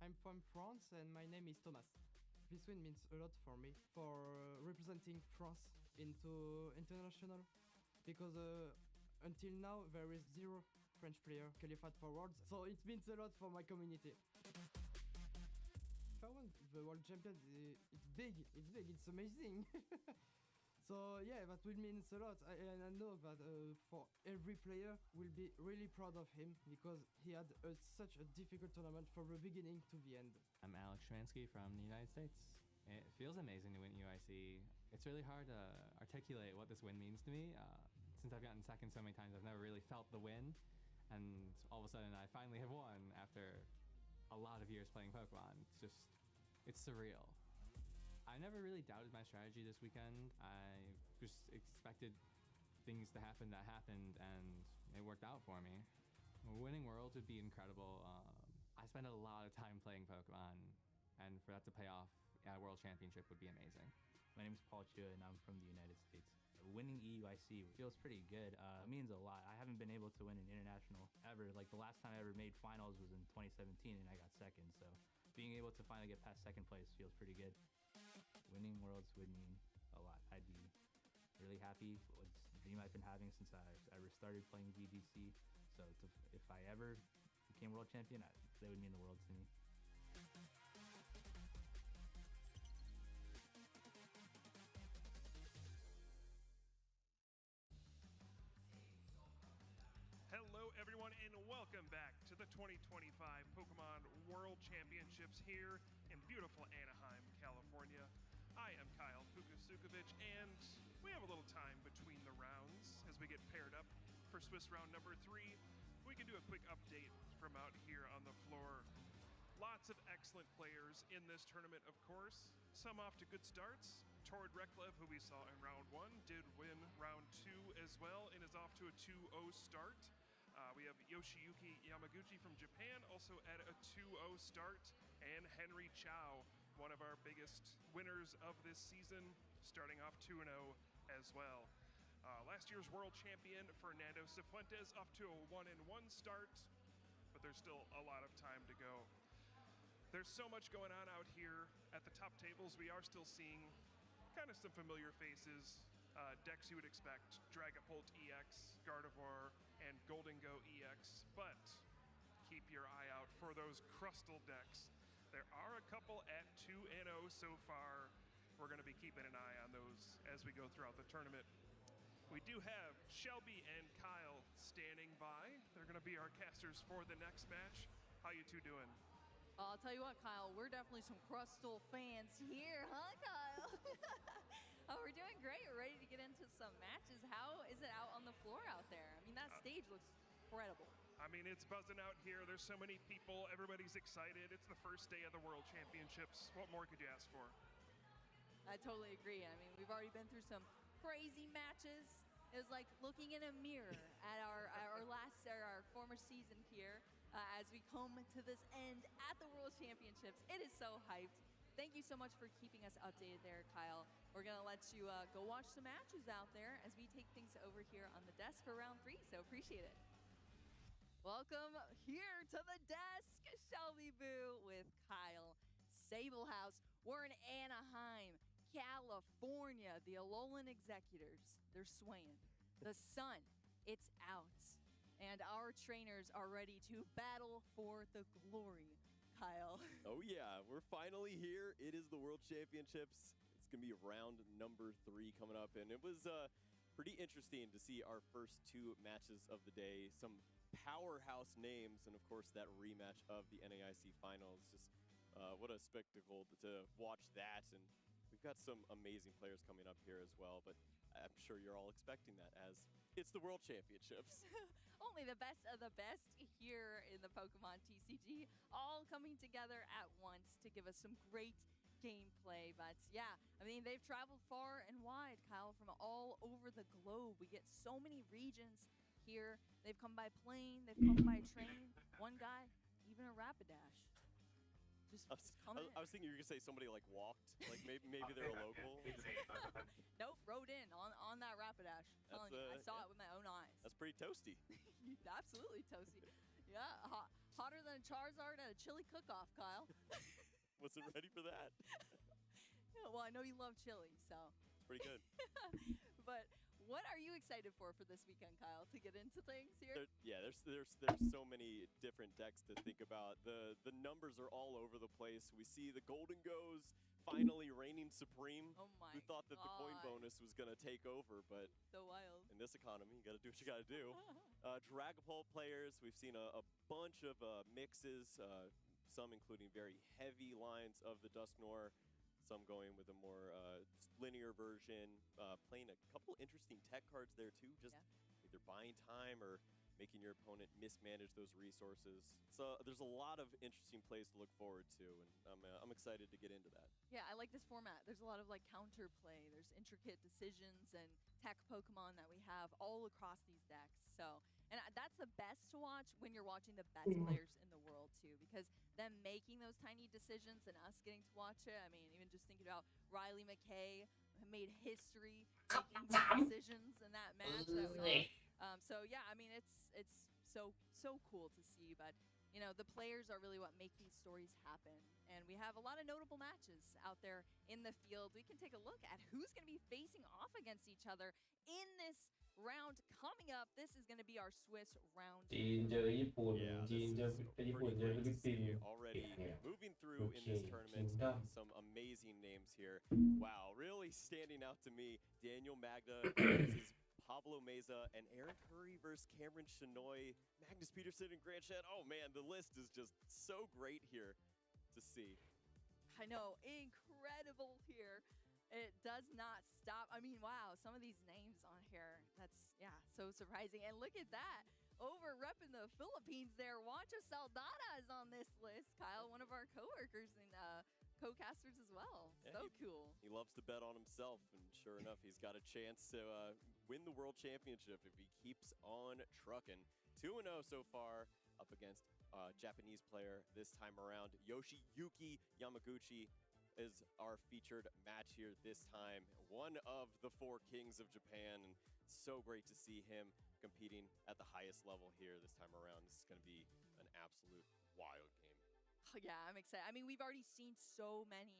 I'm from France and my name is Thomas. This win means a lot for me, for representing France into international, because until now there is 0 French player qualified for Worlds, so it means a lot for my community. If I won the World Champion, it's big, it's amazing. So yeah, that will mean a lot, and I know that for every player will be really proud of him because he had such a difficult tournament from the beginning to the end. I'm Alex Shmansky from the United States. It feels amazing to win UIC. It's really hard to articulate what this win means to me. Since I've gotten second so many times, I've never really felt the win, and all of a sudden I finally have won after a lot of years playing Pokemon. It's surreal. I never really doubted my strategy this weekend. I just expected things to happen that happened, and it worked out for me. Winning Worlds would be incredible. I spend a lot of time playing Pokemon, and for that to pay off at a World Championship would be amazing. My name is Paul Chua, and I'm from the United States. Winning EUIC feels pretty good. It means a lot. I haven't been able to win an international ever. Like, the last time I ever made finals was in 2017, and I got second. So being able to finally get past second place feels pretty good. Winning Worlds would mean a lot. I'd be really happy. It's a dream I've been having since I ever started playing VGC. So if I ever became world champion, that would mean the world to me. Hello everyone and welcome back to the 2025 Pokemon World Championships here in beautiful Anaheim, California. I am Kyle Pukasukovic, and we have a little time between the rounds as we get paired up for Swiss round number 3. We can do a quick update from out here on the floor. Lots of excellent players in this tournament, of course. Some off to good starts. Tord Reklev, who we saw in round 1, did win round 2 as well and is off to a 2-0 start. We have Yoshiyuki Yamaguchi from Japan, also at a 2-0 start, and Henry Chow, one of our biggest winners of this season, starting off 2-0 as well. Last year's world champion, Fernando Cifuentes, off to a 1-1 start, but there's still a lot of time to go. There's so much going on out here at the top tables. We are still seeing kind of some familiar faces, decks you would expect, Dragapult EX, Gardevoir, and Goldengo EX, but keep your eye out for those Crustal decks. There are a couple at 2-0 so far. We're going to be keeping an eye on those as we go throughout the tournament. We do have Shelby and Kyle standing by. They're going to be our casters for the next match. How you two doing? I'll tell you what, Kyle, we're definitely some Crustal fans here, huh, Kyle? Oh, we're doing great. We're ready to get into some matches. How is it out on the floor out there? I mean, that stage looks incredible. I mean, it's buzzing out here. There's so many people. Everybody's excited. It's the first day of the World Championships. What more could you ask for? I totally agree. I mean, we've already been through some crazy matches. It was like looking in a mirror at our former season here as we come to this end at the World Championships. It is so hyped. thank you so much for keeping us updated there, Kyle. We're going to let you go watch some matches out there as we take things over here on the desk for round 3, so appreciate it. Welcome here to the desk, Shelby Boo with Kyle Sablehouse. We're in Anaheim, California. The Alolan Executors, they're swaying. The sun, it's out. And our trainers are ready to battle for the glory, Kyle. Oh yeah, we're finally here. It is the World Championships. It's going to be round number 3 coming up, and it was pretty interesting to see our first 2 matches of the day. Some powerhouse names, and of course that rematch of the NAIC finals. Just what a spectacle to watch that, and we've got some amazing players coming up here as well, but I'm sure you're all expecting that as it's the World Championships. Only the best of the best here in the Pokemon TCG, all coming together at once to give us some great gameplay. But yeah, I mean, they've traveled far and wide, Kyle, from all over the globe. We get so many regions here. They've come by plane, they've come by train, one guy, even a Rapidash. I was thinking you were gonna say somebody like walked, like maybe they're a local. Nope, rode in on that Rapidash. Telling you, I saw it with my own eyes. That's pretty toasty. Absolutely toasty. Yeah, hotter than Charizard at a chili cook-off, Kyle. Wasn't ready for that. Yeah, well, I know you love chili, so. It's pretty good. But what are you excited for this weekend, Kyle, to get into things here? There's so many different decks to think about. The numbers are all over the place. We see the Golden Goes finally reigning supreme. Oh my Who thought that the coin God. bonus was going to take over, but So wild. in this economy, you got to do what you got to do. Dragapult players, we've seen a bunch of mixes, some including very heavy lines of the Dusknoir, some going with a more linear version, playing a couple interesting tech cards there too, just either buying time or making your opponent mismanage those resources. So there's a lot of interesting plays to look forward to, and I'm excited to get into that. Yeah, I like this format. There's a lot of like counterplay. There's intricate decisions and tech Pokemon that we have all across these decks. So, and that's the best to watch when you're watching the best players in the world too, because them making those tiny decisions and us getting to watch it. I mean, even just thinking about Riley McKay made history making decisions in that match that we saw. So yeah, I mean, it's so cool to see, but you know, the players are really what make these stories happen. And we have a lot of notable matches out there in the field. We can take a look at who's going to be facing off against each other in this round coming up. This is going to be our Swiss round. จีนเจอญี่ปุ่นจีนเจอญี่ปุ่นเจอฟิลิปปินส์ Already moving through in this tournament, some amazing names here. Wow, really standing out to me, Daniel Magda versus Pablo Meza, and Aaron Curry versus Cameron Shinoy, Magnus Peterson and Grant Shed. Oh man, the list is just so great here to see. I know, incredible here. It does not stop. I mean, wow, some of these names on here, that's, yeah, so surprising. And look at that, over repping the Philippines there, Juancho Saldana is on this list, Kyle, one of our coworkers and co-casters as well. Yeah, so cool. He loves to bet on himself, and sure enough, he's got a chance to win the World Championship if he keeps on trucking. 2-0 so far, up against Japanese player this time around. Yoshiyuki Yamaguchi is our featured match here this time. One of the 4 kings of Japan, and so great to see him competing at the highest level here this time around. This is going to be an absolute wild game. Oh, yeah, I'm excited. I mean, we've already seen so many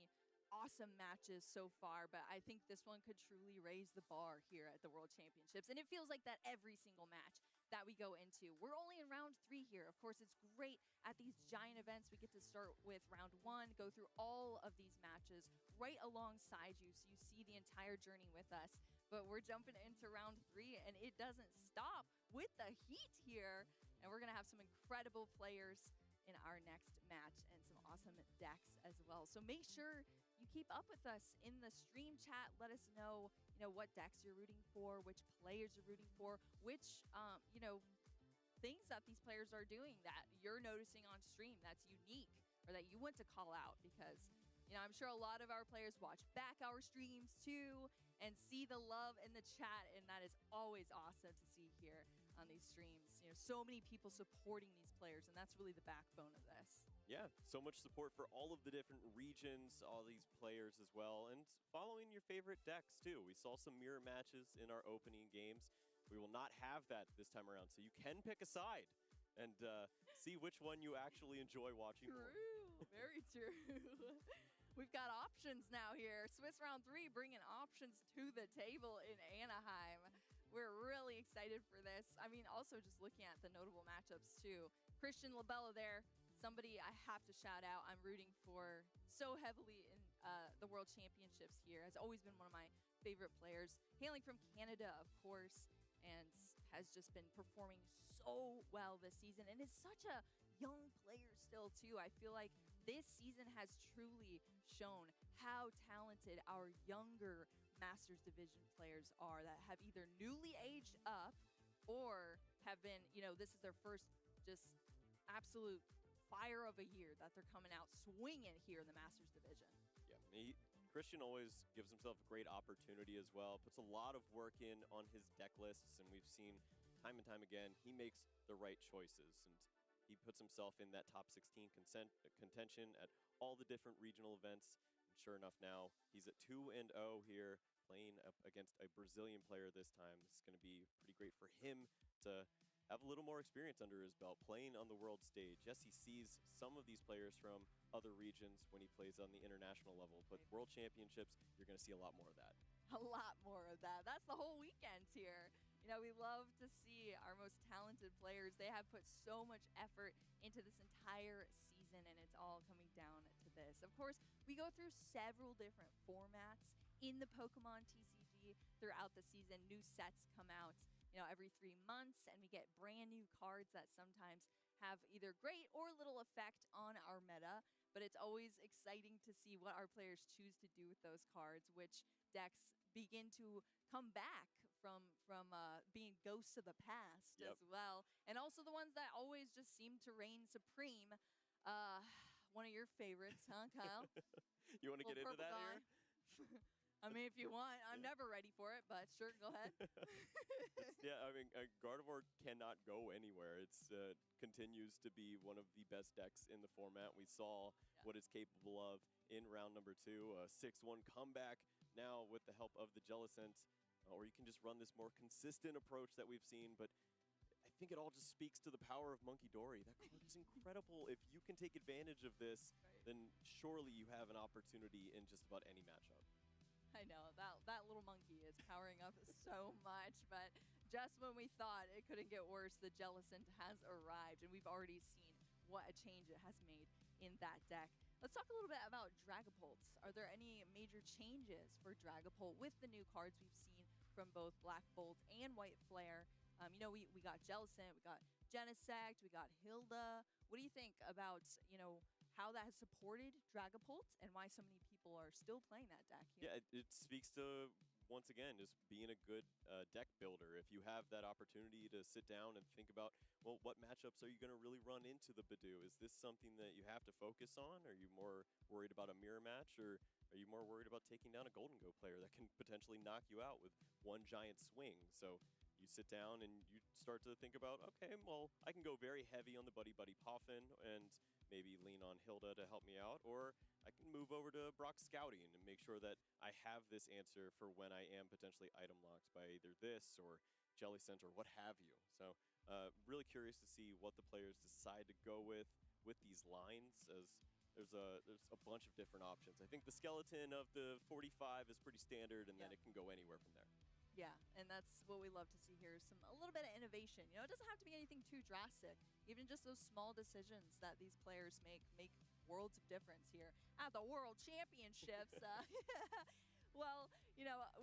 awesome matches so far, but I think this one could truly raise the bar here at the World Championships. And it feels like that every single match that we go into. We're only in round 3 here. Of course, it's great at these giant events. We get to start with round 1, go through all of these matches right alongside you, so you see the entire journey with us. But we're jumping into round 3, and it doesn't stop with the heat here. And we're going to have some incredible players in our next match and some awesome decks as well. So make sure you keep up with us in the stream chat. Let us know, what decks you're rooting for, which players you're rooting for, which, things that these players are doing that you're noticing on stream that's unique or that you want to call out, because, I'm sure a lot of our players watch back our streams too and see the love in the chat, and that is always awesome to see here on these streams. So many people supporting these players, and that's really the backbone of this. Yeah, so much support for all of the different regions, all these players as well, and following your favorite decks too. We saw some mirror matches in our opening games. We will not have that this time around, so you can pick a side and see which one you actually enjoy watching more. True, very true. We've got options now here. Swiss round 3 bringing options to the table in Anaheim. We're really excited for this. I mean, also just looking at the notable matchups too. Christian Labella there, somebody I have to shout out. I'm rooting for so heavily in the World Championships here. Has always been one of my favorite players. Hailing from Canada, of course, and has just been performing so well this season and is such a young player still too. I feel like this season has truly shown how talented our younger Masters Division players are that have either newly aged up or have been, this is their first just absolute fire of a year that they're coming out swinging here in the Masters Division. Yeah, Christian always gives himself a great opportunity as well, puts a lot of work in on his deck lists, and we've seen time and time again, he makes the right choices, and he puts himself in that top 16 contention at all the different regional events. And sure enough, now he's at 2-0 here, playing up against a Brazilian player this time. It's going to be pretty great for him to have a little more experience under his belt, playing on the world stage. Yes, he sees some of these players from other regions when he plays on the international level, but World Championships, you're going to see a lot more of that. A lot more of that. That's the whole weekend here. We love to see our most talented players. They have put so much effort into this entire season, and it's all coming down to this. Of course, we go through several different formats in the Pokemon TCG throughout the season. New sets come out, every 3 months, and we get brand new cards that sometimes have either great or little effect on our meta, but it's always exciting to see what our players choose to do with those cards, which decks begin to come back from being ghosts of the past as well, and also the ones that always just seem to reign supreme. One of your favorites, huh, Kyle? You want to get into that here? I mean, if you want. I'm never ready for it, but sure, go ahead. Yeah, I mean, Gardevoir cannot go anywhere. It continues to be one of the best decks in the format. We saw what it's capable of in round number 2, a 6-1 comeback now with the help of the Jellicent, or you can just run this more consistent approach that we've seen, but I think it all just speaks to the power of Monkey Dory. That card is incredible. If you can take advantage of this, then surely you have an opportunity in just about any matchup. I know, that little monkey is powering up so much, but just when we thought it couldn't get worse, the Jellicent has arrived, and we've already seen what a change it has made in that deck. Let's talk a little bit about Dragapult. Are there any major changes for Dragapult with the new cards we've seen from both Black Bolt and White Flare? We got Jellicent, we got Genesect, we got Hilda. What do you think about, how that has supported Dragapult and why so many people are still playing that deck here? Yeah, it speaks to, once again, just being a good deck builder. If you have that opportunity to sit down and think about, well, what matchups are you going to really run into the Badoo? Is this something that you have to focus on? Are you more worried about a mirror match, or are you more worried about taking down a Golden Go player that can potentially knock you out with one giant swing? So you sit down and you start to think about, okay, well, I can go very heavy on the Buddy Poffin and maybe lean on Hilda to help me out, or I can move over to Brock Scouting and make sure that I have this answer for when I am potentially item locked by either this or Jellicent or what have you. So really curious to see what the players decide to go with these lines, as there's a bunch of different options. I think the skeleton of the 45 is pretty standard, and then it can go anywhere from there. Yeah, and that's what we love to see here, a little bit of innovation. It doesn't have to be anything too drastic. Even just those small decisions that these players make worlds of difference here at the World Championships. Well,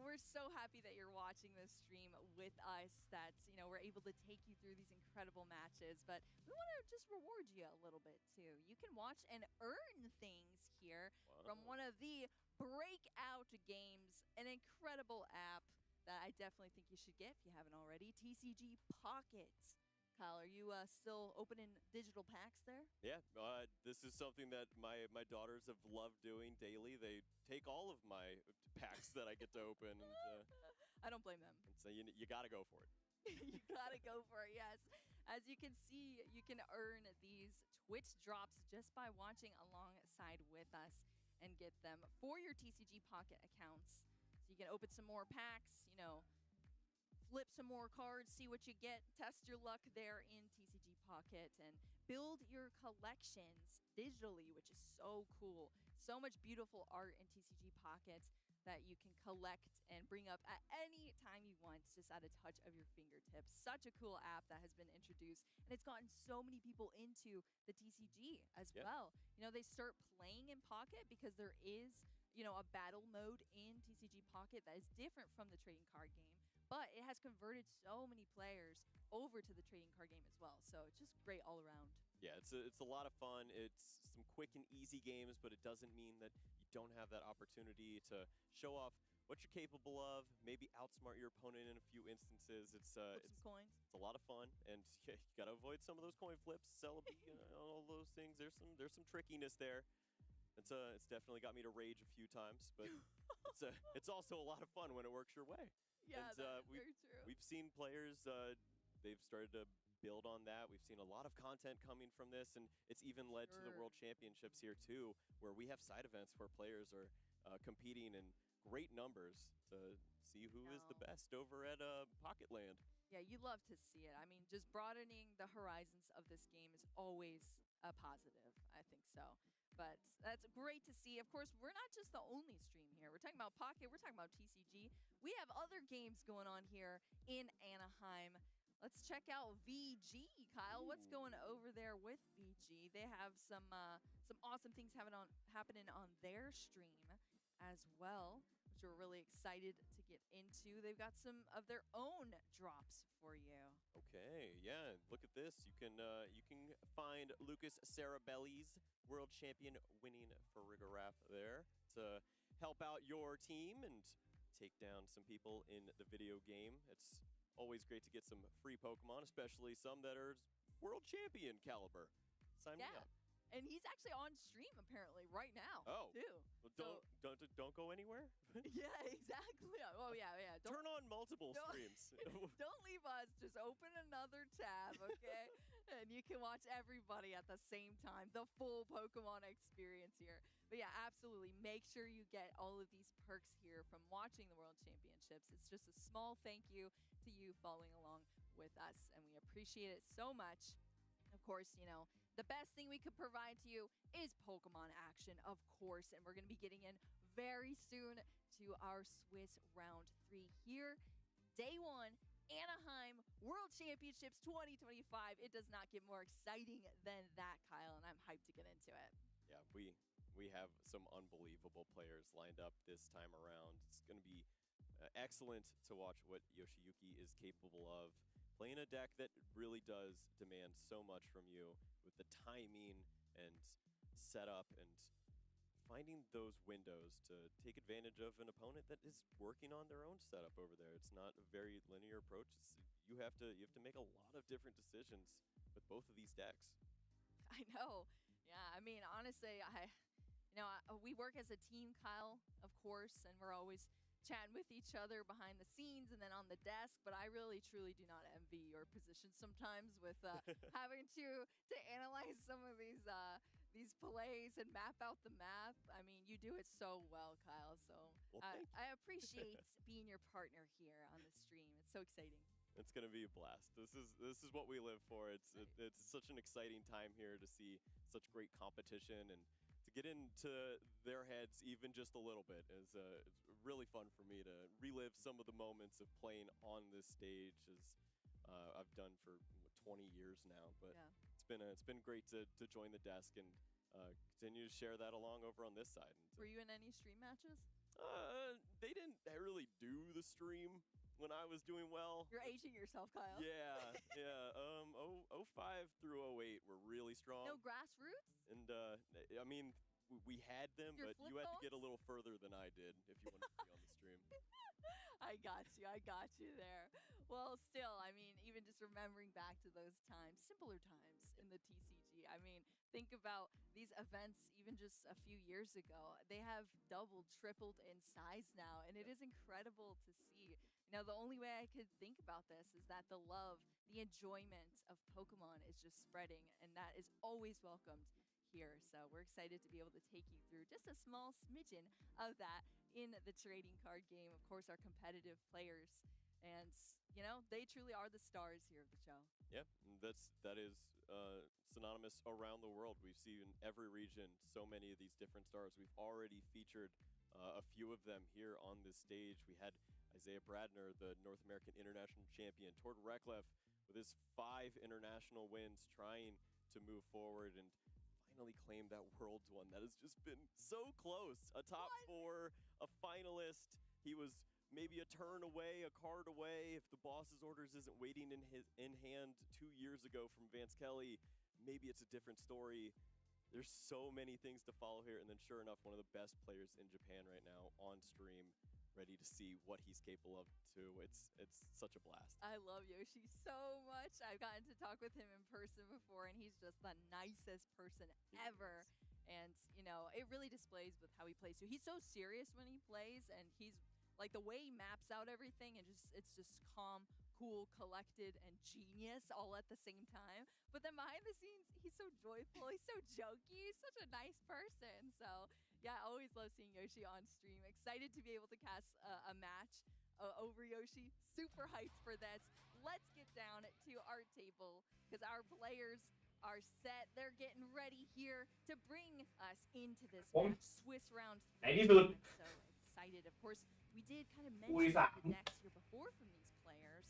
we're so happy that you're watching this stream with us, that, we're able to take you through these incredible matches, but we want to just reward you a little bit too. You can watch and earn things here from one of the breakout games, an incredible app that I definitely think you should get if you haven't already, TCG Pocket. Kyle, are you still opening digital packs there? Yeah, this is something that my daughters have loved doing daily. They take all of my packs that I get to open. And, I don't blame them. So you got to go for it. You gotta go for it, yes. As you can see, you can earn these Twitch drops just by watching alongside with us and get them for your TCG Pocket accounts. So you can open some more packs, you know, flip some more cards, see what you get, test your luck there in TCG Pocket, and build your collections digitally, which is so cool. So much beautiful art in TCG Pocket that you can collect and bring up at any time you want, just at a touch of your fingertips. Such a cool app that has been introduced, and it's gotten so many people into the TCG as well. You know, they start playing in Pocket because there is, you know, a battle mode in TCG Pocket that is different from the trading card game, but it has converted so many players over to the trading card game as well. So it's just great all around. Yeah, it's a lot of fun. It's some quick and easy games, but it doesn't mean that you don't have that opportunity to show off what you're capable of, maybe outsmart your opponent in a few instances. It's some coins. It's a lot of fun, and yeah, you gotta avoid some of those coin flips, Celebi, all those things. There's some trickiness there. It's definitely got me to rage a few times, but it's also a lot of fun when it works your way. Yeah, and, that's very true. We've seen players, they've started to build on that. We've seen a lot of content coming from this, and it's even led to the World Championships here too, where we have side events where players are competing in great numbers to see who is the best over at Pocket Land. Yeah, you love to see it. I mean, just broadening the horizons of this game is always a positive. I think so. But that's great to see. Of course, we're not just the only stream here. We're talking about Pocket. We're talking about TCG. We have other games going on here in Anaheim. Let's check out VG, Kyle. What's going over there with VG? They have some awesome things happening on their stream as well, which we're really excited to get into. They've got some of their own drops for you. Okay, yeah, look at this. You can find Lucas Sarabelli's World Champion winning Farigiraf there to help out your team and take down some people in the video game. It's always great to get some free Pokemon, especially some that are World Champion caliber. Sign me up. And he's actually on stream apparently right now. Oh, too. Well, don't go anywhere. Yeah, exactly. Oh yeah. Turn on multiple streams. Don't leave us. Just open another tab, okay? And you can watch everybody at the same time. The full Pokemon experience here. But yeah, absolutely. Make sure you get all of these perks here from watching the World Championships. It's just a small thank you to you following along with us, and we appreciate it so much. Of course, you know, the best thing we could provide to you is Pokemon action, of course, and we're going to be getting in very soon to our Swiss Round 3 here. Day 1, Anaheim World Championships 2025. It does not get more exciting than that, Kyle, and I'm hyped to get into it. Yeah, we have some unbelievable players lined up this time around. It's going to be excellent to watch what Yoshiyuki is capable of. Playing a deck that really does demand so much from you with the timing and setup and finding those windows to take advantage of an opponent that is working on their own setup over there. It's not a very linear approach. You have to make a lot of different decisions with both of these decks. I know. Yeah, I mean, honestly, we work as a team, Kyle, of course, and we're always chatting with each other behind the scenes and then on the desk, but I really truly do not envy your position sometimes with having to analyze some of these plays and map out the math. I mean, you do it so well, Kyle, so I appreciate being your partner here on the stream. It's so exciting. It's gonna be a blast. This is what we live for. It's such an exciting time here to see such great competition and to get into their heads even just a little bit is it's really fun for me to relive some of the moments of playing on this stage as I've done for 20 years now. But it's been great to join the desk and continue to share that along over on this side. And were you in any stream matches? They didn't really do the stream when I was doing well. You're aging yourself, Kyle. Yeah. 05 through 08 were really strong. No grassroots? And I mean, we had them, Your but you had to get a little further than I did if you wanted to be on the stream. I got you there. Well, still, I mean, even just remembering back to those times, simpler times in the TCG. I mean, think about these events even just a few years ago. They have doubled, tripled in size now, and it is incredible to see. You You know, the only way I could think about this is that the love, the enjoyment of Pokemon is just spreading, and that is always welcomed here. So we're excited to be able to take you through just a small smidgen of that in the trading card game. Of course, our competitive players, and you know, they truly are the stars here of the show. Yeah, that is synonymous around the world. We've seen in every region so many of these different stars. We've already featured a few of them here on this stage. We had Isaiah Bradner, the North American International Champion, Tord Reklev with his 5 international wins, trying to move forward and finally claim that Worlds one. That has just been so close. A top 4, a finalist. He was maybe a turn away, a card away. If the boss's orders isn't waiting in hand 2 years ago from Vance Kelly, maybe it's a different story. There's so many things to follow here, and then sure enough, one of the best players in Japan right now on stream, ready to see what he's capable of too. It's such a blast. I love Yoshi so much. I've gotten to talk with him in person before, and he's just the nicest person ever. And, you know, it really displays with how he plays too. He's so serious when he plays, and he's like the way he maps out everything, and it's just calm, cool, collected, and genius all at the same time. But then behind the scenes, he's so joyful, he's so jokey, he's such a nice person. So yeah, I always love seeing Yoshi on stream. Excited to be able to cast a match over Yoshi. Super hyped for this. Let's get down to our table because our players are set. They're getting ready here to bring us into this match. Swiss round 3. I'm so excited. Of course, we did kind of mention the decks here before from these players,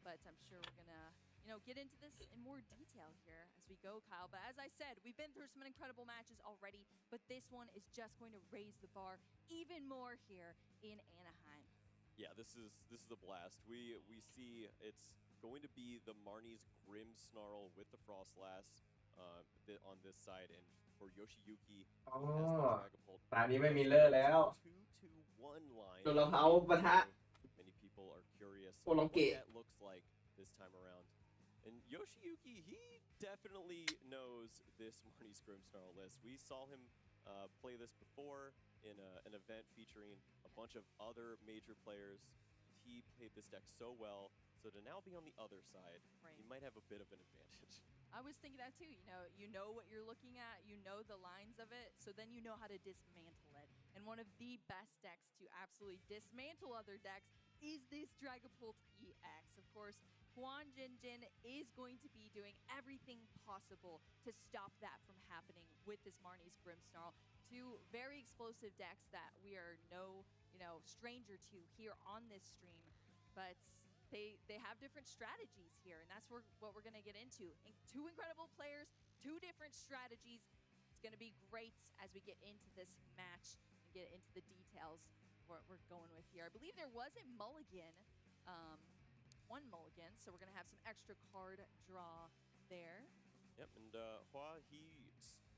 but I'm sure we're gonna, you know, get into this in more detail here as we go, Kyle. But as I said, we've been through some incredible matches already, but this one is just going to raise the bar even more here in Anaheim. Yeah, this is a blast. We see it's going to be the Marnie's Grim Snarl with the Frostlass on this side, and for Yoshiyuki, he has the Dragapult. ตอนนี้ไม่มีเลอร์แล้ว 2-2-1 line. ตัวรองเท้าปะทะ Many people are curious โอลอง what เกะ that looks like this time around. And Yoshiyuki, he definitely knows this Marnie's Grim Snarl list. We saw him play this before in an event featuring a bunch of other major players. He played this deck so well, so to now be on the other side, he might have a bit of an advantage. I was thinking that too. You know what you're looking at, you know the lines of it, so then you know how to dismantle it. And one of the best decks to absolutely dismantle other decks is this Dragapult EX. Of course, Huan Jinjin is going to be doing everything possible to stop that from happening with this Marnie's Grim Snarl. 2 very explosive decks that we are no, stranger to here on this stream, but they have different strategies here, and that's what we're going to get into. 2 incredible players, 2 different strategies. It's going to be great as we get into this match and get into the details what we're going with here. I believe there was a mulligan, 1 mulligan, so we're going to have some extra card draw there. Yep, and Hua, he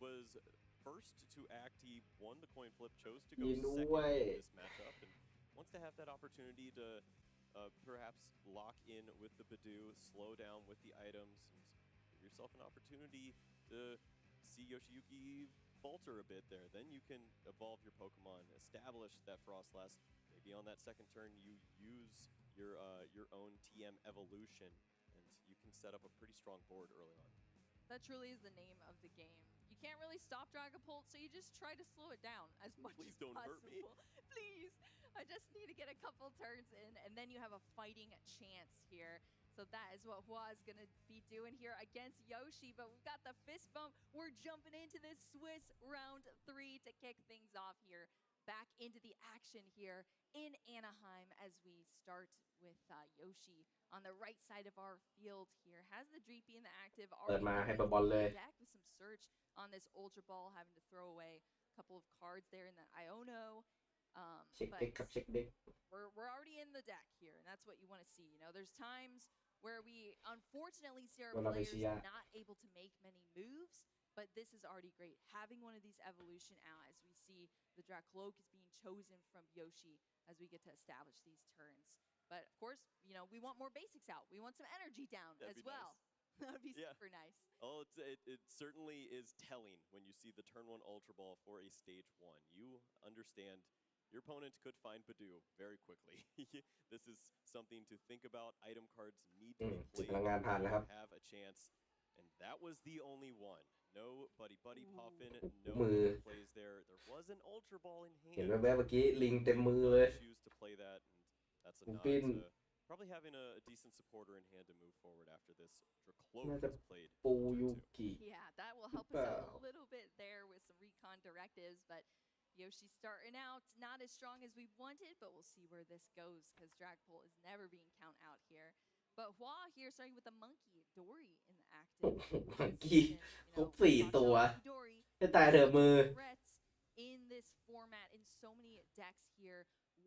was first to act. He won the coin flip, chose to go second in this matchup, and wants to have that opportunity to perhaps lock in with the Badoo, slow down with the items, and give yourself an opportunity to see Yoshiyuki falter a bit there. Then you can evolve your Pokemon, establish that Frostlass. Maybe on that second turn you use your own TM evolution, and you can set up a pretty strong board early on. That truly is the name of the game. You can't really stop Dragapult, so you just try to slow it down as much as possible. Please don't hurt me. Please, I just need to get a couple turns in, and then you have a fighting chance here. So that is what Hua is going to be doing here against Yoshi. But we've got the fist bump. We're jumping into this Swiss round 3 to kick things off here. Back into the action here in Anaheim as we start with Yoshi on the right side of our field here. Has the Dreepy in the active. เปิดมาให้เบอลเลย Deck with some search on this Ultra Ball, having to throw away a couple of cards there in the Iono. เช็คเด็กครับเช็คเด็ก We're already in the deck here, and that's what you want to see. There's times where we unfortunately see our players not able to make many moves, but this is already great. Having one of these evolution out as we see the Dracloak is being chosen from Yoshi as we get to establish these turns. But of course, we want more basics out. We want some energy down as well. Nice. That would be super nice. Oh, it certainly is telling when you see the turn 1 Ultra Ball for a stage 1. You understand your opponent could find Badoo very quickly. This is something to think about. Item cards need to be played พลังงานผ่านแล้วครับ to have a chance, and that was the only one. No Buddy Poppin, no มือ plays there. There was an Ultra Ball in เห็น hand. แวบๆเมื่อกี้ลิงเต็มมือเลย Choose to play that, and that's a คุณ nod ปิ้น to probably having a decent supporter in hand to move forward after this. น่า Dracloak จะ is played. ปูยูกิ Yeah, that will help us out a little bit there with some recon directives, but Yoshi starting out not as strong as we wanted, but we'll see where this goes because Dragapult is never being count out here. But Hua here starting with the monkey, Dory in the active. มังกี้ครบ4 ตัว Dory ให้ตายเถอะมือ threats in this format in so many decks here.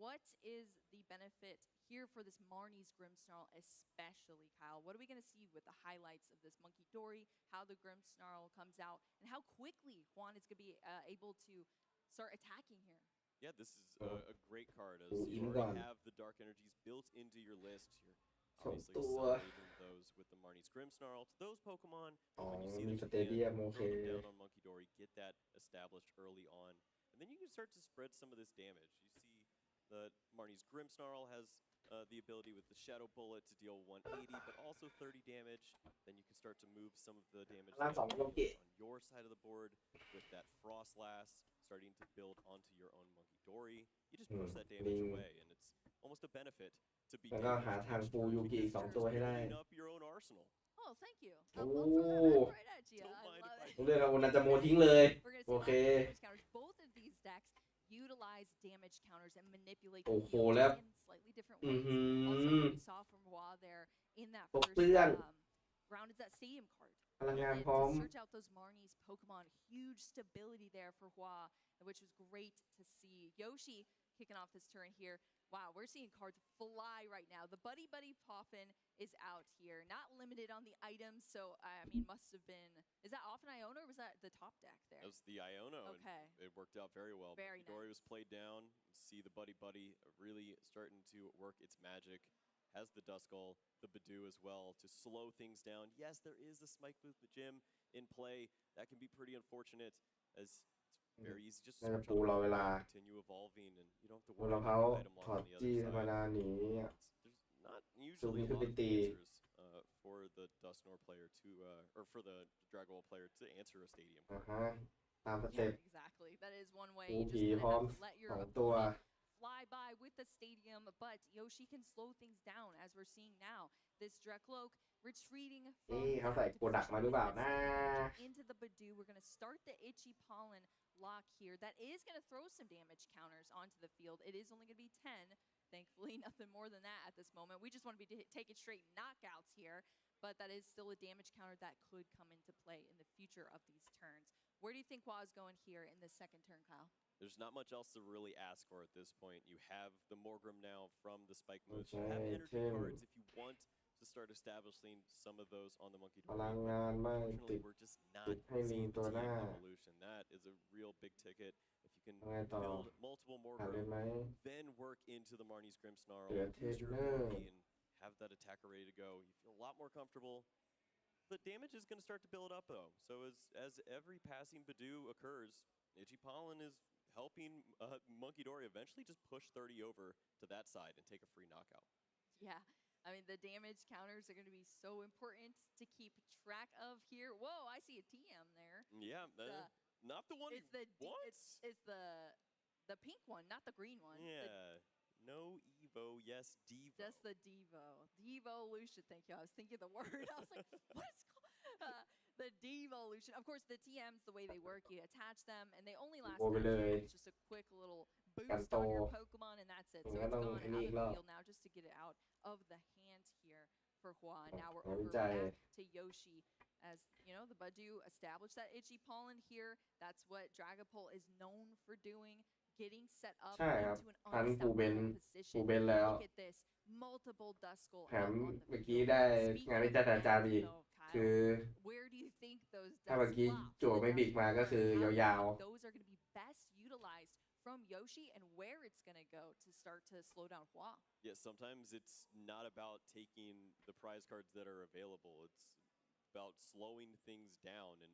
What is the benefit here for this Marnie's Grimmsnarl especially, Kyle? What are we going to see with the highlights of this Monkey Dory, how the Grimmsnarl comes out, and how quickly Juan is going to be able to start attacking here? Yeah, this is a great card as Oh, you already have the Dark Energies built into your list. You're obviously celebrating those with the Marnie's Grimmsnarl to those Pokemon. When you see them in hand, throw them down on Monkey Dory, get that established early on, and then you can start to spread some of this damage. You see the Marnie's Grimmsnarl has the ability with the Shadow Bullet to deal 180, but also 30 damage. Then you can start to move some of the damage down on your side of the board with that Frost Lass starting to build onto your own Monkey Dory. You just push that damage away, and it's almost a benefit to be แล้วก็หาทางปูยูกิอีก2 ตัวให้ได้ building up your own arsenal. Oh, thank you. โอ้ Right at you. Don't I mind love if it. เรื่องเราน่าจะโมทิ้งเลย We're going to โอ see เค damage counters. Both of these decks utilize damage counters and manipulate the โอ้โห field แล้ว in slightly different ways. Also, what we saw from Hua there in that ตก first เพื่อน round is that stadium card. พลังงาน And พร้อม to search out those Marnie's Pokemon, huge stability there for Hua, which was great to see. Yoshi kicking off this turn here. Wow, we're seeing cards fly right now. The Buddy Poppin is out here. Not limited on the items, so I mean, must have been. Is that off an Iona or was that the top deck there? That was the Iono, Okay. and it worked out very well. Very Dory nice. was played down. See the Buddy really starting to work its magic. Has the Duskull, the Badoo as well to slow things down. Yes, there is a Spike Booth the Gym in play. That can be pretty unfortunate as it's very easy just to น่าจะ search ปู out รอเวลา continue evolving, and you don't have to ปู worry รองเท้า about item ถ lock อด on the จี้ other ธรรม side. ดาหนี There's not ซูม usually ขึ้ a นไป lot of ตี answers for the Dustnor player to, or for the Dragon Ball player to answer a stadium. อ่าฮะตามสเต็ป Exactly. That is one way. ปู You ผี just พร้อ kind ม of have to let your 2 ตัว opponent fly by with the stadium, but Yoshi can slow things down as we're seeing now. This Dracloak retreating เอ๊ะ from เขาใส่ active โกดัก position มาหรือเปล่า with นะ this into the Badoo. We're going to start the Itchy Pollen lock here. That is going to throw some damage counters onto the field. It is only going to be 10. Thankfully, nothing more than that at this moment. We just want to be taking straight knockouts here, but that is still a damage counter that could come into play in the future of these turns. Where do you think Hua is going here in this second turn, Kyle? There's not much else to really ask for at this point. You have the Morgrim now from the Spike Moves. Okay, You have energy Tim. cards if you want to start establishing some of those on the Monkey พ Dory. ลัง but งานไม่ unfortunately, ติด we're just ติด not ให้ลิง seeing ตัวหน้า TM evolution. That is a real big ticket. If you can ไงต่อ build multiple หาเลย Morgrim, ไหม then work into the Marnie's Grimmsnarl, เหลือ boost your Trainer ability, and have that attacker ready to go. You feel a lot more comfortable. The damage is going to start to build up, though. So as every passing Badoo occurs, Itchy Pollen is helping Monkey Dory eventually just push 30 over to that side and take a free knockout. Yeah. I mean, the damage counters are going to be so important to keep track of here. Whoa, I see a TM there. Yeah, not the one It's the what? It's the pink one, not the green one. Yeah. No Evo, yes, Devo. Just the Devo. Devolution, thank you. I was thinking the word. I was like, what is it called? The Devolution. Of course, the TMs, the way they work, you attach them, and they only last โบไป that เลย turn. It's just a quick little กัน boost โต on your Pokemon, and that's it. So งั้น it's ต้อง gone ไอ้ out นี่ of อีก the รอบ field now just to get it out of the hand here for Hua. Now we're งาน over วิจัย back to Yoshi. As you know, the Badoo established that Itchy Pollen here. That's what Dragapult is known for doing. Getting set up ใช่ครับ into an ทันปูเบน unstoppable ปู position. เบนแล้ว Look at this. Multiple Duskull แถ out ม on the เมื่อกี้ field. ได้ Speaking งาน of วิจัยอาจารย์อีก though, คือ Kyle, where do you think those ถ้าเมื่อ dust กี้ flops, จั่ว the ไม่ dust บิกมาก็คือ burn, how do you ยาว think those are going to be best utilized from Yoshi and where it's going to go to start to slow down Hua? Yeah, sometimes it's not about taking the prize cards that are available. It's about slowing things down and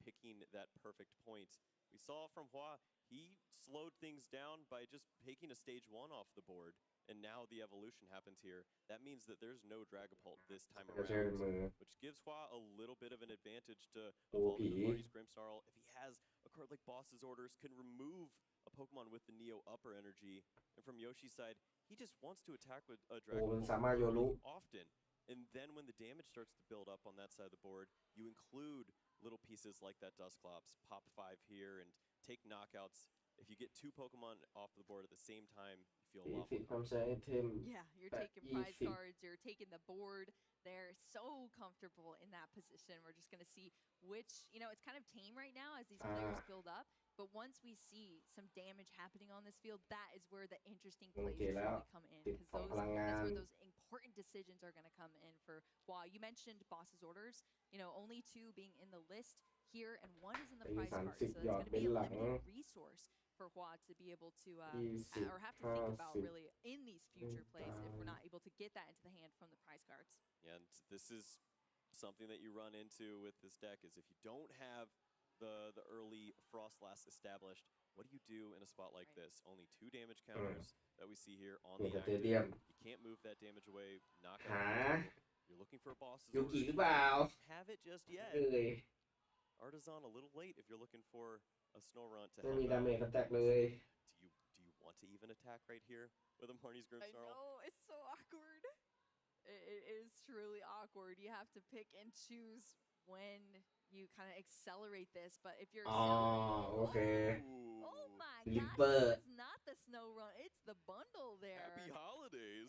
picking that perfect point. We saw from Hua, he slowed things down by just taking a stage 1 off the board, and now the evolution happens here. That means that there's no Dragapult this time ก็เชิญ around, มือ which gives Hua a little bit of an advantage to โอ้ evolve ผี into Marnie's Grimmsnarl. If he has a card like Boss's Orders, can remove a Pokemon with the Neo upper energy. And from Yoshi's side, he just wants to attack with a โอ้มัน Dragapult สามารถโยรุ really often. And then when the damage starts to build up on that side of the board, you include little pieces like that Dusclops, pop 5 here, and take knockouts. If you get 2 Pokemon off the board at the same time, you feel a lot 40 more ความใช้ไอเทม Yeah, you're แปะ taking prize 20 cards, you're taking the board. They're so comfortable in that position. We're just going to see which, it's kind of tame right now as these players build up. But once we see some damage happening on this field, that is where the interesting โอ plays เคแล้ว truly come in. ติด Because สองพลังงา that's น where those important decisions are going to come in for Hua. You mentioned Boss's Orders. Only 2 being in the list here, and 1 is in the ตี prize card. 30 So that's หยอด going to เบ้ be น a หลัง limited resource for Hua to be able to, 20 or have to think about 50 really in these future plays if we're not able to get that into the hand from the prize cards. Yeah, and this is something that you run into with this deck is if you don't have the early Frostlass established, what do you do in a spot like this? Only 2 damage counters that we see here on อยู่ the กับเต active. เดียม You can't move that damage away. Knock หา out. You're looking for a boss's ยู order. กิหรือเปล่า Have it just yet. เอ้ย Artisan a little late if you're looking for a Snorunt to ไม่ help มีดาเมจ out. แตกเลย Do you want to even attack right here with a Marnie's I Grimmsnarl? know, it's so awkward. It is truly awkward. You have to pick and choose when you kind of accelerate this. But if you're อ๋อ โอเค oh my ลิป gosh, เปอร์ it's not the snow run, it's the bundle there. Happy holidays.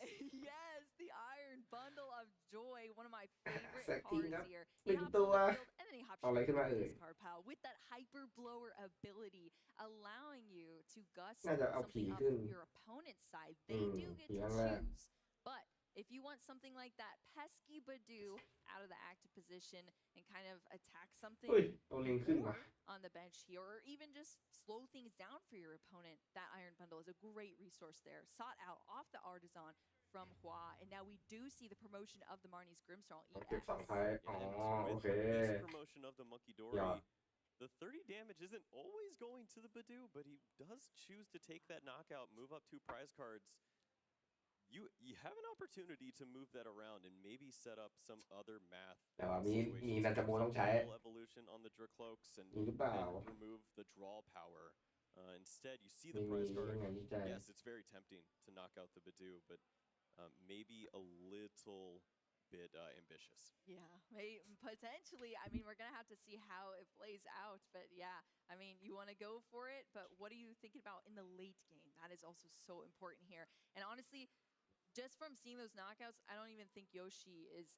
Yes, the Iron Bundle of Joy, one of my favorite แซกทิ้ง cards ครับ here. หนึ่ง He hops ตั on ว the field and then he hops เอาอะไร straight ขึ้นมา back เอ่ย this card pile with that Hyper Blower ability, allowing you to gust น่าจะเอาผี something up ขึ้น your opponent's side. อื They ม do get ผี to ข้างล่าง choose, but if you want something like that pesky Badoo out of the active position and kind of attack something เฮ้ยเอาลิงขึ้นว่ะ more on the bench here, or even just slow things down for your opponent, that Iron Bundle is a great resource there. Sought out off the Artisan from Hua, and now we do see the promotion of the Marnie's Grimmsnarl เก็บ EX. สองไพ่ อ๋อ And โอ with เค this promotion of the Monkey หยอด Dory, the 30 damage isn't always going to the Badoo, but he does choose to take that knockout, move up 2 prize cards. You have an opportunity to move that around and maybe set up some other math แต่ว่ามี situations. มีนาจามูต้องใช้ Full evolution on the Dracloaks and มีหรือเปล่า then remove the draw power. Instead, you see มี the มี prize card. ยังไงวิจัย Yes, it's very tempting to knock out the Badoo, but maybe a little bit ambitious. Yeah, potentially. I mean, we're going to have to see how it plays out. But yeah, I mean, you want to go for it. But what are you thinking about in the late game? That is also so important here. And honestly, just from seeing those knockouts, I don't even think Yoshi is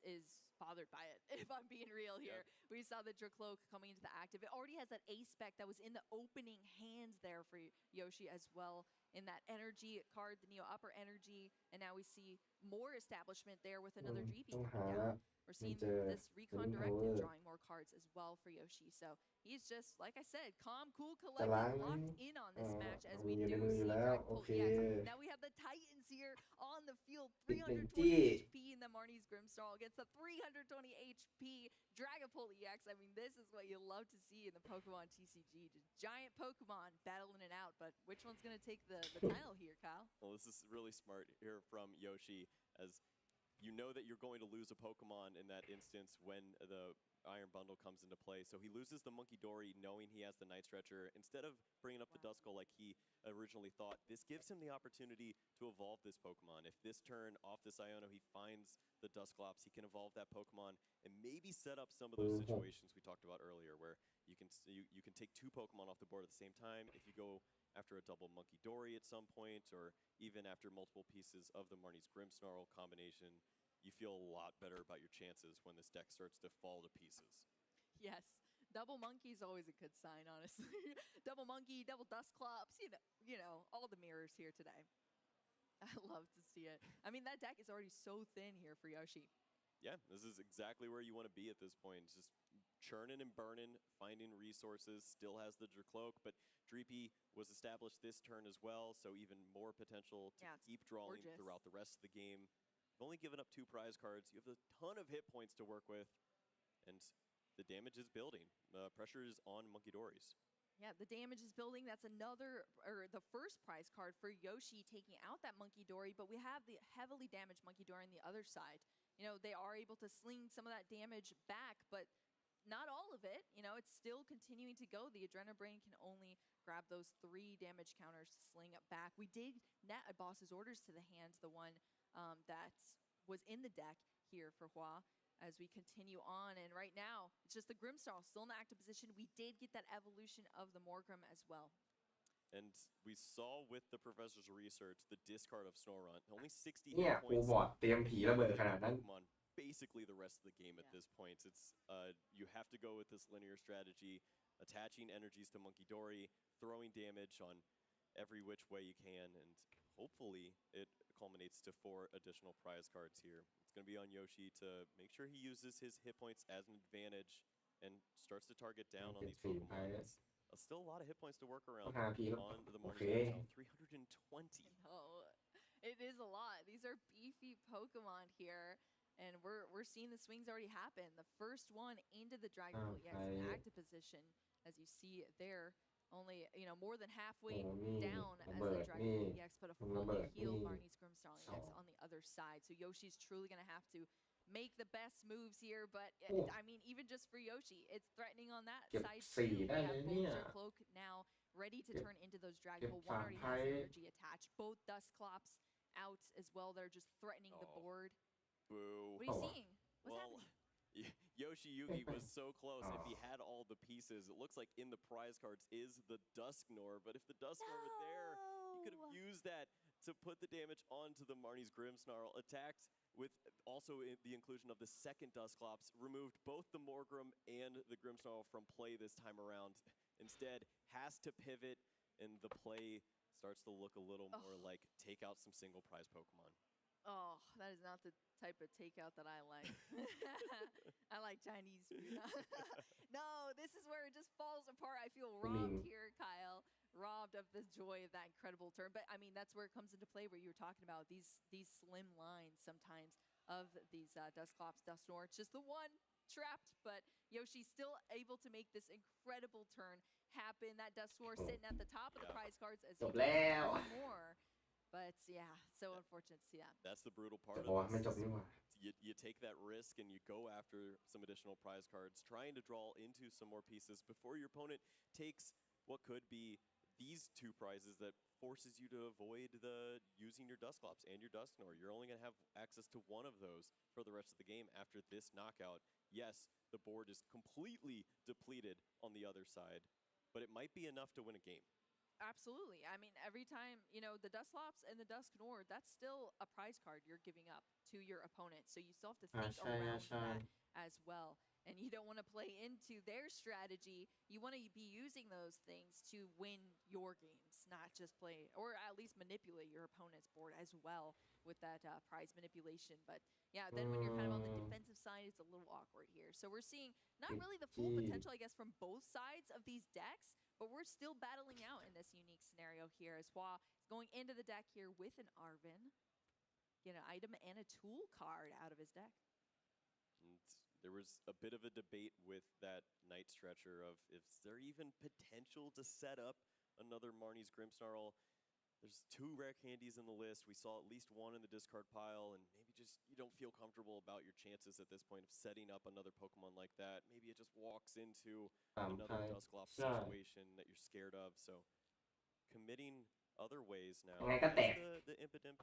bothered by it, if I'm being real here. Yeah. We saw the Dracloak coming into the active. It already has that A-Spec that was in the opening hands there for Yoshi as well. In that energy card, the Neo Upper Energy. And now we see more establishment there with another GP ต้อง coming หาละ down. We're seeing เจอ this Recon Green Directive Power drawing more cards as well for Yoshi. So he's just, like I said, calm, cool, จะล้าง collected, locked in on this match as มี we อยู่ใน do มืออ see ยู่แล้ว โอ Dragapult เค EX. Now we have the Titans here on the field. ติดหนึ่ง 320 จี้ HP in the Marnie's Grimmsnarl against the 320 HP Dragapult EX. I mean, this is what you love to see in the Pokemon TCG. Just giant Pokemon battling it out. But which one's going to take the title here, Kyle? Well, this is really smart here from Yoshi, as you know that you're going to lose a Pokemon in that instance when the Iron Bundle comes into play. So he loses the Monkey Dory knowing he has the Night Stretcher. Instead of bringing up the Duskull like he originally thought, this gives him the opportunity to evolve this Pokemon. If this turn off this Iono he finds the Dusclops, he can evolve that Pokemon and maybe set up some of those situations we talked about earlier where you can take 2 Pokemon off the board at the same time. If you go after a double Monkey Dory at some point, or even after multiple pieces of the Marnie's Grimmsnarl combination, you feel a lot better about your chances when this deck starts to fall to pieces. Yes. Double Monkey is always a good sign, honestly. Double Monkey, double Dusclops, you know, all the mirrors here today. I love to see it. I mean, that deck is already so thin here for Yoshi. Yeah, this is exactly where you want to be at this point. Just churning and burning, finding resources, still has the Dracloak, but Dreepy was established this turn as well, so even more potential to keep drawing gorgeous. throughout the rest of the game. You've only given up 2 prize cards. You have a ton of hit points to work with, and the damage is building. Pressure is on Monkey Dories. Yeah, the damage is building. That's the first prize card for Yoshi taking out that Monkey Dory, but we have the heavily damaged Monkey Dory on the other side. You know, they are able to sling some of that damage back, but not all of it. You know, it's still continuing to go. The Adrenabrain can only grab those 3 damage counters to sling it back. We did net a boss's orders to the hand, the one that was in the deck here for Hua, as we continue on. And right now, it's just the Grimstar still in the active position. We did get that evolution of the Morgrim as well. And we saw with the professor's research the discard of Snorunt. Only 60 เนี่ย hit กู points. บอดเตรียมผีระเบิดขนาดนั้น Pokemon basically the rest of the game at this point. It's you have to go with this linear strategy, attaching energies to Monkey Dory, throwing damage on every which way you can, and hopefully it culminates to 4 additional prize cards here. It's going to be on Yoshi to make sure he uses his hit points as an advantage and starts to target down on these Pokemon. It's still a lot of hit points to work around on the Marnie Grimstyle. 320. Oh, it is a lot. These are beefy Pokemon here. And we're seeing the swings already happen. The first one into the Dragon Bolt EX in active position, as you see there, only more than halfway down as the Dragon Bolt EX, but a fully healed Marnie's Grimstar EX on the other side. So Yoshi's truly gonna have to make the best moves here. But I mean, even just for Yoshi, it's threatening on that side too. We have Bolter Cloak now ready to turn into those Dragon Bolt. One already has energy attached. Both Dusclops out as well. They're just threatening the board. Boo. What are you seeing? What's happening? Yoshi Yugi was so close. If he had all the pieces, it looks like in the prize cards is the Dusknoir. But if the Dusknoir were there, he could have used that to put the damage onto the Marnie's Grimmsnarl. Attacked with also the inclusion of the second Dusclops. Removed both the Morgrim and the Grimmsnarl from play this time around. Instead, has to pivot, and the play starts to look a little more like take out some single prize Pokemon. Oh, that is not the type of takeout that I like. I like Chinese food. No, this is where it just falls apart. I feel robbed here, Kyle. Robbed of the joy of that incredible turn. But I mean, that's where it comes into play, where you were talking about these slim lines sometimes of these Dusclops, Dusknoir. It's just the one trapped, but Yoshi's still able to make this incredible turn happen. That Dusknoir sitting at the top of the prize cards as he does more. But yeah, so unfortunate to see that. That's the brutal part of this. You take that risk and you go after some additional prize cards, trying to draw into some more pieces before your opponent takes what could be these 2 prizes that forces you to avoid using your Dusclops and your Dusknoir. You're only going to have access to one of those for the rest of the game after this knockout. Yes, the board is completely depleted on the other side, but it might be enough to win a game. Absolutely. I mean, every time, the Dusclops and the Dusknoir, that's still a prize card you're giving up to your opponent. So you still have to think around that as well. And you don't want to play into their strategy. You want to be using those things to win your games, not just play, or at least manipulate your opponent's board as well with that prize manipulation. But yeah, then when you're kind of on the defensive side, it's a little awkward here. So we're seeing not really the full potential, I guess, from both sides of these decks, but we're still battling out in this unique scenario here as Hua is going into the deck here with an Arven. Get an item and a tool card out of his deck. And there was a bit of a debate with that Night Stretcher of is there even potential to set up another Marnie's Grimmsnarl. There's 2 rare candies in the list. We saw at least 1 in the discard pile, and maybe just you don't feel comfortable about your chances at this point of setting up another Pokemon like that. Maybe it just walks into another Dusclops situation that you're scared of. So committing other ways now. ยังไงก็แตก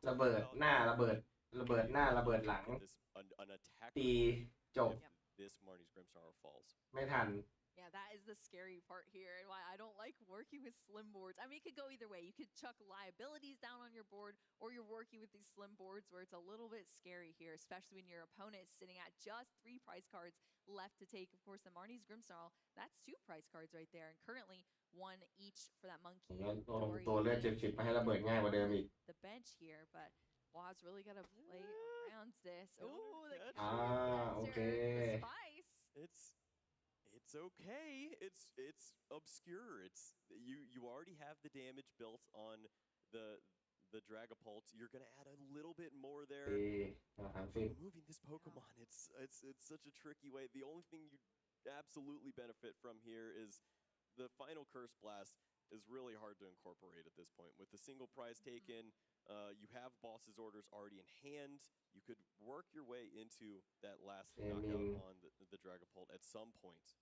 ระเบิดหน้าระเบิดระเบิดหน้าระเบิดหลัง ตีจบ This Marnie's Grimmsnarl falls. ไม่ทัน Yeah, that is the scary part here and why I don't like working with slim boards. I mean, it could go either way. You could chuck liabilities down on your board, or you're working with these slim boards where it's a little bit scary here, especially when your opponent is sitting at just 3 prize cards left to take. Of course, the Marnie's Grimmsnarl, that's 2 prize cards right there, and currently 1 each for that Monkey. ตัวเลือด70มาให้ระเบิดง่ายกว่าเดิมอีก The bench here, but Wa's really got to play around this. Oh, the okay. the spice. It's okay. It's obscure. You already have the damage built on the Dragapult. You're gonna add a little bit more there. Moving this Pokemon, it's such a tricky way. The only thing you absolutely benefit from here is the final Curse Blast is really hard to incorporate at this point. With the single prize taken, you have boss's orders already in hand. You could work your way into that last knockout on the Dragapult at some point.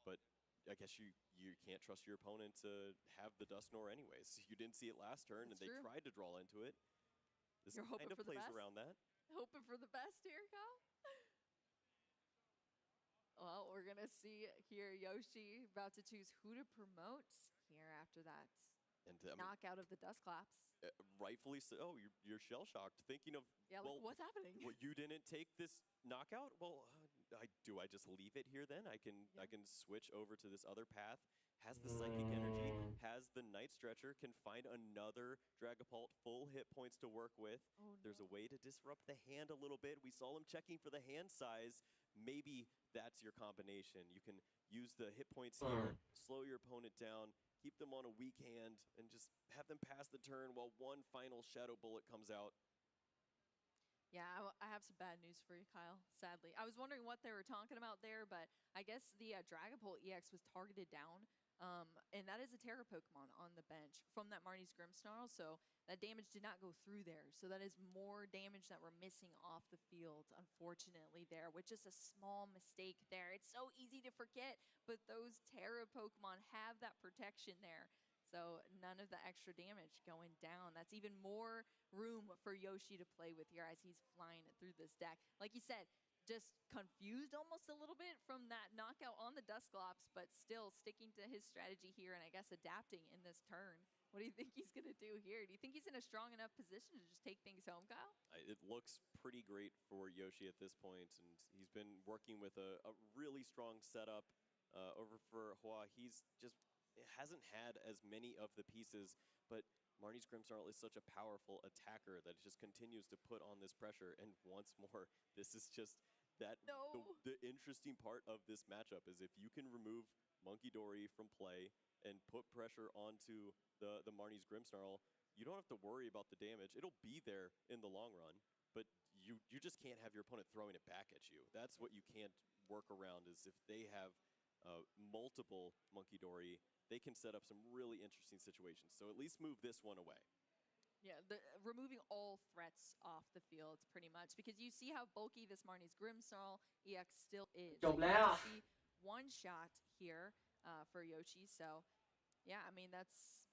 But I guess you can't trust your opponent to have the Dusknoir anyways. You didn't see it last turn, and they tried to draw into it. This You're hoping kind of for the plays best? around that. Hoping for the best here, Kyle. Well, we're going to see here Yoshi about to choose who to promote here after that And knockout of the Dusclops. Rightfully so. You're shell-shocked, thinking of, Yeah, well, what's happening? What, you didn't take this knockout? Well, I just leave it here then? I can switch over to this other path. Has the Psychic Energy, has the Night Stretcher, can find another Dragapult full hit points to work with. Oh, There's a way to disrupt the hand a little bit. We saw him checking for the hand size. Maybe that's your combination. You can use the hit points here, slow your opponent down, keep them on a weak hand, and just have them pass the turn while one final Shadow Bullet comes out. Yeah, I have some bad news for you, Kyle, sadly. I was wondering what they were talking about there, but I guess the Dragapult EX was targeted down, and that is a Terra Pokemon on the bench from that Marnie's Grimmsnarl, so that damage did not go through there. So that is more damage that we're missing off the field, unfortunately, there, with just a small mistake there. It's so easy to forget, but those Terra Pokemon have that protection there. So none of the extra damage going down. That's even more room for Yoshi to play with here as he's flying through this deck. Like you said, just confused almost a little bit from that knockout on the Dusclops, but still sticking to his strategy here and I guess adapting in this turn. What do you think he's going to do here? Do you think he's in a strong enough position to just take things home, Kyle? It looks pretty great for Yoshi at this point, and he's been working with a really strong setup over for Hua. He's just hasn't had as many of the pieces, but Marnie's Grimmsnarl is such a powerful attacker that it just continues to put on this pressure. And once more, this is just that the interesting part of this matchup is if you can remove Monkey Dory from play and put pressure onto the Marnie's Grimmsnarl, you don't have to worry about the damage. It'll be there in the long run, but you just can't have your opponent throwing it back at you. That's what you can't work around, is if they have multiple Monkey Dory, they can set up some really interesting situations. So at least move this one away. Yeah, removing all threats off the field, pretty much, because you see how bulky this Marnie's Grimmsnarl EX still is. So you have to see one shot here for Yoshi. So, yeah, I mean, that's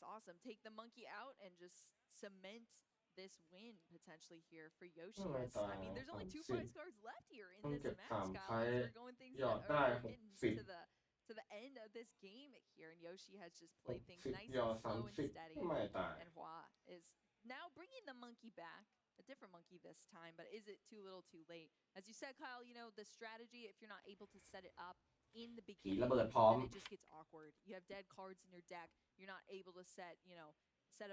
awesome. Take the monkey out and just cement this win potentially here for Yoshi. I mean, there's only 2 prize cards left here in this match, Kyle. As we're going things that are getting to the end of this game here, and Yoshi has just played things nice and slow and steady. And Hua is now bringing the monkey back, a different monkey this time, but is it too little too late? As you said, Kyle, you know, the strategy, if you're not able to set it up in the beginning, then it just gets awkward. You have dead cards in your deck. You're not able to set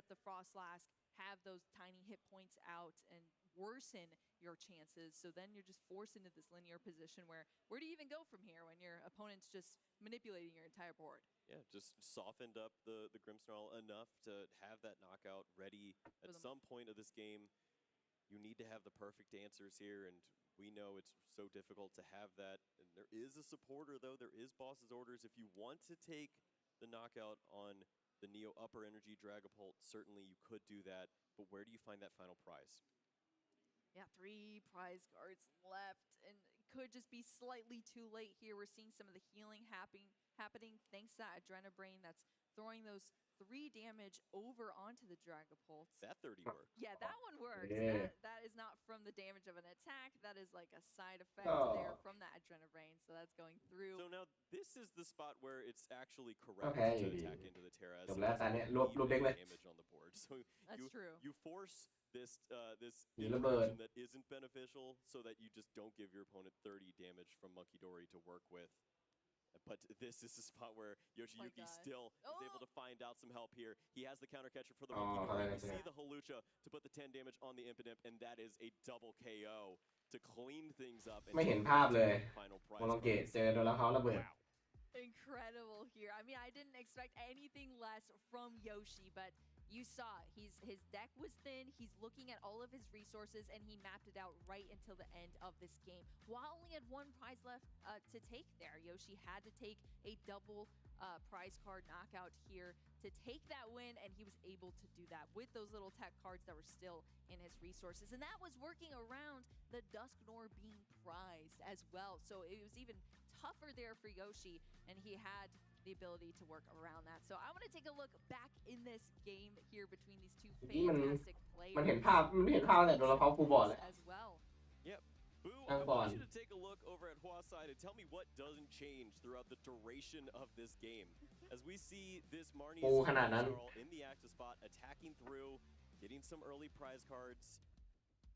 up the Frostlask, have those tiny hit points out, and worsen your chances. So then you're just forced into this linear position where do you even go from here when your opponent's just manipulating your entire board? Yeah, just softened up the Grimmsnarl enough to have that knockout ready at some point of this game. You need to have the perfect answers here, and we know it's so difficult to have that. And there is a supporter, though. There is boss's orders. If you want to take the knockout on the Neo Upper Energy Dragapult, certainly you could do that. But where do you find that final prize? Yeah, 3 prize cards left, and it could just be slightly too late here. We're seeing some of the healing happening thanks to that Adrenabrain that's throwing those 3 damage over onto the Dragapult. That 30 worked. Yeah, that one works. Yeah. That is not from the damage of an attack. That is like a side effect there from that Adrenabrain, so that's going through. So now this is the spot where it's actually correct to attack into the Terra. จบแล้วตอนนี้รวบเด็กเลย damage on the board. So That's true. You force this You reverse. interaction that isn't beneficial so that you just don't give your opponent 30 damage from Monkey Dory to work with. But this is a spot where Yoshiyuki still is able to find out some help here. He has the counter catcher for the Monkey Dory. We see the Hawlucha to put the 10 damage on the Impidimp, and that is a double KO to clean things up. ไม่เห็นภาพเลย Final โมโล prize. เกะเจอโดนแล้วเขาระเบิด Incredible here. I mean, I didn't expect anything less from Yoshi, but you saw his deck was thin. He's looking at all of his resources, and he mapped it out right until the end of this game. Hua only had one prize left to take there. Yoshi had to take a double prize card knockout here to take that win, and he was able to do that with those little tech cards that were still in his resources. And that was working around the Dusknoir being prized as well. So it was even tougher there for Yoshi, and he had the ability to work around that. So I want to take a look back in this game here between these two เมื่อกี้มัน fantastic players. มันเห็นภาพแต่โดนเราเขาฟูลบอร์ดเลย as well. Yep. Boo, I Hang want on. you to take a look over at Hua's side and tell me what doesn't change throughout the duration of this game. As we see this Marnie's โอ้ขนาดนั้น in the active spot, attacking through, getting some early prize cards.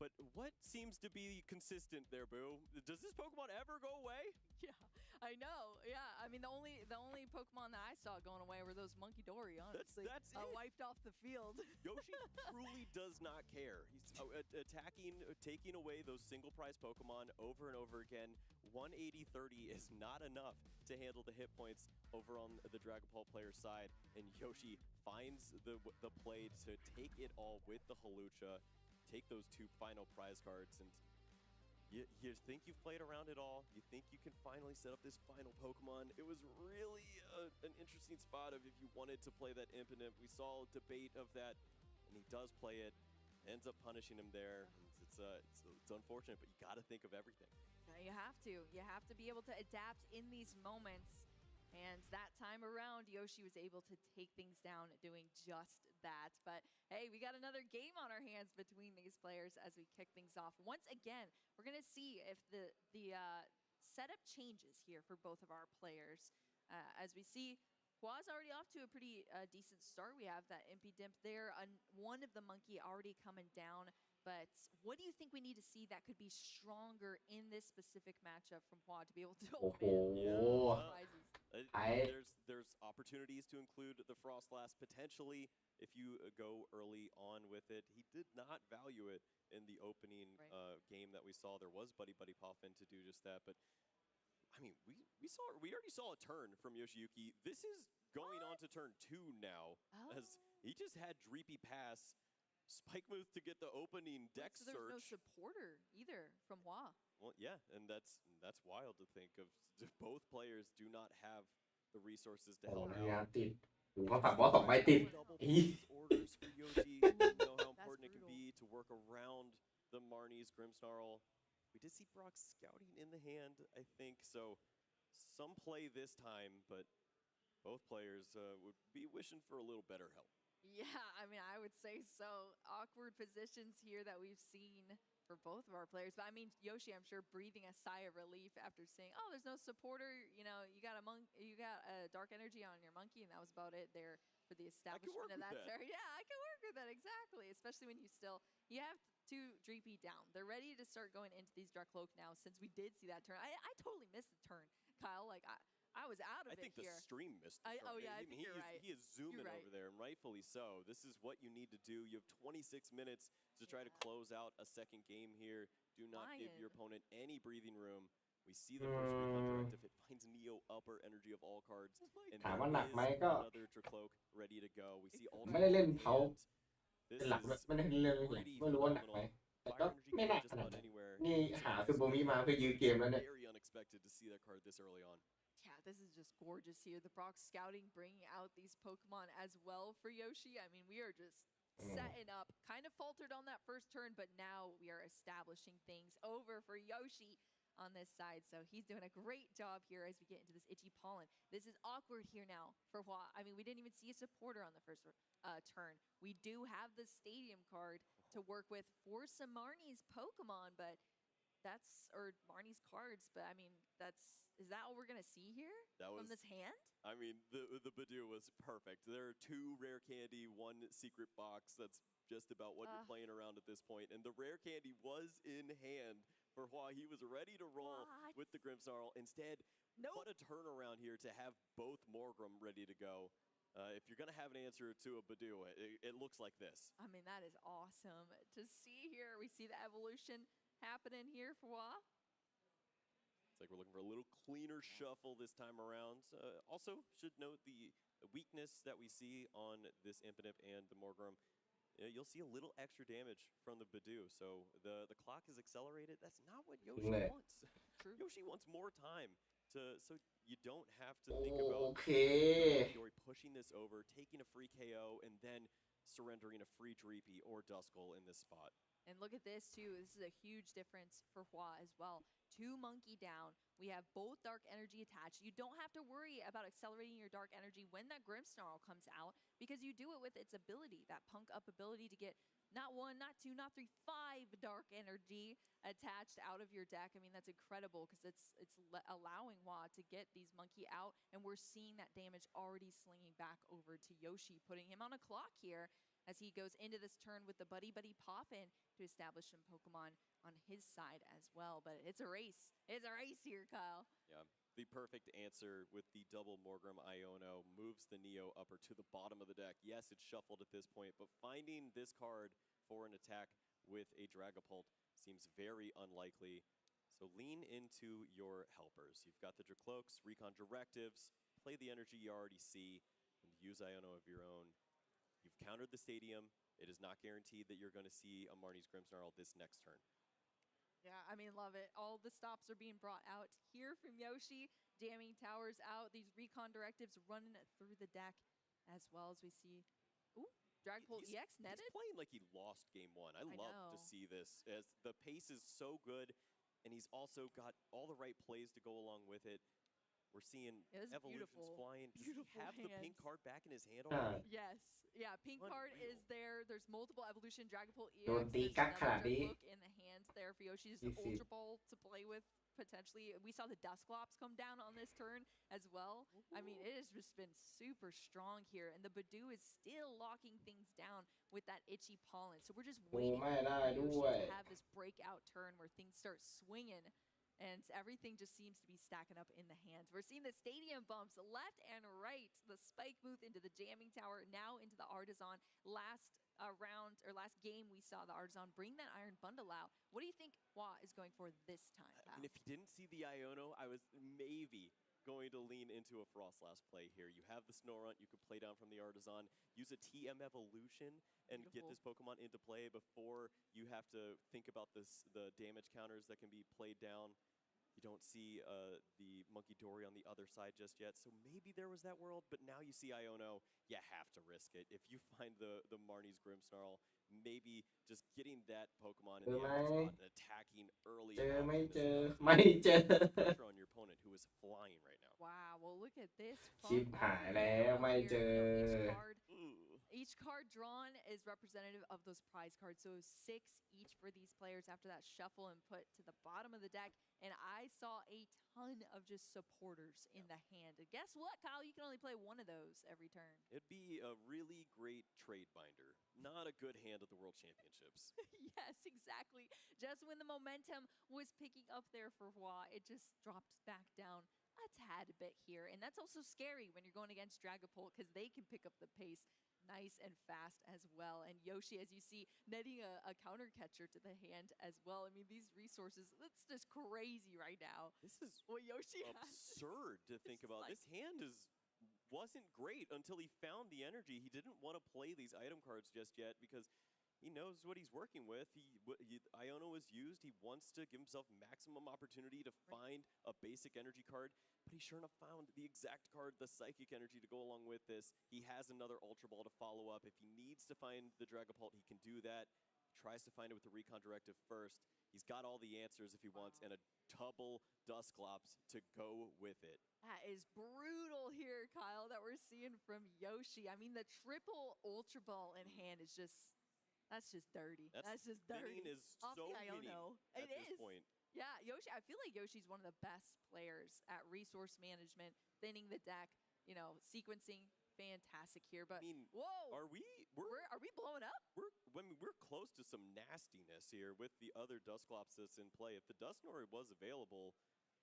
But what seems to be consistent there, Boo? Does this Pokemon ever go away? Yeah, I know. Yeah, I mean the only Pokemon that I saw going away were those Monkey Dory. Honestly, that's it. Wiped off the field. Yoshi truly does not care. He's attacking, taking away those single prize Pokemon over and over again. 180-30 is not enough to handle the hit points over on the Dragon Ball player side, and Yoshi finds the play to take it all with the Hawlucha, take those two final prize cards, and you think you've played around it all. You think you can finally set up this final Pokemon. It was really an interesting spot of if you wanted to play that Impidimp. We saw a debate of that, and he does play it. Ends up punishing him there. It's unfortunate, but you got to think of everything. You have to. You have to be able to adapt in these moments. And that time around, Yoshi was able to take things down doing just that. But hey, we got another game on our hands between these players as we kick things off. Once again, we're going to see if the setup changes here for both of our players. As we see, Hua's already off to a pretty decent start. We have that Impidimp there, one of the monkey already coming down. But what do you think we need to see that could be stronger in this specific matchup from Hua to be able to prizes? There's opportunities to include the Frostlass potentially if you go early on with it. He did not value it in the opening game that we saw. There was Buddy Poffin to do just that, but I mean, we already saw a turn from Yoshiyuki. This is going on to turn 2 now, as he just had Dreepy Pass, Spike Move to get the opening deck so there's search. No supporter either from Hua. Well, yeah, and that's wild to think of. Both players do not have the resources to โอ้ help ย out. ติดหูเขาสับบอส2 ใบติด Orders for Yoshi. You know how important it can be to work around the Marnie's Grimmsnarl. We did see Brock scouting in the hand, I think, so some play this time, but both players would be wishing for a little better help. Yeah, I mean, I would say so. Awkward positions here that we've seen for both of our players. But I mean, Yoshi, I'm sure breathing a sigh of relief after seeing, oh, there's no supporter. You know, you got a dark energy on your monkey, and that was about it there for the establishment of that turn. Yeah, I can work with that exactly. Especially when you have 2 Dreepy down. They're ready to start going into these Dark Cloak now. Since we did see that turn, I totally missed the turn, Kyle. Like I was out of I think here. the stream missed the turn. Oh yeah, I think you're right. He is zooming over there, and rightfully so. This is what you need to do. You have 26 minutes to try to close out a second game here. Do not give your opponent any breathing room. We see the first recon directive. It finds Neo upper energy of all cards. And ถามว่าหนักไหม there is ก็ another Dracloak ready to go. We see all ไม่ได้เล่นเขา This เป็นหลัก is ไม่ได้เล่นเลยไม่รู้ว่าหนักไหมแต่ก็ไม่หนักขนาดนั้นนี่หาซูโบมิมาเพื่อยื้อเกมแล้วเนี่ย very unexpected to see that card this early on. Yeah, this is just gorgeous here. The Brock scouting bringing out these Pokemon as well for Yoshi. I mean, we are just setting up. Kind of faltered on that first turn, but now we are establishing things over for Yoshi on this side. So he's doing a great job here as we get into this Itchy Pollen. This is awkward here now for Hua. I mean, we didn't even see a supporter on the first turn. We do have the Stadium card to work with for some Marnie's Pokemon, but or Marnie's cards, but I mean, is that all we're gonna see here from this hand? I mean, the Badoo was perfect. There are 2 rare candy, 1 secret box. That's just about what you're playing around at this point. And the rare candy was in hand for Hua. He was ready to roll with the Grimmsnarl. Instead, what a turnaround here to have both Morgrim ready to go. If you're gonna have an answer to a Badoo, it looks like this. I mean, that is awesome to see here. We see the evolution happening here for Hua. It's like we're looking for a little cleaner shuffle this time around. Also, should note the weakness that we see on this Impidimp and the Morgrim, you'll see a little extra damage from the Badoo. So the clock is accelerated. That's not what Yoshi wants. Yoshi wants more time so you don't have to think about Dory pushing this over, taking a free KO, and then surrendering a free Dreepy or Duskull in this spot. And look at this too. This is a huge difference for Hua as well. 2 monkey down. We have both Dark Energy attached. You don't have to worry about accelerating your Dark Energy when that Grimmsnarl comes out, because you do it with its ability, that punk up ability to get not 1, not 2, not 3, 5 Dark Energy attached out of your deck. I mean, that's incredible because it's allowing Hua to get these monkey out, and we're seeing that damage already slinging back over to Yoshi, putting him on a clock here as he goes into this turn with the Buddy Poppin to establish some Pokemon on his side as well. But it's a race. It's a race here, Kyle. Yeah, the perfect answer with the double Morgrim Iono moves the Neo upper to the bottom of the deck. Yes, it's shuffled at this point, but finding this card for an attack with a Dragapult seems very unlikely. So lean into your helpers. You've got the Dracloaks, Recon Directives, play the energy you already see, and use Iono of your own. You've countered the stadium. It is not guaranteed that you're going to see a Marnie's Grimmsnarl this next turn. Yeah, I mean, love it. All the stops are being brought out here from Yoshi. Damming towers out. These recon directives running through the deck as well as we see. Ooh, Dragapult EX netted? He's playing like he lost game 1. I love to see this, as the pace is so good, and he's also got all the right plays to go along with it. We're seeing evolutions flying. Does he have the pink card back in his hand already? Yes. Yeah, pink card is there. There's multiple evolution. Dragapult โดน EX. ตี There's กักขนาด another นี้ Draglook in the hands there for Yoshi. Just an Easy. Ultra Ball to play with potentially. We saw the Dusclops come down on this turn as well. I mean, it has just been super strong here. And the Badoo is still locking things down with that itchy pollen. So we're just โอ้ waiting ไม่ for ได้ Yoshi ด้วย to have this breakout turn where things start swinging. And everything just seems to be stacking up in the hands. We're seeing the stadium bumps left and right. The spike booth into the jamming tower, now into the Artisan. Last round, or last game, we saw the Artisan bring that Iron Bundle out. What do you think Hua is going for this time, Kyle? I mean, if you didn't see the Iono, I was maybe going to lean into a Frostlass play here. You have the Snorunt, you could play down from the Artisan, use a TM Evolution, and get this Pokemon into play before you have to think about the damage counters that can be played down. You don't see the Monkey Dory on the other side just yet, so maybe there was that world, but now you see Iono, you have to risk it. If you find the Marnie's Grimmsnarl, maybe just getting that Pokemon in the active slot and attacking early เจอ enough ไม่ is เจอ enough to ไม่เจอ put pressure on your opponent, who is flying right now. Wow, well, look at this. ชิบหายแล้วไม่เจอ Each card drawn is representative of those prize cards. So 6 each for these players after that shuffle and put to the bottom of the deck. And I saw a ton of just supporters in the hand. And guess what, Kyle? You can only play one of those every turn. It'd be a really great trade binder. Not a good hand at the World Championships. Yes, exactly. Just when the momentum was picking up there for Hua, it just dropped back down a tad bit here. And that's also scary when you're going against Dragapult because they can pick up the pace nice and fast as well. And Yoshi, as you see, netting a counter catcher to the hand as well. I mean, these resources, it's just crazy right now. This is what Yoshi absurd to think about. This hand wasn't great until he found the energy. He didn't want to play these item cards just yet because he knows what he's working with. Iono is used. He wants to give himself maximum opportunity to find a basic energy card, but he sure enough found the exact card, the Psychic Energy, to go along with this. He has another Ultra Ball to follow up. If he needs to find the Dragapult, he can do that. He tries to find it with the Recon Directive first. He's got all the answers if he wants, and a double Dusclops to go with it. That is brutal here, Kyle, that we're seeing from Yoshi. I mean, the triple Ultra Ball in hand is just... That's just dirty. That's just dirty. Is so winning at this point. Yeah, Yoshi. I feel like Yoshi's one of the best players at resource management, thinning the deck, you know, sequencing. Fantastic here, but I mean, whoa, are we blowing up? We're close to some nastiness here with the other Dusclops that's in play. If the Dusknoir was available,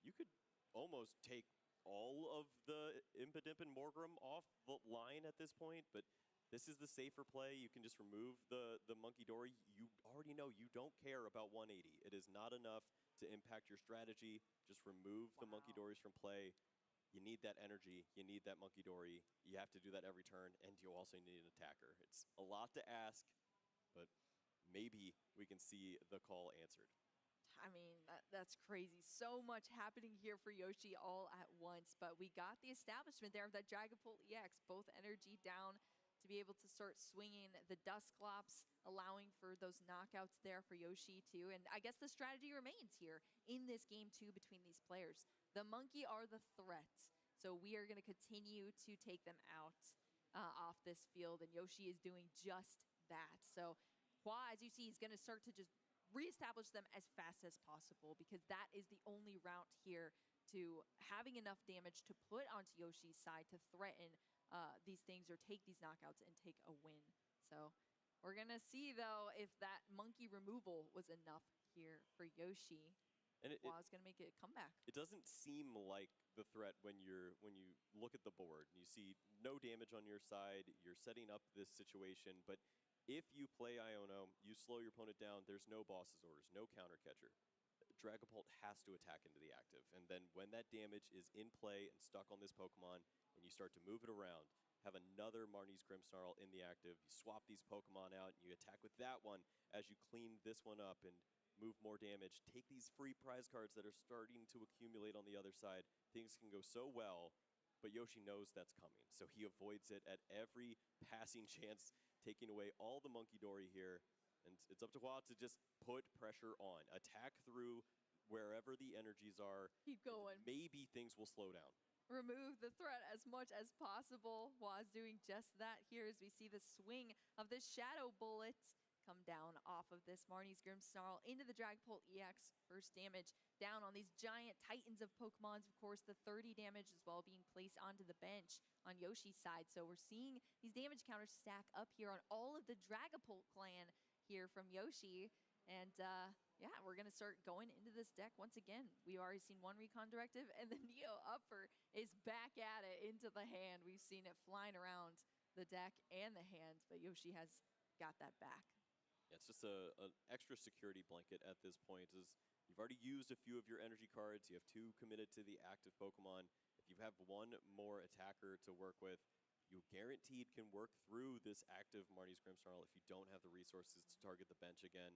you could almost take all of the Impidimp and Morgrim off the line at this point, but this is the safer play. You can just remove the Monkey Dory. You already know you don't care about 180. It is not enough to impact your strategy. Just remove the Monkey Dories from play. you need that energy, you need that Monkey Dory, you have to do that every turn, and you also need an attacker. It's a lot to ask, but maybe we can see the call answered. I mean, that's crazy. So much happening here for Yoshi all at once, but we got the establishment there of that Dragapult EX, both energy down to be able to start swinging the Dusclops, allowing for those knockouts there for Yoshi too. And I guess the strategy remains here in this game too between these players. The Monkey are the threat, so we are going to continue to take them out off this field, and Yoshi is doing just that. So Hua, as you see, is going to start to just reestablish them as fast as possible, because that is the only route here to having enough damage to put onto Yoshi's side to threaten these things or take these knockouts and take a win. So we're going to see, though, if that monkey removal was enough here for Yoshi. And Hua's going to make it a comeback. It doesn't seem like the threat when you look at the board. You see no damage on your side. You're setting up this situation, but if you play Iono, you slow your opponent down, there's no boss's orders, no counter catcher. Dragapult has to attack into the active, and then when that damage is in play and stuck on this Pokemon, and you start to move it around, have another Marnie's Grimmsnarl in the active, you swap these Pokemon out, and you attack with that one as you clean this one up and move more damage, take these free prize cards that are starting to accumulate on the other side. Things can go so well, but Yoshi knows that's coming, so he avoids it at every passing chance, taking away all the Monkey Dory here. And it's up to Hua to just put pressure on. Attack through wherever the energies are. Keep going. Maybe things will slow down. Remove the threat as much as possible. Hua's doing just that here as we see the swing of the Shadow Bullet come down off of this Marnie's Grimmsnarl into the Dragapult EX. First damage down on these giant titans of Pokemons. Of course, the 30 damage as well being placed onto the bench on Yoshi's side. So we're seeing these damage counters stack up here on all of the Dragapult clan here from Yoshi. And yeah, we're going to start going into this deck once again. We've already seen one Recon Directive, and the Neo Upper is back at it into the hand. We've seen it flying around the deck and the hand, but Yoshi has got that back. Yeah, it's just an extra security blanket at this point. As you've already used a few of your energy cards, you have 2 committed to the active Pokemon. If you have 1 more attacker to work with, you guaranteed can work through this active Marnie's Grimmsnarl if you don't have the resources to target the bench again.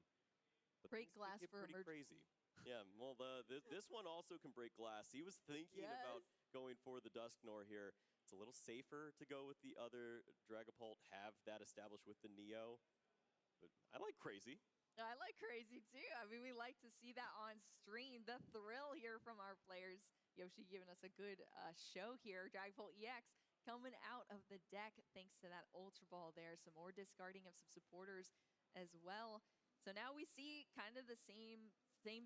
But break glass for pretty crazy. Yeah, well, this one also can break glass. He was thinking about going for the Dusknoir here. It's a little safer to go with the other Dragapult, have that established with the Neo. But I like crazy. I like crazy too. I mean, we like to see that on stream. The thrill here from our players. Yoshi giving us a good show here. Dragapult EX coming out of the deck thanks to that Ultra Ball there. Some more discarding of some supporters as well. So now we see kind of the same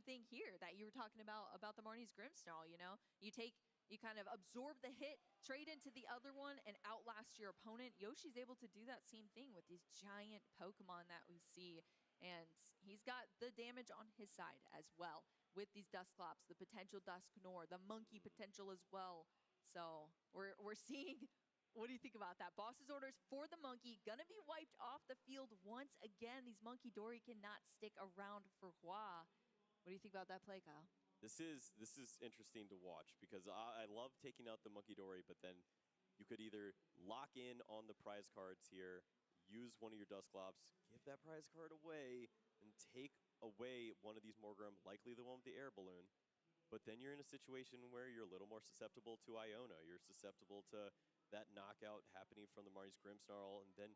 thing here that you were talking about the Marnie's Grimmsnarl, you know? You kind of absorb the hit, trade into the other one, and outlast your opponent. Yoshi's able to do that same thing with these giant Pokemon that we see. And he's got the damage on his side as well with these Dusclops, the potential Dusknoir, the monkey potential as well. So we're seeing, what do you think about that? Boss's orders for the monkey, gonna be wiped off the field once again. These Monkey Dory cannot stick around for Hua. What do you think about that play, Kyle? This is interesting to watch because I love taking out the Monkey Dory, but then you could either lock in on the prize cards here, use one of your Dusclops, give that prize card away, and take away one of these Morgrem, likely the one with the air balloon. But then you're in a situation where you're a little more susceptible to Iono. You're susceptible to that knockout happening from the Marnie's Grimmsnarl, and then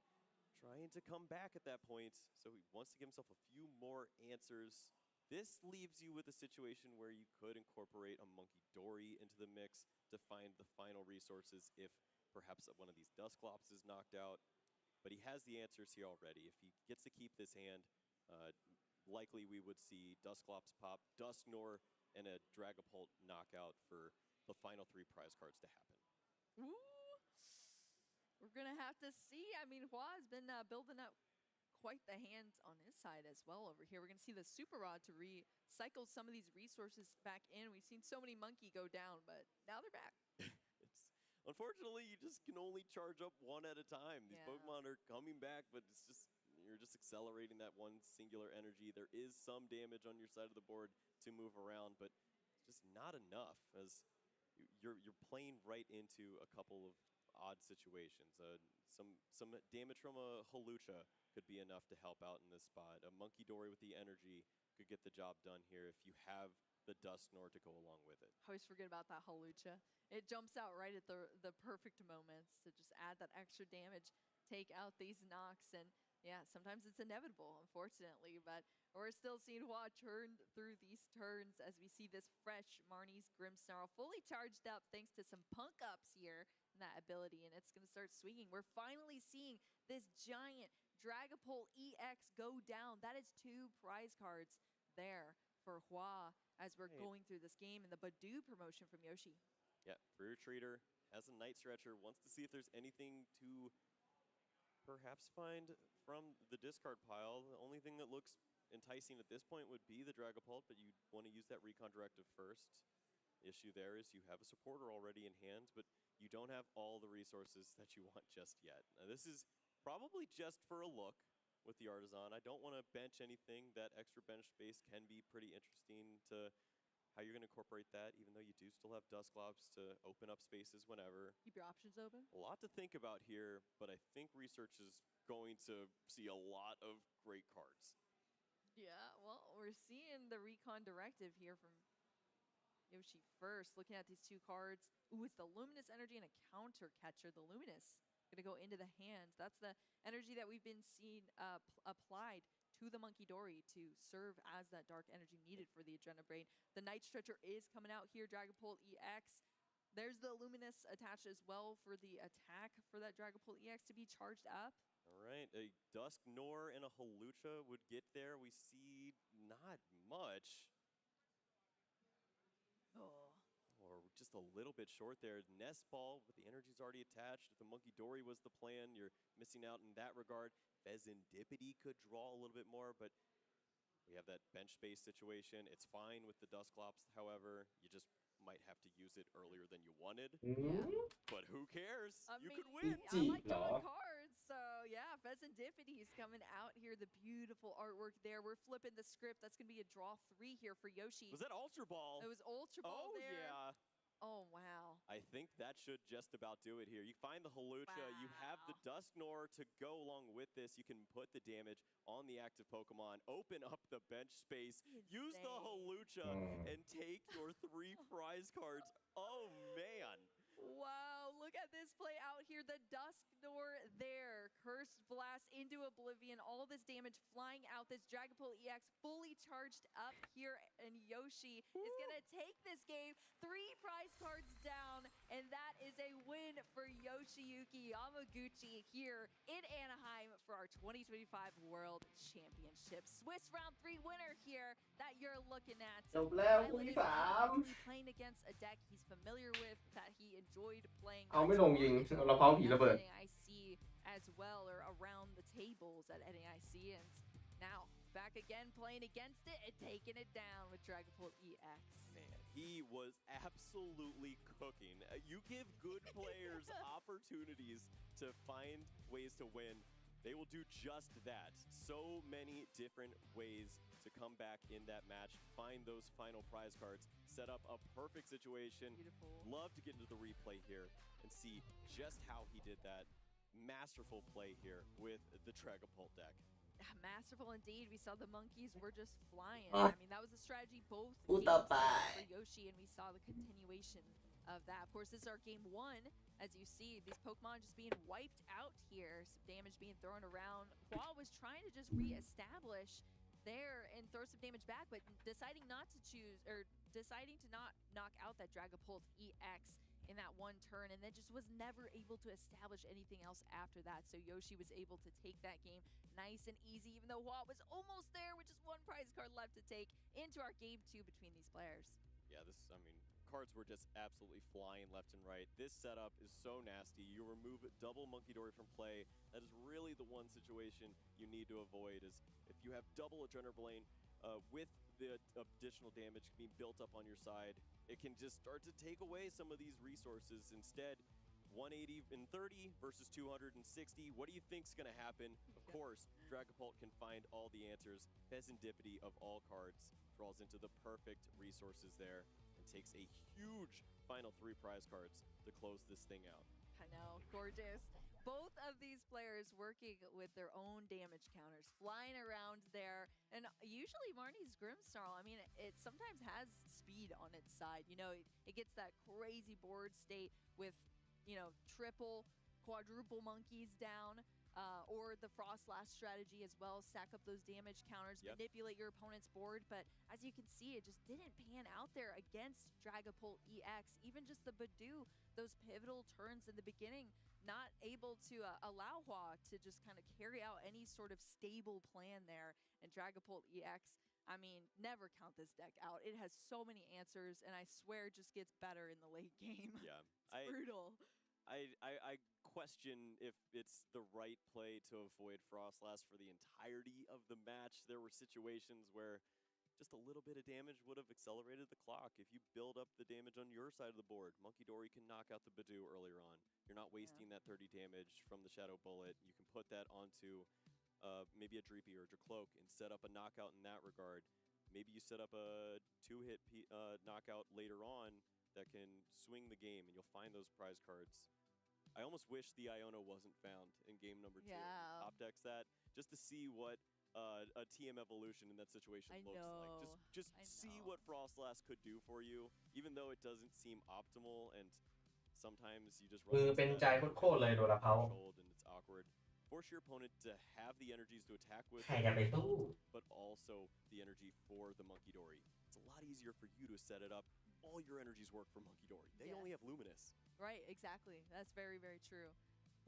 trying to come back at that point. So he wants to give himself a few more answers. This leaves you with a situation where you could incorporate a Monkey Dory into the mix to find the final resources if perhaps one of these Dusclops is knocked out. But he has the answers here already. If he gets to keep this hand, likely we would see Dusclops pop, Dusknoir, and a Dragapult knockout for the final 3 prize cards to happen. Ooh. We're going to have to see. I mean, Hua has been building up quite the hand on his side as well over here. We're going to see the Super Rod to recycle some of these resources back in. We've seen so many Monkey go down, but now they're back. Unfortunately, you just can only charge up 1 at a time. These Pokemon are coming back, but you're just accelerating that one singular energy. There is some damage on your side of the board to move around, but just not enough, as you're playing right into a couple of odd situations. Some damage from a Hawlucha could be enough to help out in this spot. A Monkey Dory with the energy could get the job done here if you have the Dusknoir to go along with it. I always forget about that Hawlucha. It jumps out right at the perfect moments to just add that extra damage, take out these knocks, and yeah, sometimes it's inevitable, unfortunately, but we're still seeing Hua turn through these turns as we see this fresh Marnie's Grimmsnarl fully charged up thanks to some punk ups here in that ability, and it's going to start swinging. We're finally seeing this giant Dragapult EX go down. That is 2 prize cards there for Hua as we're going through this game, and the Badoo promotion from Yoshi. Yeah, Free Retreater has a Night Stretcher, wants to see if there's anything to perhaps find from the discard pile. The only thing that looks enticing at this point would be the Dragapult, but you want to use that Recon Directive first. The issue there is you have a supporter already in hand, but you don't have all the resources that you want just yet. Now, this is probably just for a look with the Artisan. I don't want to bench anything. That extra bench space can be pretty interesting to how you're going to incorporate that, even though you do still have Dusclops to open up spaces whenever. Keep your options open. A lot to think about here, but I think research is going to see a lot of great cards. Yeah, well, we're seeing the Recon Directive here from Yoshi first. Looking at these 2 cards. Ooh, it's the Luminous Energy and a Counter Catcher. The Luminous going to go into the hands. That's the energy that we've been seeing applied to the Monkey Dory to serve as that dark energy needed for the Adrenabrain. The Night Stretcher is coming out here, Dragapult EX. There's the Luminous attached as well for the attack for that Dragapult EX to be charged up. All right, a Dusknoir and a Hawlucha would get there. We see not much. Oh. Or just a little bit short there. Nest Ball, but the energy's already attached. If the Monkey Dory was the plan, you're missing out in that regard. Pheasantipede could draw a little bit more, but we have that bench space situation. It's fine with the Dusclops, however. You just might have to use it earlier than you wanted. But who cares? You could win. I like drawing cards, so yeah, Pheasantipede is coming out here. The beautiful artwork there. We're flipping the script. That's going to be a draw 3 here for Yoshi. Was that Ultra Ball? It was Ultra Ball there. Yeah. Oh, wow. I think that should just about do it here. You find the Hawlucha, you have the Dusknoir to go along with this. You can put the damage on the active Pokemon, open up the bench space, use the Hawlucha, and take your 3 prize cards. Oh, man. Wow, look at this play out here. The Dusknoir there. Cursed Blast into Oblivion. All this damage flying out. This Dragapult EX fully charged up here. And Yoshi is going to take this game. 3 prize cards down. And that is a win for Yoshiyuki Yamaguchi here in Anaheim for our 2025 World Championship. Swiss round 3 winner here that you're looking at. จบแล้วคู่ที่ 3 Playing against a deck he's familiar with, that he enjoyed playing. เอาไม่ลงยิงเราเผาผีระเบิด NAIC as well, or around the tables at NAIC, and now back again playing against it and taking it down with Dragapult EX. Man, he was absolutely cooking. You give good players opportunities to find ways to win. They will do just that. So many different ways to come back in that match, find those final prize cards, set up a perfect situation. Beautiful. Love to get into the replay here and see just how he did that. Masterful play here with the Dragapult deck. Masterful indeed. We saw the monkeys were just flying. I mean, that was a strategy both games for Yoshi, and we saw the continuation of that. Of course, this is our game 1. As you see, these Pokemon just being wiped out here. Some damage being thrown around. Hua was trying to just reestablish there and throw some damage back, but deciding not to choose, or deciding to not knock out that Dragapult EX in that 1 turn, and then just was never able to establish anything else after that. So Yoshi was able to take that game nice and easy, even though Hua was almost there with just 1 prize card left to take into our game 2 between these players. Yeah, cards were just absolutely flying left and right. This setup is so nasty. You remove double Monkey Dory from play. That is really the one situation you need to avoid, is if you have double Adrenabrain with the additional damage being built up on your side, it can just start to take away some of these resources. Instead, 180 and 30 versus 260. What do you think's going to happen? Of course, Dragapult can find all the answers. Pheasantipede of all cards draws into the perfect resources there and takes a huge final 3 prize cards to close this thing out. I know, gorgeous. Both of these players working with their own damage counters, flying around there. And usually Marnie's Grimsnarl, I mean, it sometimes has speed on its side. You know, it gets that crazy board state with, you know, triple, quadruple monkeys down. Or the Frost Last strategy as well, stack up those damage counters, manipulate your opponent's board. But as you can see, it just didn't pan out there against Dragapult EX. Even just the Badoo, those pivotal turns in the beginning, not able to allow Hua to just kind of carry out any sort of stable plan there. And Dragapult EX, I mean, never count this deck out. It has so many answers, and I swear it just gets better in the late game. Yeah. It's brutal. I question if it's the right play to avoid Frostlast for the entirety of the match. There were situations where just a little bit of damage would have accelerated the clock. If you build up the damage on your side of the board, Monkey Dory can knock out the Badoo earlier on. You're not wasting that 30 damage from the Shadow Bullet. You can put that onto maybe a Dreepy or a Dracloak and set up a knockout in that regard. Maybe you set up a 2-hit knockout later on that can swing the game, and you'll find those prize cards. I almost wish the Iona wasn't found in game number 2. Yeah. Top decks that, just to see what a TM evolution in that situation looks like. Just see what Frostlast could do for you, even though it doesn't seem optimal, and sometimes you just มือเป็นใจโคตรๆเลยโดนละเขา threshold and it's awkward. Force your opponent to have the energies to attack with, ใครจะไปสู้ but also the energy for the Monkey Dory. It's a lot easier for you to set it up. All your energies work for Monkey Dory. They only have Luminous. Right, exactly. That's very, very true.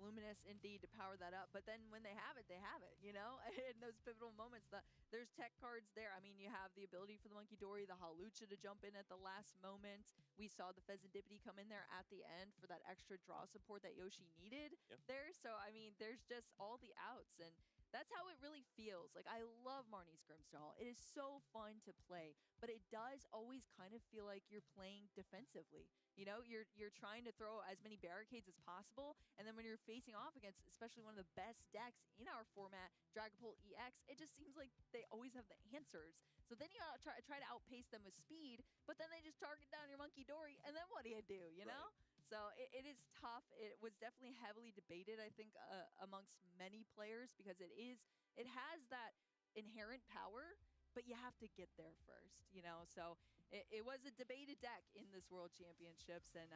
Luminous indeed to power that up, but then when they have it, you know? In those pivotal moments, there's tech cards there. I mean, you have the ability for the Monkey Dory, the Hawlucha to jump in at the last moment. We saw the Pheasantipity come in there at the end for that extra draw support that Yoshi needed there. So, I mean, there's just all the outs, and that's how it really feels. Like, I love Marnie's Grimstall. It is so fun to play, but it does always kind of feel like you're playing defensively. You know, you're trying to throw as many barricades as possible, and then when you're facing off against especially one of the best decks in our format, Dragapult EX, it just seems like they always have the answers. So then you try to outpace them with speed, but then they just target down your Monkey Dory, and then what do, you know? So it is tough. It was definitely heavily debated, I think, amongst many players, because it has that inherent power, but you have to get there first, you know? So it was a debated deck in this World Championships, and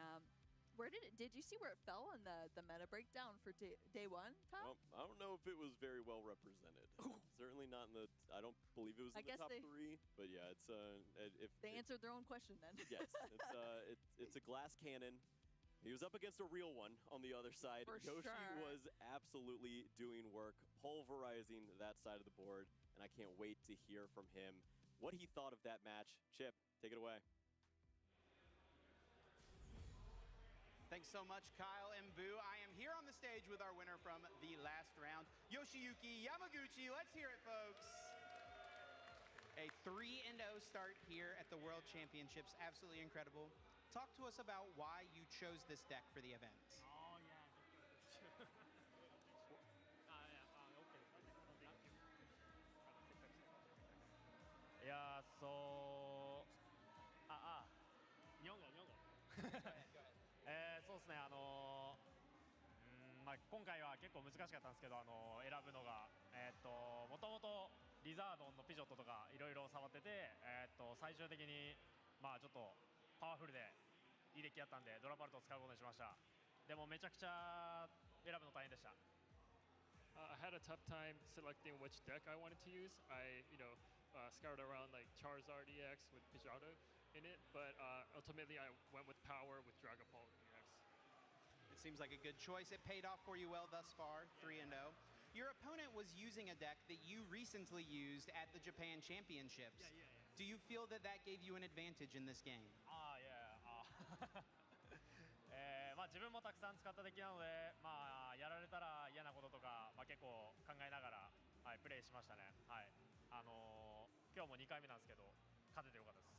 where did you see where it fell on the meta breakdown for day one, Kyle? I don't know if it was very well represented. Certainly not in the. I don't believe it was in the top 3. But yeah, it's if they answered their own question then. Yes, it's a glass cannon. He was up against a real one on the other side. Yoshi was absolutely doing work, pulverizing that side of the board, and I can't wait to hear from him what he thought of that match. Chip, take it away. Thanks so much, Kyle and Boo. I am here on the stage with our winner from the last round, Yoshiyuki Yamaguchi. Let's hear it, folks. A 3-0 start here at the World Championships. Absolutely incredible. Talk to us about why you chose this deck for the event. Yeah, so 日本語そうですね、今回は結構難しかったんですけど、選ぶのが、もともとリザードンのピジョットとかいろいろ触ってて、最終的にちょっとパワフルでいいデッキだったんでドラバルトを使うことにしました。でもめちゃくちゃ選ぶの大変でした。I had a tough time selecting which deck I wanted to use. I, scoured around like Charizard EX with Pidgeotto in it, but ultimately I went with Power with Dragapult EX. It seems like a good choice. It paid off for you well thus far, 3-0. Your opponent was using a deck that you recently used at the Japan Championships. Do you feel that that gave you an advantage in this game? 自分もたくさん使ったデッキなので、やられたら嫌なこととか、結構考えながら、プレイしましたね。今日も2回目なんですけど、勝ててよかったです。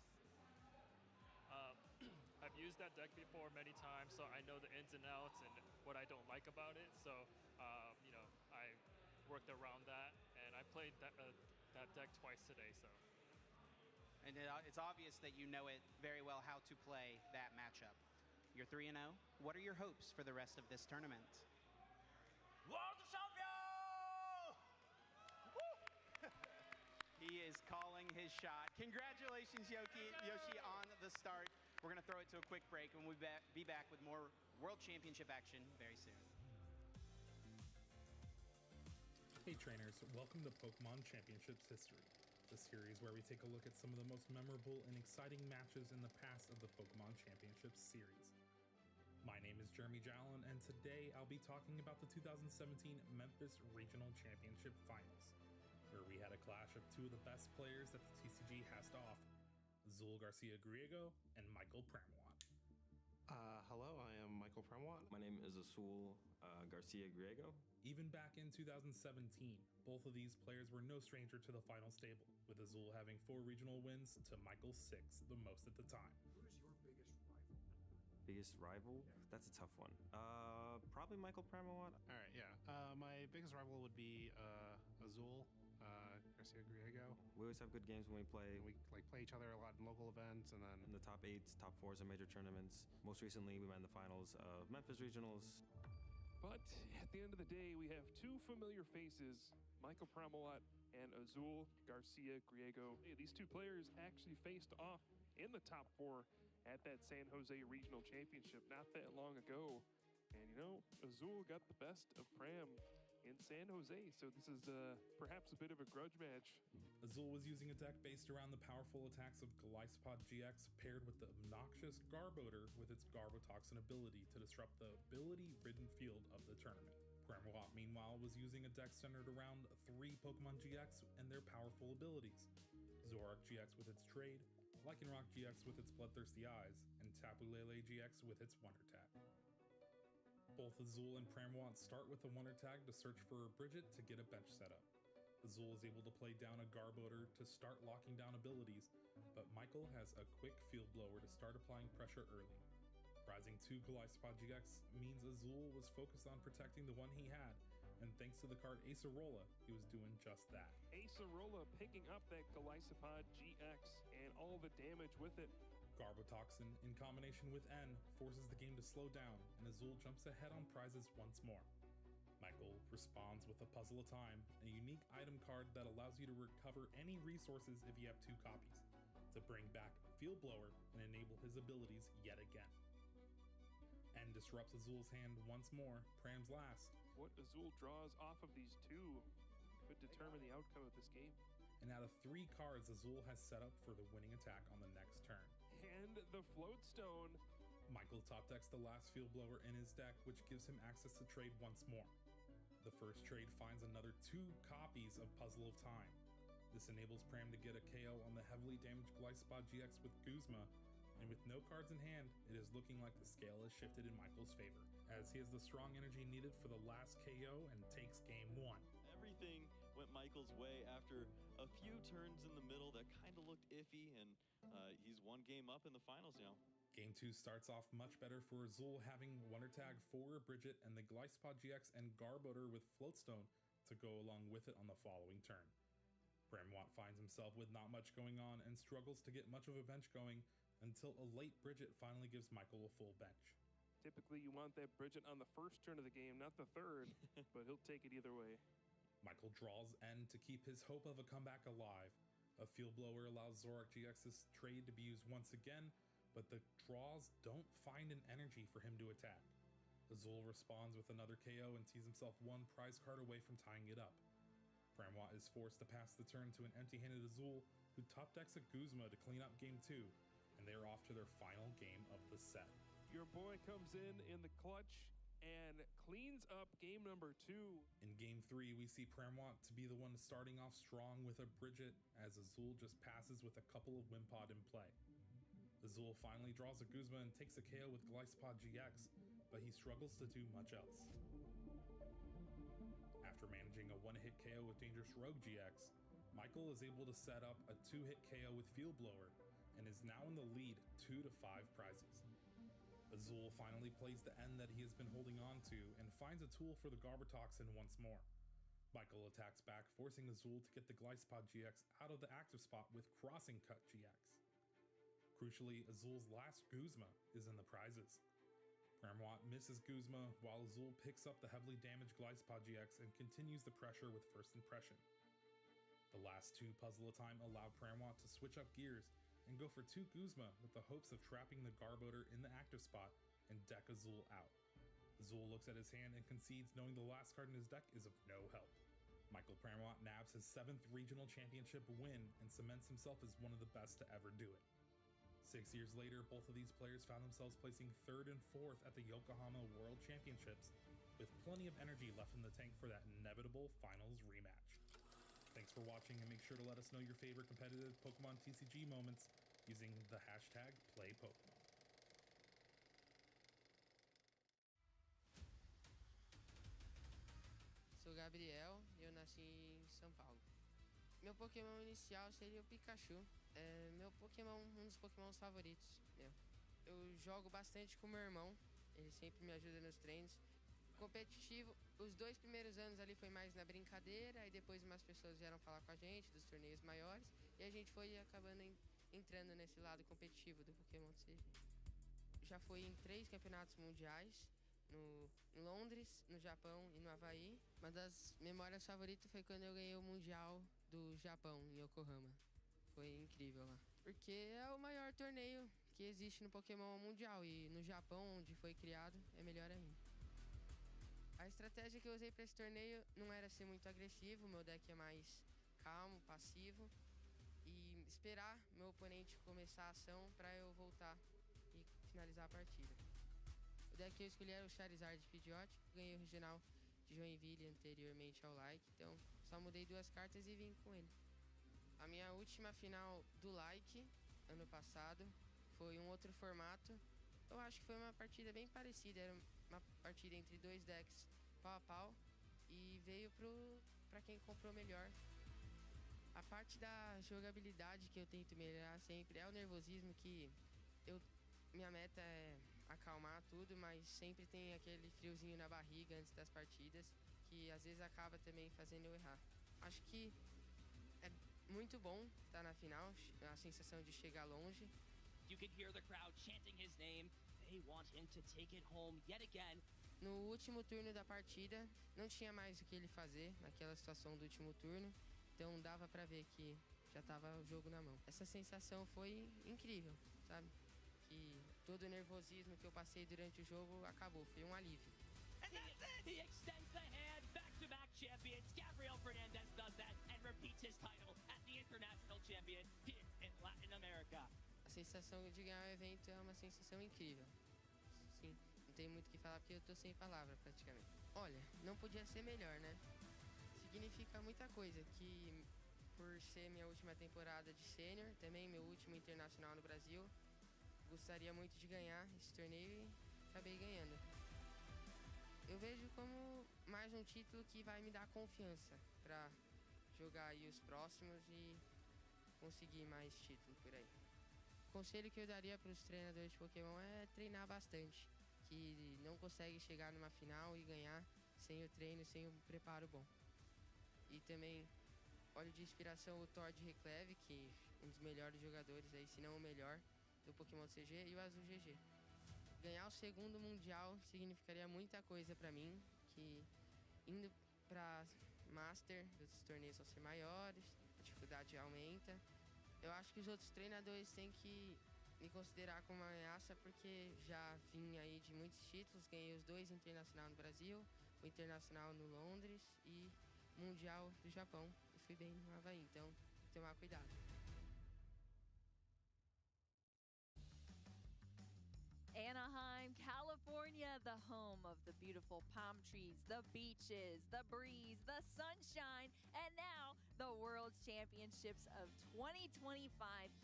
I've used that deck before many times, so I know the ins and outs and what I don't like about it. So, I worked around that, and I played that deck twice today. So, and it's obvious that you know it very well how to play that matchup. You're 3-0. What are your hopes for the rest of this tournament? World champion! He is calling his shot. Congratulations, Yoshi, on the start. We're going to throw it to a quick break, and we'll be back with more World Championship action very soon. Hey trainers, welcome to Pokemon Championships History, the series where we take a look at some of the most memorable and exciting matches in the past of the Pokemon Championships series. My name is Jeremy Jallin, and today I'll be talking about the 2017 Memphis Regional Championship Finals, where we had a clash of two of the best players that the TCG has to offer, Azul Garcia-Griego and Michael Pramawat. Hello, I am Michael Pramawat. My name is Azul Garcia-Griego. Even back in 2017, both of these players were no stranger to the final stable, with Azul having 4 regional wins to Michael's 6, the most at the time. Who is your biggest rival? Biggest rival? That's a tough one. Probably Michael Pramawat. All right, yeah. My biggest rival would be Azul Garcia-Griego. We always have good games when we play. We play each other a lot in local events, and then in the top 8s, top 4s in major tournaments. Most recently, we met in the finals of Memphis Regionals. But at the end of the day, we have 2 familiar faces, Michael Pramawat and Azul Garcia-Griego. These 2 players actually faced off in the top 4 at that San Jose Regional Championship not that long ago. And Azul got the best of Pram in San Jose, so this is perhaps a bit of a grudge match. Azul was using a deck based around the powerful attacks of Glycopod GX paired with the obnoxious Garbodor with its Garbotoxin ability to disrupt the ability-ridden field of the tournament. Pramawat, meanwhile, was using a deck centered around 3 Pokemon GX and their powerful abilities, Zoroark GX with its Trade, Lycanroc GX with its Bloodthirsty Eyes, and Tapu Lele GX with its Wonder Tag. Both Azul and Pramawat start with a Wonder Tag to search for a Bridget to get a bench setup. Azul is able to play down a Garbodor to start locking down abilities, but Michael has a quick Field Blower to start applying pressure early. Rising 2 Glycopod GX means Azul was focused on protecting the one he had, and thanks to the card Acerola, he was doing just that. Acerola picking up that Glycopod GX and all the damage with it. Garbotoxin, in combination with N, forces the game to slow down, and Azul jumps ahead on prizes once more. Michael responds with a Puzzle of Time, a unique item card that allows you to recover any resources if you have 2 copies, to bring back Field Blower and enable his abilities yet again. N disrupts Azul's hand once more, Pram's last. What Azul draws off of these 2 could determine the outcome of this game. And out of 3 cards Azul has set up for the winning attack on the next turn. And the Float Stone. Michael top decks the last Field Blower in his deck, which gives him access to trade once more. The first trade finds another 2 copies of Puzzle of Time. This enables Pram to get a KO on the heavily damaged Glycopod GX with Guzma, and with no cards in hand, it is looking like the scale has shifted in Michael's favor, as he has the strong energy needed for the last KO and takes game 1. Everything went Michael's way after a few turns in the middle that kind of looked iffy, and he's 1 game up in the finals now. Game 2 starts off much better for Azul, having Wonder Tag for Bridget and the Glycopod GX and Garbodor with Floatstone to go along with it on the following turn. Pramawat finds himself with not much going on and struggles to get much of a bench going until a late Bridget finally gives Michael a full bench. Typically you want that Bridget on the first turn of the game, not the third, but he'll take it either way. Michael draws N to keep his hope of a comeback alive. A Field Blower allows Zoroark GX's trade to be used once again, but the draws don't find an energy for him to attack. Azul responds with another KO and sees himself 1 prize card away from tying it up. Pramawat is forced to pass the turn to an empty-handed Azul, who top decks a Guzma to clean up game 2, and they are off to their final game of the set. Your boy comes in the clutch and cleans up game number 2. In game 3, we see Pramawat to be the one starting off strong with a Bridget, as Azul just passes with a couple of Wimpod in play. Azul finally draws a Guzma and takes a KO with Glycopod GX, but he struggles to do much else. After managing a 1-hit KO with Dangerous Rogue GX, Michael is able to set up a 2-hit KO with Field Blower, and is now in the lead 2 to 5 prizes. Azul finally plays the end that he has been holding on to and finds a tool for the Garbotoxin once more. Michael attacks back, forcing Azul to get the Glycopod GX out of the active spot with Crossing Cut GX. Crucially, Azul's last Guzma is in the prizes. Ramwat misses Guzma, while Azul picks up the heavily damaged Glycepod GX and continues the pressure with First Impression. The last two puzzle at a time allow Pramwat to switch up gears and go for 2 Guzma with the hopes of trapping the Garbodor in the active spot and deck Azul out. Azul looks at his hand and concedes, knowing the last card in his deck is of no help. Michael Pramwat nabs his 7th regional championship win and cements himself as one of the best to ever do it. 6 years later, both of these players found themselves placing 3rd and 4th at the Yokohama World Championships, with plenty of energy left in the tank for that inevitable finals rematch. Thanks for watching, and make sure to let us know your favorite competitive Pokemon TCG moments using the hashtag #PlayPokemon. Sou Gabriel e eu nasci em São Paulo. Meu Pokémon inicial seria o Pikachu. É um dos Pokémons favoritos meu. Eu jogo bastante com meu irmão, ele sempre me ajuda nos treinos. Competitivo, os 2 primeiros anos ali foi mais na brincadeira, aí depois umas pessoas vieram falar com a gente dos torneios maiores, e a gente foi acabando entrando nesse lado competitivo do Pokémon TCG. Já fui em 3 campeonatos mundiais, no Londres, no Japão e no Havaí. Uma das memórias favoritas foi quando eu ganhei o Mundial do Japão, em Yokohama. Foi incrível lá. Porque é o maior torneio que existe no Pokémon mundial, e no Japão, onde foi criado, é melhor ainda. A estratégia que eu usei para esse torneio não era ser muito agressivo, meu deck é mais calmo, passivo, e esperar meu oponente começar a ação para eu voltar e finalizar a partida. O deck que eu escolhi era o Charizard Pidgeot, ganhei o regional de Joinville anteriormente ao Like, então só mudei 2 cartas e vim com ele. A minha última final do Like, ano passado, foi um outro formato. Eu acho que foi uma partida bem parecida, era uma partida entre 2 decks pau a pau, e veio pra quem comprou melhor. A parte da jogabilidade que eu tento melhorar sempre é o nervosismo, que minha meta é acalmar tudo, mas sempre tem aquele friozinho na barriga antes das partidas, que às vezes acaba também fazendo eu errar. Acho que é muito bom estar na final, a sensação de chegar longe. You can hear the crowd chanting his name. They want him to take it home yet again. No último turno da partida, não tinha mais o que ele fazer naquela situação do último turno, então dava pra ver que já tava o jogo na mão. Essa sensação foi incrível, sabe? Que todo o nervosismo que eu passei durante o jogo acabou, foi um alívio. And that's it! He extends the hand, back-to-back champions. Gabriel Fernandez does that and repeats his title as the international champion here in Latin America. A sensação de ganhar o evento é uma sensação incrível. Sim, não tem muito o que falar porque eu tô sem palavra praticamente. Olha, não podia ser melhor, né? Significa muita coisa, que por ser minha última temporada de sênior, também meu último internacional no Brasil, gostaria muito de ganhar esse torneio e acabei ganhando. Eu vejo como mais um título que vai me dar confiança pra jogar aí os próximos e conseguir mais título por aí. O conselho que eu daria para os treinadores de Pokémon é treinar bastante, que não consegue chegar numa final e ganhar sem o treino, sem o preparo bom. E também, olha de inspiração o Thor de Recleve, que é um dos melhores jogadores aí, se não o melhor, do Pokémon CG, e o Azul GG. Ganhar o 2º Mundial significaria muita coisa pra mim, que indo pra Master, os torneios vão ser maiores, a dificuldade aumenta. Eu acho que os outros treinadores têm que me considerar como uma ameaça, porque já vim aí de muitos títulos, ganhei os 2 internacional no Brasil, o internacional no Londres e o Mundial do Japão, e fui bem no Havaí, então tem que tomar cuidado. Anaheim, California, the home of the beautiful palm trees, the beaches, the breeze, the sunshine, and now the World Championships of 2025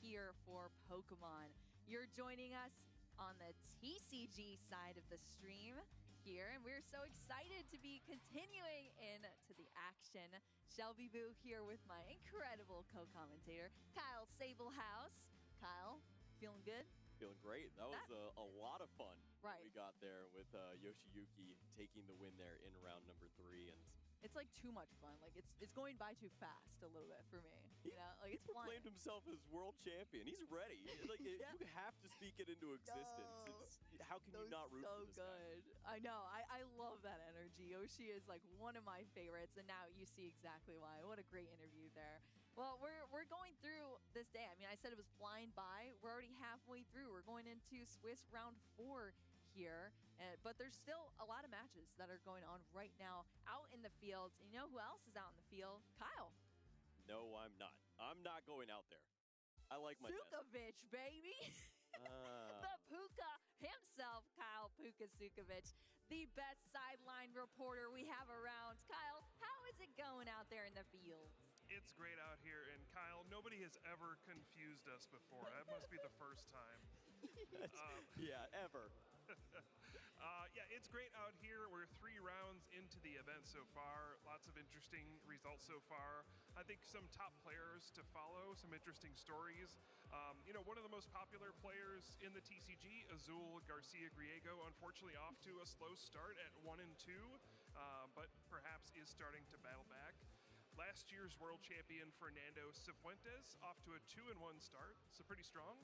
here for Pokemon. You're joining us on the TCG side of the stream here, and we're so excited to be continuing into the action. Shelby Boo here with my incredible co-commentator, Kyle Sablehouse. Kyle, feeling good? Feeling great. That was a lot of fun. Right. We got there with Yoshiyuki taking the win there in round number 3. And it's like too much fun. Like it's going by too fast a little bit for me. You know, like He it's flying. proclaimed himself as world champion. He's ready. Like you have to speak it into existence. How can you not root for this good. I know. I love that energy. Yoshi is like one of my favorites, and now you see exactly why. What a great interview there. Well, we're going through this day. I mean, I said it was flying by. We're already halfway through. We're going into Swiss round 4 here, but there's still a lot of matches that are going on right now out in the fields. And you know who else is out in the field? Kyle. No, I'm not. I'm not going out there. I like my desk. Sukovic, baby. The Puka himself, Kyle Puka Sukovic, the best sideline reporter we have around. Kyle, how is it going out there in the fields? It's great out here, and Kyle, nobody has ever confused us before. That must be the first time. Yeah, ever. Yeah, it's great out here. We're 3 rounds into the event so far. Lots of interesting results so far. I think some top players to follow, some interesting stories. You know, one of the most popular players in the TCG, Azul Garcia Griego, unfortunately off to a slow start at 1-2, but perhaps is starting to battle back. Last year's world champion Fernando Cifuentes off to a 2-1 start, so pretty strong.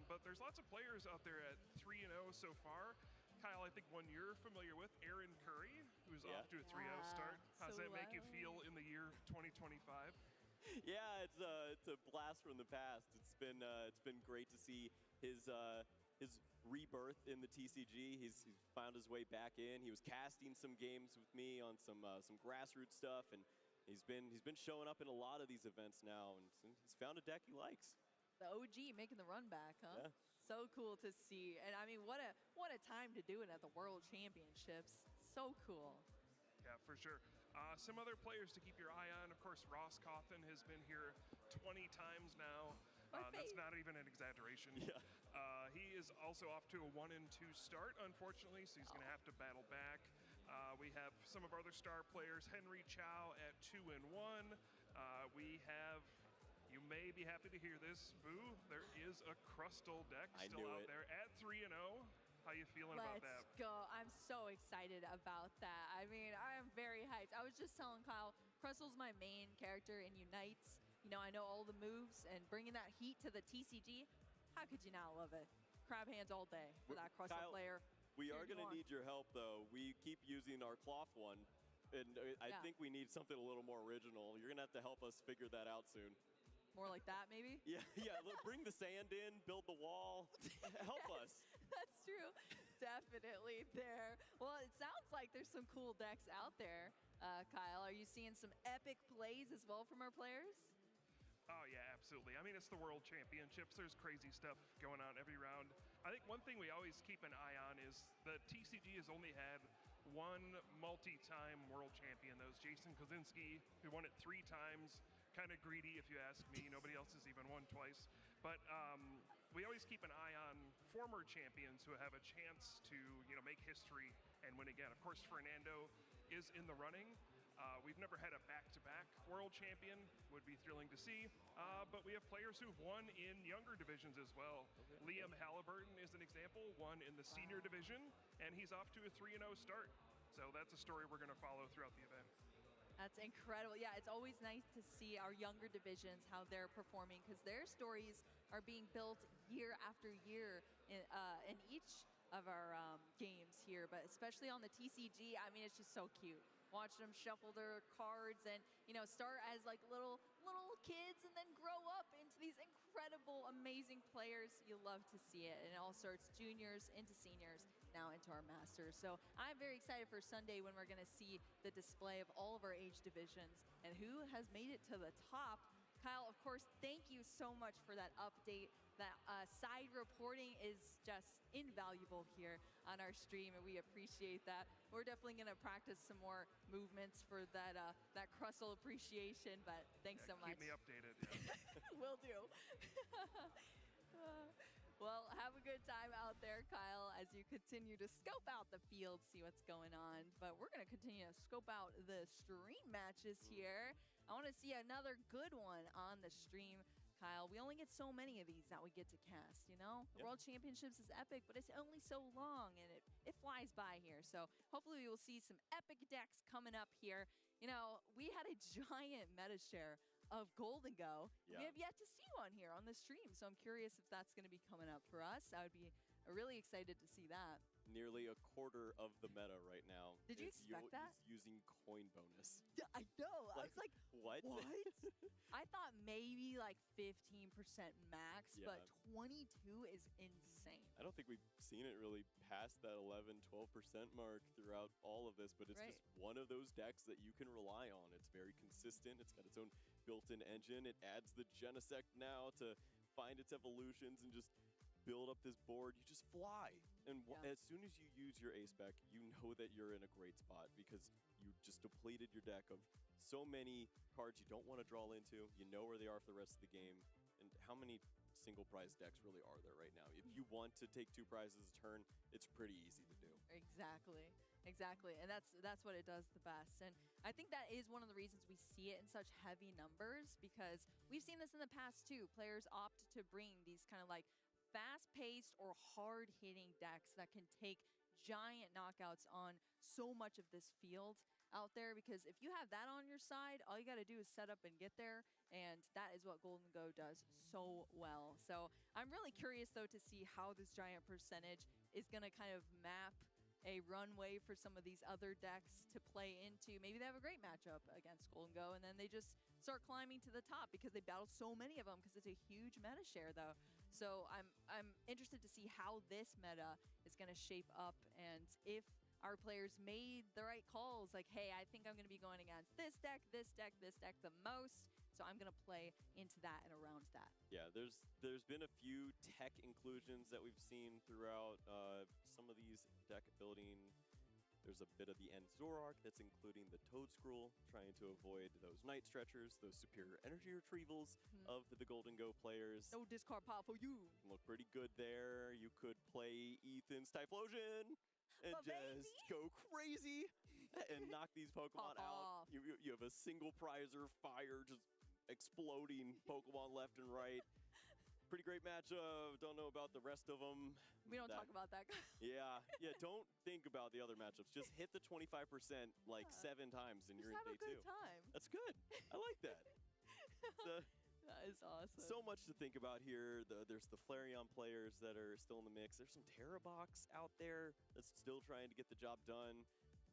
But there's lots of players out there at 3-0 so far. Kyle, I think one you're familiar with, Aaron Curry, who's off to a 3-0 start. How does that make you feel in the year 2025? Yeah, it's a blast from the past. It's been great to see his rebirth in the TCG. He's found his way back in. He was casting some games with me on some grassroots stuff, and he's been showing up in a lot of these events now, and he's found a deck he likes. The OG making the run back, huh? Yeah. So cool to see. And I mean, what a time to do it at the World Championships. So cool. Yeah, for sure. Some other players to keep your eye on. Of course, Ross Cawthon has been here 20 times now. That's not even an exaggeration. Yeah. He is also off to a 1-2 start, unfortunately, so he's going to have to battle back. We have some of our other star players, Henry Chow at 2-1. We have, you may be happy to hear this, Boo, there is a Crustal deck still out there at 3-0. How you feeling about that? Let's go. I'm so excited about that. I mean, I am very hyped. I was just telling Kyle, Crustal's my main character in Unites. You know, I know all the moves, and bringing that heat to the TCG, how could you not love it? Crab hands all day for that Crustal player. We are going to need your help, though. We keep using our cloth one, and I think we need something a little more original. You're going to have to help us figure that out soon. More like that, maybe? Yeah. Look, bring the sand in, build the wall. Help us. That's true. Definitely there. Well, it sounds like there's some cool decks out there, Kyle. Are you seeing some epic plays as well from our players? Oh, yeah, absolutely. I mean, it's the World Championships. There's crazy stuff going on every round. I think one thing we always keep an eye on is the TCG has only had one multi-time world champion. That was Jason Kozinski, who won it 3 times. Kind of greedy, if you ask me. Nobody else has even won twice. But we always keep an eye on former champions who have a chance to, you know, make history and win again. Of course, Fernando is in the running. We've never had a back-to-back world champion. Would be thrilling to see. But we have players who've won in younger divisions as well. Liam Halliburton is an example, won in the senior division, and he's off to a 3-0 start. So that's a story we're going to follow throughout the event. That's incredible. Yeah, it's always nice to see our younger divisions, how they're performing, because their stories are being built year after year in each of our games here, but especially on the TCG. I mean, it's just so cute. Watching them shuffle their cards and, you know, start as like little kids and then grow up into these incredible, amazing players. You love to see it. And it all starts juniors into seniors, now into our masters. So I'm very excited for Sunday when we're going to see the display of all of our age divisions and who has made it to the top. Kyle, of course, thank you so much for that update. That side reporting is just invaluable here on our stream, and we appreciate that. We're definitely going to practice some more movements for that Crustal appreciation, but thanks so much. Keep me updated. Will do. Well, have a good time out there, Kyle, as you continue to scope out the field, see what's going on. But we're going to continue to scope out the stream matches here. I want to see another good one on the stream. Kyle. We only get so many of these that we get to cast, you know? The World Championships is epic, but it's only so long, and it flies by here. So hopefully we will see some epic decks coming up here. You know, we had a giant meta share of Golden Go. We have yet to see one here on the stream, so I'm curious if that's going to be coming up for us. I would be really excited to see that. Nearly a quarter of the meta right now. Did you expect that? Is using coin bonus. I know. I was like, what? I thought maybe like 15% max, Yeah. but 22 is insane. I don't think we've seen it really past that 11, 12% mark throughout all of this, but it's Right. just one of those decks that you can rely on. It's very consistent. It's got its own built-in engine. It adds the Genesect now to find its evolutions and just build up this board. You just fly. And as soon as you use your ace spec, you know that you're in a great spot because you just depleted your deck of so many cards you don't want to draw into. You know where they are for the rest of the game. And how many single prize decks really are there right now? If you want to take 2 prizes a turn, it's pretty easy to do. Exactly. And that's what it does the best. And I think that is one of the reasons we see it in such heavy numbers, because we've seen this in the past too. Players opt to bring these kind of like fast-paced or hard-hitting decks that can take giant knockouts on so much of this field out there, because if you have that on your side, all you got to do is set up and get there, and that is what Golden Go does so well. So I'm really curious though to see how this giant percentage is going to kind of map a runway for some of these other decks to play into. Maybe they have a great matchup against Golden Go, and then they just start climbing to the top because they battle so many of them, because it's a huge meta share though. So I'm interested to see how this meta is going to shape up, and if our players made the right calls, like, hey, I think I'm going to be going against this deck the most, so I'm going to play into that and around that. Yeah, there's been a few tech inclusions that we've seen throughout some of these deck building. There's a bit of the End Zoroark that's including the Toad Scroll, trying to avoid those Night Stretchers, those superior energy retrievals of the Golden Go players. No discard pop for you. Look pretty good there. You could play Ethan's Typhlosion and just go crazy and knock these Pokemon out. You have a single prizer fire just exploding Pokemon left and right. Pretty great matchup. Don't know about the rest of them. We don't talk about that. Yeah, don't think about the other matchups. Just hit the 25% like 7 times and you're in day 2. Have a good time. That's good. I like that. That is awesome. So much to think about here. There's the Flareon players that are still in the mix. There's some Terrabox out there that's still trying to get the job done.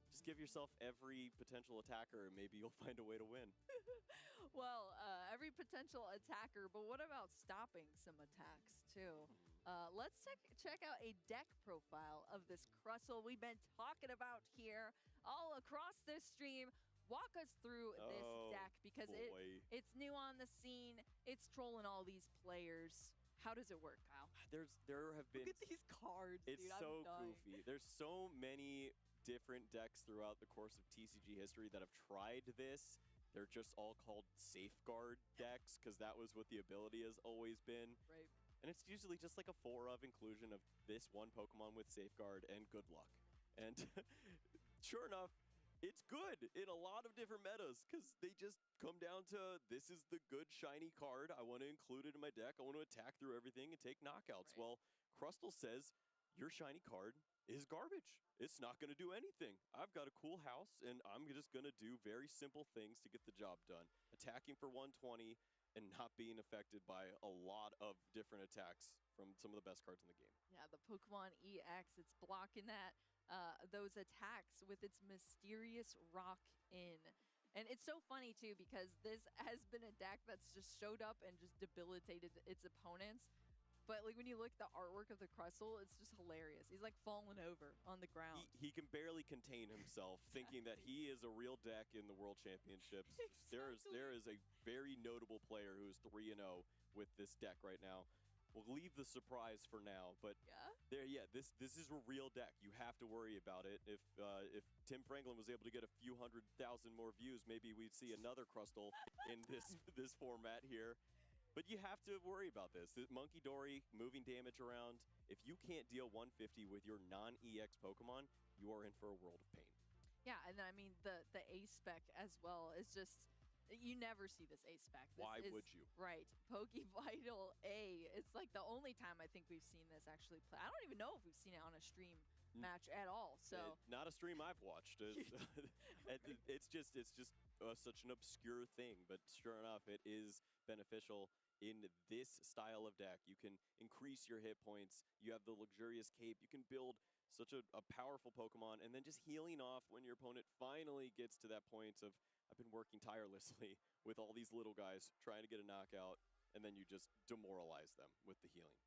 Just give yourself every potential attacker and maybe you'll find a way to win. Well, every potential attacker, but what about stopping some attacks too? Let's check out a deck profile of this Crustle we've been talking about here all across this stream. Walk us through this deck, because it's new on the scene. It's trolling all these players. How does it work, Kyle? There have been... Look at these cards, It's dude. so I'm dying. goofy. There's so many different decks throughout the course of TCG history that have tried this. They're just all called Safeguard decks, because that was what the ability has always been. Right. And it's usually just like a 4-of inclusion of this one Pokemon with Safeguard and good luck. And sure enough, it's good in a lot of different metas, because they just come down to, this is the good shiny card. I want to include it in my deck. I want to attack through everything and take knockouts. Right. Well, Crustle says, your shiny card is garbage. It's not going to do anything. I've got a cool house, and I'm just going to do very simple things to get the job done. Attacking for 120 and not being affected by a lot of different attacks from some of the best cards in the game. Yeah, the Pokemon EX, it's blocking those attacks with its mysterious rock in. And it's so funny too, because this has been a deck that's just showed up and just debilitated its opponents. But like when you look at the artwork of the Crustle, it's just hilarious. He's like falling over on the ground. He can barely contain himself, thinking that he is a real deck in the World Championships. Exactly. There is a very notable player who is 3-0 with this deck right now. We'll leave the surprise for now, but this is a real deck. You have to worry about it. If Tim Franklin was able to get a few 100,000 more views, maybe we'd see another Crustle in this format here. But you have to worry about this. Monkey Dory moving damage around. If you can't deal 150 with your non-EX Pokemon, you are in for a world of pain. Yeah, and then I mean the A spec as well is just You never see this ace spec. This Why is, would you? Right. Pokevital A. It's like the only time I think we've seen this actually play. I don't even know if we've seen it on a stream match at all. So not a stream I've watched. It's just such an obscure thing, but sure enough, it is beneficial in this style of deck. You can increase your hit points. You have the luxurious cape. You can build such a powerful Pokemon, and then just healing off when your opponent finally gets to that point of, I've been working tirelessly with all these little guys trying to get a knockout, and then you just demoralize them with the healing.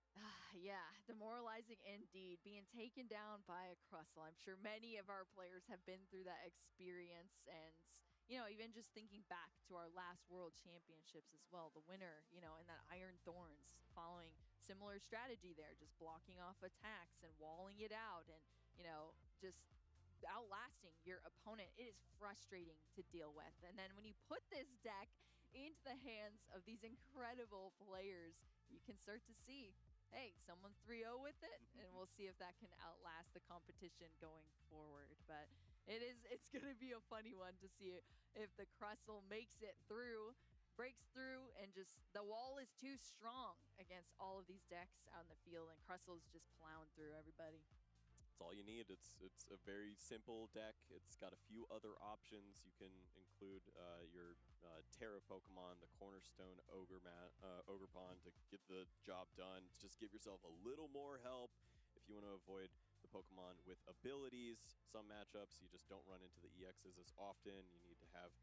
Yeah, demoralizing indeed. Being taken down by a Crustle. I'm sure many of our players have been through that experience. And, even just thinking back to our last World Championships as well, the winner, in that Iron Thorns, following similar strategy there, just blocking off attacks and walling it out and, just outlasting your opponent. It is frustrating to deal with. And then when you put this deck into the hands of these incredible players, you can start to see, hey, someone's 3-0 with it, and we'll see if that can outlast the competition going forward. But it's going to be a funny one to see if the Crustle makes it through, breaks through, and just the wall is too strong against all of these decks out in the field, and Crustle's just plowing through everybody. That's all you need. It's a very simple deck. It's got a few other options. You can include your Terra Pokemon, the Cornerstone Ogre Pond to get the job done. Just give yourself a little more help if you want to avoid the Pokemon with abilities. Some matchups, you just don't run into the EXs as often. You need to have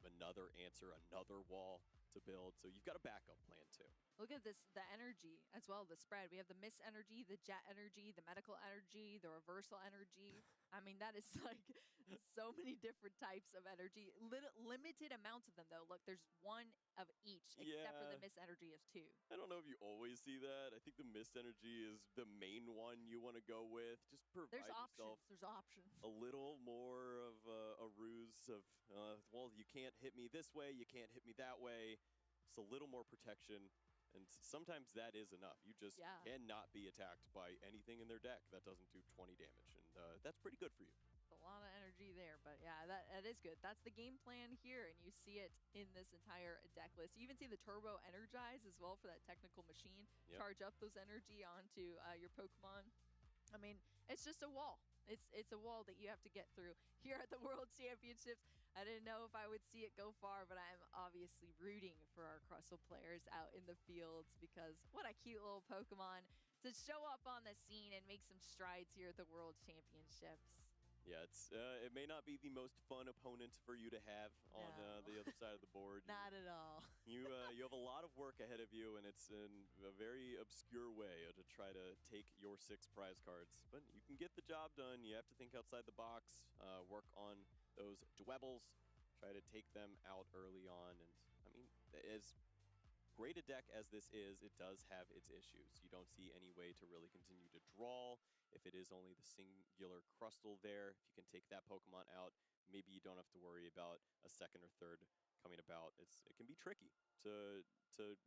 another answer, another wall to build. So you've got a backup plan too. Look at this, the energy as well, the spread. We have the Mist energy, the Jet energy, the Medical energy, the Reversal energy. I mean, that is like so many different types of energy. Limited amounts of them, though. Look, there's one of each, except for the Mist energy is 2. I don't know if you always see that. I think the Mist energy is the main one you want to go with. Just provide yourself There's options. a little more of a ruse of, well, you can't hit me this way, you can't hit me that way. Just a little more protection. And sometimes that is enough. You just cannot be attacked by anything in their deck that doesn't do 20 damage. And that's pretty good for you. A lot of energy there, but yeah, that is good. That's the game plan here, and you see it in this entire deck list. You even see the Turbo Energize as well for that technical machine. Yep. Charge up those energy onto your Pokemon. I mean, it's just a wall. It's a wall that you have to get through here at the World Championships. I didn't know if I would see it go far, but I'm obviously rooting for our Crustle players out in the fields because what a cute little Pokemon to show up on the scene and make some strides here at the World Championships. Yeah, it may not be the most fun opponent for you to have on the other side of the board. Not at all. You have a lot of work ahead of you, and it's in a very obscure way to try to take your 6 prize cards. But you can get the job done. You have to think outside the box, work on those dwebbles, try to take them out early on. And I mean, as great a deck as this is, it does have its issues. You don't see any way to really continue to draw. If it is only the singular Crustle there, if you can take that Pokemon out, maybe you don't have to worry about a second or third coming about. It can be tricky to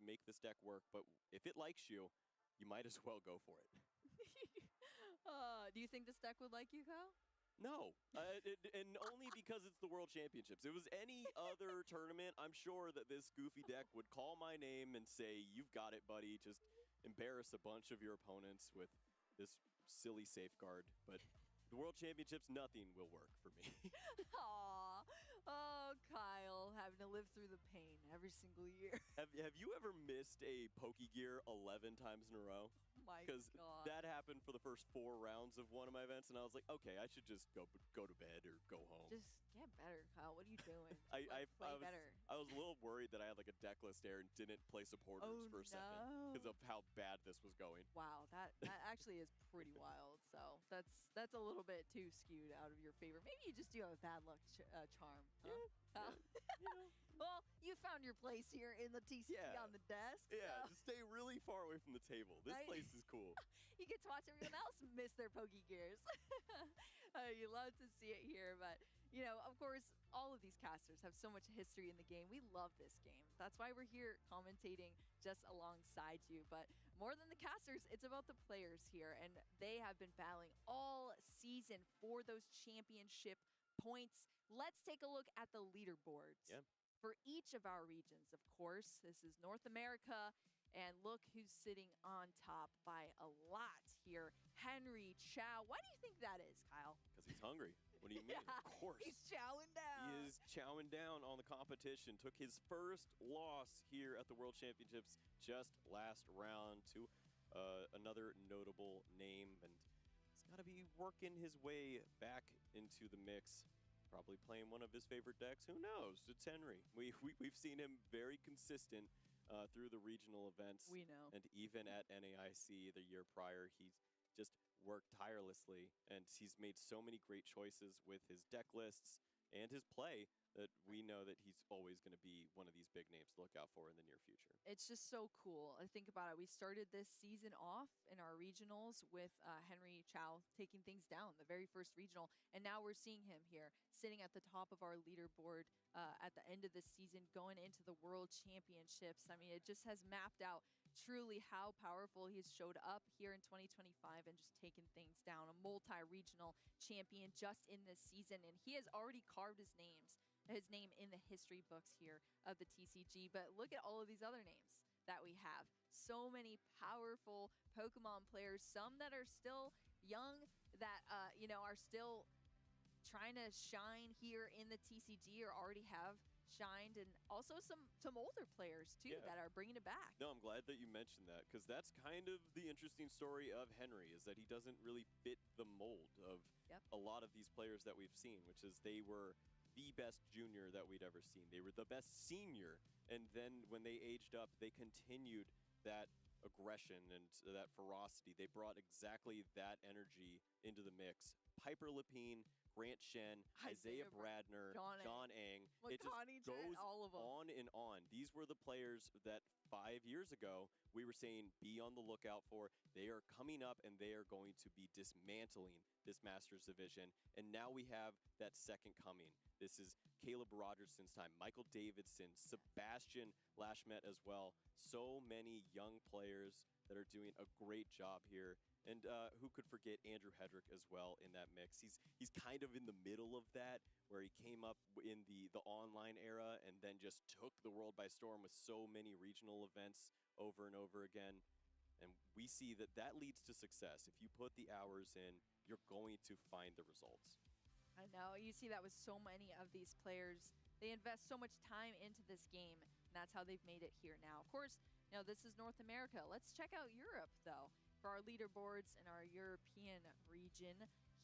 make this deck work, but if it likes you, you might as well go for it. Do you think this deck would like you, Kyle? No, and only because it's the World Championships. If it was any other tournament, I'm sure that this goofy deck would call my name and say, "You've got it, buddy." Just embarrass a bunch of your opponents with this silly safeguard. But the World Championships, nothing will work for me. Aw. Oh, Kyle, having to live through the pain every single year. Have you ever missed a Pokegear 11 times in a row? My Because God. that happened for the first 4 rounds of one of my events, and I was like, okay, I should just go to bed or go home. Just get better, Kyle. What are you doing? I Play better. I was a little worried that I had like a deck list there and didn't play supporters for a second because of how bad this was going. Wow, that actually is pretty wild. So that's a little bit too skewed out of your favor. Maybe you just do have a bad luck charm. Huh? Well, you found your place here in the TCG on the desk. Yeah, so. just stay really far away from the table. This Right? place is cool. You get to watch everyone else miss their Pokegears. You love to see it here, but of course, all of these casters have so much history in the game. We love this game. That's why we're here commentating just alongside you. But more than the casters, it's about the players here, and they have been battling all season for those championship points. Let's take a look at the leaderboards. Yeah. for each of our regions, of course. This is North America, and look who's sitting on top by a lot here. Henry Chow. Why do you think that is, Kyle? Because he's hungry. What do you mean? Yeah, Of course. he's chowing down. He is chowing down on the competition. Took his first loss here at the World Championships just last round to another notable name. And he's got to be working his way back into the mix. Probably playing one of his favorite decks. Who knows? It's Henry. We've seen him very consistent through the regional events. We know. And even at NAIC the year prior, he's just worked tirelessly, and he's made so many great choices with his deck lists and his play that we know that he's always going to be one of these big names to look out for in the near future. It's just so cool. I think about it. We started this season off in our regionals with Henry Chow taking things down, the very first regional, and now we're seeing him here sitting at the top of our leaderboard at the end of the season, going into the World Championships. I mean, it just has mapped out truly how powerful he's showed up here in 2025 and just taken things down. A multi-regional champion just in this season, and he has already carved his name in the history books here of the TCG. But look at all of these other names that we have. So many powerful Pokemon players, some that are still young, that are still trying to shine here in the TCG or already have shined, and also some older players too that are bringing it back. No, I'm glad that you mentioned that, because that's kind of the interesting story of Henry, is that he doesn't really fit the mold of a lot of these players that we've seen, which is they were the best junior that we'd ever seen. They were the best senior, and then when they aged up, they continued that aggression and that ferocity. They brought exactly that energy into the mix. Piper Lapine, Grant Shen, Isaiah Bradner, John Ang. It just goes all of them. on and on. These were the players that 5 years ago we were saying be on the lookout for. They are coming up, and they are going to be dismantling this Masters division. And now we have that second coming. This is Caleb Rogerson's time, Michael Davidson, Sebastian Lashmet as well. So many young players that are doing a great job here. And who could forget Andrew Hedrick as well in that mix? He's kind of in the middle of that, where he came up in the online era and then just took the world by storm with so many regional events over and over again. And we see that that leads to success. If you put the hours in, you're going to find the results. I know. You see that with so many of these players. They invest so much time into this game, and that's how they've made it here now. Of course, this is North America. Let's check out Europe, though, for our leaderboards in our European region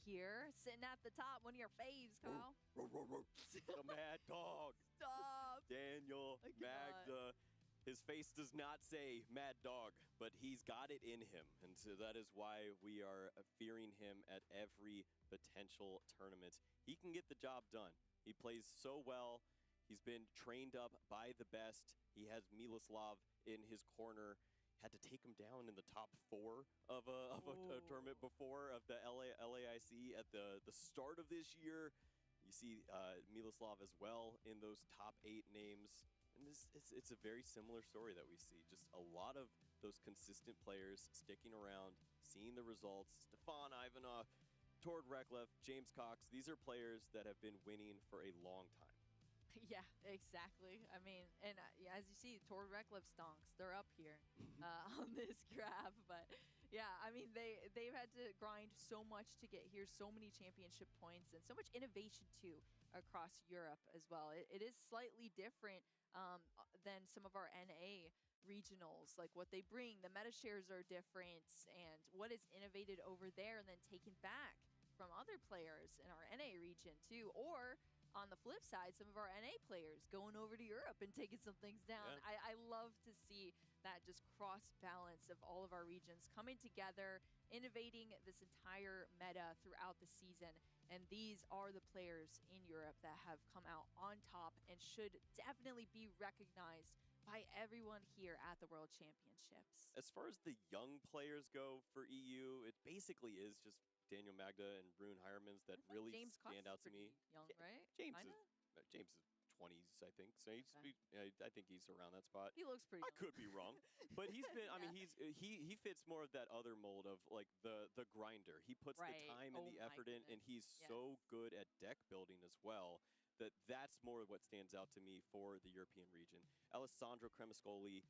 here. Sitting at the top, one of your faves, Kyle. The Mad Dog. Stop. Daniel Magda. His face does not say Mad Dog, but he's got it in him. And so that is why we are fearing him at every potential tournament. He can get the job done. He plays so well. He's been trained up by the best. He has Miloslav in his corner. Had to take him down in the top 4 of a tournament before, of the LAIC at the start of this year. You see Miloslav as well in those top 8 names. And it's a very similar story that we see. Just a lot of those consistent players sticking around, seeing the results. Stefan Ivanov, Tord Reklev, James Cox. These are players that have been winning for a long time. Yeah, exactly. I mean, and as you see, Tord Reklev stonks. They're up here on this graph. But yeah, I mean, they've had to grind so much to get here, so many championship points, and so much innovation too across Europe as well. It is slightly different than some of our NA regionals, like what they bring. The meta shares are different, and what is innovated over there and then taken back from other players in our NA region too. Or on the flip side, some of our NA players going over to Europe and taking some things down. Yeah. I love to see that just cross balance of all of our regions coming together, innovating this entire meta throughout the season. And these are the players in Europe that have come out on top and should definitely be recognized by everyone here at the World Championships. As far as the young players go for EU, it basically is just Daniel Magda and Rune Hiremans that really James stand out to me. Young, right? James is 20s, I think. So I think he's around that spot. He looks pretty I could be wrong, but he's been. I mean, he fits more of that other mold of like the grinder. He puts the time and the effort in, and he's so good at deck building as well that's more what stands out to me for the European region. Alessandro Cremascoli,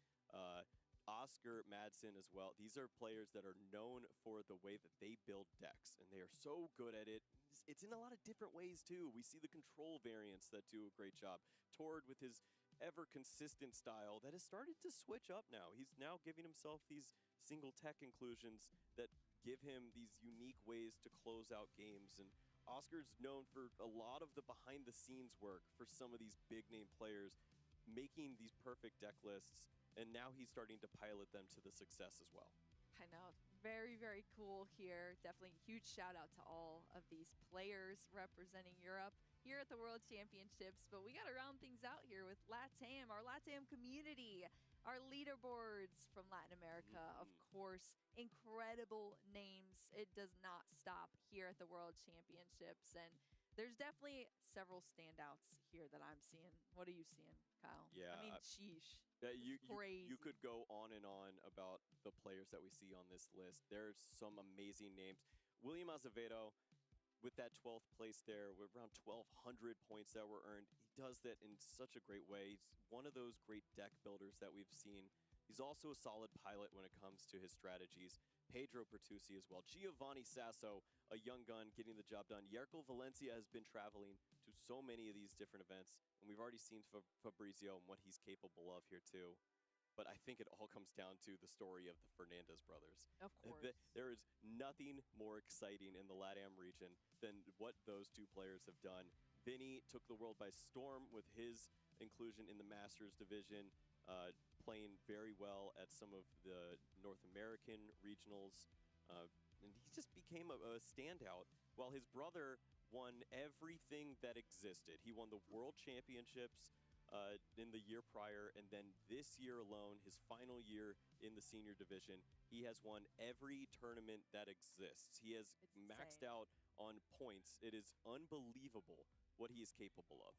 Oscar Madsen as well. These are players that are known for the way that they build decks, and they are so good at it. It's in a lot of different ways, too. We see the control variants that do a great job. Tord with his ever-consistent style that has started to switch up now. He's now giving himself these single tech inclusions that give him these unique ways to close out games. And Oscar's known for a lot of the behind-the-scenes work for some of these big-name players, making these perfect deck lists, and now he's starting to pilot them to the success as well. I know. Very, very cool here. Definitely huge shout out to all of these players representing Europe here at the World Championships. But we got to round things out here with LATAM, our LATAM community, our leaderboards from Latin America, of course. Incredible names. It does not stop here at the World Championships. And there's definitely several standouts here that I'm seeing. What are you seeing, Kyle? Yeah. I mean, sheesh. You could go on and on about the players that we see on this list. There's some amazing names. William Azevedo, with that 12th place there, with around 1,200 points that were earned, he does that in such a great way. He's one of those great deck builders that we've seen. He's also a solid pilot when it comes to his strategies. Pedro Pertusi as well. Giovanni Sasso, a young gun getting the job done. Yerko Valencia has been traveling to so many of these different events, and we've already seen Fabrizio and what he's capable of here too. But I think it all comes down to the story of the Fernandez brothers. Of course. There is nothing more exciting in the LATAM region than what those two players have done. Vinny took the world by storm with his inclusion in the Masters division, playing very well at some of the North American regionals, and he just became a standout, while his brother won everything that existed. He won the World Championships in the year prior, and then this year alone, his final year in the senior division, he has won every tournament that exists. He has maxed out on points. It is unbelievable what he is capable of.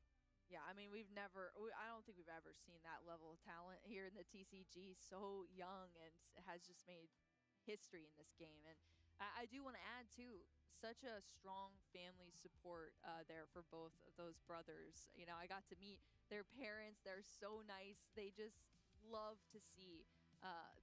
Yeah, I mean, I don't think we've ever seen that level of talent here in the TCG. So young, and has just made history in this game. And I do want to add, too, such a strong family support there for both of those brothers. You know, I got to meet their parents. They're so nice. They just love to see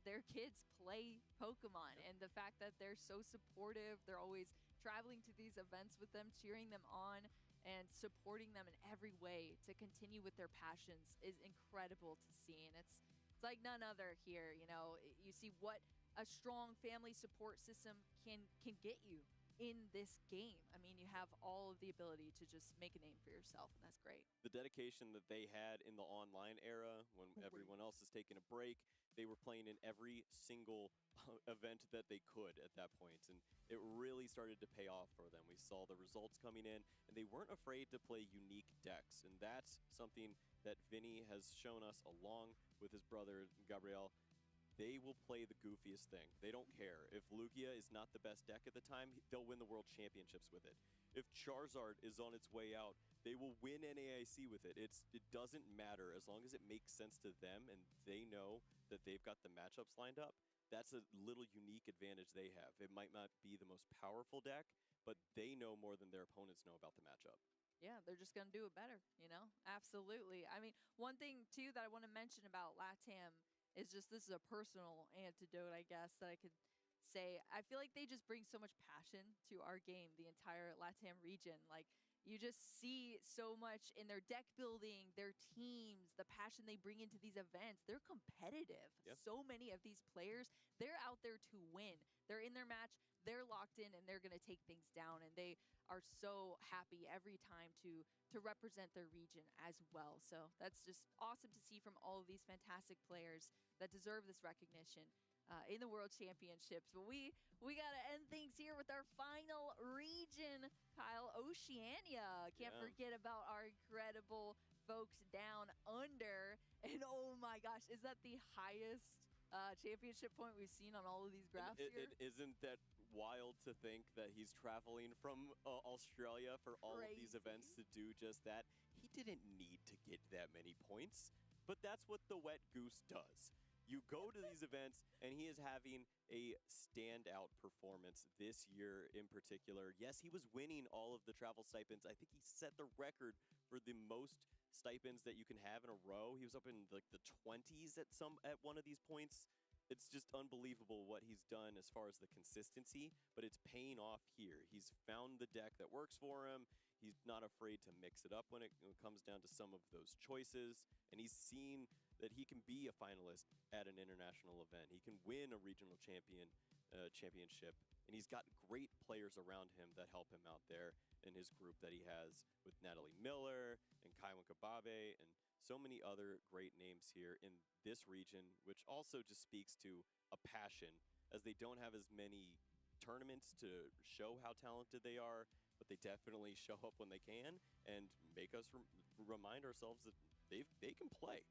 their kids play Pokemon. And the fact that they're so supportive, they're always traveling to these events with them, cheering them on, and supporting them in every way to continue with their passions is incredible to see. And it's like none other here. You know, you see what a strong family support system can get you in this game. I mean, you have all of the ability to just make a name for yourself, and that's great. The dedication that they had in the online era when everyone else is taking a break, they were playing in every single event that they could at that point, and it really started to pay off for them. We saw the results coming in, and they weren't afraid to play unique decks, and that's something that Vinny has shown us along with his brother Gabriel. They will play the goofiest thing. They don't care. If Lugia is not the best deck at the time, they'll win the World Championships with it. If Charizard is on its way out, they will win NAIC with it. It doesn't matter as long as it makes sense to them and they know that they've got the matchups lined up. That's a little unique advantage they have. It might not be the most powerful deck, but they know more than their opponents know about the matchup. Yeah, they're just going to do it better, you know? Absolutely. I mean, one thing, too, that I want to mention about LATAM is just, this is a personal antidote, I guess, that I could say. I feel like they just bring so much passion to our game, the entire LATAM region. Like, you just see so much in their deck building, their teams, the passion they bring into these events. They're competitive. Yep. So many of these players, they're out there to win. They're in their match, they're locked in, and they're going to take things down. And they are so happy every time to represent their region as well. So that's just awesome to see from all of these fantastic players that deserve this recognition in the World Championships. But we got to end things here with our final region, Kyle, Oceania. Can't forget about our incredible folks down under. And oh my gosh, is that the highest championship point we've seen on all of these graphs here? Isn't that wild to think that he's traveling from Australia for all of these events to do just that? He didn't need to get that many points, but that's what the Wet Goose does. You go to these events, and he is having a standout performance this year in particular. Yes, he was winning all of the travel stipends. I think he set the record for the most stipends that you can have in a row. He was up in like the 20s at one of these points. It's just unbelievable what he's done as far as the consistency, but it's paying off here. He's found the deck that works for him. He's not afraid to mix it up when it comes down to some of those choices, and he's seen that he can be a finalist at an international event. He can win a regional championship, and he's got great players around him that help him out there in his group that he has with Natalie Miller and Kaiwan Kababe and so many other great names here in this region, which also just speaks to a passion, as they don't have as many tournaments to show how talented they are, but they definitely show up when they can and make us remind ourselves that they can play.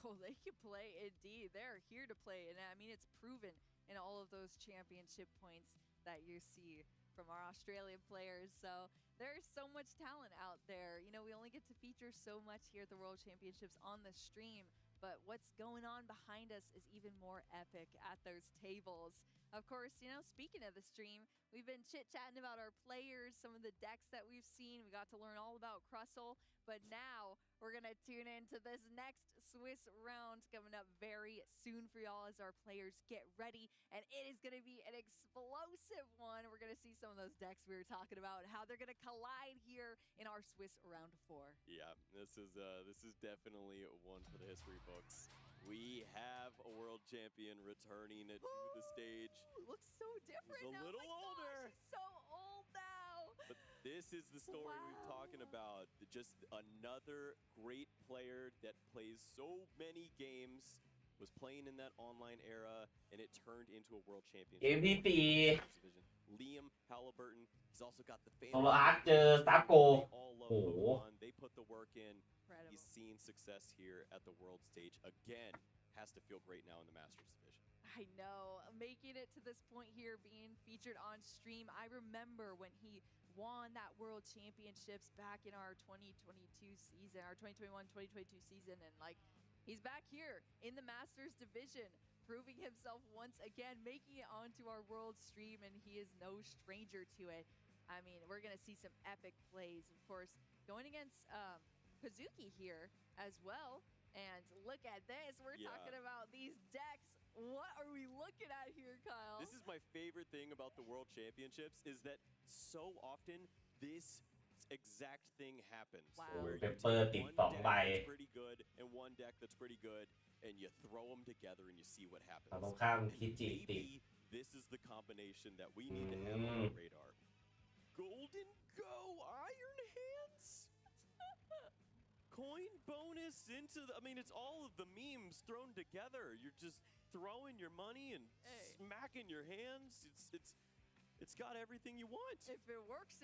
Oh, they can play indeed. They're here to play. And I mean, it's proven in all of those championship points that you see from our Australian players. So there's so much talent out there. You know, we only get to feature so much here at the World Championships on the stream, but what's going on behind us is even more epic at those tables. Of course, you know, speaking of the stream, we've been chit-chatting about our players, some of the decks that we've seen. We got to learn all about Crustle, but now we're going to tune into this next Swiss round coming up very soon for y'all as our players get ready, and it is going to be an explosive one. We're going to see some of those decks we were talking about and how they're going to collide here in our Swiss round 4. Yeah, this is definitely one for the history books. We have a world champion returning to the stage. Looks so different He's now. a little older. Gosh, he's so old now. But this is the story we're talking about. Just another great player that plays so many games, was playing in that online era, and it turned into a world championship. เกมที่ Liam Halliburton. He's also got the 4 โซโลอาร์คเจอซาโก all love โอ้โห Pokemon. They put the work in. Incredible. He's seen success here at the world stage again. Has to feel great now in the Masters division. I know, making it to this point here, being featured on stream. I remember when he won that World Championships back in our 2022 season, our 2021-2022 season, and like, he's back here in the Masters division, proving himself once again, making it onto our world stream, and he is no stranger to it. I mean, we're gonna see some epic plays, of course, going against Kazuki here as well. And look at this, we're talking about these decks. What are we looking at here, Kyle? This is my favorite thing about the World Championships, is that so often this exact thing happens. Wow. Where you Pepper take ติด one 2 deck ใบ that's pretty good and one deck that's pretty good, and you throw them together and you see what happens. ฝั่งตรงข้าม And คิจิติด maybe this is the combination that we need to have on our radar. Golden Go Iron Hands? Coin bonus into the, I mean, it's all of the memes thrown together. You're just throwing your money and smacking your hands. It's got everything you want. If it works,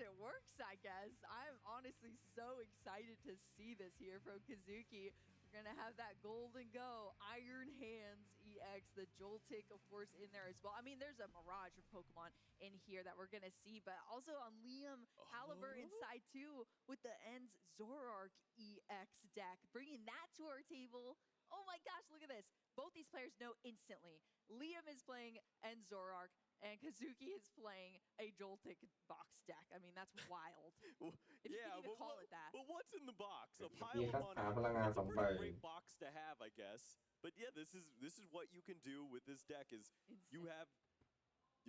I guess. I'm honestly so excited to see this here from Kazuki. We're going to have that Golden Go, Iron Hands EX, the Joltik, of course, in there as well. I mean, there's a mirage of Pokemon in here that we're going to see, but also on Liam Halliburton side too with the Ends Zoroark EX deck, bringing that to our table. Oh my gosh, look at this. Both these players know instantly. Liam is playing Ends Zoroark, and Kazuki is playing a Joltik box deck. I mean, that's wild. If you can even call it that. But what's in the box? A มี pile ค่า of พลัง money. งาน It's a 2 ใบ pretty great box to have, I guess. But yeah, this is what you can do with this deck. Is you have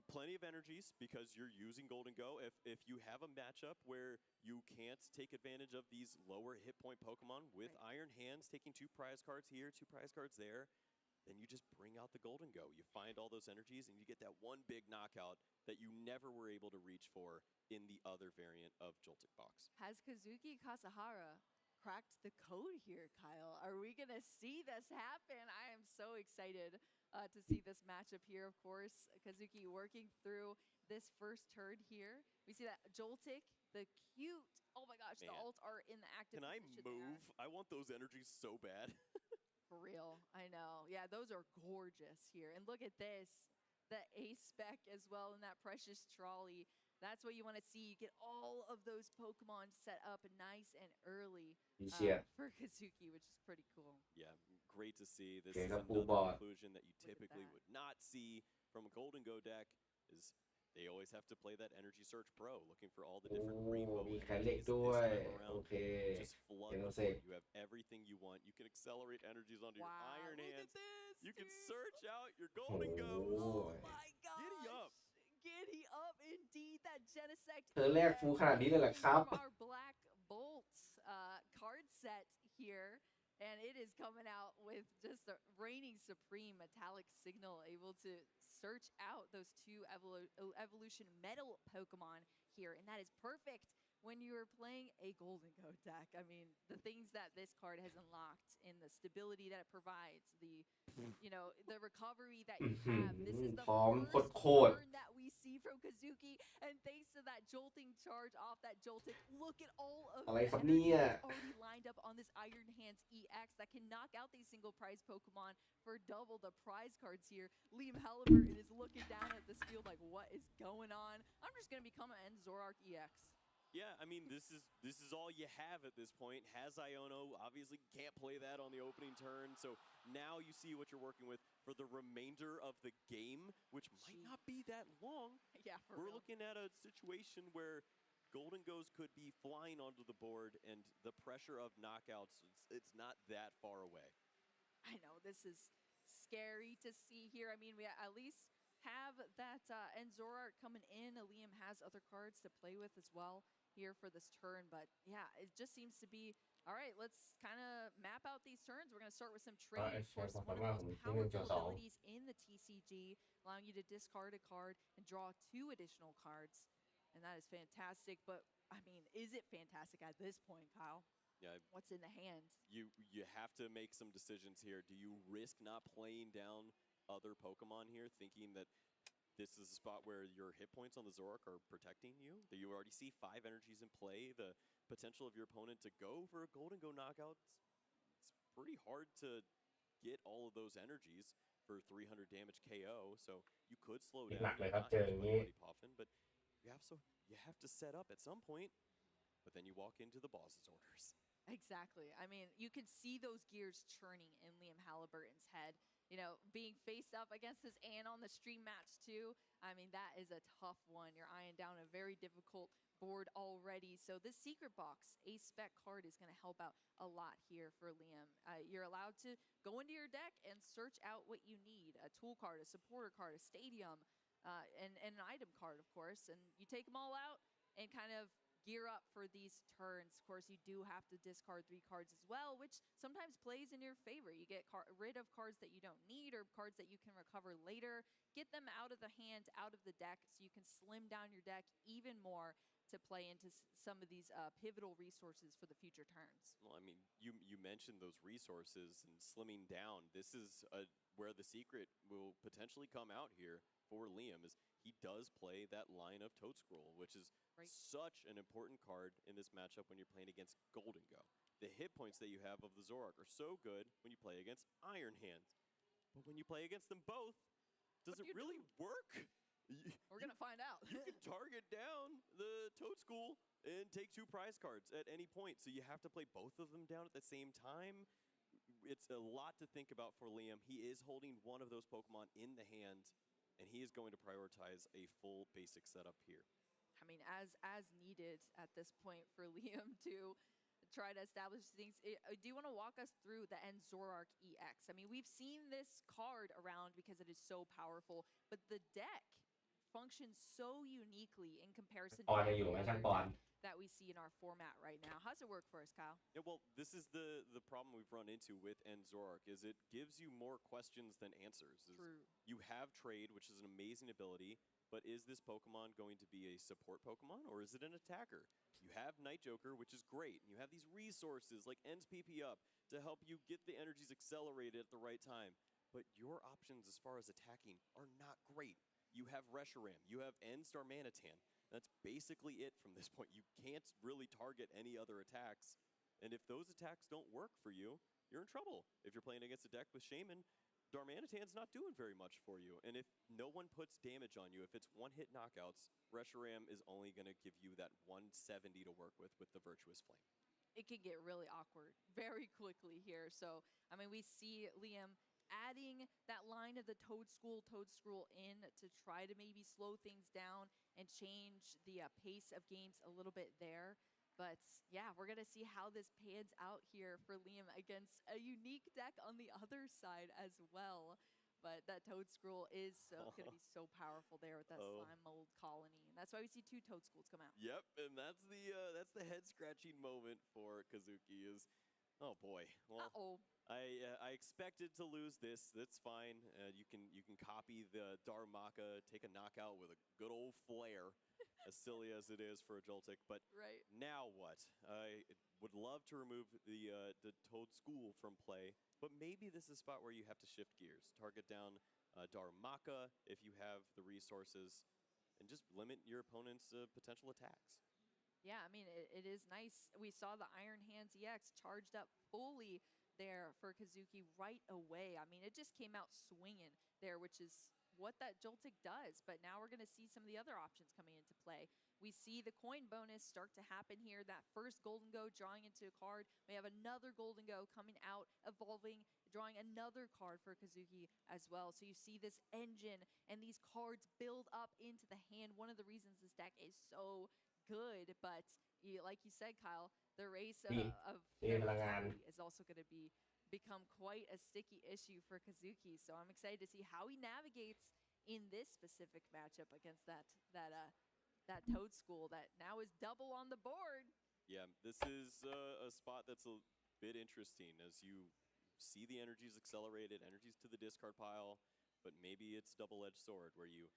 plenty of energies because you're using Golden Go. If you have a matchup where you can't take advantage of these lower hit point Pokemon with Iron Hands, taking 2 prize cards here, 2 prize cards there, then you just bring out the Golden Go. You find all those energies and you get that one big knockout that you never were able to reach for in the other variant of Joltik Box. Has Kazuki Kasahara cracked the code here, Kyle? Are we going to see this happen? I am so excited to see this matchup here, of course. Kazuki working through this first turn here. We see that Joltik, the cute, oh my gosh, the ult are in the active Can I position move? there. I want those energies so bad. For real, I know. Yeah, those are gorgeous here. And look at this, the A-Spec as well in that Precious Trolley. That's what you want to see. You get all of those Pokemon set up nice and early for Kazuki, which is pretty cool. Yeah, great to see. This Okay, is got another full board. conclusion that you typically would not see from a Golden Go deck. Is they always have to play that Energy Search Pro, looking for all the different โอ้ rainbow มี energies. แคลเล็ก This ด้วย time โอ around, เค just flood เก the โนเซ board. You have everything you want. You can accelerate energies onto your Iron Hands. You can search out your Golden Goes. Oh my god! Giddy up. Giddy up indeed. That Genesect เธอแรกฟูขนาดนี้เลยเหรอครับ from our Black Bolt card set here. And it is coming out with just a reigning supreme metallic signal, able to search out those two evolution metal Pokemon here. And that is perfect when you're playing a Golden Go deck. I mean, the things that this card has unlocked in the stability that it provides, the the recovery that you have. This is the พร้อม first โคตร turn that we see from Kazuki, and thanks to that jolting charge off that jolted, look at all of อะไร the ครับ energy เนี่ย that's already lined up on this Iron Hands EX that can knock out these single prize Pokemon for double the prize cards here. Liam Halliburton is looking down at this field like, what is going on? I'm just going to become an Zoroark EX. Yeah, I mean, this is all you have at this point. Has Iono, obviously can't play that on the opening turn, so now you see what you're working with for the remainder of the game, which might not be that long. Yeah, for We're real. looking at a situation where Golden Goes could be flying onto the board, and the pressure of knockouts, it's not that far away. I know, this is scary to see here. I mean, we at least have that Zoroark coming in. Liam has other cards to play with as well here for this turn. But yeah, it just seems to be, all right, let's kind of map out these turns. We're going to start with some trade. Of course, one of the most powerful abilities in the TCG, allowing you to discard a card and draw 2 additional cards. And that is fantastic. But, I mean, is it fantastic at this point, Kyle? Yeah. What's in the hand? You have to make some decisions here. Do you risk not playing down other Pokemon here, thinking that this is a spot where your hit points on the Zoroark are protecting you? That you already see 5 energies in play, the potential of your opponent to go for a Golden Go knockout, it's pretty hard to get all of those energies for 300 damage KO, so you could slow ห down. นักเลย You're ครับ not เจอ hit อย่าง by นี้ Buddy Poffin, but you have to set up at some point, but then you walk into the boss's orders. Exactly. I mean, you can see those gears churning in Liam Halliburton's head. You know, being faced up against this Anne on the stream match too. I mean, that is a tough one. You're eyeing down a very difficult board already. So this secret box, a spec card, is going to help out a lot here for Liam. You're allowed to go into your deck and search out what you need. A tool card, a supporter card, a stadium, and an item card, of course. And you take them all out and kind of gear up for these turns. Of course, you do have to discard 3 cards as well, which sometimes plays in your favor. You get rid of cards that you don't need or cards that you can recover later. Get them out of the hand, out of the deck, so you can slim down your deck even more to play into some of these pivotal resources for the future turns. Well, I mean, you mentioned those resources and slimming down. This is where the secret will potentially come out here for Liam, is he does play that line of Toadscroll, which is such an important card in this matchup when you're playing against Golden Go. The hit points that you have of the Zoroark are so good when you play against Iron Hands. But when you play against them both, does it really work? We're going to find out. You can target down the Toadscroll and take 2 prize cards at any point. So you have to play both of them down at the same time. It's a lot to think about for Liam. He is holding one of those Pokemon in the hand, and he is going to prioritize a full basic setup here. I mean, as needed at this point for Liam to try to establish things. Do you want to walk us through the Zoroark EX? I mean, we've seen this card around because it is so powerful, but the deck functions so uniquely in comparison to every other deck that we see in our format right now. How's it work for us, Kyle? Yeah, well, this is the problem we've run into with Zoroark, is it gives you more questions than answers. True. You have Trade, which is an amazing ability, but is this Pokemon going to be a support Pokemon, or is it an attacker? You have Night Joker, which is great. You have these resources like Ends PP up to help you get the energies accelerated at the right time. But your options as far as attacking are not great. You have Reshiram, you have N-Star Manatan. That's basically it from this point. You can't really target any other attacks. And if those attacks don't work for you, you're in trouble. If you're playing against a deck with Shaman, Darmanitan's not doing very much for you. And if no one puts damage on you, if it's one-hit knockouts, Reshiram is only going to give you that 170 to work with the Virtuous Flame. It can get really awkward very quickly here. So, I mean, we see Liam adding that line of the Toadstool in to try to maybe slow things down and change the pace of games a little bit there. But yeah, we're going to see how this pans out here for Liam against a unique deck on the other side as well. But that Toadstool is going to be so powerful there with that slime mold colony. And that's why we see 2 Toadstools come out. Yep, and that's the head-scratching moment for Kazuki is, oh boy. Well, I expected to lose this. That's fine. You can copy the Darumaka, take a knockout with a good old flare, as silly as it is for a Joltik. But now what? I would love to remove the Toadstool from play, but maybe this is a spot where you have to shift gears. Target down Darumaka if you have the resources, and just limit your opponent's potential attacks. Yeah, I mean, it is nice. We saw the Iron Hands EX charged up fully there for Kazuki right away. I mean, it just came out swinging there, which is what that Joltik does. But now we're going to see some of the other options coming into play. We see the coin bonus start to happen here. That first Golden Go drawing into a card. We have another Golden Go coming out, evolving, drawing another card for Kazuki as well. So you see this engine and these cards build up into the hand. One of the reasons this deck is so good, but like you said, Kyle, the race of is also going to become quite a sticky issue for Kazuki. So I'm excited to see how he navigates in this specific matchup against that Toadstool that now is double on the board. Yeah, this is a spot that's a bit interesting as you see the energies accelerated, energies to the discard pile, but maybe it's double-edged sword where you're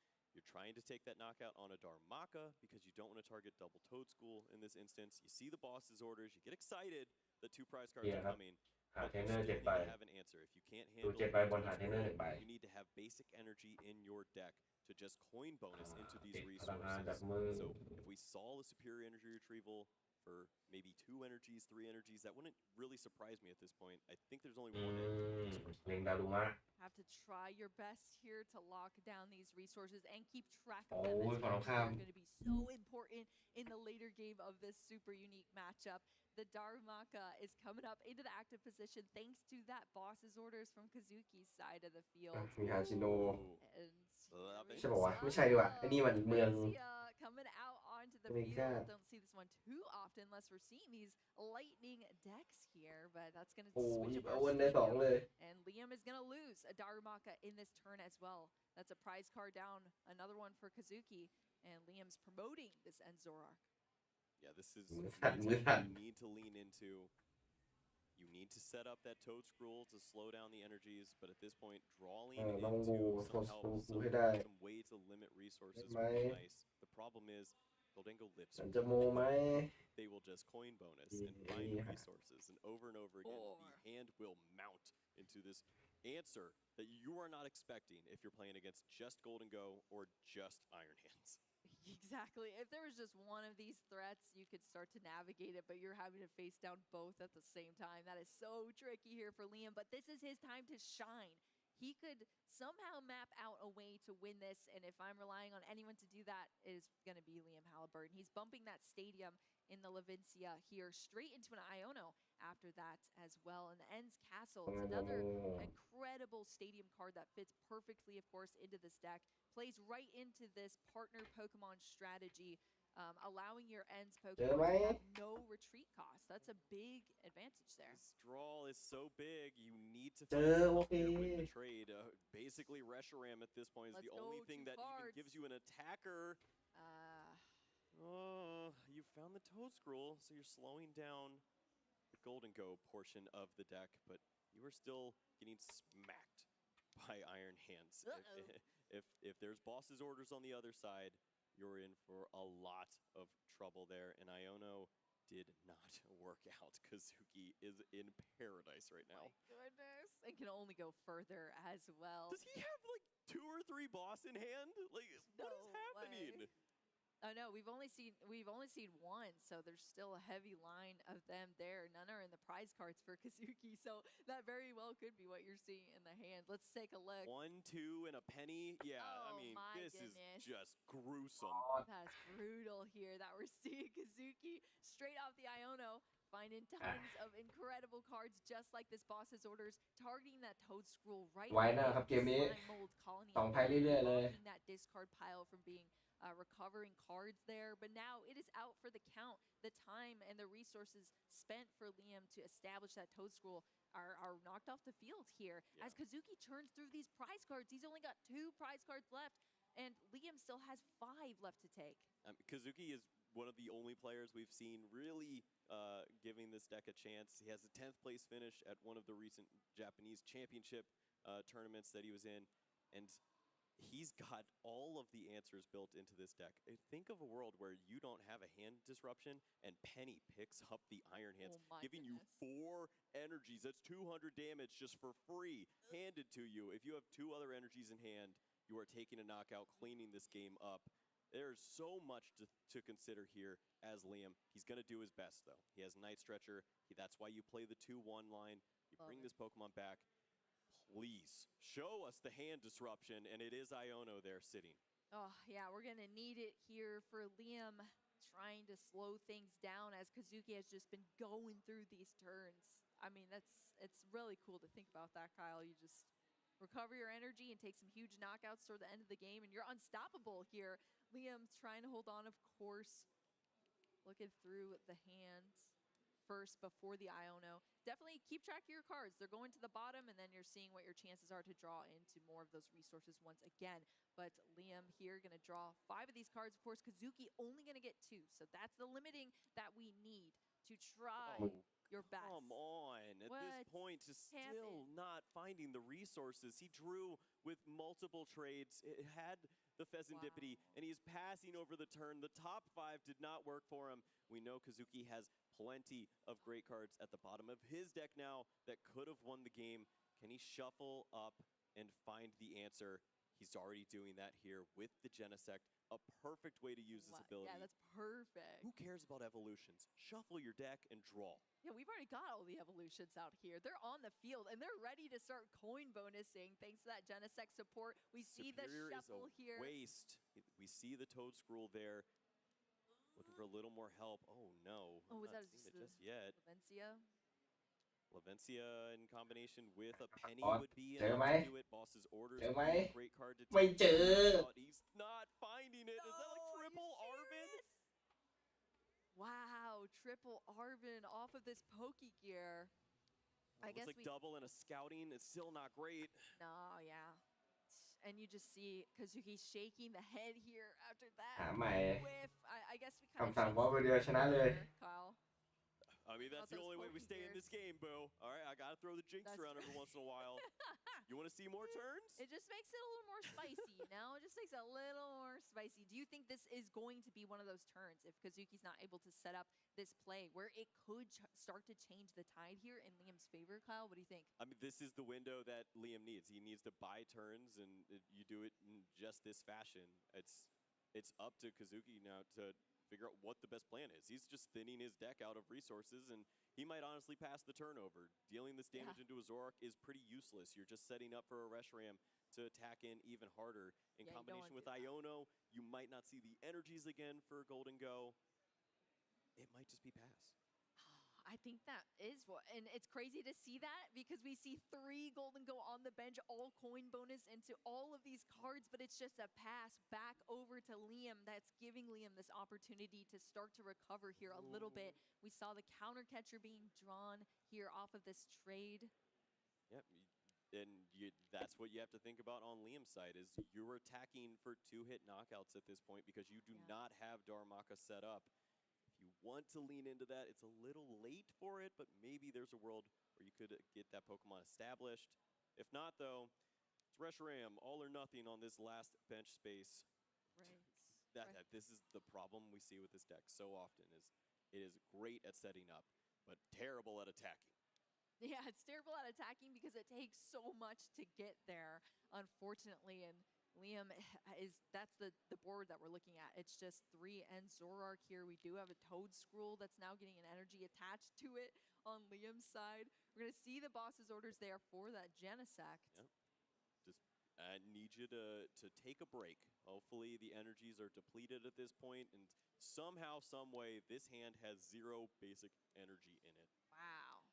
trying to take that knockout on a Darumaka because you don't want to target double Toadstool in this instance. You see the boss's orders, you get excited that 2 prize cards are coming, but you still need to have an answer. If you can't handle Toadstool, you need to have basic energy in your deck to just coin bonus into these resources. So if we saw the superior energy retrieval for maybe 2 energies, 3 energies, that wouldn't really surprise me at this point. I think there's only 1 energy. Have to try your best here to lock down these resources and keep track of them, as they're going to be so important in the later game of this super unique matchup. The Darumaka is coming up into the active position thanks to that boss's orders from Kazuki's side of the field. มีฮาชิโน Love it. ใช่ป่าววะไม่ใช่ดีกว่าไอ้นี่มันเมือง coming out onto the field. Don't see this one too often unless we're seeing these lightning decks here, but that's going to switch up our studio. And Liam is going to lose a Darumaka in this turn as well. That's a prize card down, another one for Kazuki, and Liam's promoting this End Zoroark. Yeah, this is you need to lean into. You need to set up that Toadstool to slow down the energies, but at this point, drawing into some help, some way to limit resources would be nice. The problem is, Goldengo lives. They will just coin bonus and find resources, and over again, the hand will mount into this answer that you are not expecting if you're playing against just Goldengo or just Iron Hands. Exactly. If there was just one of these threats, you could start to navigate it, but you're having to face down both at the same time. That is so tricky here for Liam, but this is his time to shine. He could somehow map out a way to win this, and if I'm relying on anyone to do that, it is going to be Liam Halliburton. He's bumping that stadium in the Levincia here straight into an Iono after that as well. And the Ends Castle, it's another incredible stadium card that fits perfectly, of course, into this deck. Plays right into this partner Pokemon strategy, allowing your Ends Pokemon to have no retreat cost. That's a big advantage there. This draw is so big, you need to find something here with the trade. Basically, Reshiram at this point is the only thing that even gives you an attacker. You found the Toadstool, so you're slowing down the Goldengo portion of the deck, but you are still getting smacked by Iron Hands. If there's boss's orders on the other side, you're in for a lot of trouble there, and Iono did not work out. Kazuki is in paradise right now. My goodness. And can only go further as well. Does he have like 2 or 3 boss in hand? Like, what is happening? Oh no, we've only seen one, so there's still a heavy line of them there. None are in the prize cards for Kazuki, so that very well could be what you're seeing in the hand. Let's take a look. 1, 2, and a penny. Yeah, I Oh mean, my this goodness. is just gruesome. That's brutal here that we're seeing Kazuki straight off the Iono, finding tons of incredible cards just like this boss's orders, targeting that toad scroll right ไว้นะครับ with เก the มนี้ slime mold colony 2 ไพ่เรื่อยๆเลย blocking that discard pile from being recovering cards there. But now it is out for the count. The time and the resources spent for Liam to establish that toad scroll are knocked off the field here. Yeah. As Kazuki turns through these prize cards, he's only got 2 prize cards left, and Liam still has 5 left to take. Kazuki is one of the only players we've seen really giving this deck a chance. He has a 10th place finish at one of the recent Japanese championship tournaments that he was in, and he's got all of the answers built into this deck. Think of a world where you don't have a hand disruption and Penny picks up the Iron Hands, giving you 4 energies. That's 200 damage just for free, handed to you. If you have 2 other energies in hand, you are taking a knockout, cleaning this game up. There's so much to consider here as Liam. He's going to do his best, though. He has Night Stretcher. That's why you play the 2-1 line. You bring this Pokemon back. Please show us the hand disruption, and it is Iono there sitting. Oh, yeah, we're going to need it here for Liam, trying to slow things down as Kazuki has just been going through these turns. I mean, it's really cool to think about that, Kyle. You just recover your energy and take some huge knockouts toward the end of the game, and you're unstoppable here. Liam's trying to hold on, of course, looking through the hands first before the Iono. Definitely keep track of your cards. They're going to the bottom, and then you're seeing what your chances are to draw into more of those resources once again. But Liam here going to draw 5 of these cards. Of course, Kazuki only going to get 2, so that's the limiting that we need to try your best. Come on. At this point, just still not finding the resources. He drew with multiple trades. It had the Pheasantipity, and he's passing over the turn. The top 5 did not work for him. We know Kazuki has plenty of great cards at the bottom of his deck now that could have won the game. Can he shuffle up and find the answer? He's already doing that here with the Genesect. A perfect way to use this ability. Yeah, that's perfect. Who cares about evolutions? Shuffle your deck and draw. Yeah, we've already got all the evolutions out here. They're on the field, and they're ready to start coin bonusing thanks to that Genesect support. We see the shuffle here. Waste. We see the Toad Scroll there. Looking for a little more help. Oh, no. Oh, was that just yet. Lavencia? Lavencia in combination with a penny Boss, would be เจอ enough ไหม to do it. Boss's orders เจอไหม would be a great card to ไม่ take. เจอ He's not finding it. Is that like triple Arvin? Wow, triple Arvin off of this Pokegear. I Looks guess like double and a scouting. It's still not great. No, yeah. And you just see Kazuki shaking the head here after that หาใหม่ whiff. I guess we kind of คำสั่งบอสคนเดียวชนะเลย Kyle. I mean, that's the only way we stay in this game, boo. All right, I got to throw the jinx around every once in a while. You want to see more turns? It just makes it a little more spicy, you know? It just makes it a little more spicy. Do you think this is going to be one of those turns if Kazuki's not able to set up this play where it could start to change the tide here in Liam's favor, Kyle? What do you think? I mean, this is the window that Liam needs. He needs to buy turns, and you do it in just this fashion. It's up to Kazuki now to figure out what the best plan is. He's just thinning his deck out of resources, and he might honestly pass the turnover. Dealing this damage into a Zoroark is pretty useless. You're just setting up for a Reshiram to attack in even harder. In combination with Iono, you might not see the energies again for Golden Go. It might just be pass. I think that is what, and it's crazy to see that because we see 3 Golden Go on the bench, all coin bonus into all of these cards, but it's just a pass back over to Liam that's giving Liam this opportunity to start to recover here a little bit. We saw the counter catcher being drawn here off of this trade. Yep, and that's what you have to think about on Liam's side is you're attacking for 2-hit knockouts at this point because you do not have Darumaka set up. You want to lean into that. It's a little late for it, but maybe there's a world where you could get that Pokemon established. If not, though, it's Reshiram, all or nothing on this last bench space. This is the problem we see with this deck so often is it is great at setting up, but terrible at attacking. Yeah, it's terrible at attacking because it takes so much to get there, unfortunately. And Liam that's the board that we're looking at. It's just 3 and Zoroark here. We do have a Toad Scroll that's now getting an energy attached to it on Liam's side. We're gonna see the boss's orders there for that Genesect. Yep. Just need you to take a break. Hopefully the energies are depleted at this point, and somehow, some way, this hand has 0 basic energy in it. Wow.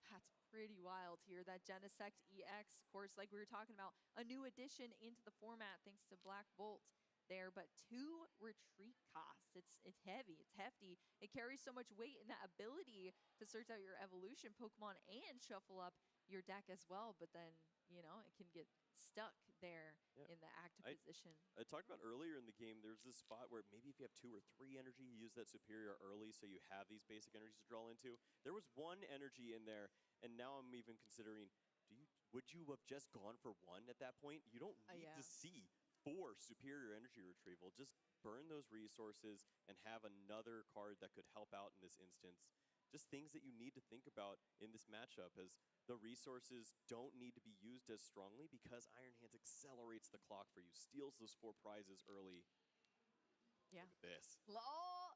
That's pretty wild here. That Genesect EX, of course, like we were talking about, a new addition into the format thanks to Black Bolt there, but 2 retreat costs. It's heavy, it's hefty. It carries so much weight in that ability to search out your evolution Pokemon and shuffle up your deck as well, but then, you know, it can get stuck there in the active position. I talked about earlier in the game, there's this spot where maybe if you have 2 or 3 energy, you use that superior early so you have these basic energies to draw into. There was 1 energy in there, and now I'm even considering, would you have just gone for 1 at that point? You don't need to see 4 superior energy retrieval. Just burn those resources and have another card that could help out in this instance. Just things that you need to think about in this matchup, as the resources don't need to be used as strongly because Iron Hands accelerates the clock for you, steals those 4 prizes early. Yeah. Look at this. Oh,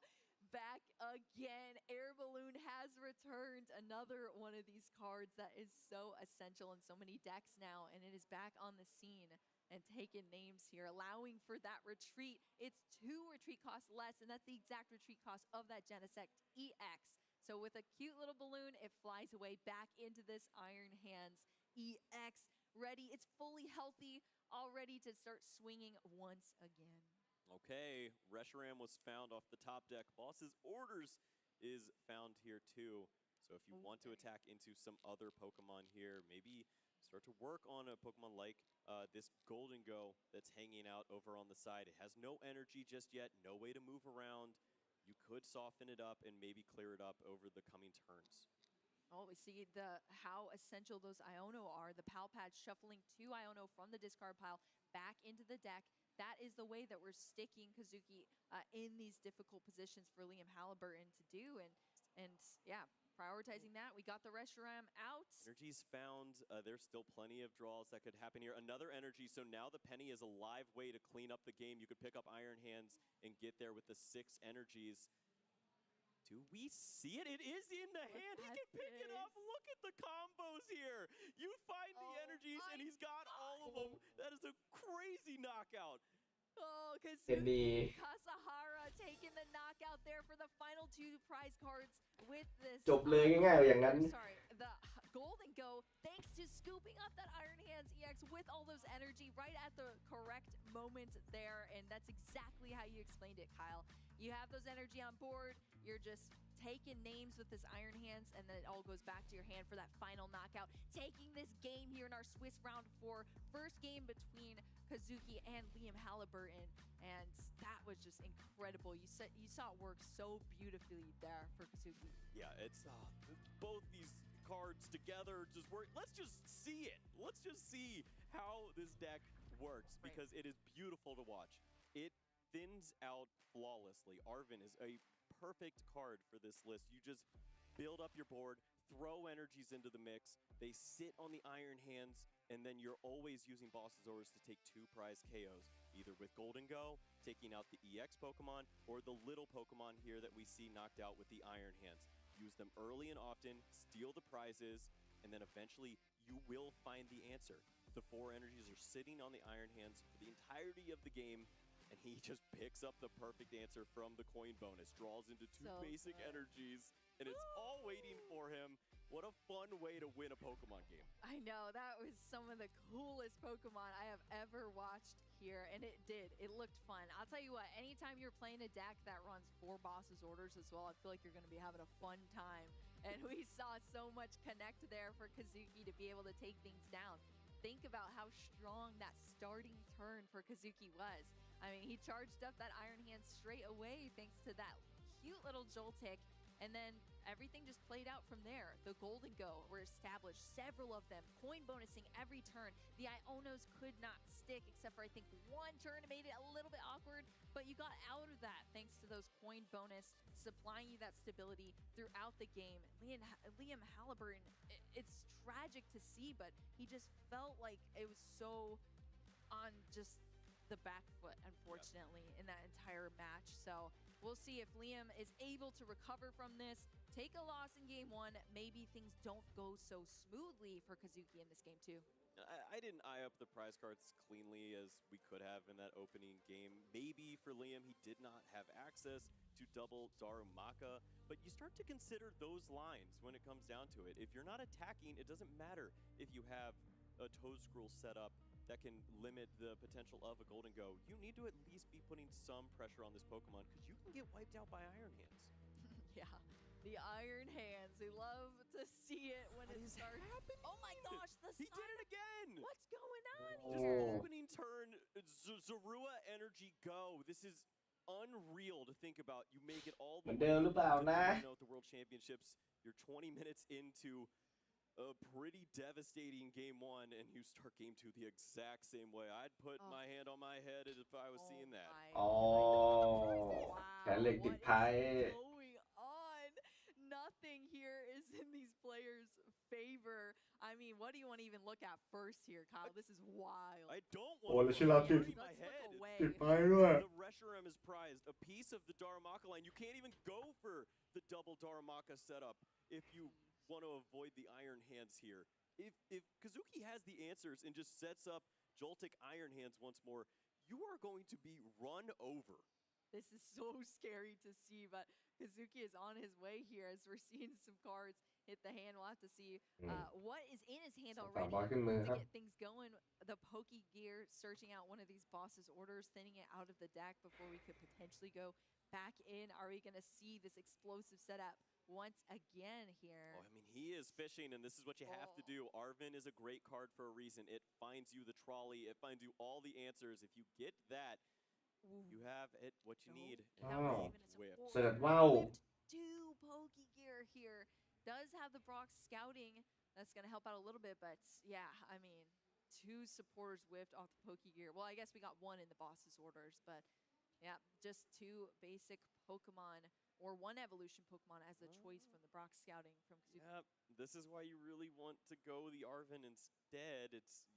back again. Air Balloon has returned. Another one of these cards that is so essential in so many decks now, and it is back on the scene and taking names here, allowing for that retreat. It's 2 retreat costs less, and that's the exact retreat cost of that Genesect EX. So with a cute little balloon, it flies away back into this Iron Hands EX. Ready, it's fully healthy, all ready to start swinging once again. Okay, Reshiram was found off the top deck. Boss's Orders is found here too. So if you want to attack into some other Pokemon here, maybe start to work on a Pokemon like this Golden Go that's hanging out over on the side. It has no energy just yet, no way to move around. You could soften it up and maybe clear it up over the coming turns. Oh, we see how essential those Iono are. The Pal Pad shuffling 2 Iono from the discard pile back into the deck. That is the way that we're sticking Kazuki in these difficult positions for Liam Halliburton to do. And yeah, prioritizing that. We got the Reshiram out. Energy's found. There's still plenty of draws that could happen here. Another energy, so now the Penny is a live way to clean up the game. You could pick up Iron Hands and get there with the 6 energies. Do we see it? It is in the hand. He can pick it up. Look at the combos here. You find the energies, and he's got all of them. That is a crazy knockout. Oh, Indeed. Kasahara taking the knockout there for the final 2 prize cards with this. จบเลยง่ายๆอย่างนั้น Sorry, the Golden Go, thanks to scooping up that Iron Hands EX with all those energy right at the correct moment there, and that's exactly how you explained it, Kyle. You have those energy on board, you're just taking names with this Iron Hands, and then it all goes back to your hand for that final knockout. Taking this game here in our Swiss round 4, first game between Kazuki and Liam Halliburton, and that was just incredible. You saw it work so beautifully there for Kazuki. Yeah, it's both these cards together just work. Let's just see it. Let's just see how this deck works, because it is beautiful to watch. It thins out flawlessly. Arven is a perfect card for this list. You just build up your board, throw energies into the mix, they sit on the Iron Hands, and then you're always using Boss's Orders to take 2 prize KOs, either with Golden Go, taking out the EX Pokemon, or the little Pokemon here that we see knocked out with the Iron Hands. Use them early and often, steal the prizes, and then eventually you will find the answer. The 4 energies are sitting on the Iron Hands for the entirety of the game, and he just picks up the perfect answer from the coin bonus, draws into 2 basic energies, and it's all waiting for him. What a fun way to win a Pokemon game. I know, that was some of the coolest Pokemon I have ever watched here, and it did. It looked fun. I'll tell you what, anytime you're playing a deck that runs 4 Boss's Orders as well, I feel like you're going to be having a fun time. And we saw so much connect there for Kazuki to be able to take things down. Think about how strong that starting turn for Kazuki was. I mean, he charged up that Iron Hand straight away thanks to that cute little Joltik, and then everything just played out from there. The Golden Go were established, several of them, coin bonusing every turn. The Ionos could not stick except for, I think, 1 turn. It made it a little bit awkward, but you got out of that thanks to those coin bonus, supplying you that stability throughout the game. Liam Halliburton, it's tragic to see, but he just felt like it was so on just the back foot, unfortunately, in that entire match. So we'll see if Liam is able to recover from this, take a loss in game one. Maybe things don't go so smoothly for Kazuki in this game too. I didn't eye up the prize cards cleanly as we could have in that opening game. Maybe for Liam, he did not have access to double Darumaka, but you start to consider those lines when it comes down to it. If you're not attacking, it doesn't matter if you have a toe scroll set up that can limit the potential of a Golden Go. You need to at least be putting some pressure on this Pokemon because you can get wiped out by Iron Hands. Yeah, the Iron Hands. We love to see it when it starts. Oh my gosh, He did it again! What's going on Just here? opening turn, Zorua Energy Go. This is unreal to think about. You make it all the way to the World Championships. You're 20 minutes into a pretty devastating game one, and you start game two the exact same way. I'd put my hand on my head if I was seeing that. อ๋อแขนเหล็กติดท้าย Going on? Nothing here is in these players' favor. I mean, what do you want to even look at first here, Kyle? This is wild. I don't โอ้ want แล้ว to ชิราติด my head. ติดไปด้วย The Reshiram is prized. A piece of the Darumaka line. You can't even go for the double Darumaka setup if you want to avoid the Iron Hands here. If Kazuki has the answers and just sets up Joltik Iron Hands once more, you are going to be run over. This is so scary to see, but Kazuki is on his way here as we're seeing some cards hit the hand. We'll have to see what is in his hand already to get things going. The Poke Gear searching out one of these boss's orders, thinning it out of the deck before we could potentially go back in. Are we going to see this explosive setup once again here? Oh, I mean, he is fishing, and this is what you have to do. Arven is a great card for a reason. It finds you the trolley. It finds you all the answers. If you get that, you have it what you need. And that was even a whip. support. Wow. Two Poke Gear here. Does have the Brock scouting. That's going to help out a little bit, but yeah, I mean, two supporters whiffed off the Poke Gear. Well, I guess we got one in the boss's orders, but yeah, just two basic Pokemon or one evolution Pokemon as a choice from the Brock scouting from Kazuki. Yeah, this is why you really want to go the Arven instead.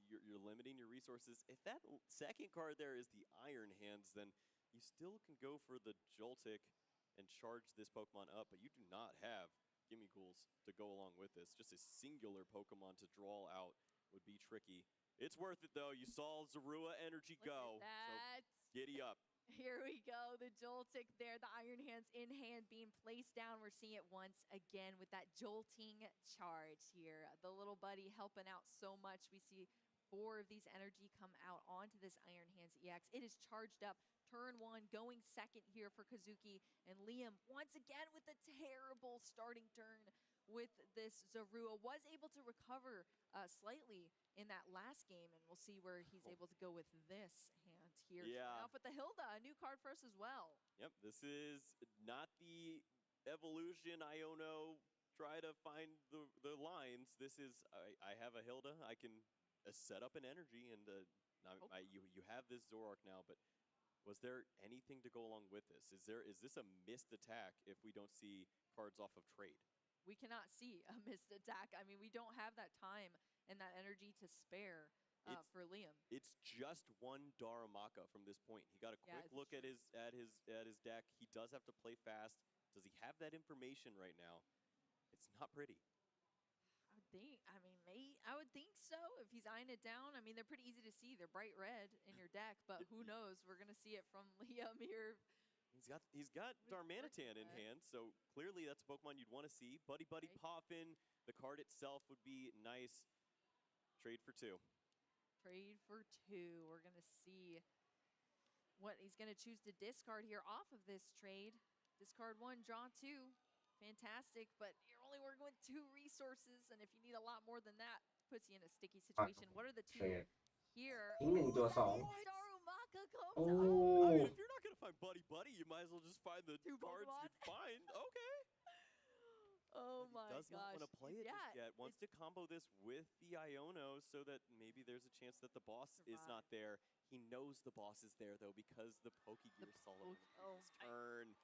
You're limiting your resources. If that second card there is the Iron Hands, then you still can go for the Joltik and charge this Pokemon up, but you do not have Gimme Ghouls to go along with this. Just a singular Pokemon to draw out would be tricky. It's worth it, though. You saw Zorua Energy go. So giddy up. Here we go, the Joltik there, the Iron Hands in hand being placed down. We're seeing it once again with that jolting charge here. The little buddy helping out so much. We see 4 of these energy come out onto this Iron Hands EX. It is charged up. Turn 1 going second here for Kazuki. And Liam once again with a terrible starting turn with this Zorua. Was able to recover slightly in that last game, and we'll see where he's able to go with this hand here. Yeah. Off with the Hilda, a new card for us as well. Yep, this is not the evolution Iono try to find the lines. This is, I have a Hilda, I can set up an energy, and you have this Zoroark now, but was there anything to go along with this? Is this a missed attack if we don't see cards off of trade? We cannot see a missed attack. I mean, we don't have that time and that energy to spare for Liam. It's just one Darumaka from this point. He got a quick look at his deck. He does have to play fast. Does he have that information right now? It's not pretty. I would think so if he's eyeing it down. I mean, they're pretty easy to see. They're bright red in your deck, but who knows? We're going to see it from Liam here. He's got Darmanitan in hand, so clearly that's a Pokemon you'd want to see. Buddy Poffin, the card itself would be nice. Trade for 2. Trade for 2. We're going to see what he's going to choose to discard here off of this trade. Discard 1, draw 2. Fantastic, but you're only working with 2 resources, and if you need a lot more than that, puts you in a sticky situation. What are the 2 here? Darumaka comes I mean, if you're not going to find Buddy, you might as well just find the cards you'd find. Okay. Oh my gosh. Does not want to play it just yet. Wants to combo this with the Iono so that maybe there's a chance that the boss is not there. He knows the boss is there, though, because the Pokegear saw him on his turn.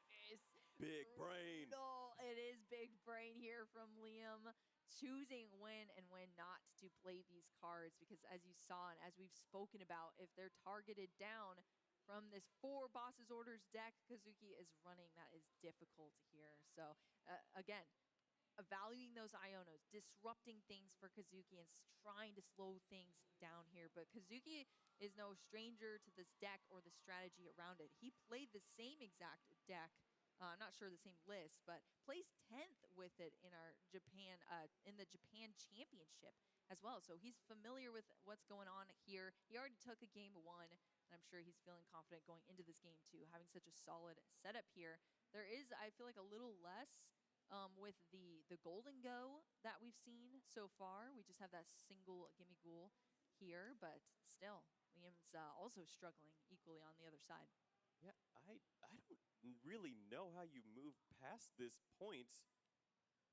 Big brain. No, it is big brain here from Liam. choosing when and when not to play these cards, because as you saw and as we've spoken about, if they're targeted down from this 4 Boss's Orders deck Kazuki is running, that is difficult here. So again, valuing those Ionos, disrupting things for Kazuki and trying to slow things down here. But Kazuki is no stranger to this deck or the strategy around it. He played the same exact deck, I'm not sure the same list, but placed 10th with it in our Japan, in the Japan Championship as well. So he's familiar with what's going on here. He already took a game 1, and I'm sure he's feeling confident going into this game 2, having such a solid setup here. There is, I feel like, a little less with the Golden Go that we've seen so far. We just have that single Gimme Ghoul here, but still, Liam's also struggling equally on the other side. Yeah, I don't really know how you move past this point.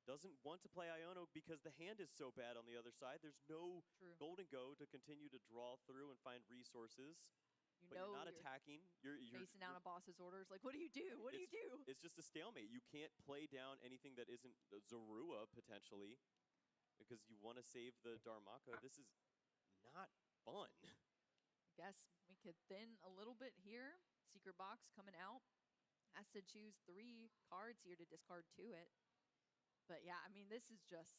Doesn't want to play Iono because the hand is so bad on the other side. There's no Golden Go to continue to draw through and find resources. But you're not attacking. You're facing down a Boss's Orders. Like, what do you do? What do you do? It's just a stalemate. You can't play down anything that isn't Zorua, potentially, because you want to save the Darmaka. This is not fun. I guess we could thin a little bit here. Secret Box coming out. Has to choose 3 cards here to discard to it. But yeah, I mean, this is just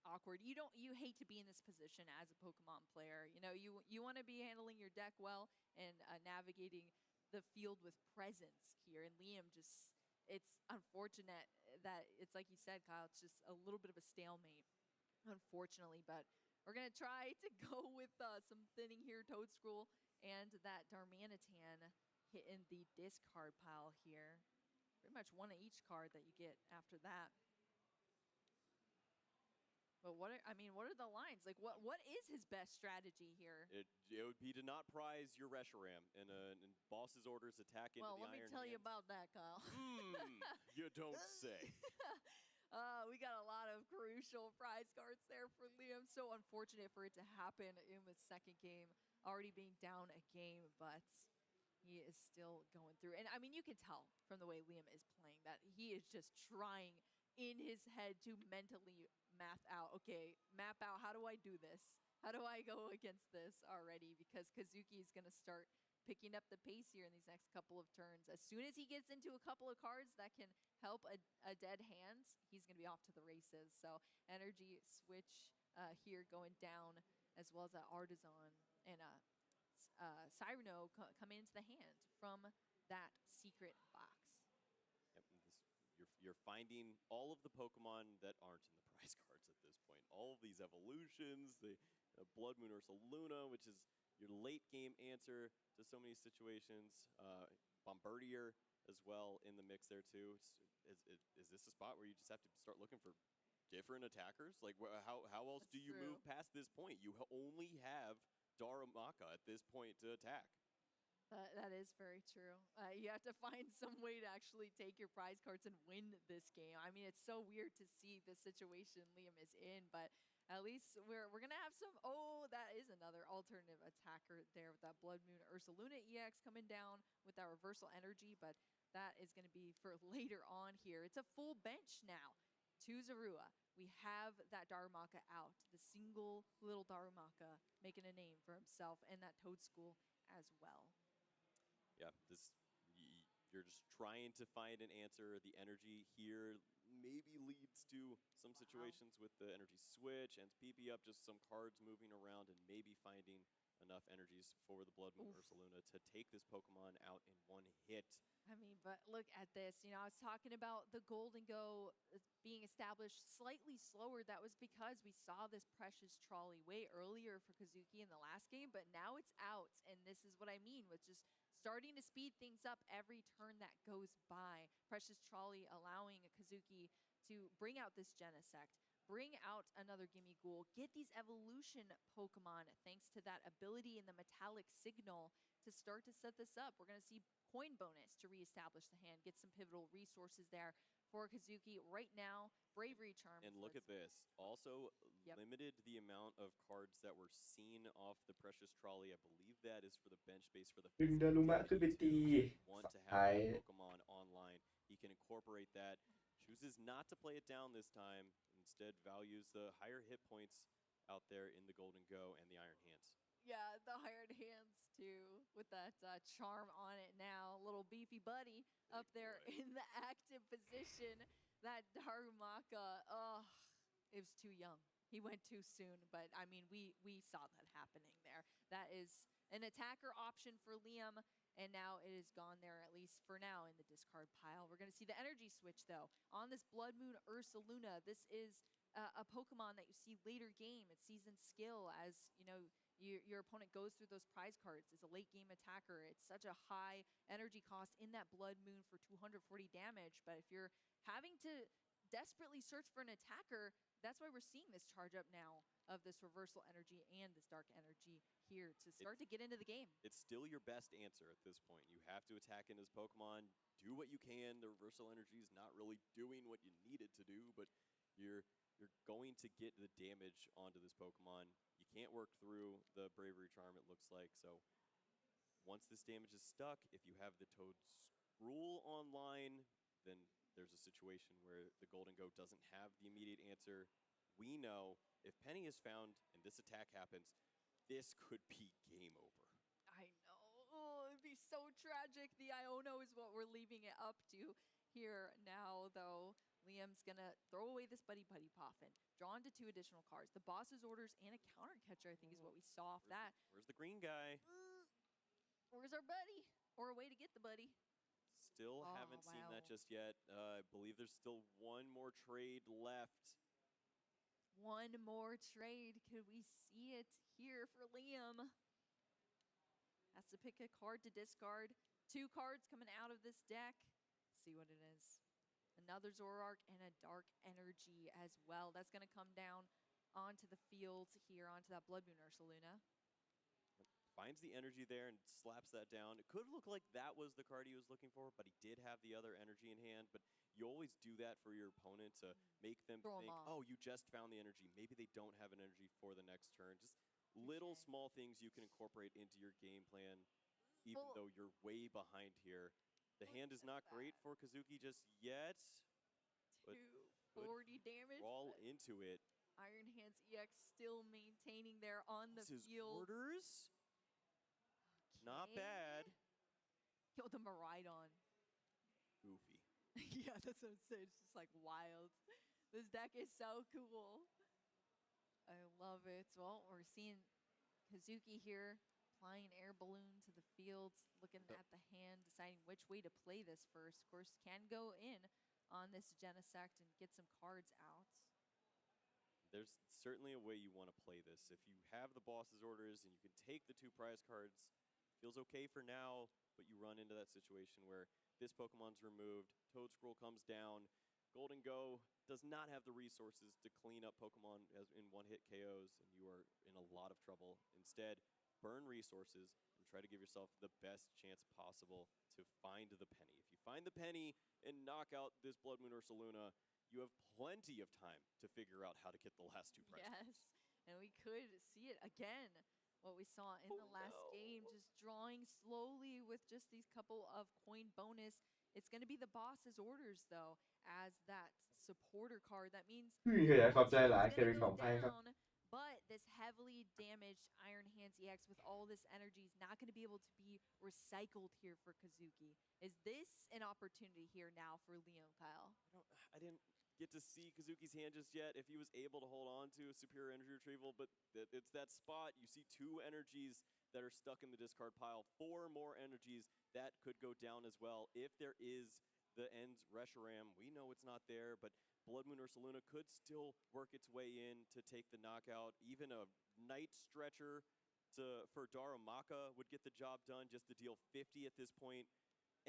awkward. You hate to be in this position as a Pokemon player. You know, you want to be handling your deck well and navigating the field with presence here. And Liam just, it's unfortunate that it's like you said, Kyle, it's just a little bit of a stalemate, unfortunately. But we're going to try to go with some thinning here, Toadstool, and that Darmanitan hitting the discard pile here. Pretty much one of each card that you get after that. But what are the lines? Like, what is his best strategy here? It would be to not prize your Reshiram and Boss's Orders attack into the Iron Well, let me tell you about that, Kyle. You don't say. We got a lot of crucial prize cards there for Liam. So unfortunate for it to happen in the second game, already being down a game, but he is still going through. And I mean, you can tell from the way Liam is playing that he is just trying in his head to mentally map out, okay, map out, how do I do this? How do I go against this already? Because Kazuki is going to start picking up the pace here in these next couple of turns. As soon as he gets into a couple of cards that can help a dead hand, he's going to be off to the races. So energy switch here going down, as well as that Artisan and Cyrano coming into the hand from that secret box. Yep, you're finding all of the Pokemon that aren't in the prize cards at this point. All of these evolutions, the Blood Moon Ursaluna, which is your late game answer to so many situations. Bombardier as well in the mix there too. Is this a spot where you just have to start looking for different attackers? Like, how else do you move past this point? You only have Darumaka at this point to attack. That is very true. You have to find some way to actually take your prize cards and win this game. I mean, it's so weird to see the situation Liam is in, but at least we're going to have some... Oh, that is another alternative attacker there with that Blood Moon Ursaluna EX coming down with that reversal energy, but that is going to be for later on here. It's a full bench now to Zorua. We have that Darumaka out, the single little Darumaka making a name for himself, and that Toadstool as well. Yeah, you're just trying to find an answer. The energy here maybe leads to some situations with the energy switch and PP up, just some cards moving around and maybe finding enough energies for the Blood Moon Ursaluna to take this Pokemon out in one hit. I mean, but look at this. You know, I was talking about the Golden Go being established slightly slower. That was because we saw this Precious Trolley way earlier for Kazuki in the last game, but now it's out. And this is what I mean with just starting to speed things up every turn that goes by. Precious Trolley allowing Kazuki to bring out this Genesect, bring out another Gimme Ghoul, get these evolution Pokemon thanks to that ability in the metallic signal to start to set this up. We're going to see coin bonus to reestablish the hand, get some pivotal resources there for Kazuki right now. Bravery Charm. And look at this. Also limited the amount of cards that were seen off the Precious Trolley. I believe that is for the bench space for the ดึงดารุมะขึ้นไปตี want to ท้าย have Pokemon online. He can incorporate that. Chooses not to play it down this time. instead values the higher hit points out there in the Golden Go and the Iron Hands. Yeah, the hired hands too, with that charm on it now. Little beefy buddy up there in the active position. That Darumaka, oh, it was too young. He went too soon, but I mean, we saw that happening there. That is an attacker option for Liam, and now it is gone there, at least for now, in the discard pile. We're going to see the energy switch, though, on this Blood Moon Ursaluna. This is a Pokemon that you see later game. It's season skill as, you know, your opponent goes through those prize cards. It's a late game attacker. It's such a high energy cost in that Blood Moon for 240 damage. But if you're having to desperately search for an attacker, that's why we're seeing this charge up now of this reversal energy and this dark energy here to start to get into the game. It's still your best answer at this point. You have to attack in his Pokemon, do what you can. The reversal energy is not really doing what you need it to do, but you're going to get the damage onto this Pokemon. You can't work through the Bravery Charm, it looks like. So once this damage is stuck, if you have the Toad's Rule online, then there's a situation where the Golden Goat doesn't have the immediate answer. We know if Penny is found and this attack happens, this could be game over. I know. Oh, it'd be so tragic. The Iono is what we're leaving it up to here now, though. Liam's going to throw away this Buddy Poffin, draw into 2 additional cards. The boss's orders and a counter catcher, I think, is what we saw off that. Where's the green guy? Where's our buddy? Or a way to get the buddy. Still haven't seen that just yet. I believe there's still one more trade left. One more trade. Could we see it here for Liam? Has to pick a card to discard. 2 cards coming out of this deck. Let's see what it is. Another Zoroark and a Dark Energy as well. That's going to come down onto the field here, onto that Blood Moon Ursaluna. Finds the energy there and slaps that down. It could look like that was the card he was looking for, but he did have the other energy in hand. But you always do that for your opponent to make them think, oh, you just found the energy. Maybe they don't have an energy for the next turn. Just little small things you can incorporate into your game plan, even though you're way behind here. The hand is not great for Kazuki just yet. 240 damage. Roll into it. Iron Hands EX still maintaining there on the His field. orders? Not bad. Yo, the Miraidon. Goofy. Yeah, that's what I'm saying. It's just like wild. This deck is so cool. I love it. Well, we're seeing Kazuki here applying air balloon to the field, looking at the hand, deciding which way to play this first. Of course, can go in on this Genesect and get some cards out. There's certainly a way you want to play this. If you have the boss's orders and you can take the 2 prize cards, feels okay for now, but you run into that situation where this Pokemon's removed, Toad Scroll comes down, Golden Go does not have the resources to clean up Pokemon as in one-hit KOs, and you are in a lot of trouble. Instead, burn resources and try to give yourself the best chance possible to find the penny. If you find the penny and knock out this Blood Moon Ursaluna, you have plenty of time to figure out how to get the last 2 prizes. Yes, and we could see it again. What we saw in the last game, just drawing slowly with just these couple of coin bonus. It's going to be the boss's orders, though, as that supporter card. That means ขยายความใจหลายเกินของให้ครับ but this heavily damaged Iron Hands EX with all this energy is not going to be able to be recycled here for Kazuki. Is this an opportunity here now for Liam, Kyle? I didn't get to see Kazuki's hand just yet if he was able to hold on to a superior energy retrieval, but it's that spot. You see 2 energies that are stuck in the discard pile, 4 more energies that could go down as well. If there is the Ends Reshiram, we know it's not there, but Blood Moon Ursaluna could still work its way in to take the knockout. Even a Night Stretcher for Darumaka would get the job done just to deal 50 at this point.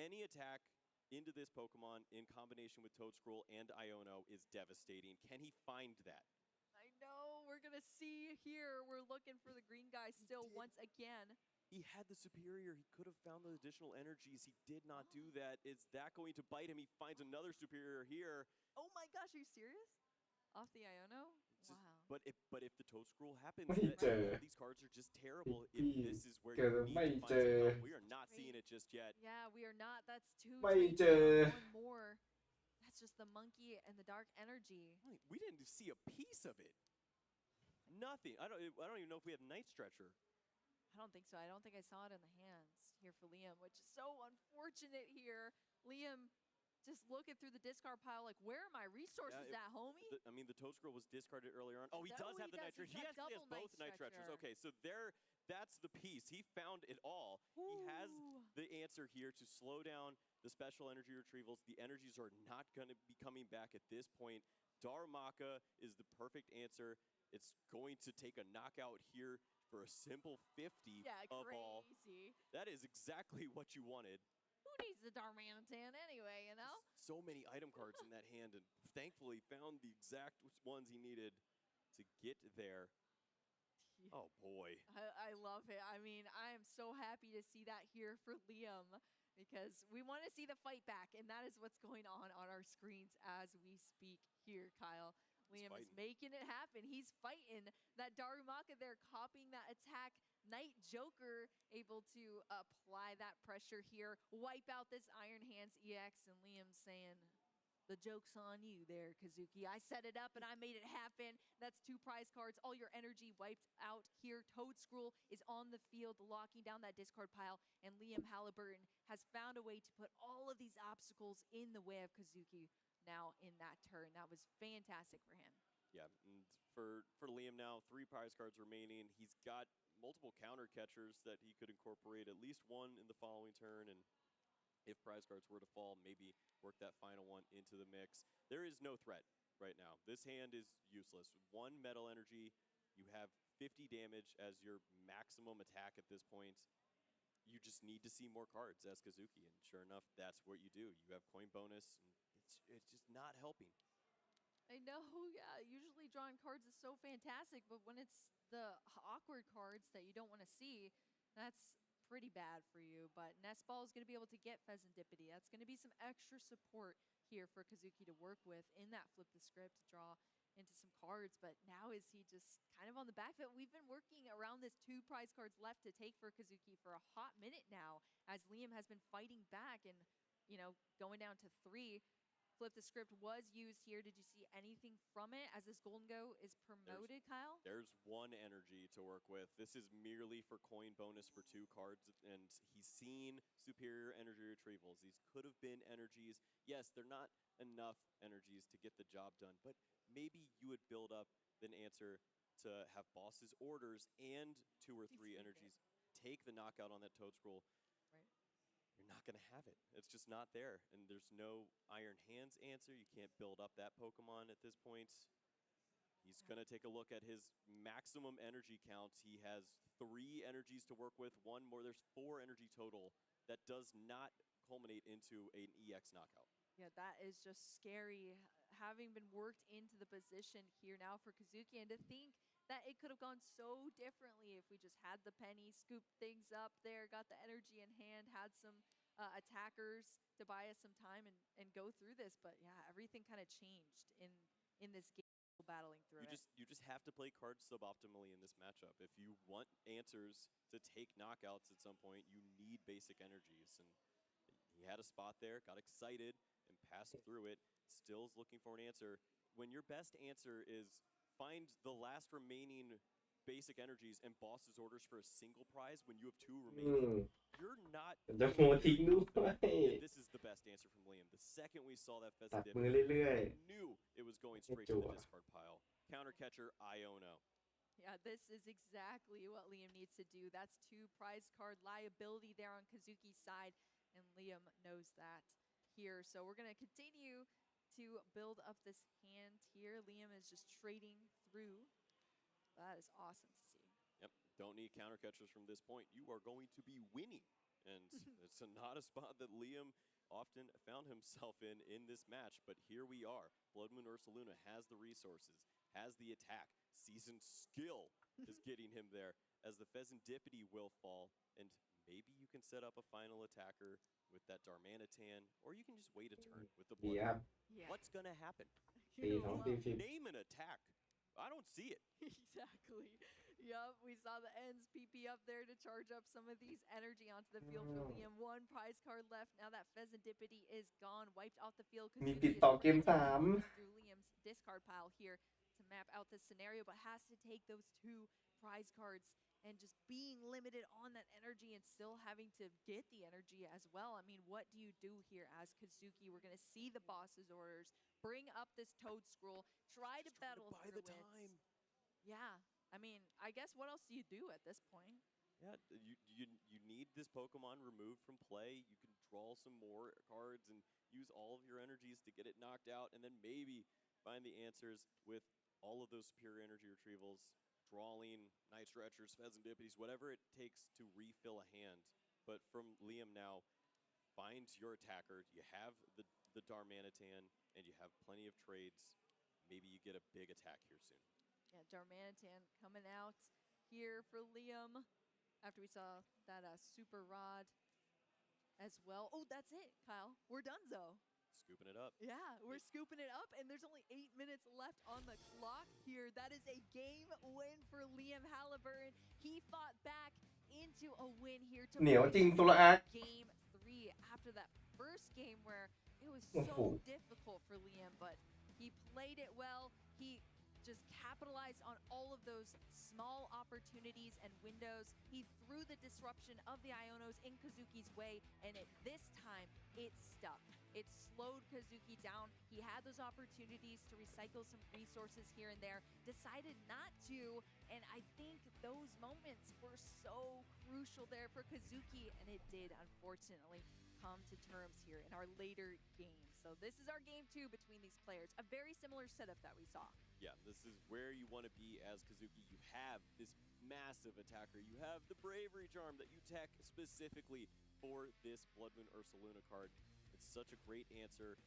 Any attack into this Pokemon in combination with Toad Scroll and Iono is devastating. Can he find that? I know. We're going to see here. We're looking for the green guy still once again. He had the superior. He could have found the additional energies. He did not do that. Is that going to bite him? He finds another superior here. Oh my gosh, are you serious? Off the Iono? Wow. But if the Toad Scroll happens, ไม่เจอ then these cards are just terrible. If this is where you need to find some help, we are not seeing it just yet. Yeah, we are not. That's 2 ไม่ trades เจอ one more. That's it's just the monkey and the dark energy. We didn't see a piece of it. Nothing. I don't even know if we have Night Stretcher. I don't think so. I don't think I saw it in the hands here for Liam, which is so unfortunate here. Liam just looking through the discard pile like, where are my resources at, homie? I mean, the Toad Scroll was discarded earlier on. Oh, he does have the Night Stretcher. He actually has both Night Stretchers. Okay, so that's the piece. He found it all. Ooh. He has the answer here to slow down the special energy retrievals. The energies are not going to be coming back at this point. Darumaka is the perfect answer. It's going to take a knockout here for a simple 50 of all. That is exactly what you wanted. Who needs the Darmanitan anyway, you know? So many item cards in that hand, and thankfully found the exact ones he needed to get there. Oh, boy. I love it. I mean, I am so happy to see that here for Liam because we want to see the fight back, and that is what's going on our screens as we speak here, Kyle. Liam is making it happen. He's fighting that Darumaka there, copying that attack. Knight Joker able to apply that pressure here, wipe out this Iron Hands EX, and Liam saying, the joke's on you there, Kazuki. I set it up and I made it happen. That's 2 prize cards. All your energy wiped out here. Toad Scroll is on the field, locking down that discard pile, and Liam Halliburton has found a way to put all of these obstacles in the way of Kazuki now in that turn. That was fantastic for him. Yeah, and for Liam now, 3 prize cards remaining. He's got multiple counter catchers that he could incorporate, at least one in the following turn, and if prize cards were to fall, maybe work that final one into the mix. There is no threat right now. This hand is useless. 1 metal energy, you have 50 damage as your maximum attack at this point. You just need to see more cards as Kazuki, and sure enough, that's what you do. You have coin bonus, and it's just not helping. I know, yeah, usually drawing cards is so fantastic, but when it's the awkward cards that you don't want to see, that's pretty bad for you. But Nestball is going to be able to get Pheasantipity. That's going to be some extra support here for Kazuki to work with in that flip the script to draw into some cards. But now is he just kind of on the back foot? We've been working around this 2 prize cards left to take for Kazuki for a hot minute now, as Liam has been fighting back and, you know, going down to 3. Flip the script was used here. Did you see anything from it as this Golden Go is promoted, Kyle? There's 1 energy to work with. This is merely for coin bonus for 2 cards, and he's seen superior energy retrievals. These could have been energies. Yes, they're not enough energies to get the job done, but maybe you would build up an answer to have boss's orders and 2 or 3 energies. Take the knockout on that Toad Scroll. You're not going to have it. It's just not there. And there's no Iron Hands answer. You can't build up that Pokemon at this point. He's going to take a look at his maximum energy counts. He has 3 energies to work with, 1 more. There's 4 energy total. That does not culminate into an EX knockout. Yeah, that is just scary. Having been worked into the position here now for Kazuki, and to think that it could have gone so differently if we just had the penny, scooped things up there, got the energy in hand, had some attackers to buy us some time and go through this. But yeah, everything kind of changed in this game, battling through You just have to play cards suboptimally in this matchup. If you want answers to take knockouts at some point, you need basic energies. And he had a spot there, got excited, and passed through it. Still is looking for an answer. When your best answer is find the last remaining basic energies and boss's orders for a single prize when you have 2 remaining, you're not. This is the best answer from Liam. The second we saw that Pheasantipity, I knew it was going straight to the discard pile. Counter catcher, Iono. Yeah, this is exactly what Liam needs to do. That's 2 prize card liability there on Kazuki's side, and Liam knows that here. So we're going to continue to build up this hand here. Liam is just trading through. That is awesome to see. Yep, don't need counter catchers from this point. You are going to be winning. And it's not a spot that Liam often found himself in this match, but here we are. Blood Moon Ursaluna has the resources, has the attack. Seasoned skill is getting him there as the Pheasantipity will fall, and maybe you can set up a final attacker with that Darmanitan, or you can just wait a turn with the Blood Moon. What's going to happen? Name an attack. I don't see it. Exactly. Yup, we saw the ends PP up there to charge up some of these energy onto the field for Liam. One prize card left. Now that Pheasantipity is gone, wiped off the field. มี Kazuki ติด is ต่อเกม frantically 3 going through Liam's discard pile here to map out this scenario, but has to take those 2 prize cards and just being limited on that energy and still having to get the energy as well. I mean, what do you do here as Kazuki? We're going to see the boss's orders, bring up this Toad Scroll, try to battle buy through the it. time. Yeah, I mean, I guess what else do you do at this point? Yeah, you need this Pokemon removed from play. You can draw some more cards and use all of your energies to get it knocked out, and then maybe find the answers with all of those superior energy retrievals, drawing, Night Stretchers, Pheasantipities, whatever it takes to refill a hand. But from Liam now, find your attacker. You have the Darmanitan, and you have plenty of trades. Maybe you get a big attack here soon. Yeah, Darmanitan coming out here for Liam after we saw that super rod as well. Oh, that's it, Kyle. We're donezo. Scooping it up. Yeah, we're scooping it up, and there's only 8 minutes left on the clock here. That is a game win for Liam Halliburton. He fought back into a win here to เหนียวจริง bring ตุลาอาร์ค game 3 after that first game where it was โอ้โห so difficult for Liam, but he played it well. He just capitalized on all of those small opportunities and windows. He threw the disruption of the Ionos in Kazuki's way, and this time it stuck. It slowed Kazuki down. He had those opportunities to recycle some resources here and there, decided not to, and I think those moments were so crucial there for Kazuki, and it did, unfortunately, come to terms here in our later games. So this is our game 2 between these players. A very similar setup that we saw. Yeah, this is where you want to be as Kazuki. You have this massive attacker. You have the Bravery Charm that you tech specifically for this Blood Moon Ursaluna card. It's such a great answer.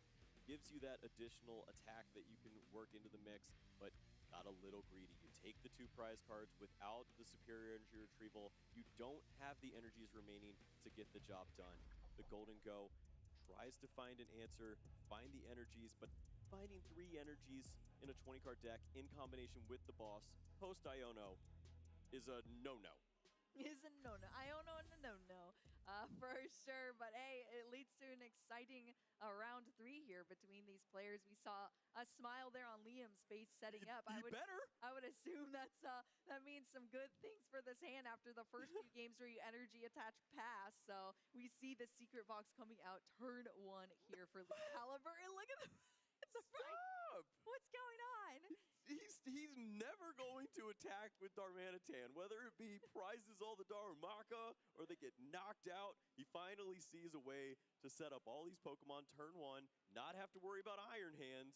Gives you that additional attack that you can work into the mix, but got a little greedy. You take the 2 prize cards without the superior energy retrieval. You don't have the energies remaining to get the job done. The Golden Go tries to find an answer, find the energies, but finding 3 energies in a 20-card deck in combination with the boss post-Iono is a no-no. Is a no-no. Iono and a no-no, for sure. But hey, it leads to an exciting round 3 here between these players. We saw a smile there on Liam's face setting up. I would assume that means some good things for this hand after the first few games where you energy attach pass. So we see the secret box coming out turn 1 here for Liam Halliburton. Look at the Stop! What's going on? He's never going to attack with Darmanitan, whether it be prizes all the Darumaka or they get knocked out. He finally sees a way to set up all these Pokemon turn 1, not have to worry about Iron Hands,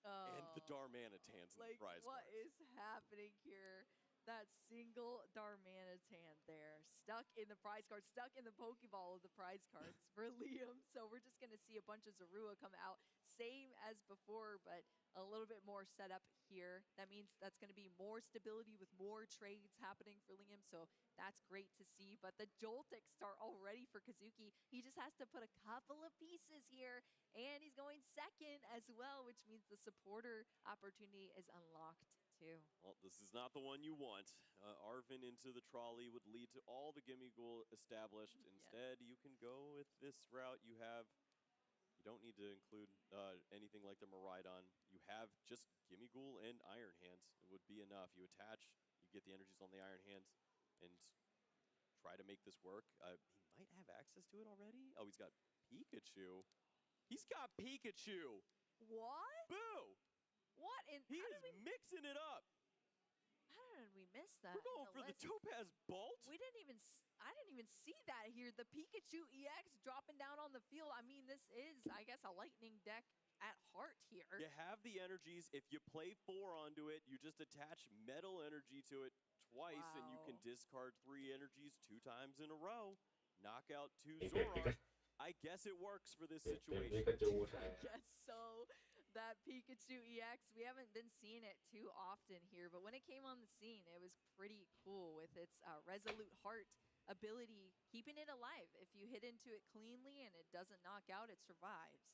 and the Darmanitans in the prize What cards. is happening here? That single Darmanitan there, stuck in the prize card, stuck in the Pokeball of the prize cards for Liam. So we're just going to see a bunch of Zorua come out, same as before, but a little bit more setup here. That means that's going to be more stability with more trades happening for Liam, so that's great to see. But the Joltik start already for Kazuki. He just has to put a couple of pieces here, and he's going second as well, which means the supporter opportunity is unlocked too. Well, this is not the one you want. Arvin into the trolley would lead to all the Gimme Ghoul established. Instead, you can go with this route. You don't need to include anything like the Miraidon. You have just Gimme Ghoul and Iron Hands. It would be enough. You attach, you get the energies on the Iron Hands, and try to make this work. He might have access to it already. Oh, he's got Pikachu. He's got Pikachu! What? Boo! What? He is mixing it up. How did we miss that? We're going for the Topaz Bolt. I didn't even see that here. The Pikachu EX dropping down on the field. I mean, this is, I guess, a lightning deck at heart here. You have the energies. If you play 4 onto it, you just attach metal energy to it twice, and you can discard 3 energies 2 times in a row. Knock out 2 Zoroark. I guess it works for this situation. I guess so. That Pikachu EX, we haven't been seeing it too often here, but when it came on the scene, it was pretty cool with its Resolute Heart ability, keeping it alive. If you hit into it cleanly and it doesn't knock out, it survives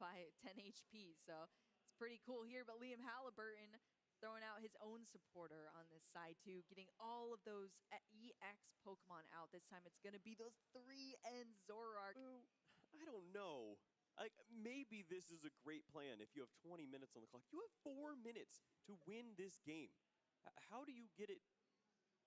by 10 HP. So it's pretty cool here, but Liam Halliburton throwing out his own supporter on this side too, getting all of those EX Pokemon out. This time it's going to be those 3N Zoroark. I don't know. Like, maybe this is a great plan if you have 20 minutes on the clock. You have 4 minutes to win this game. How do you get it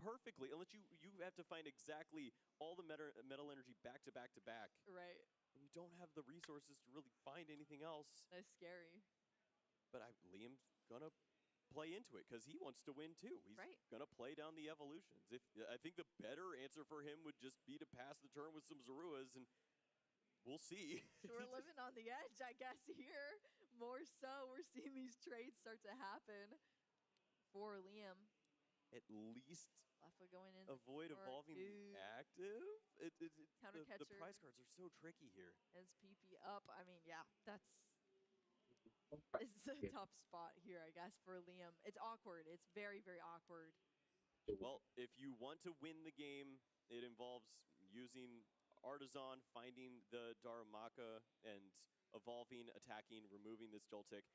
perfectly? Unless you have to find exactly all the metal energy back to back to back. Right. And you don't have the resources to really find anything else. That's scary. But Liam's gonna play into it because he wants to win too. He's gonna play down the evolutions. I think the better answer for him would just be to pass the turn with some Zoruas, and we'll see. So we're living on the edge, I guess, here. More so, we're seeing these trades start to happen for Liam. At least Leffa going in. avoid evolving active. Counter The catcher. prize cards are so tricky here. As PP up, I mean, yeah, it's a tough spot here, I guess, for Liam. It's awkward. It's very, very awkward. Well, if you want to win the game, it involves using Artisan, finding the Darumaka, and evolving, attacking, removing this Joltik,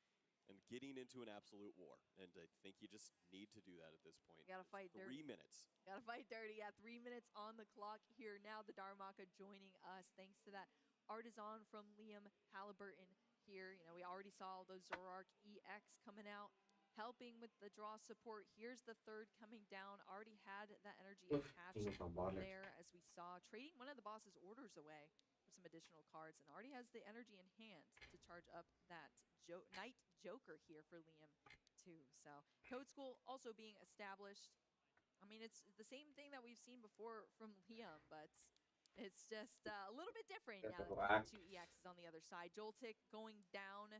and getting into an absolute war. And I think you just need to do that at this point. You gotta fight dirty. 3 minutes. Gotta fight dirty. Yeah, 3 minutes on the clock here now. The Darumaka joining us thanks to that Artisan from Liam Halliburton here. You know, we already saw those Zoroark EX coming out, helping with the draw support. Here's the third coming down. Already had that energy attached there, as we saw. Trading one of the boss's orders away for some additional cards, and already has the energy in hand to charge up that Night Joker here for Liam too. So Code School also being established. I mean, it's the same thing that we've seen before from Liam, but it's just a little bit different now that Pikachu EX is on the other side. Joltik going down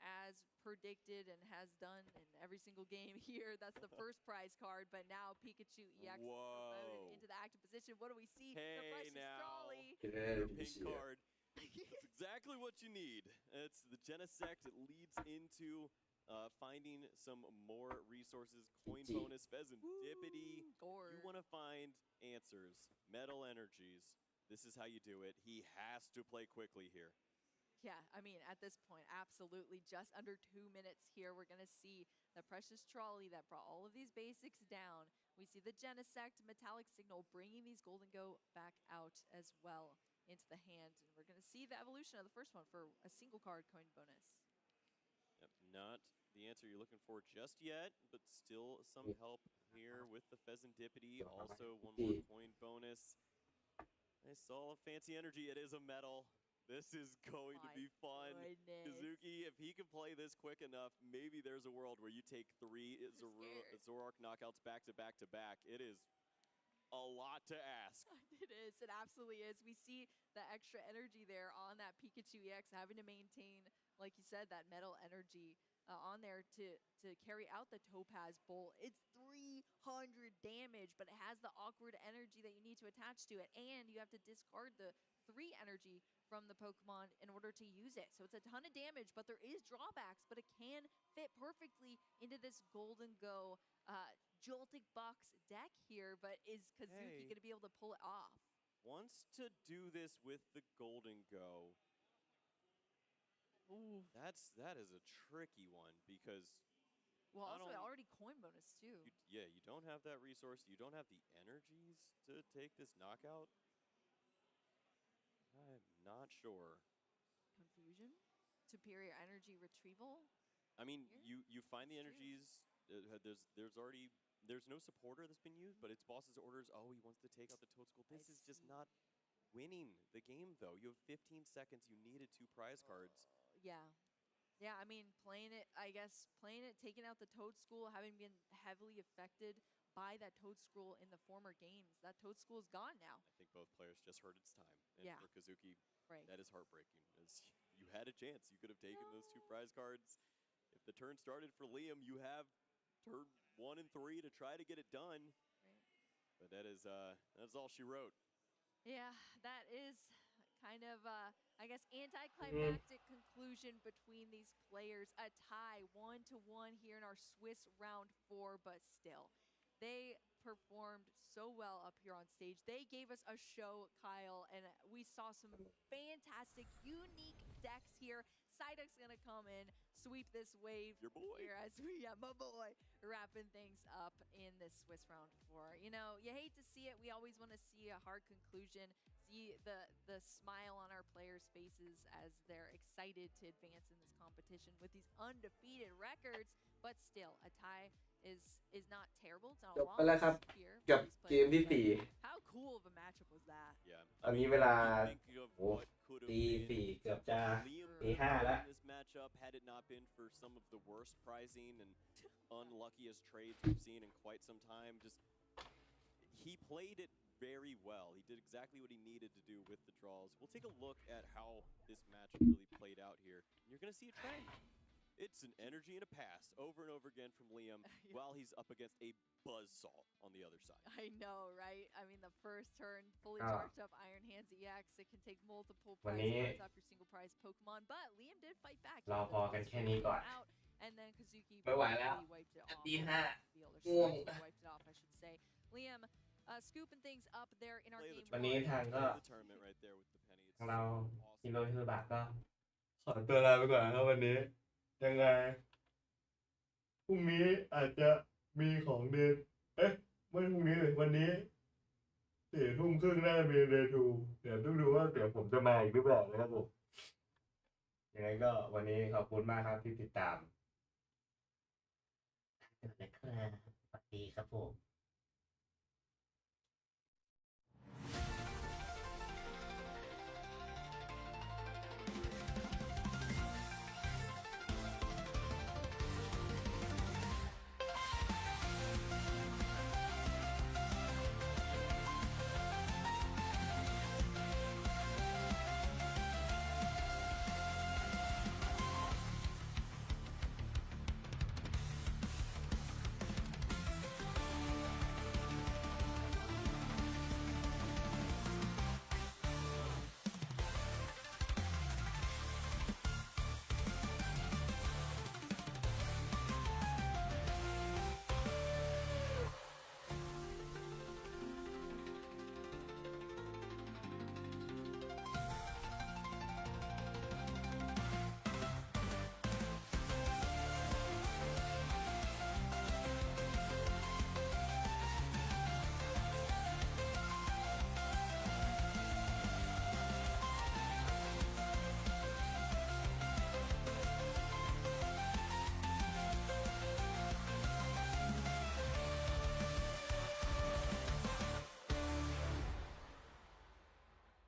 as predicted and has done in every single game here. That's the first prize card, but now Pikachu EX promoted into the active position. What do we see? Hey, the precious trolley. Your pink card. That's exactly what you need. It's the Genesect. It leads into finding some more resources. Coin bonus, Pheasantipity. You want to find answers, metal energies. This is how you do it. He has to play quickly here. Yeah, I mean, at this point, absolutely. Just under 2 minutes here, we're going to see the precious trolley that brought all of these basics down. We see the Genesect Metallic Signal bringing these Golden Go back out as well into the hand. And we're going to see the evolution of the first one for a single card coin bonus. Yep, not the answer you're looking for just yet, but still some help here with the Pheasantipity. Also, one more coin bonus. I saw a fancy energy. It is a metal. This is going to be fun. Kazuki, if he can play this quick enough, maybe there's a world where you take 3 Zoroark knockouts back to back to back. It is a lot to ask. It is. It absolutely is. We see the extra energy there on that Pikachu EX, having to maintain, like you said, that metal energy on there to carry out the Topaz Bolt. It's 300 damage, but it has the awkward energy that you need to attach to it, and you have to discard the 3 energy from the Pokemon in order to use it. So it's a ton of damage, but there is drawbacks, but it can fit perfectly into this Golden Go Joltik Box deck here, but is Kazuki going to be able to pull it off? Wants to do this with the Golden Go. Ooh. That is a tricky one because... Well, also already coin bonus too. You don't have that resource. You don't have the energies to take this knockout. I'm not sure. Confusion? Superior energy retrieval? I mean, you find the energies. There's no supporter that's been used, but it's boss's orders. Oh, he wants to take out the Toad School. This is just not winning the game, though. You have 15 seconds. You needed 2 prize cards. Yeah. Yeah, I mean, playing it, taking out the Toad School, having been heavily affected by that Toad School in the former games. That Toad School is gone now. I think both players just heard it's time. And yeah. for Kazuki, that is heartbreaking. As you had a chance. You could have taken those 2 prize cards. If the turn started for Liam, you have turn 1 and 3 to try to get it done. Right. But that's all she wrote. Yeah, that is kind of, I guess, anticlimactic conclusion between these players. A tie, 1-1 here in our Swiss round 4, but still. They performed so well up here on stage. They gave us a show, Kyle, and we saw some fantastic, unique decks here. Psyduck's going to come in, sweep this wave Your boy. here as we, my boy, wrapping things up in this Swiss round 4. You know, you hate to see it. We always want to see a hard conclusion, see the smile on our players' faces as they're excited to advance in this competition with these undefeated records. But still, a tie is not terrible. It's not จ a บไปแล้วครับ loss here กับ for เก these มที่ players. 4 How cool of a matchup was that? Yeah. ตอนนี้เวลา Thinking of โอ้ what could have ตี been. 4 เกือบจะ Liam ตี 5 แล้ว in this matchup, had it not been for some of the worst prizing and unluckiest trades we've seen in quite some time, just he played it very well. He did exactly what he needed to do with the draws. We'll take a look at how this matchup really played out here. You're going to see a trend. It's an energy and a pass over and over again from Liam while he's up against a buzzsaw on the other side. I know, right? I mean, the first turn, fully Ah. charged up Iron Hands EX. It can take multiple วัน prize นี้ cards off your single prize Pokemon, but Liam did fight back. เราพอกันแค่นี้ก่อน Out, and then Kazuki ไม่ไหวแล้ว really wiped it off. ตี 5 Field, or ง่วง slightly wiped it off, I should say. Liam scooping things up there in our game วันนี้ one. ทางก็ The tournament right there with the penny. It's ทางเรา awesome. ฮิโรฮิโรบะก็ขอตัวลาไปก่อนครับวันนี้ ยังไงพรุ่งนี้อาจจะมีของเดทไม่พรุ่งนี้เลยวันนี้4 ทุ่มครึ่งน่าจะมีเดย์ทูเดี๋ยวต้องดูว่าเดี๋ยวผมจะมาอีกหรือเปล่านะครับผมยังไงก็วันนี้ขอบคุณมากครับที่ติดตามนะครับสวัสดีครับผม